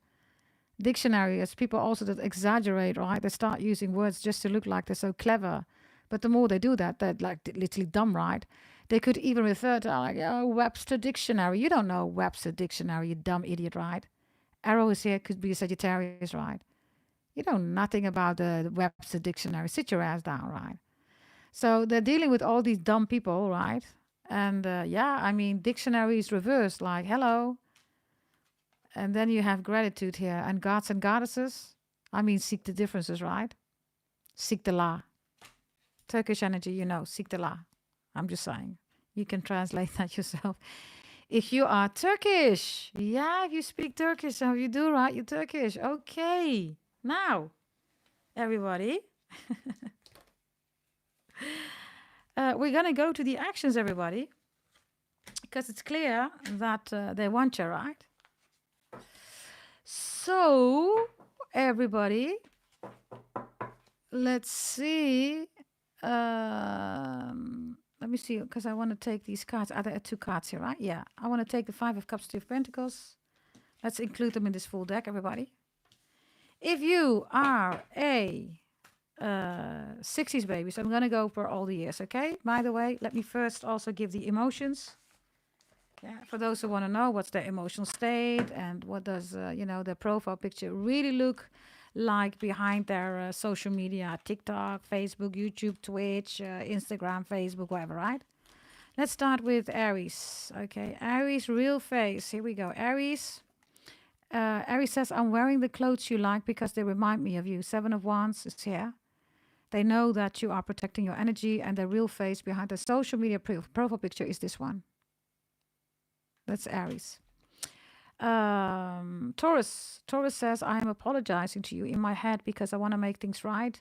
Dictionary is people also that exaggerate, right? They start using words just to look like they're so clever. But the more they do that, they're like literally dumb, right? They could even refer to like, oh, Webster Dictionary. You don't know Webster Dictionary, you dumb idiot, right? Arrow is here, could be a Sagittarius, right? You know nothing about the Webster Dictionary. Sit your ass down, right? So they're dealing with all these dumb people, right? And yeah, I mean, dictionary is reversed, like, hello. And then you have gratitude here. And gods and goddesses, I mean, seek the differences, right? Seek the la. Turkish energy, seek the la. I'm just saying. You can translate that yourself. If you are Turkish, yeah, if you speak Turkish, so you do, right? You're Turkish. Okay. Now, everybody, we're going to go to the actions, everybody, because it's clear that they want you, right? So, everybody, let's see. Let me see, because I want to take these cards. Are there 2 cards here, right? Yeah. I want to take the 5 of Cups, 2 of Pentacles. Let's include them in this full deck, everybody. If you are a 60s baby, so I'm going to go for all the years, okay? By the way, let me first also give the emotions. Yeah, for those who want to know what's their emotional state and what does, their profile picture really look like behind their social media, TikTok, Facebook, YouTube, Twitch, Instagram, Facebook, whatever, right? Let's start with Aries. Okay, Aries, real face. Here we go. Aries. Aries says, I'm wearing the clothes you like because they remind me of you. 7 of Wands is here. They know that you are protecting your energy, and the real face behind the social media profile picture is this one. That's Aries. Taurus. Taurus says, I am apologizing to you in my head because I want to make things right.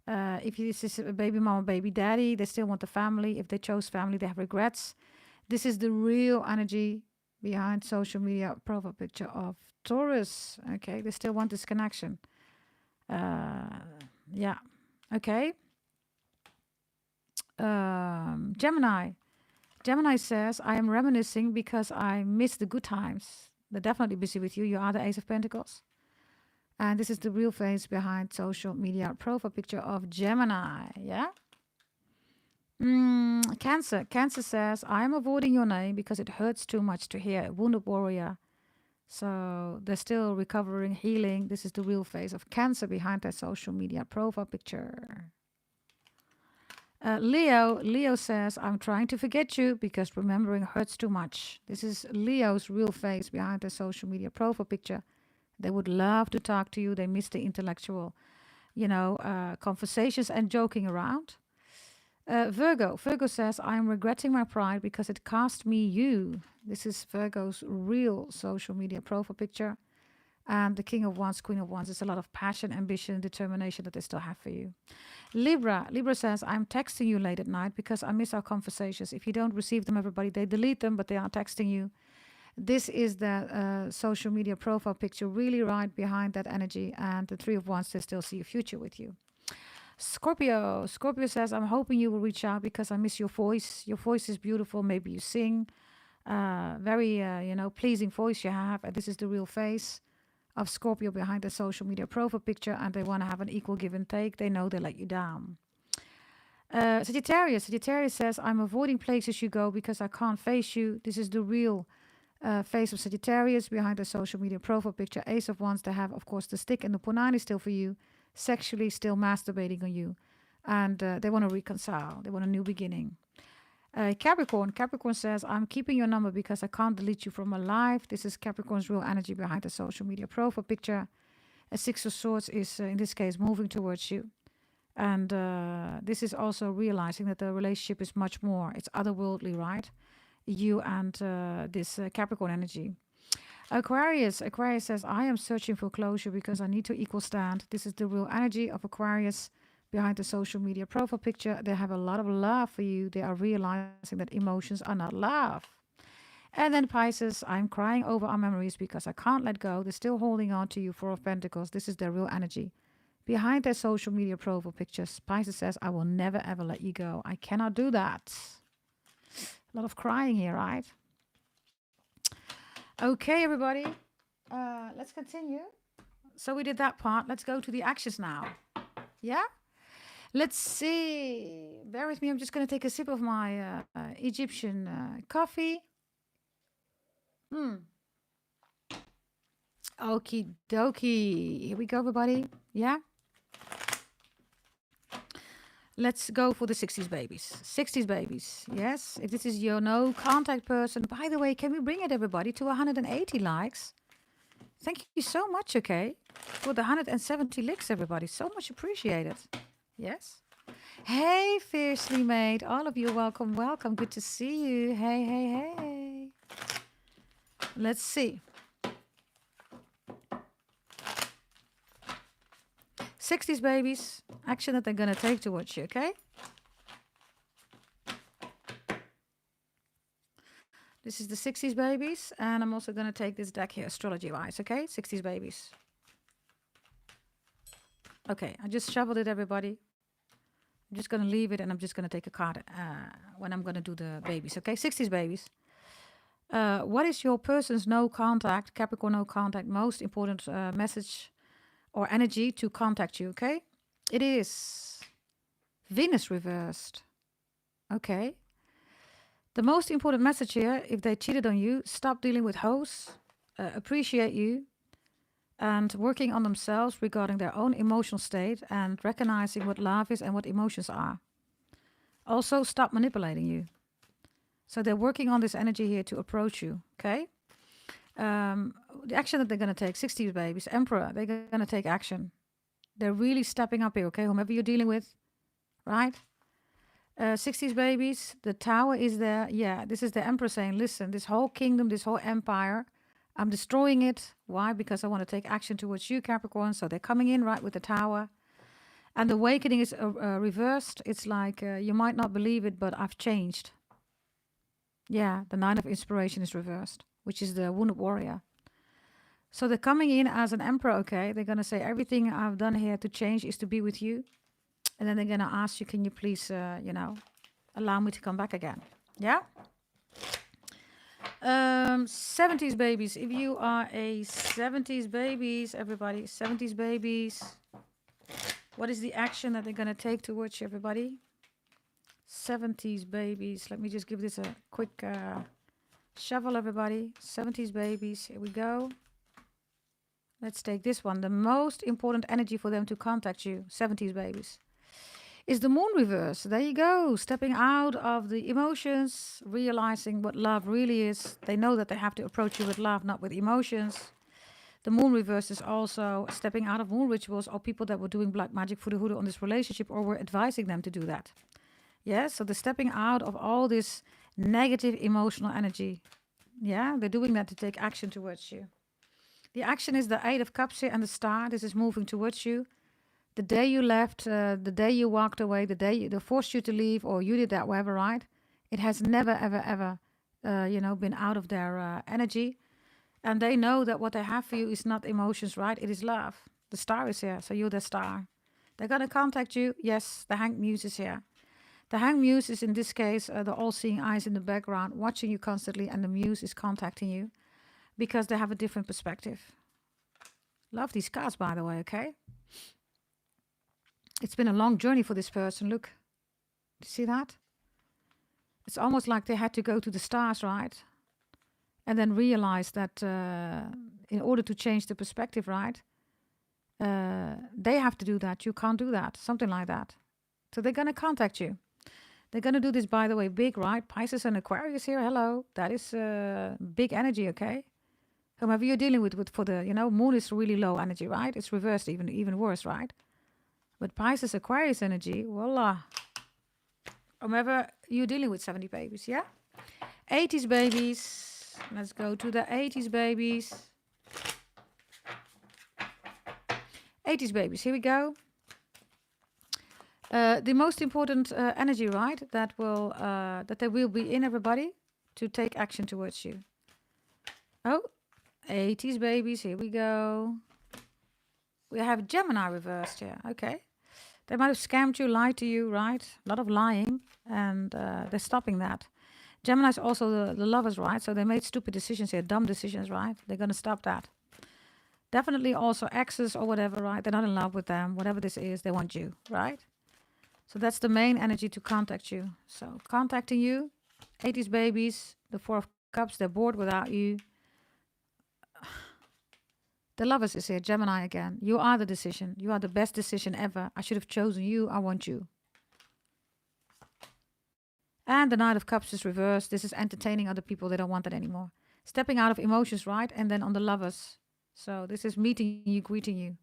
If this is a baby mama, baby daddy, they still want the family. If they chose family, they have regrets. This is the real energy behind social media profile picture of Taurus. Okay, they still want this connection. Yeah. Okay. Gemini. Gemini says, I am reminiscing because I miss the good times. They're definitely busy with you. You are the Ace of Pentacles. And this is the real face behind social media profile picture of Gemini. Yeah. Cancer. Cancer says, I am avoiding your name because it hurts too much to hear. Wounded warrior. So they're still recovering, healing. This is the real face of Cancer behind their social media profile picture. Leo says, I'm trying to forget you because remembering hurts too much. This is Leo's real face behind their social media profile picture. They would love to talk to you. They miss the intellectual, conversations and joking around. Virgo says, I'm regretting my pride because it cost me you. This is Virgo's real social media profile picture. And the King of Wands, Queen of Wands, is a lot of passion, ambition, and determination that they still have for you. Libra says, I'm texting you late at night because I miss our conversations. If you don't receive them, everybody, they delete them, but they are texting you. This is the social media profile picture really right behind that energy. And the 3 of Wands, they still see a future with you. Scorpio says, I'm hoping you will reach out because I miss your voice. Your voice is beautiful. Maybe you sing. Very, pleasing voice you have. And this is the real face of Scorpio behind the social media profile picture, and they want to have an equal give and take. They know they let you down. Sagittarius says, I'm avoiding places you go because I can't face you. This is the real face of Sagittarius behind the social media profile picture. Ace of Wands, they have, of course, the stick and the punani still for you, sexually still masturbating on you, and they want to reconcile. They want a new beginning. Capricorn says, I'm keeping your number because I can't delete you from my life. This is Capricorn's real energy behind the social media profile picture. A 6 of Swords is, in this case, moving towards you. And this is also realizing that the relationship is much more. It's otherworldly, right? You and this Capricorn energy. Aquarius says, I am searching for closure because I need to equal stand. This is the real energy of Aquarius behind the social media profile picture. They have a lot of love for you. They are realizing that emotions are not love. And then Pisces, I'm crying over our memories because I can't let go. They're still holding on to you, 4 of Pentacles. This is their real energy. Behind their social media profile pictures, Pisces says, I will never ever let you go. I cannot do that. A lot of crying here, right? Okay, everybody. Let's continue. So we did that part. Let's go to the actions now. Yeah? Let's see. Bear with me. I'm just going to take a sip of my Egyptian coffee. Okie dokie. Here we go, everybody. Yeah? Let's go for the 60s babies. 60s babies. Yes. If this is your no contact person. By the way, can we bring it, everybody, to 180 likes? Thank you so much, okay? For the 170 licks, everybody. So much appreciated. Yes. Hey, Fiercely Made. All of you, welcome. Good to see you. Hey. Let's see. 60s babies, action that they're going to take towards you, okay? This is the 60s babies, and I'm also going to take this deck here, astrology-wise, okay? 60s babies. Okay, I just shuffled it, everybody. I'm just going to leave it, and I'm just going to take a card when I'm going to do the babies, okay? 60s babies. What is your person's no contact, Capricorn no contact, most important message or energy to contact you, okay? It is Venus reversed, okay? The most important message here, if they cheated on you, stop dealing with hoes, appreciate you, and working on themselves regarding their own emotional state and recognizing what love is and what emotions are. Also, stop manipulating you. So they're working on this energy here to approach you, okay? The action that they're going to take, 60s babies, Emperor, they're going to take action. They're really stepping up here, okay? Whomever you're dealing with, right? 60s babies, the Tower is there. Yeah, this is the Emperor saying, listen, this whole kingdom, this whole empire, I'm destroying it. Why? Because I want to take action towards you, Capricorn. So they're coming in, right, with the Tower. And the awakening is reversed. It's like, you might not believe it, but I've changed. Yeah, the Nine of Inspiration is reversed, which is the Wounded Warrior. So they're coming in as an Emperor, okay? They're going to say, everything I've done here to change is to be with you. And then they're going to ask you, can you please, allow me to come back again? Yeah? 70s babies. If you are a 70s babies, everybody, 70s babies, what is the action that they're going to take towards you, everybody? 70s babies. Let me just give this a quick shovel, everybody. 70s babies. Here we go. Let's take this one. The most important energy for them to contact you, 70s babies, is the Moon reverse. There you go. Stepping out of the emotions, realizing what love really is. They know that they have to approach you with love, not with emotions. The Moon reverse is also stepping out of moon rituals or people that were doing black magic voodoo on this relationship or were advising them to do that. Yeah, so they're stepping out of all this negative emotional energy. Yeah, they're doing that to take action towards you. The action is the Eight of Cups here and the Star. This is moving towards you. The day you left, the day you walked away, the day they forced you to leave, or you did that, whatever, right? It has never, ever, ever, been out of their energy. And they know that what they have for you is not emotions, right? It is love. The Star is here, so you're the Star. They're going to contact you. Yes, the Hanged Muse is here. The Hanged Muse is, in this case, the all-seeing eyes in the background, watching you constantly, and the Muse is contacting you because they have a different perspective. Love these cards, by the way, okay? It's been a long journey for this person. Look, you see that? It's almost like they had to go to the stars, right? And then realize that in order to change the perspective, right? They have to do that. You can't do that. Something like that. So they're going to contact you. They're going to do this, by the way, big, right? Pisces and Aquarius here. Hello. That is big energy, okay? Whomever you're dealing with for the, moon is really low energy, right? It's reversed, even worse, right? But Pisces, Aquarius energy, voila. Whomever you're dealing with, 70 babies, yeah? 80s babies. Let's go to the 80s babies. 80s babies, here we go. The most important energy, right? That they will be in, everybody, to take action towards you. Oh, 80s babies, here we go. We have Gemini reversed here, okay. They might have scammed you, lied to you, right? A lot of lying, and they're stopping that. Gemini is also the lovers, right? So they made stupid decisions here, dumb decisions, right? They're going to stop that. Definitely also exes or whatever, right? They're not in love with them. Whatever this is, they want you, right? So that's the main energy to contact you. So contacting you, 80s babies, the Four of Cups, they're bored without you. The lovers is here, Gemini again. You are the decision. You are the best decision ever. I should have chosen you. I want you. And the Knight of Cups is reversed. This is entertaining other people. They don't want that anymore. Stepping out of emotions, right? And then on the lovers. So this is meeting you, greeting you.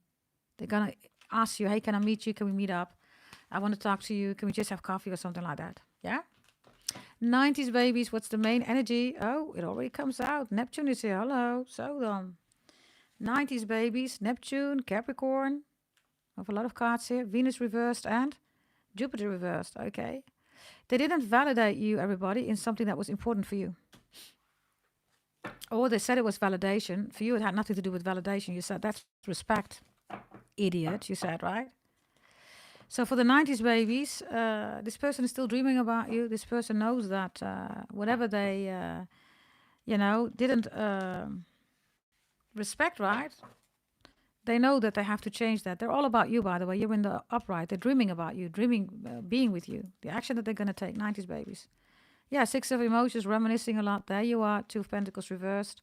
They're going to ask you, hey, can I meet you? Can we meet up? I want to talk to you. Can we just have coffee or something like that? Yeah? 90s babies, what's the main energy? Oh, it already comes out. Neptune is here. Hello. So then. 90s babies, Neptune, Capricorn. I have a lot of cards here. Venus reversed and Jupiter reversed. Okay. They didn't validate you, everybody, in something that was important for you. Or they said it was validation. For you, it had nothing to do with validation. You said, that's respect. Idiot, you said, right? So for the 90s babies, this person is still dreaming about you. This person knows that whatever they, didn't respect, right? They know that they have to change that. They're all about you, by the way. You're in the upright. They're dreaming about you, dreaming being with you. The action that they're going to take, 90s babies. Yeah, 6 of emotions, reminiscing a lot. There you are, 2 of pentacles reversed.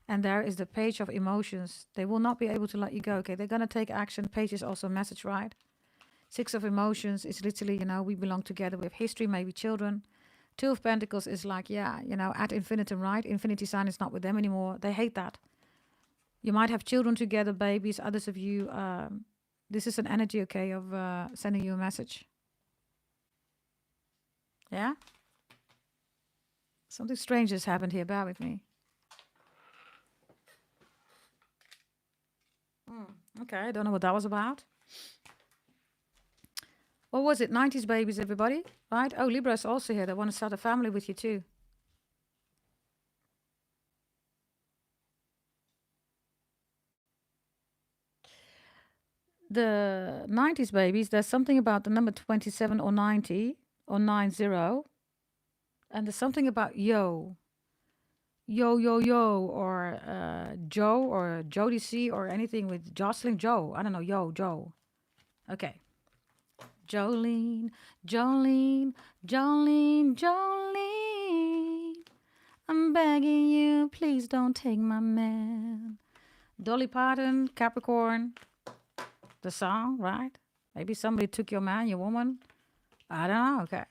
And there is the page of emotions. They will not be able to let you go. Okay, they're going to take action. Page is also a message, right? 6 of emotions is literally, we belong together. We have history, maybe children. 2 of pentacles is like, ad infinitum, right? Infinity sign is not with them anymore. They hate that. You might have children together, babies. Others of you, this is an energy, okay, of sending you a message. Yeah? Something strange has happened here. Bear with me. Okay, I don't know what that was about. What was it? 90s babies, everybody, right? Oh, Libra is also here. They want to start a family with you too. The 90s babies, there's something about the number 27 or 90 or 90. And there's something about yo, or Joe or Jody C or anything with Jocelyn Joe. I don't know, yo, Joe. Okay. Jolene, Jolene, Jolene, Jolene. I'm begging you, please don't take my man. Dolly Parton, Capricorn. The song, right? Maybe somebody took your man, your woman. I don't know. Okay.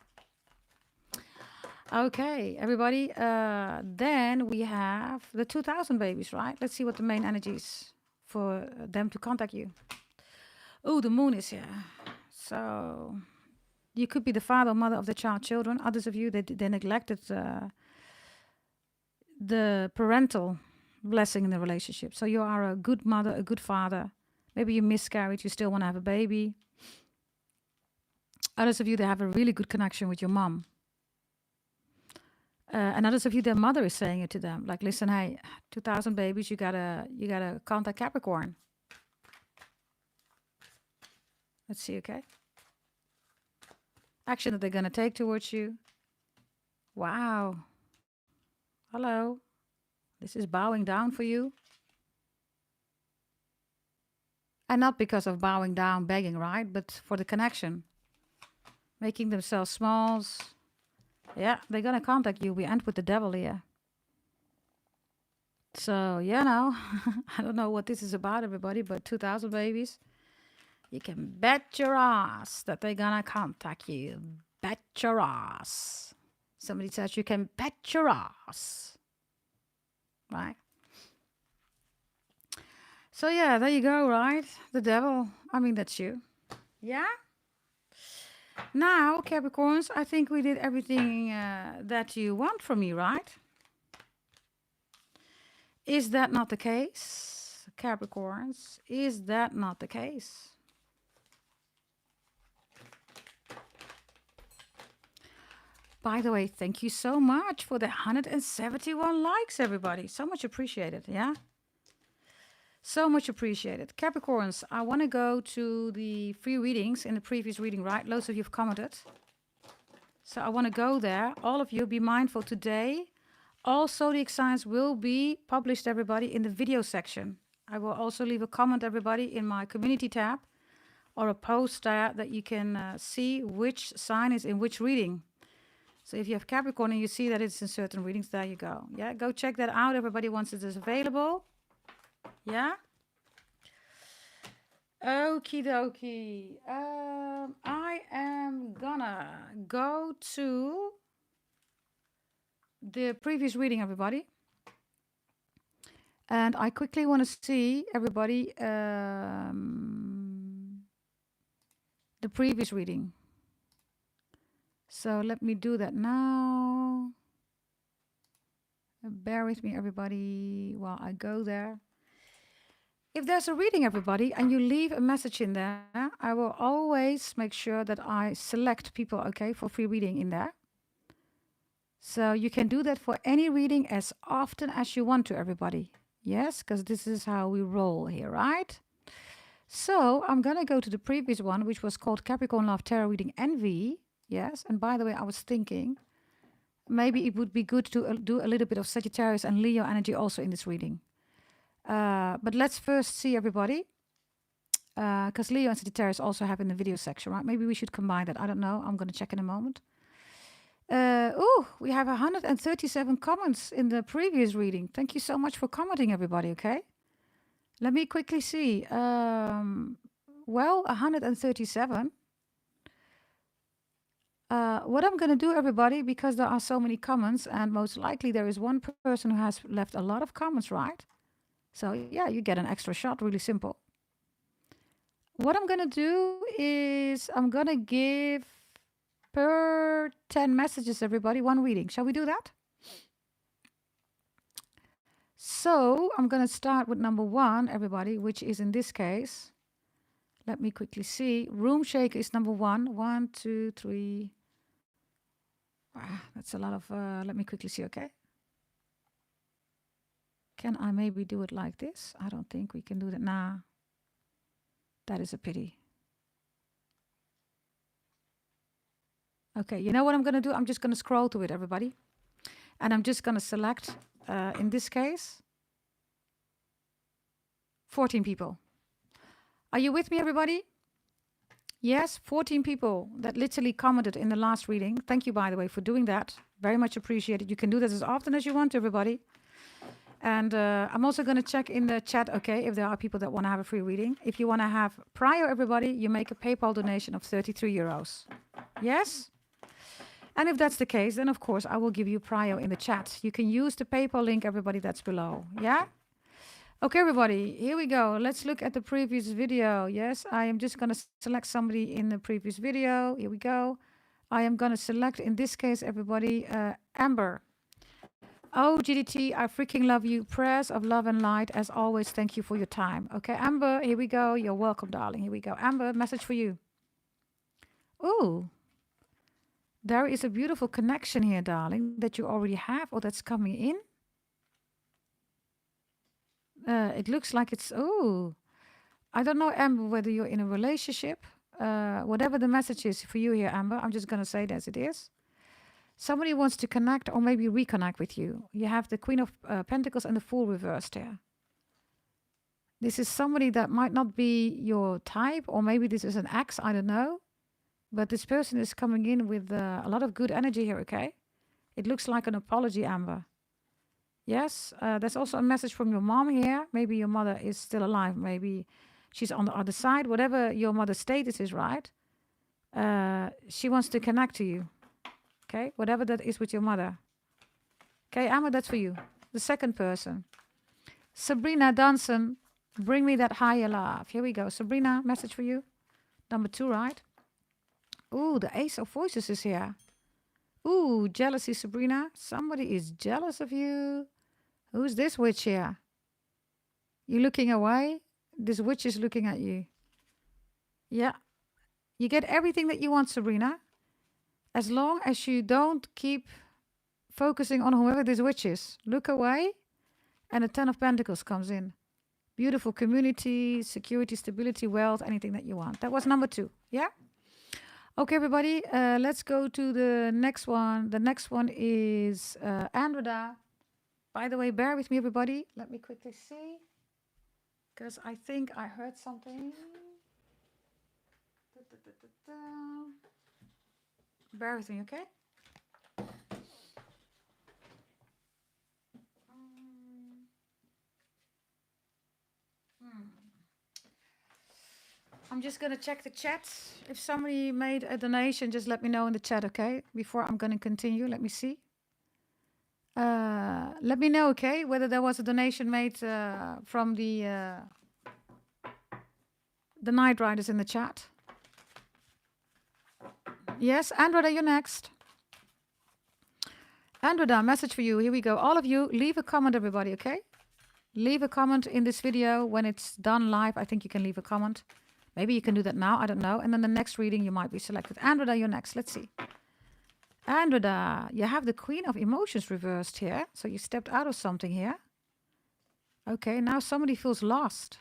Okay, everybody. Then we have the 2000 babies, right? Let's see what the main energy is for them to contact you. Oh, the moon is here. So you could be the father or mother of the child children. Others of you, they neglected the parental blessing in the relationship. So you are a good mother, a good father. Maybe you miscarried, you still want to have a baby. Others of you, they have a really good connection with your mom. And others of you, their mother is saying it to them. Like, listen, hey, 2000 babies, you gotta contact Capricorn. Let's see, okay? Action that they're gonna take towards you. Wow. Hello. This is bowing down for you. And not because of bowing down, begging, right? But for the connection. Making themselves small. Yeah, they're going to contact you. We end with the devil here. So, I don't know what this is about, everybody, but 2000 babies. You can bet your ass that they're going to contact you. Bet your ass. Somebody says you can bet your ass. Right? So, yeah, there you go, right? The devil. I mean, that's you. Yeah? Now, Capricorns, I think we did everything that you want from me, right? Is that not the case? Capricorns, is that not the case? By the way, thank you so much for the 171 likes, everybody. So much appreciated, yeah? So much appreciated. Capricorns, I want to go to the free readings in the previous reading, right? Loads of you have commented. So I want to go there. All of you, be mindful today. All zodiac signs will be published, everybody, in the video section. I will also leave a comment, everybody, in my community tab or a post there that you can see which sign is in which reading. So if you have Capricorn and you see that it's in certain readings, there you go. Yeah, go check that out, everybody, once it is available. Yeah? Okie dokie. I am gonna go to the previous reading, everybody. And I quickly want to see, everybody, the previous reading. So let me do that now. Bear with me, everybody, while I go there. If there's a reading, everybody, and you leave a message in there, I will always make sure that I select people, okay, for free reading in there. So you can do that for any reading as often as you want to, everybody. Yes, because this is how we roll here, right? So I'm going to go to the previous one, which was called Capricorn Love Tarot Reading Envy. Yes, and by the way, I was thinking maybe it would be good to do a little bit of Sagittarius and Leo energy also in this reading. But let's first see, everybody, because Leo and Sagittarius also have in the video section, right? Maybe we should combine that. I don't know. I'm going to check in a moment. We have 137 comments in the previous reading. Thank you so much for commenting, everybody, okay? Let me quickly see. Well, 137. What I'm going to do, everybody, because there are so many comments, and most likely there is one person who has left a lot of comments, right? So, yeah, you get an extra shot, really simple. What I'm going to do is I'm going to give per 10 messages, everybody, one reading. Shall we do that? So I'm going to start with number 1, everybody, which is in this case, let me quickly see. Room Shaker is number 1. 1, 2, 3. That's a lot of, let me quickly see, okay? Can I maybe do it like this? I don't think we can do that. Nah, that is a pity. Okay, you know what I'm going to do? I'm just going to scroll to it, everybody. And I'm just going to select, in this case, 14 people. Are you with me, everybody? Yes, 14 people that literally commented in the last reading. Thank you, by the way, for doing that. Very much appreciated. You can do this as often as you want, everybody. And I'm also going to check in the chat, okay, if there are people that want to have a free reading. If you want to have prior, everybody, you make a PayPal donation of 33 euros. Yes? And if that's the case, then of course I will give you prior in the chat. You can use the PayPal link, everybody, that's below. Yeah? Okay, everybody, here we go. Let's look at the previous video. Yes, I am just going to select somebody in the previous video. Here we go. I am going to select, in this case, everybody, Amber. Oh, GDT, I freaking love you. Prayers of love and light. As always, thank you for your time. Okay, Amber, here we go. You're welcome, darling. Here we go. Amber, message for you. Ooh, there is a beautiful connection here, darling, that you already have or that's coming in. It looks like it's, oh, I don't know, Amber, whether you're in a relationship. Whatever the message is for you here, Amber, I'm just going to say it as it is. Somebody wants to connect or maybe reconnect with you. You have the Queen of Pentacles and the Fool reversed here. This is somebody that might not be your type, or maybe this is an ex, I don't know. But this person is coming in with a lot of good energy here, okay? It looks like an apology, Amber. Yes, there's also a message from your mom here. Maybe your mother is still alive. Maybe she's on the other side. Whatever your mother's status is, right? She wants to connect to you. Okay, whatever that is with your mother. Okay, Amber, that's for you. The second person. Sabrina Danson, bring me that higher love. Here we go. Sabrina, message for you. Number 2, right? Ooh, the Ace of Voices is here. Ooh, jealousy, Sabrina. Somebody is jealous of you. Who's this witch here? You looking away? This witch is looking at you. Yeah. You get everything that you want, Sabrina. As long as you don't keep focusing on whoever this witch is. Look away, and the 10 of Pentacles comes in. Beautiful community, security, stability, wealth, anything that you want. That was number 2. Yeah? Okay, everybody, let's go to the next one. The next one is Andreda. By the way, bear with me, everybody. Let me quickly see, because I think I heard something. Bear with me, okay? I'm just going to check the chat. If somebody made a donation, just let me know in the chat, okay? Before I'm going to continue, let me see. Let me know, okay, whether there was a donation made from the Night Riders in the chat. Yes, Andreda, you're next. Andreda, message for you. Here we go. All of you, leave a comment, everybody, okay? Leave a comment in this video when it's done live. I think you can leave a comment. Maybe you can do that now. I don't know. And then the next reading, you might be selected. Andreda, you're next. Let's see. Andreda, you have the Queen of Emotions reversed here. So you stepped out of something here. Okay, now somebody feels lost.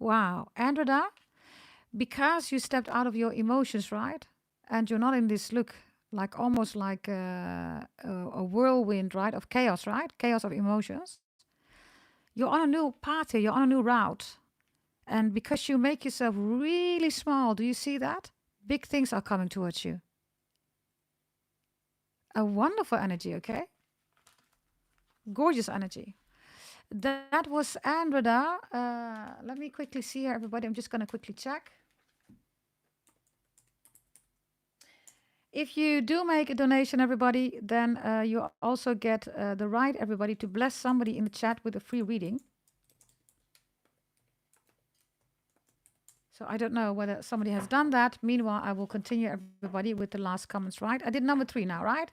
Wow. Andreda, because you stepped out of your emotions, right? And you're not in this look, like almost like a whirlwind, right? Of chaos, right? Chaos of emotions. You're on a new path here. You're on a new route. And because you make yourself really small, do you see that? Big things are coming towards you. A wonderful energy, okay? Gorgeous energy. That was Andreda. Let me quickly see here, everybody. I'm just going to quickly check. If you do make a donation, everybody, then you also get the right, everybody, to bless somebody in the chat with a free reading. So I don't know whether somebody has done that. Meanwhile, I will continue, everybody, with the last comments, right? I did number 3 now, right?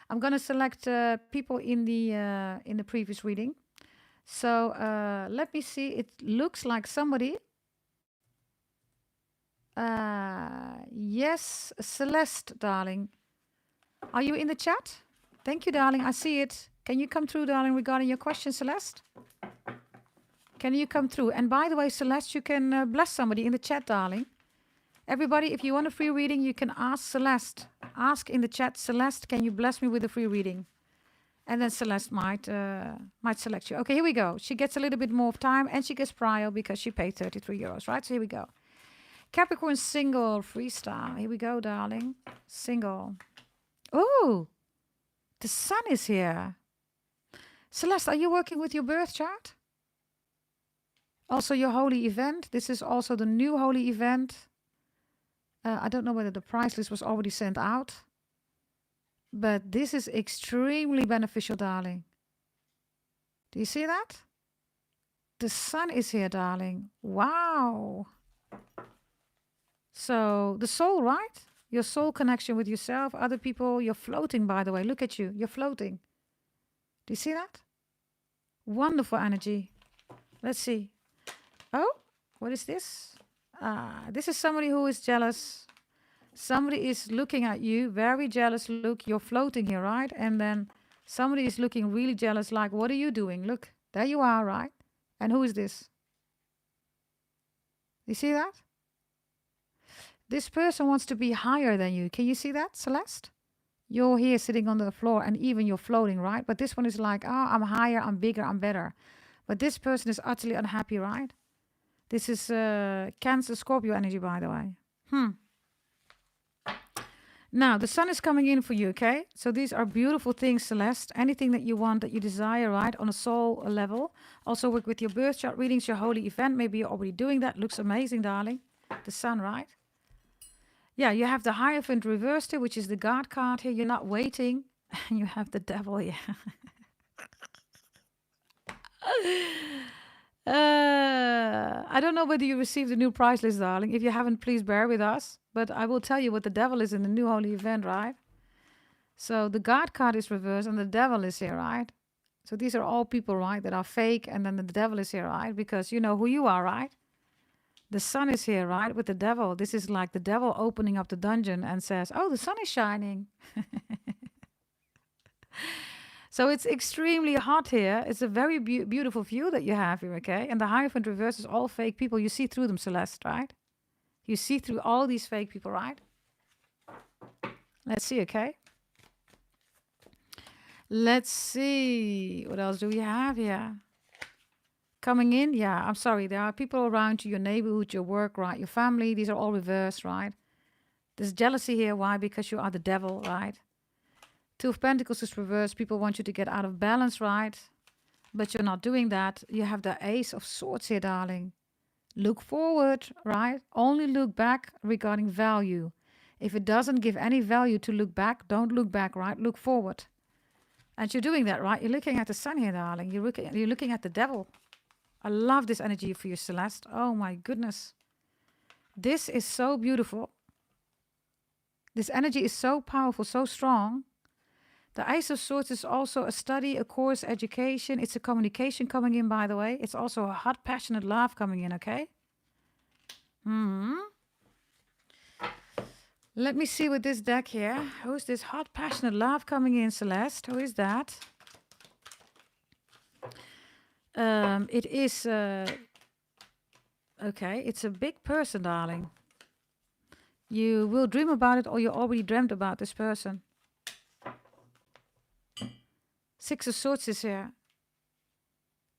I'm going to select people in the previous reading. So let me see. It looks like somebody. Yes, Celeste, darling. Are you in the chat? Thank you, darling. I see it. Can you come through, darling, regarding your question, Celeste? Can you come through? And by the way, Celeste, you can bless somebody in the chat, darling. Everybody, if you want a free reading, you can ask Celeste. Ask in the chat, Celeste, can you bless me with a free reading? And then Celeste might select you. Okay, here we go. She gets a little bit more of time, and she gets prior because she paid 33 euros, right? So here we go. Capricorn single, freestyle. Here we go, darling. Single. Oh, the sun is here. Celeste, are you working with your birth chart? Also your holy event. This is also the new holy event. I don't know whether the price list was already sent out. But this is extremely beneficial, darling. Do you see that? The sun is here, darling. Wow. So the soul, right? Your soul connection with yourself, other people. You're floating, by the way. Look at you. You're floating. Do you see that? Wonderful energy. Let's see. Oh, what is this? This is somebody who is jealous. Somebody is looking at you, very jealous look. You're floating here, right? And then somebody is looking really jealous, like, what are you doing? Look, there you are, right? And who is this? You see that? This person wants to be higher than you. Can you see that, Celeste? You're here sitting on the floor and even you're floating, right? But this one is like, oh, I'm higher, I'm bigger, I'm better. But this person is utterly unhappy, right? This is Cancer, Scorpio energy, by the way. Now, the sun is coming in for you, okay? So these are beautiful things, Celeste. Anything that you want, that you desire, right? On a soul level. Also work with your birth chart readings, your holy event. Maybe you're already doing that. Looks amazing, darling. The sun, right? Yeah, you have the Hierophant reversed here, which is the guard card here. You're not waiting. And you have the devil here. I don't know whether you received the new price list, darling. If you haven't, please bear with us. But I will tell you what the devil is in the new holy event, right? So the guard card is reversed and the devil is here, right? So these are all people, right, that are fake. And then the devil is here, right? Because you know who you are, right? The sun is here, right, with the devil. This is like the devil opening up the dungeon and says, oh, the sun is shining. So it's extremely hot here. It's a very beautiful view that you have here, okay? And the Hierophant reverse is all fake people. You see through them, Celeste, right? You see through all these fake people, right? Let's see, okay? Let's see. What else do we have here? Coming in, yeah, I'm sorry. There are people around you, your neighborhood, your work, right? Your family. These are all reversed, right? There's jealousy here. Why? Because you are the devil, right? Two of Pentacles is reversed. People want you to get out of balance, right? But you're not doing that. You have the Ace of Swords here, darling. Look forward, right? Only look back regarding value. If it doesn't give any value to look back, don't look back, right? Look forward. And you're doing that, right? You're looking at the sun here, darling. You're looking at the devil. I love this energy for you, Celeste. Oh, my goodness. This is so beautiful. This energy is so powerful, so strong. The Ace of Swords is also a study, a course, education. It's a communication coming in, by the way. It's also a hot, passionate love coming in, okay? Let me see with this deck here. Who's this hot, passionate love coming in, Celeste? Who is that? It is... okay, it's a big person, darling. You will dream about it, or you already dreamt about this person. Six of Swords is here.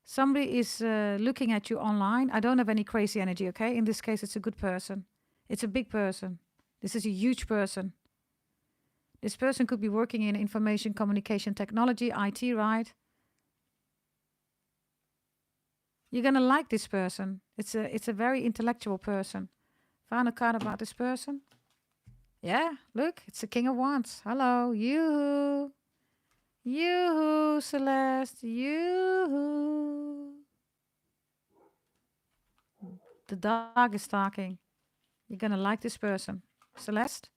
Somebody is looking at you online. I don't have any crazy energy, okay? In this case, it's a good person. It's a big person. This is a huge person. This person could be working in information, communication, technology, IT, right? You're going to like this person. It's a very intellectual person. Found a card about this person. Yeah, look, it's the King of Wands. Hello, you. You, Celeste, you. The dog is talking. You're going to like this person. Celeste?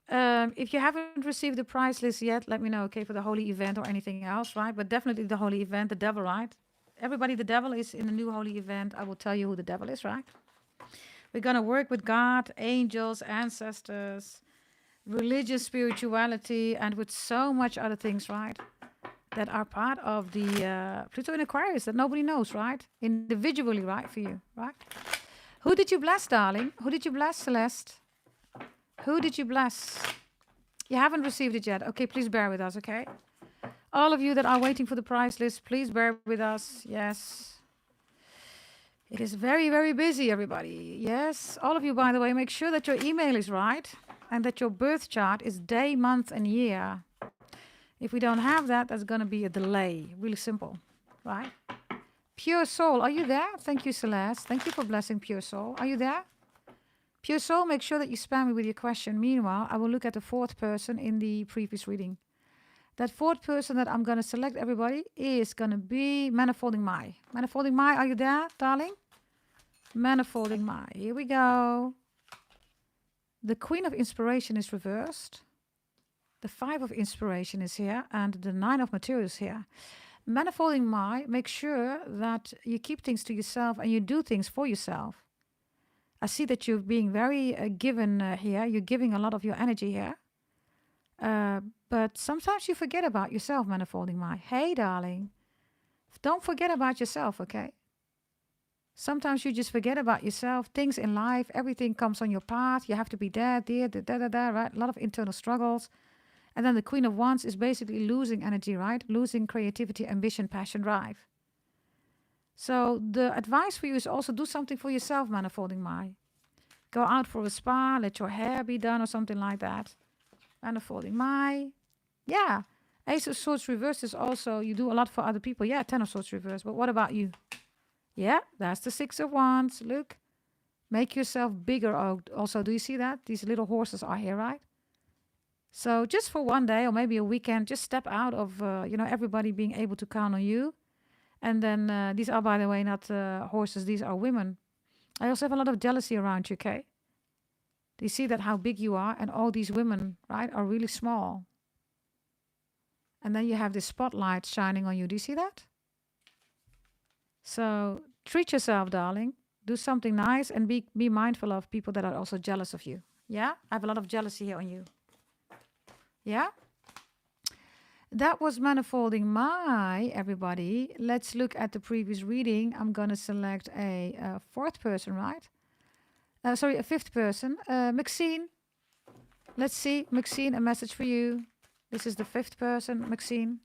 If you haven't received the prize list yet, let me know, okay, for the holy event or anything else, right? But definitely the holy event, the devil, right? Everybody, the devil is in the new holy event. I will tell you who the devil is, right? We're going to work with God, angels, ancestors, religious spirituality, and with so much other things, right? That are part of the Pluto in Aquarius that nobody knows, right? Individually, right, for you, right? Who did you bless, darling? Who did you bless, Celeste? Who did you bless? You haven't received it yet. Okay, please bear with us, okay? All of you that are waiting for the prize list, please bear with us. Yes. It is very, very busy, everybody. Yes. All of you, by the way, make sure that your email is right and that your birth chart is day, month, and year. If we don't have that, that's going to be a delay. Really simple, right? Pure Soul, are you there? Thank you, Celeste. Thank you for blessing Pure Soul. Are you there? Pure Soul, make sure that you spam me with your question. Meanwhile, I will look at the fourth person in the previous reading. That fourth person that I'm going to select, everybody, is going to be Manifolding Mai. Manifolding Mai, are you there, darling? Manifolding Mai. Here we go. The Queen of Inspiration is reversed. The Five of Inspiration is here. And the Nine of Materials here. Manifolding Mai, make sure that you keep things to yourself and you do things for yourself. I see that you're being very given here. You're giving a lot of your energy here. But sometimes you forget about yourself, Manifolding Mai. Hey, darling. Don't forget about yourself, okay? Sometimes you just forget about yourself. Things in life, everything comes on your path. You have to be there, right? A lot of internal struggles. And then the Queen of Wands is basically losing energy, right? Losing creativity, ambition, passion, drive. So the advice for you is also do something for yourself, Manifolding Mai. Go out for a spa, let your hair be done or something like that. Manifolding Mai. Yeah. Ace of Swords reverse is also, you do a lot for other people. Yeah, Ten of Swords reverse. But what about you? Yeah, that's the Six of Wands. Look. Make yourself bigger. Also, do you see that? These little horses are here, right? So just for one day or maybe a weekend, just step out of, everybody being able to count on you. And then these are, by the way, not horses. These are women. I also have a lot of jealousy around you, okay? Do you see that how big you are? And all these women, right, are really small. And then you have this spotlight shining on you. Do you see that? So treat yourself, darling. Do something nice and be mindful of people that are also jealous of you. Yeah? I have a lot of jealousy here on you. Yeah? That was Manifolding Mai, everybody. Let's look at the previous reading. I'm going to select a fourth person, right? A fifth person. Maxine. Let's see. Maxine, a message for you. This is the fifth person, Maxine.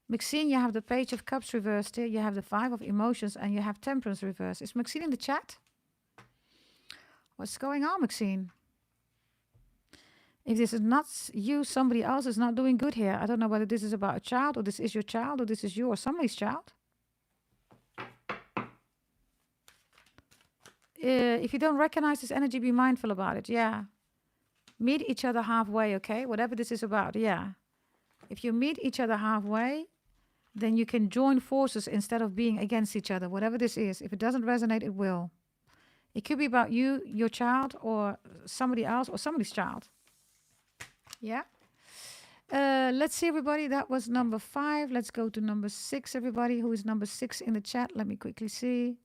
Maxine, you have the Page of Cups reversed here. You have the Five of Emotions and you have Temperance reversed. Is Maxine in the chat? What's going on, Maxine? If this is not you, somebody else is not doing good here. I don't know whether this is about a child or this is your child or this is you or somebody's child. If you don't recognize this energy, be mindful about it. Yeah. Meet each other halfway, okay? Whatever this is about, yeah. If you meet each other halfway, then you can join forces instead of being against each other, whatever this is. If it doesn't resonate, it will. It could be about you, your child, or somebody else, or somebody's child. Yeah? Let's see, everybody. That was number 5. Let's go to number 6, everybody. Who is number 6 in the chat? Let me quickly see.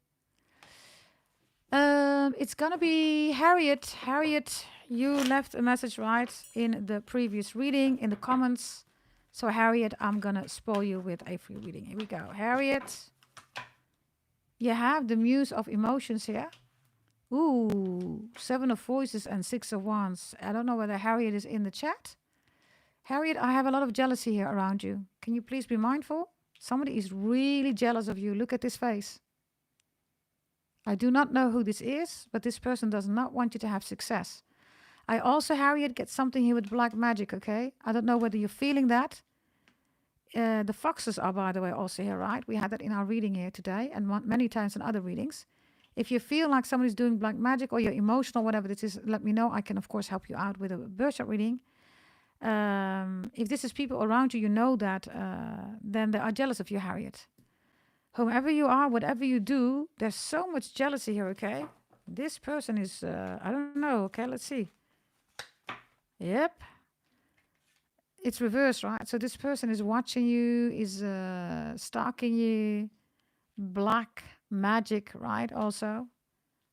It's gonna be Harriet. Harriet, you left a message right in the previous reading in the comments. So Harriet, I'm gonna spoil you with a free reading. Here we go. Harriet, you have the Muse of Emotions here. Ooh, 7 of Voices and 6 of Wands. I don't know whether Harriet is in the chat. Harriet, I have a lot of jealousy here around you. Can you please be mindful? Somebody is really jealous of you. Look at this face. I do not know who this is, but this person does not want you to have success. I also, Harriet, get something here with black magic, okay? I don't know whether you're feeling that. The foxes are, by the way, also here, right? We had that in our reading here today and many times in other readings. If you feel like somebody's doing black magic or you're emotional, whatever this is, let me know. I can, of course, help you out with a birth chart reading. If this is people around you, you know that, then they are jealous of you, Harriet. Whomever you are, whatever you do, there's so much jealousy here, okay? This person is, I don't know, okay, let's see. Yep. It's reversed, right? So this person is watching you, is stalking you. Black magic, right, also.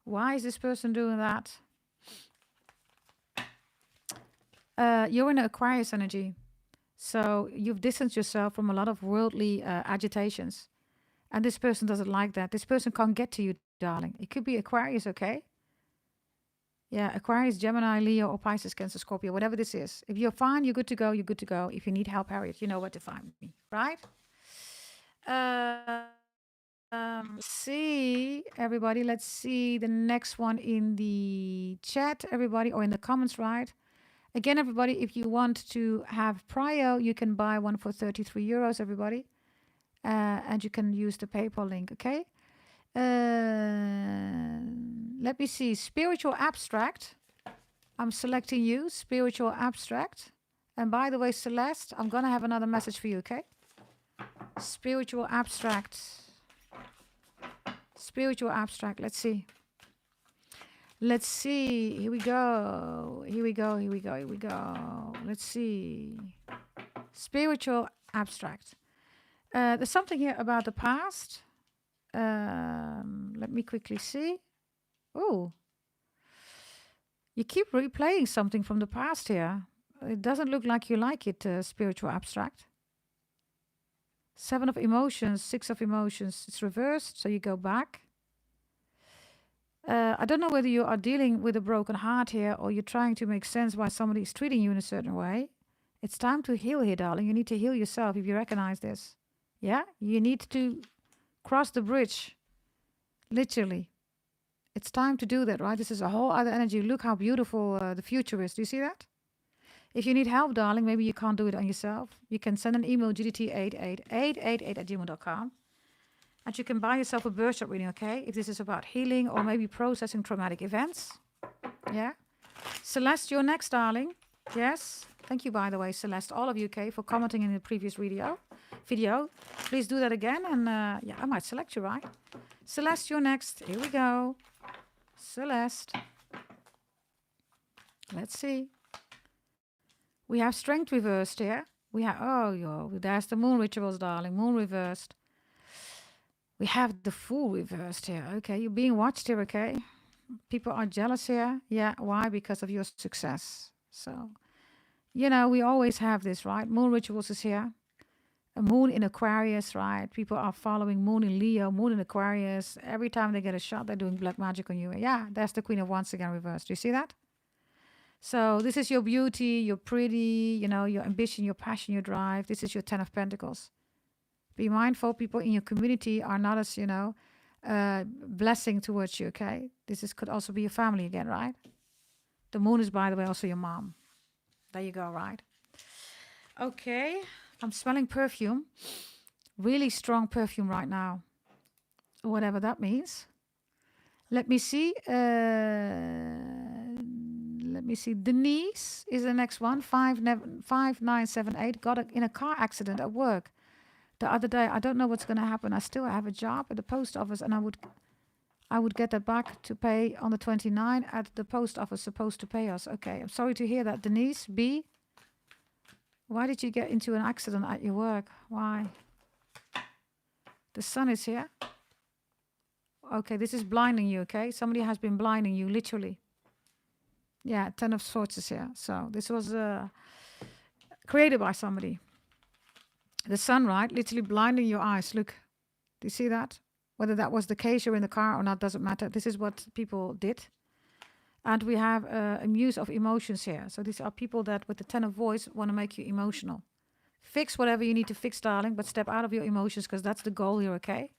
Why is this person doing that? You're in Aquarius energy. So you've distanced yourself from a lot of worldly agitations. And this person doesn't like that. This person can't get to you, darling. It could be Aquarius, okay? Yeah, Aquarius, Gemini, Leo, or Pisces, Cancer, Scorpio, whatever this is. If you're fine, you're good to go, you're good to go. If you need help, Harriet, you know where to find me, right? See, everybody, let's see the next one in the chat, everybody, or in the comments, right? Again, everybody, if you want to have Prio, you can buy one for 33 euros, everybody. And you can use the PayPal link, okay? Let me see. Spiritual Abstract. I'm selecting you, Spiritual Abstract. And by the way, Celeste, I'm going to have another message for you, okay? Spiritual Abstract. Spiritual Abstract. Let's see. Let's see. Here we go. Here we go. Here we go. Here we go. Let's see. Spiritual Abstract. There's something here about the past. Let me quickly see. Oh, you keep replaying something from the past here. It doesn't look like you like it, Spiritual Abstract. 7 of Emotions, 6 of Emotions. It's reversed, so you go back. I don't know whether you are dealing with a broken heart here or you're trying to make sense why somebody is treating you in a certain way. It's time to heal here, darling. You need to heal yourself if you recognize this. Yeah? You need to cross the bridge. Literally. It's time to do that, right? This is a whole other energy. Look how beautiful the future is. Do you see that? If you need help, darling, maybe you can't do it on yourself. You can send an email, gdt88888@gmail.com. And you can buy yourself a birth chart reading, okay? If this is about healing or maybe processing traumatic events. Yeah? Celeste, you're next, darling. Yes? Thank you, by the way, Celeste, all of you, okay, for commenting in the previous video. Please do that again, and yeah, I might select you, right? Celeste, you're next. Here we go. Celeste. Let's see. We have Strength reversed here. We have, there's the Moon rituals, darling. Moon reversed. We have the Fool reversed here. Okay, you're being watched here, okay? People are jealous here. Yeah, why? Because of your success. So, you know, we always have this, right? Moon rituals is here. A Moon in Aquarius, right? People are following Moon in Leo, Moon in Aquarius. Every time they get a shot, they're doing black magic on you. Yeah, that's the Queen of Wands again reversed. Do you see that? So this is your beauty, your pretty, you know, your ambition, your passion, your drive. This is your 10 of Pentacles. Be mindful, people in your community are not as, you know, blessing towards you, okay? Could also be your family again, right? The Moon is, by the way, also your mom. There you go, right? Okay, I'm smelling perfume. Really strong perfume right now. Whatever that means. Let me see. Denise is the next one. 5978. Got in a car accident at work the other day. I don't know what's going to happen. I still have a job at the post office, and I would get that back to pay on the 29th at the post office supposed to pay us. Okay, I'm sorry to hear that, Denise. B. Why did you get into an accident at your work? Why? The sun is here. Okay, this is blinding you, okay? Somebody has been blinding you, literally. Yeah, 10 of Swords is here. So this was created by somebody. The sun, right? Literally blinding your eyes. Look, do you see that? Whether that was the case you're in the car or not doesn't matter. This is what people did. And we have a muse of emotions here. So these are people that with the 10 of Voice want to make you emotional. Fix whatever you need to fix, darling, but step out of your emotions because that's the goal here, okay?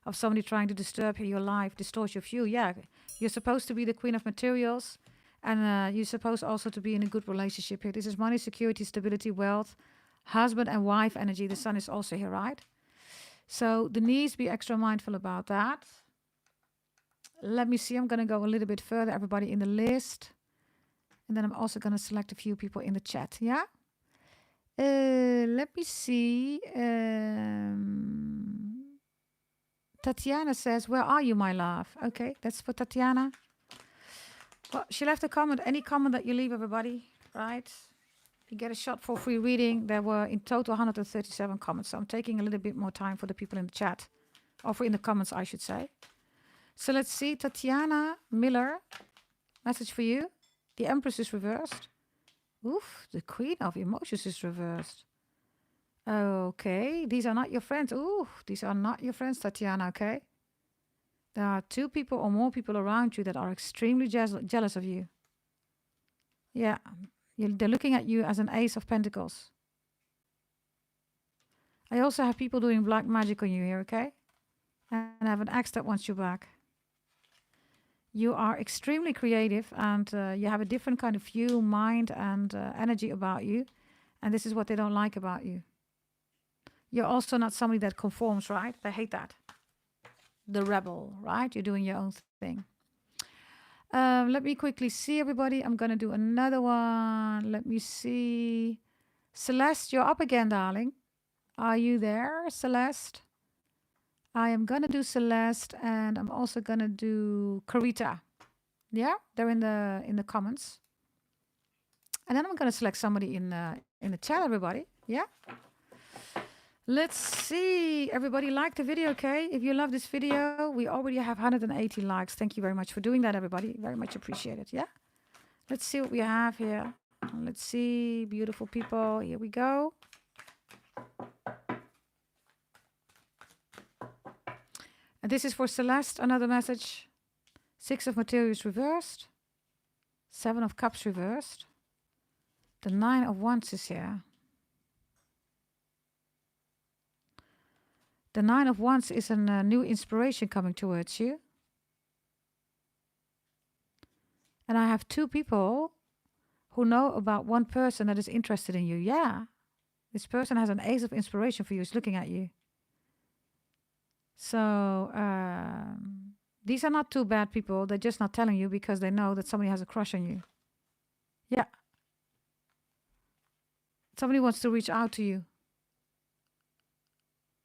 Of somebody trying to disturb your life, distort your view. Yeah, you're supposed to be the Queen of Materials and you're supposed also to be in a good relationship here. This is money, security, stability, wealth, husband and wife energy. The sun is also here, right? So the knees, be extra mindful about that. Let me see. I'm going to go a little bit further, everybody in the list. And then I'm also going to select a few people in the chat, yeah? Let me see. Tatiana says, where are you, my love? Okay, that's for Tatiana. Well, she left a comment. Any comment that you leave, everybody, right? You get a shot for free reading. There were in total 137 comments. So I'm taking a little bit more time for the people in the chat. Or for in the comments, I should say. So let's see. Tatiana Miller, message for you. The Empress is reversed. Oof, the Queen of Emotions is reversed. Okay, these are not your friends. Ooh, these are not your friends, Tatiana, okay? There are 2 people or more people around you that are extremely jealous of you. Yeah, they're looking at you as an Ace of Pentacles. I also have people doing black magic on you here, okay? And I have an ex that wants you back. You are extremely creative and you have a different kind of view, mind and energy about you. And this is what they don't like about you. You're also not somebody that conforms, right? They hate that. The rebel, right? You're doing your own thing. Let me quickly see, everybody. I'm going to do another one. Let me see. Celeste, you're up again, darling. Are you there, Celeste? I am going to do Celeste and I'm also going to do Carita. Yeah, they're in the comments. And then I'm going to select somebody in the chat, everybody. Yeah. Let's see. Everybody like the video, okay? If you love this video, we already have 180 likes. Thank you very much for doing that, everybody. Very much appreciated, yeah? Let's see what we have here. Let's see. Beautiful people. Here we go. And this is for Celeste, another message. 6 of Materials reversed. 7 of Cups reversed. The 9 of Wands is here. The 9 of Wands is a new inspiration coming towards you. And I have 2 people who know about one person that is interested in you. Yeah. This person has an Ace of Inspiration for you. Is looking at you. So these are not 2 bad people. They're just not telling you because they know that somebody has a crush on you. Yeah. Somebody wants to reach out to you.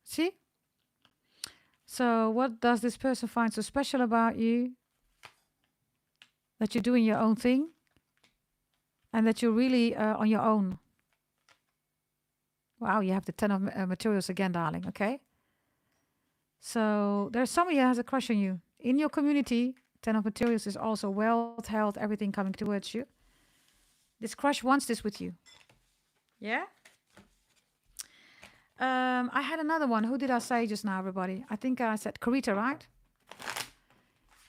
See? So what does this person find so special about you? That you're doing your own thing. And that you're really on your own. Wow, you have the 10 of Materials again, darling. Okay. So there's somebody that has a crush on you. In your community, 10 of Materials is also wealth, health, everything coming towards you. This crush wants this with you. Yeah? I had another one. Who did I say just now, everybody? I think I said Carita, right?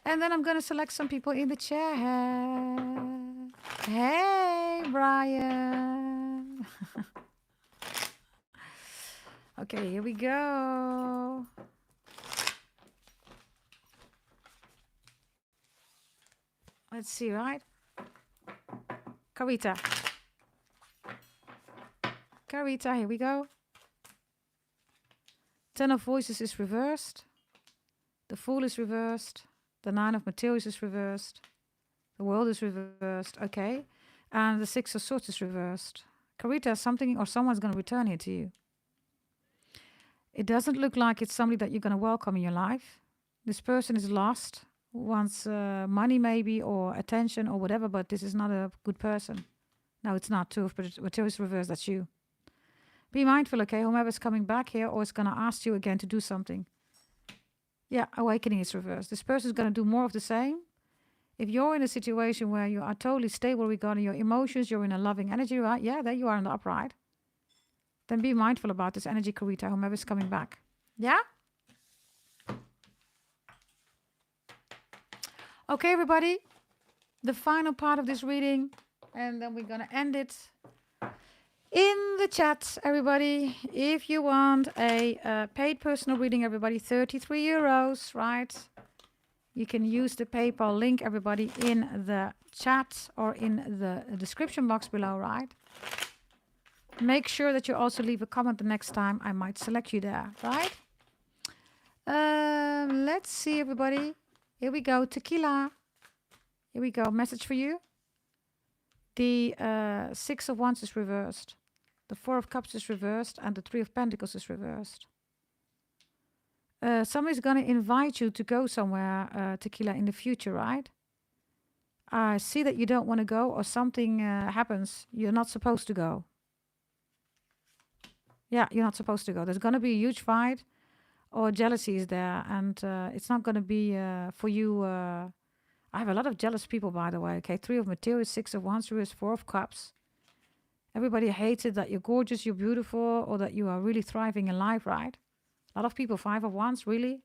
And then I'm going to select some people in the chat. Hey, Brian. Okay, here we go. Let's see, right? Carita. Carita, here we go. 10 of Voices is reversed. The Fool is reversed. The 9 of Materials is reversed. The World is reversed. Okay. And the 6 of Swords is reversed. Carita, something or someone's going to return here to you. It doesn't look like it's somebody that you're going to welcome in your life. This person is lost. Wants money maybe or attention or whatever, but this is not a good person. No, it's not. 2 of Materials reversed. That's you. Be mindful, okay? Whomever's coming back here or is going to ask you again to do something. Yeah, awakening is reversed. This person is going to do more of the same. If you're in a situation where you are totally stable regarding your emotions, you're in a loving energy, right? Yeah, there you are in the upright. Then be mindful about this energy, Karita, whomever's coming back. Yeah? Okay, everybody. The final part of this reading, and then we're going to end it. In the chat, everybody, if you want a paid personal reading, everybody, 33 euros, right? You can use the PayPal link, everybody, in the chat or in the description box below, right? Make sure that you also leave a comment the next time. I might select you there, right? Let's see, everybody. Here we go. Tequila. Here we go. Message for you. The Six of Wands is reversed. The Four of Cups is reversed. And the Three of Pentacles is reversed. Somebody's going to invite you to go somewhere, Tequila, in the future, right? I see that you don't want to go or something happens. You're not supposed to go. Yeah, you're not supposed to go. There's going to be a huge fight or jealousy is there. And it's not going to be for you. I have a lot of jealous people, by the way. Okay, Three of Materials, Six of Wands, Four of Cups. Everybody hates it that you're gorgeous, you're beautiful, or that you are really thriving in life, right? A lot of people, Five of Wands, really.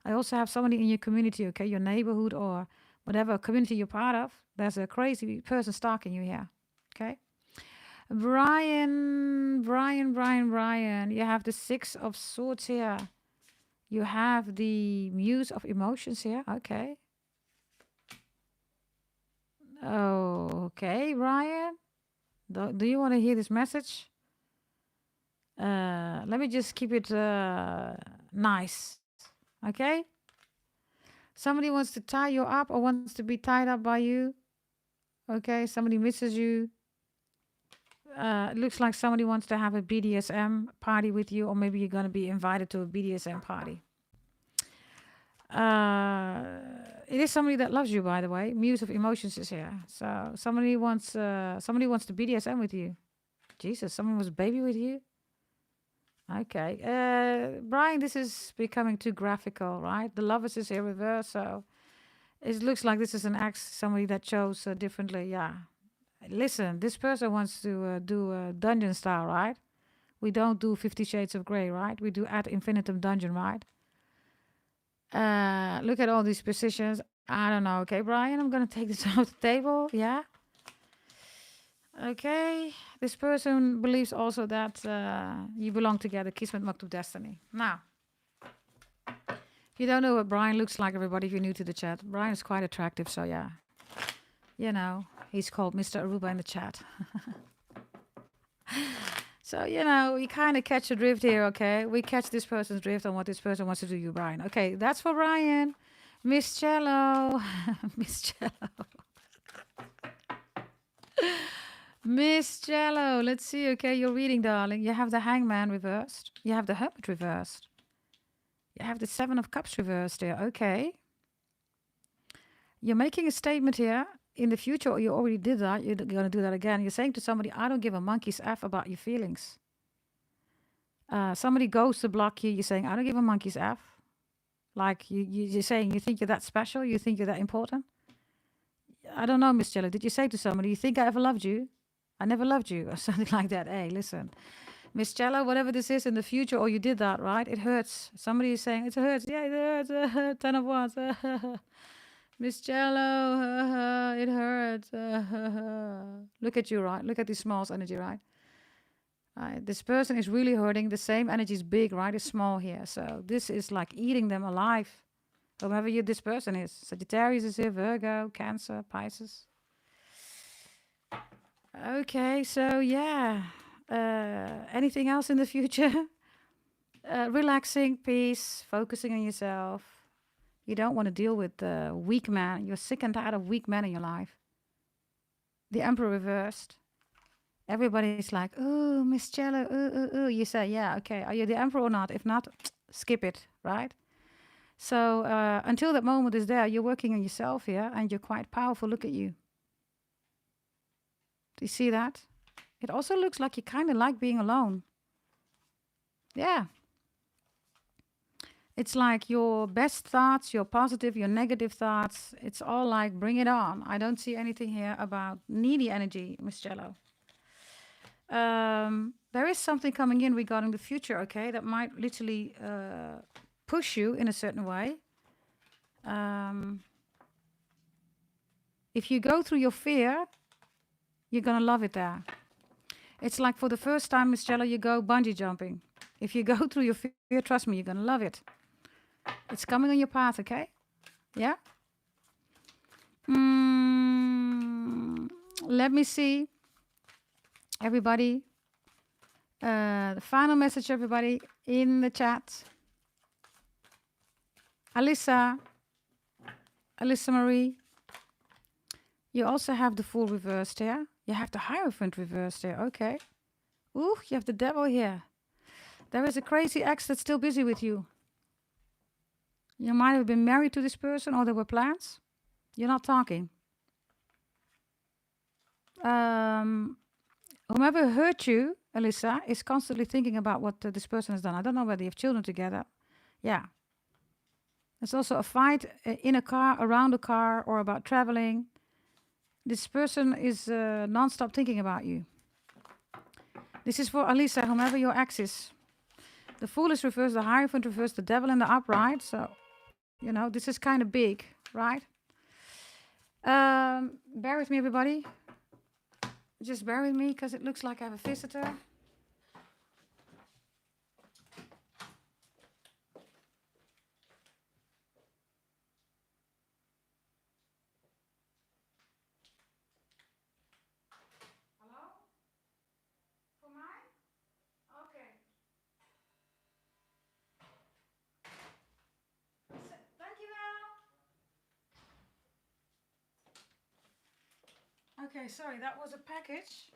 I also have somebody in your community, okay, your neighborhood or whatever community you're part of. There's a crazy person stalking you here, okay? Brian. You have the Six of Swords here. You have the Muse of Emotions here, okay. Okay, Brian. Do you want to hear this message? Let me just keep it nice, okay? Somebody wants to tie you up or wants to be tied up by you. Okay, somebody misses you. It looks like somebody wants to have a BDSM party with you, or maybe you're going to be invited to a BDSM party. It is somebody that loves you, by the way. Muse of Emotions is here. So somebody wants to BDSM with you. Jesus, someone was a baby with you? Okay. Brian, this is becoming too graphical, right? The Lovers is here reverse, so it looks like this is an ex, somebody that chose differently. Yeah. Listen, this person wants to do a dungeon style, right? We don't do 50 Shades of Grey, right? We do ad infinitum dungeon, right? Look at all these positions. I don't know. Okay, Brian, I'm going to take this off the table. Yeah. Okay. This person believes also that you belong together. Kismet Maktub Destiny. Now, if you don't know what Brian looks like, everybody, if you're new to the chat, Brian is quite attractive. So, yeah. You know, he's called Mr. Aruba in the chat. So, you know, we kind of catch a drift here, okay? We catch this person's drift on what this person wants to do you, Brian. Okay, that's for Brian. Miss Cello. Miss Cello. Miss Cello. Let's see, okay, your reading, darling. You have the Hangman reversed. You have the Hermit reversed. You have the Seven of Cups reversed here. Okay. You're making a statement here. In the future, or you already did that, you're going to do that again. You're saying to somebody, I don't give a monkey's F about your feelings. Somebody goes to block you, you're saying, I don't give a monkey's F. Like, you're saying you think you're that special, you think you're that important. I don't know, Miss Jello, did you say to somebody, you think I ever loved you? I never loved you, or something like that. Hey, listen. Miss Jello, whatever this is in the future, or you did that, right? It hurts. Somebody is saying, it hurts. Yeah, it hurts. 10 of Wands. Miss Jello, it hurts. Look at you, right? Look at this small energy, right? This person is really hurting. The same energy is big, right? It's small here. So this is like eating them alive. Whoever this person is. Sagittarius is here, Virgo, Cancer, Pisces. Okay, so yeah. Anything else in the future? Relaxing, peace, focusing on yourself. You don't want to deal with the weak man. You're sick and tired of weak men in your life. The Emperor reversed. Everybody's like, oh, Miss Cello, You say, yeah, okay. Are you the Emperor or not? If not, skip it, right? So until that moment is there, you're working on yourself here, and you're quite powerful. Look at you. Do you see that? It also looks like you kind of like being alone. Yeah. It's like your best thoughts, your positive, your negative thoughts. It's all like, bring it on. I don't see anything here about needy energy, Miss Jello. There is something coming in regarding the future, okay, that might literally push you in a certain way. If you go through your fear, you're going to love it there. It's like for the first time, Miss Jello, you go bungee jumping. If you go through your fear, trust me, you're going to love it. It's coming on your path, okay? Yeah? Let me see. Everybody. The final message, everybody, in the chat. Alyssa Marie. You also have the Fool reversed here. You have the Hierophant reversed here. Okay. Ooh, you have the Devil here. There is a crazy ex that's still busy with you. You might have been married to this person or there were plans. You're not talking. Whomever hurt you, Alyssa, is constantly thinking about what this person has done. I don't know whether you have children together. Yeah. There's also a fight in a car, around a car, or about traveling. This person is non-stop thinking about you. This is for Alyssa, whomever your ex is. The Fool is reversed, the Hierophant reversed, the Devil in the upright. So, you know, this is kind of big, right? Bear with me, everybody. Just bear with me, because it looks like I have a visitor. Hello? For mij? Okay. Dankjewel. Okay, sorry, that was a package.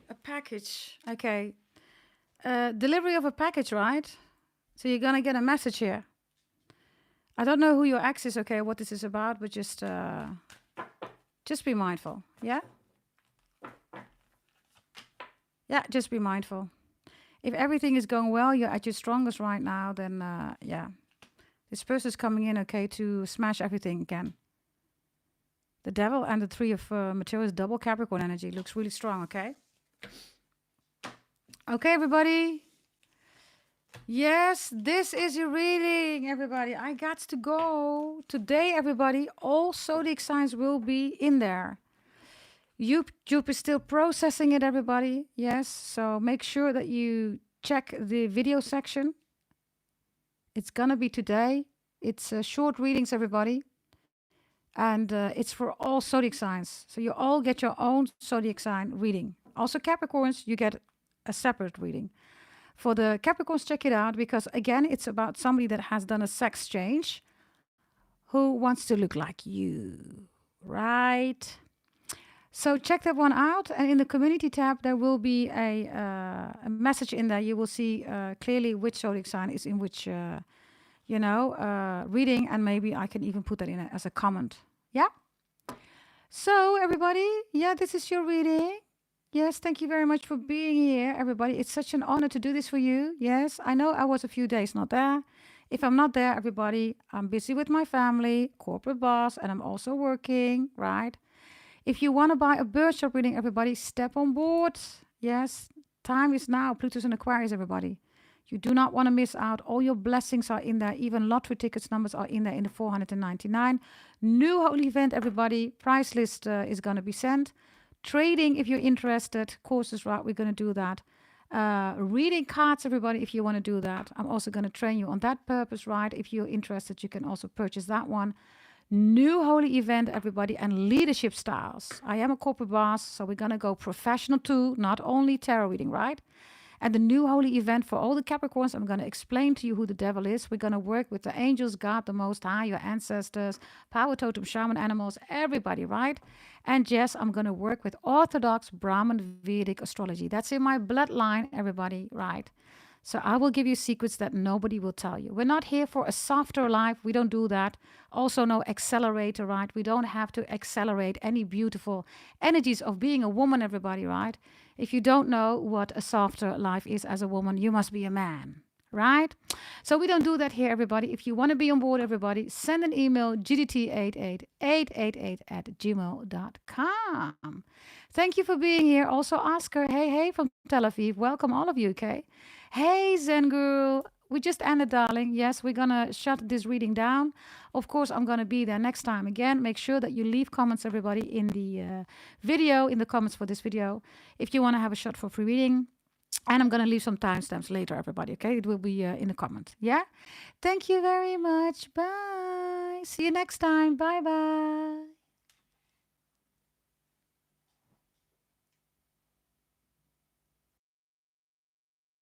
A package, okay. Delivery of a package, right? So you're gonna get a message here. I don't know who your ex is, okay, what this is about, but just be mindful, yeah? Yeah, just be mindful. If everything is going well, you're at your strongest right now, then yeah. This person's coming in, okay, to smash everything again. The Devil and the Three of Materials, double Capricorn energy. Looks really strong, okay? Okay, everybody. Yes, this is your reading, everybody. I got to go. Today, everybody, all zodiac signs will be in there. YouTube is still processing it, everybody. Yes, so make sure that you check the video section. It's gonna be today. It's short readings, everybody. And it's for all zodiac signs. So you all get your own zodiac sign reading. Also Capricorns, you get a separate reading. For the Capricorns, check it out, because again, it's about somebody that has done a sex change who wants to look like you, right? So check that one out. And in the community tab, there will be a message in there. You will see clearly which zodiac sign is in which reading, and maybe I can even put that in as a comment. Yeah. So everybody, yeah, this is your reading. Yes, thank you very much for being here, everybody. It's such an honor to do this for you. Yes, I know I was a few days not there. If I'm not there, everybody, I'm busy with my family, corporate boss, and I'm also working, right? If you want to buy a bird shop reading, everybody, step on board. Yes, time is now. Pluto's in Aquarius, everybody. You do not want to miss out. All your blessings are in there. Even lottery tickets numbers are in there in the 499. New holy event, everybody. Price list is going to be sent. Trading, if you're interested. Courses, right? We're going to do that. Reading cards, everybody, if you want to do that. I'm also going to train you on that purpose, right? If you're interested, you can also purchase that one. New holy event, everybody, and leadership styles. I am a corporate boss, so we're going to go professional too, not only tarot reading, right? And the new holy event for all the Capricorns, I'm going to explain to you who the devil is. We're going to work with the angels, God, the Most High, your ancestors, power totem, shaman, animals, everybody, right? And yes, I'm going to work with Orthodox Brahmin Vedic astrology. That's in my bloodline, everybody, right? So I will give you secrets that nobody will tell you. We're not here for a softer life. We don't do that. Also, no accelerator, right? We don't have to accelerate any beautiful energies of being a woman, everybody, right? If you don't know what a softer life is as a woman, you must be a man, right? So we don't do that here, everybody. If you want to be on board, everybody, send an email, gdt88888@gmail.com. Thank you for being here. Also, Oscar, hey, from Tel Aviv. Welcome, all of you, okay? Hey, Zen Guru. We just ended, darling. Yes, we're going to shut this reading down. Of course, I'm going to be there next time again. Make sure that you leave comments, everybody, in the video, in the comments for this video, if you want to have a shot for free reading. And I'm going to leave some timestamps later, everybody, okay? It will be in the comment, yeah? Thank you very much. Bye. See you next time. Bye-bye.